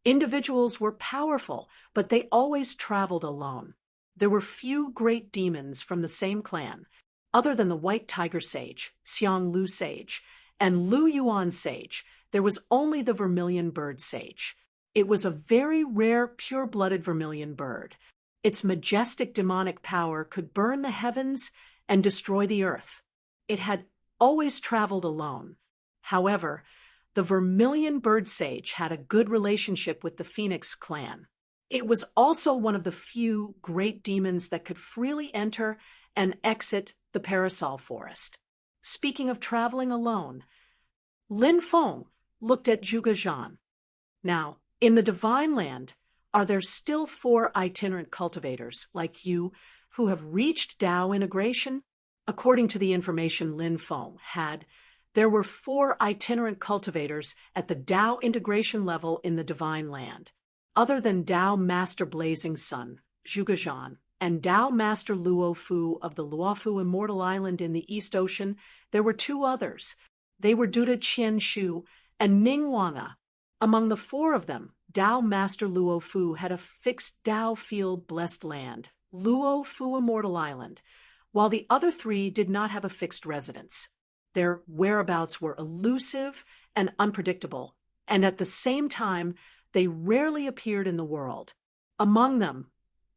individuals were powerful, but they always traveled alone. There were few great demons from the same clan, other than the White Tiger Sage, Xiang Lu Sage, and Lu Yuan Sage. There was only the Vermilion Bird Sage. It was a very rare pure-blooded vermilion bird. Its majestic demonic power could burn the heavens and destroy the earth. It had always traveled alone. However, the Vermilion Bird Sage had a good relationship with the Phoenix Clan. It was also one of the few great demons that could freely enter and exit the Parasol Forest. Speaking of traveling alone, Lin Feng looked at Zhuge Zhan. Now, in the Divine Land, are there still 4 itinerant cultivators like you who have reached Dao integration? According to the information Lin Feng had, there were 4 itinerant cultivators at the Dao integration level in the Divine Land. Other than Dao Master Blazing Sun, Zhuge Zhan, and Dao Master Luo Fu of the Luofu Immortal Island in the East Ocean, there were 2 others. They were Duda Qian Shu and Ning Wanga. Among the 4 of them, Dao Master Luo Fu had a fixed Dao field blessed land, Luo Fu Immortal Island, while the other 3 did not have a fixed residence. Their whereabouts were elusive and unpredictable, and at the same time, they rarely appeared in the world. Among them,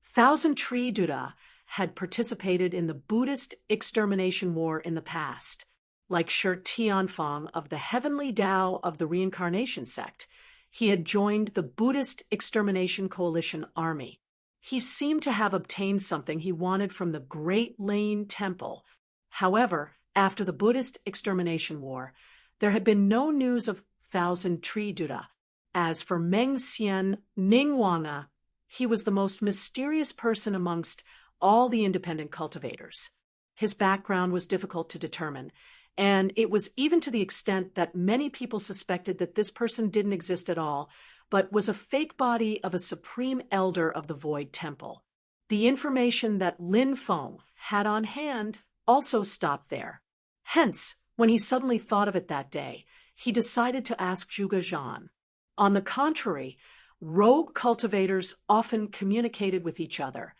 Thousand Tree Duda had participated in the Buddhist extermination war in the past. Like Shi Tianfang of the Heavenly Tao of the Reincarnation sect, he had joined the Buddhist Extermination Coalition Army. He seemed to have obtained something he wanted from the Great Lane Temple. However, after the Buddhist extermination war, there had been no news of Thousand Tree Buddha. As for Meng Xian Ningwanga, he was the most mysterious person amongst all the independent cultivators. His background was difficult to determine, and it was even to the extent that many people suspected that this person didn't exist at all, but was a fake body of a supreme elder of the Void Temple. The information that Lin Feng had on hand also stopped there. Hence, when he suddenly thought of it that day, he decided to ask Zhuge Zhan. On the contrary, rogue cultivators often communicated with each other,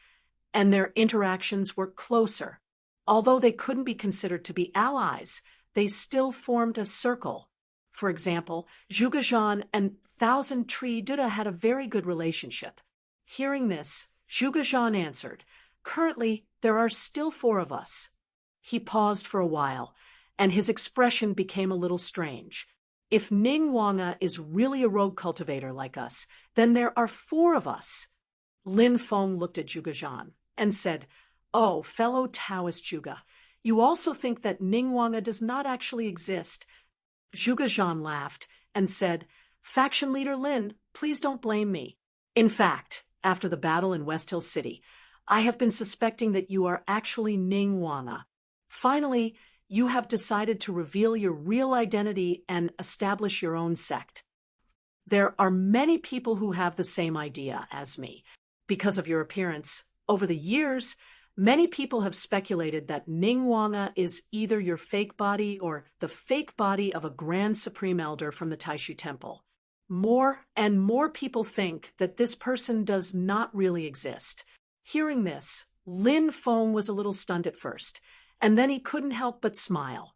and their interactions were closer. Although they couldn't be considered to be allies, they still formed a circle. For example, Zhuge Zhan and Thousand Tree Buddha had a very good relationship. Hearing this, Zhuge Zhan answered, "Currently, there are still 4 of us." He paused for a while, and his expression became a little strange. If Ningwanga is really a rogue cultivator like us, then there are 4 of us. Lin Feng looked at Zhuge Zhan and said, "Oh, fellow Taoist Zhuge, you also think that Ningwanga does not actually exist." Zhuge Zhan laughed and said, "Faction leader Lin, please don't blame me. In fact, after the battle in West Hill City, I have been suspecting that you are actually Ningwanga. Finally, you have decided to reveal your real identity and establish your own sect. There are many people who have the same idea as me. Because of your appearance, over the years, many people have speculated that Ningwanga is either your fake body or the fake body of a Grand Supreme Elder from the Taishu Temple. More and more people think that this person does not really exist." Hearing this, Lin Feng was a little stunned at first, and then he couldn't help but smile.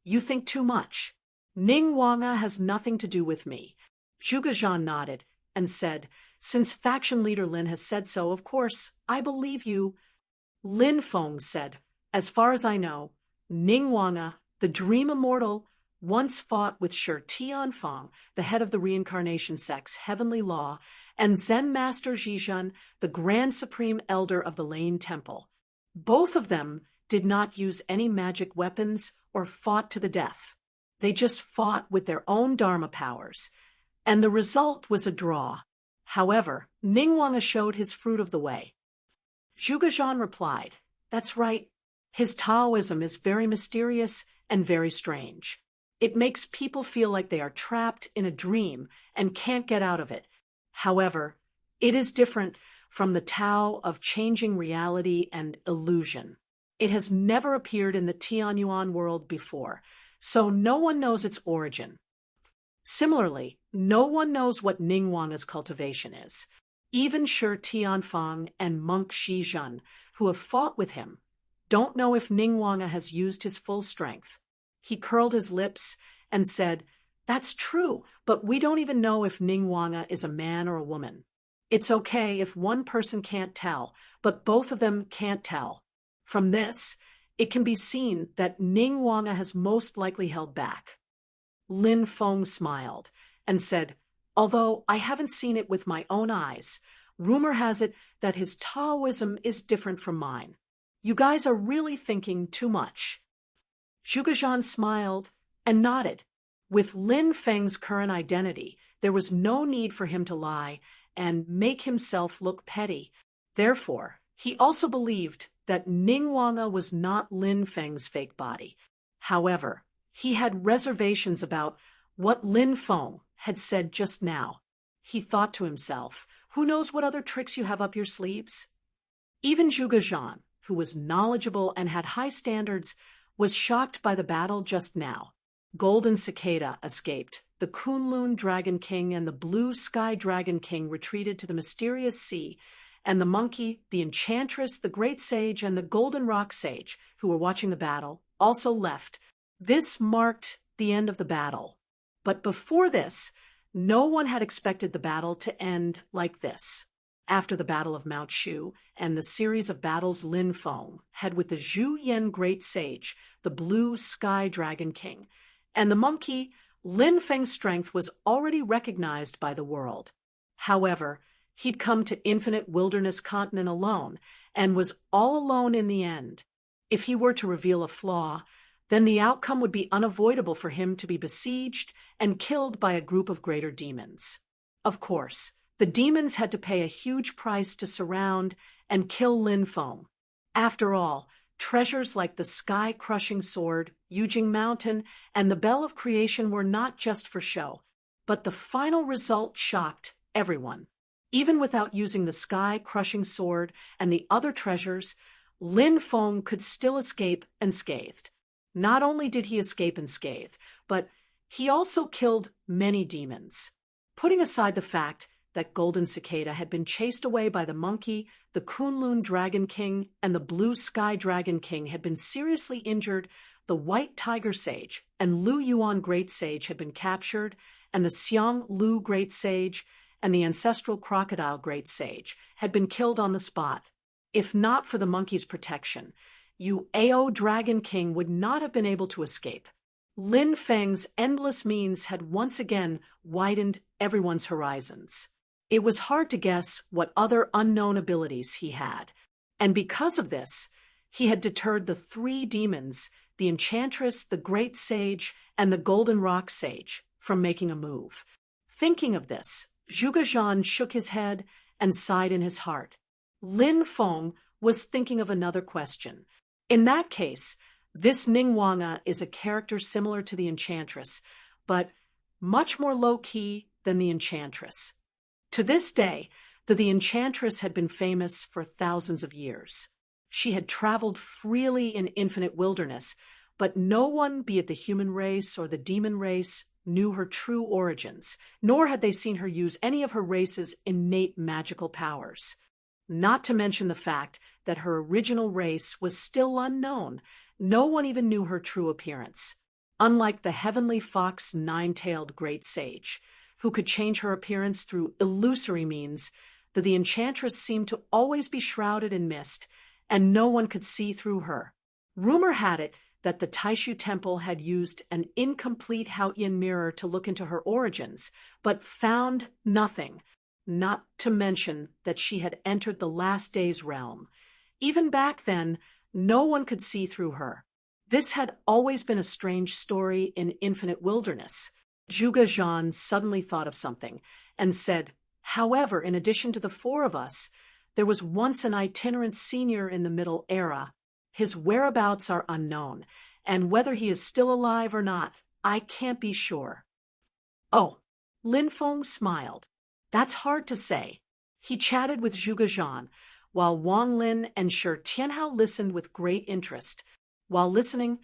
"You think too much. Ningwanga has nothing to do with me." Zhuge Zhan nodded and said, "Since faction leader Lin has said so, of course, I believe you." Lin Feng said, "As far as I know, Ningwanga, the Dream Immortal, once fought with Shi Tianfang, the head of the reincarnation sect's heavenly law, and Zen Master Zhizhen, the Grand Supreme Elder of the Lane Temple. Both of them did not use any magic weapons or fought to the death. They just fought with their own Dharma powers, and the result was a draw. However, Ningwanga showed his fruit of the way." Zhuge Zhan replied, "That's right. His Taoism is very mysterious and very strange. It makes people feel like they are trapped in a dream and can't get out of it. However, it is different from the Tao of changing reality and illusion. It has never appeared in the Tianyuan world before, so no one knows its origin. Similarly, no one knows what Ningwanga's cultivation is. Even Shi Tianfang and monk Zhizhen, who have fought with him, don't know if Ningwanga has used his full strength." He curled his lips and said, "That's true, but we don't even know if Ningwanga is a man or a woman. It's okay if one person can't tell, but both of them can't tell. From this, it can be seen that Ningwanga has most likely held back." Lin Feng smiled and said, "Although I haven't seen it with my own eyes, rumor has it that his Taoism is different from mine. You guys are really thinking too much." Zhuge Zhan smiled and nodded. With Lin Feng's current identity, there was no need for him to lie and make himself look petty. Therefore, he also believed that Ningwanga was not Lin Feng's fake body. However, he had reservations about what Lin Feng had said just now. He thought to himself, "Who knows what other tricks you have up your sleeves?" Even Zhuge Zhan, who was knowledgeable and had high standards, was shocked by the battle just now. Golden Cicada escaped, the Kunlun Dragon King and the Blue Sky Dragon King retreated to the mysterious sea, and the monkey, the enchantress, the great sage, and the golden rock sage, who were watching the battle, also left. This marked the end of the battle. But before this, no one had expected the battle to end like this. After the Battle of Mount Shu and the series of battles Lin Feng had with the Zhu Yan Great Sage, the Blue Sky Dragon King, and the monkey, Lin Feng's strength was already recognized by the world. However, He'd come to Infinite Wilderness Continent alone, and was all alone in the end. If he were to reveal a flaw, then the outcome would be unavoidable for him to be besieged and killed by a group of greater demons. Of course, the demons had to pay a huge price to surround and kill Lin Feng. After all, treasures like the sky-crushing sword, Yujing Mountain, and the Bell of Creation were not just for show, but the final result shocked everyone. Even without using the sky-crushing sword and the other treasures, Lin Feng could still escape unscathed. Not only did he escape unscathed, but he also killed many demons. Putting aside the fact that Golden Cicada had been chased away by the monkey, the Kunlun Dragon King, and the Blue Sky Dragon King had been seriously injured, the White Tiger Sage and Lu Yuan Great Sage had been captured, and the Xiang Lu Great Sage and the Ancestral Crocodile Great Sage had been killed on the spot. If not for the monkey's protection, Ao Dragon King would not have been able to escape. Lin Feng's endless means had once again widened everyone's horizons. It was hard to guess what other unknown abilities he had, and because of this, he had deterred the three demons, the Enchantress, the Great Sage, and the Golden Rock Sage, from making a move. Thinking of this, Zhuge Zhan shook his head and sighed in his heart. Lin Feng was thinking of another question. In that case, this Ningguang is a character similar to the Enchantress, but much more low-key than the Enchantress. To this day, the Enchantress had been famous for thousands of years. She had traveled freely in infinite wilderness, but no one, be it the human race or the demon race, knew her true origins, nor had they seen her use any of her race's innate magical powers. Not to mention the fact that her original race was still unknown. No one even knew her true appearance. Unlike the heavenly fox nine-tailed great sage, who could change her appearance through illusory means, the Enchantress seemed to always be shrouded in mist, and no one could see through her. Rumor had it that the Taishu Temple had used an incomplete Haotian mirror to look into her origins, but found nothing, not to mention that she had entered the last days realm. Even back then, no one could see through her. This had always been a strange story in infinite wilderness. Zhuge Zhan suddenly thought of something and said, "However, in addition to the four of us, there was once an itinerant senior in the Middle Era. His whereabouts are unknown, and whether he is still alive or not, I can't be sure." "Oh," Lin Feng smiled. "That's hard to say." He chatted with Zhuge Zhan, while Wang Lin and Shi Tianhao listened with great interest. While listening,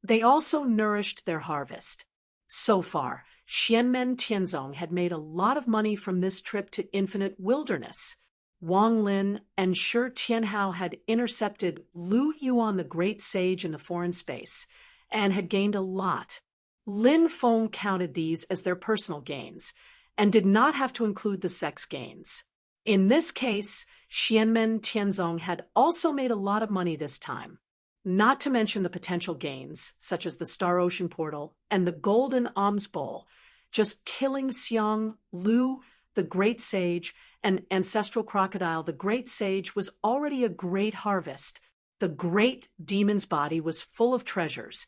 they also nourished their harvest. So far, Xianmen Tianzong had made a lot of money from this trip to infinite wilderness. Wang Lin and Shi Tianhao had intercepted Lu Yuan the Great Sage in the foreign space, and had gained a lot. Lin Feng counted these as their personal gains, and did not have to include the sex gains. In this case, Xianmen Tianzong had also made a lot of money this time. Not to mention the potential gains, such as the Star Ocean Portal and the Golden Alms Bowl. Just killing Xiang Lu, the Great Sage, and Ancestral Crocodile, the Great Sage, was already a great harvest. The great demon's body was full of treasures,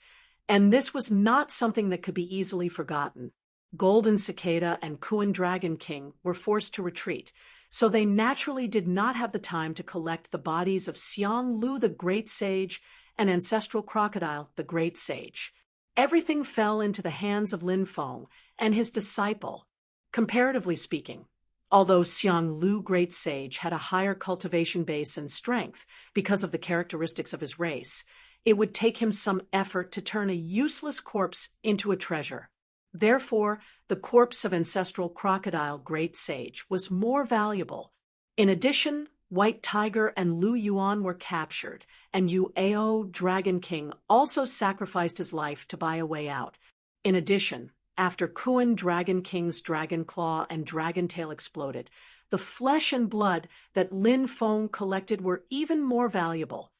and this was not something that could be easily forgotten. Golden Cicada and Kuan Dragon King were forced to retreat, so they naturally did not have the time to collect the bodies of Xiang Lu, the Great Sage, and Ancestral Crocodile, the Great Sage. Everything fell into the hands of Lin Feng and his disciple. Comparatively speaking, although Xiang Lu Great Sage had a higher cultivation base and strength because of the characteristics of his race, it would take him some effort to turn a useless corpse into a treasure. Therefore, the corpse of Ancestral Crocodile Great Sage was more valuable. In addition, White Tiger and Lu Yuan were captured, and Ao Dragon King also sacrificed his life to buy a way out. In addition, after Kuan Dragon King's Dragon Claw and Dragon Tail exploded, the flesh and blood that Lin Feng collected were even more valuable.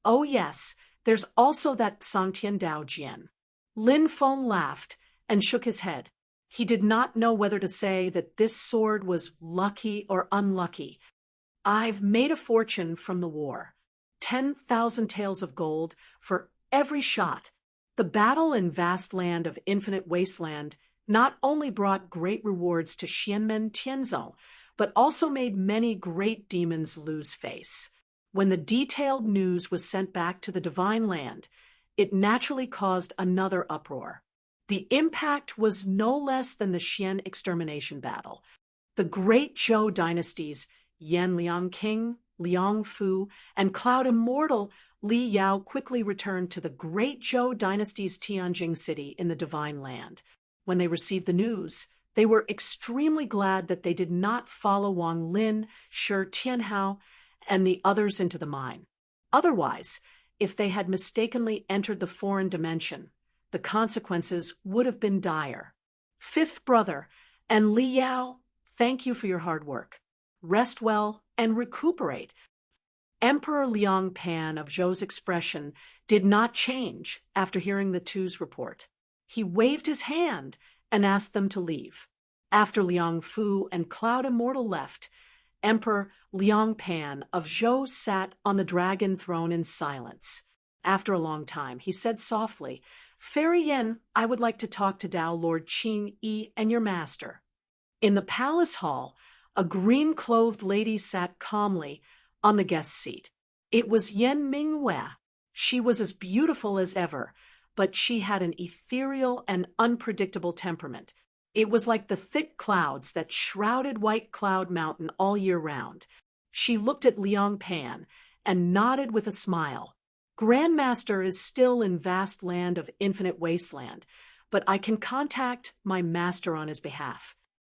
Oh yes, there's also that Sangtian Dao Jian. Lin Feng laughed and shook his head. He did not know whether to say that this sword was lucky or unlucky. I've made a fortune from the war. 10,000 taels of gold for every shot. The battle in vast land of infinite wasteland not only brought great rewards to Xianmen Tianzong, but also made many great demons lose face. When the detailed news was sent back to the divine land, it naturally caused another uproar. The impact was no less than the Xian extermination battle. The great Zhou dynasties, Yan Liang King, Liang Fu, and Cloud Immortal Li Yao quickly returned to the great Zhou dynasty's Tianjing city in the divine land. When they received the news, they were extremely glad that they did not follow Wang Lin, Shi Tianhao, and the others into the mine. Otherwise, if they had mistakenly entered the foreign dimension, the consequences would have been dire. Fifth brother, and Li Yao, thank you for your hard work. Rest well and recuperate. Emperor Liang Pan of Zhou's expression did not change after hearing the two's report. He waved his hand and asked them to leave. After Liang Fu and Cloud Immortal left, Emperor Liang Pan of Zhou sat on the dragon throne in silence. After a long time, he said softly, "Fairy Yen, I would like to talk to Dao Lord Qing Yi and your master." In the palace hall, a green-clothed lady sat calmly on the guest seat. It was Yen Mingwei. She was as beautiful as ever, but she had an ethereal and unpredictable temperament. It was like the thick clouds that shrouded White Cloud Mountain all year round. She looked at Liang Pan and nodded with a smile. "Grandmaster is still in vast land of infinite wasteland, but I can contact my master on his behalf.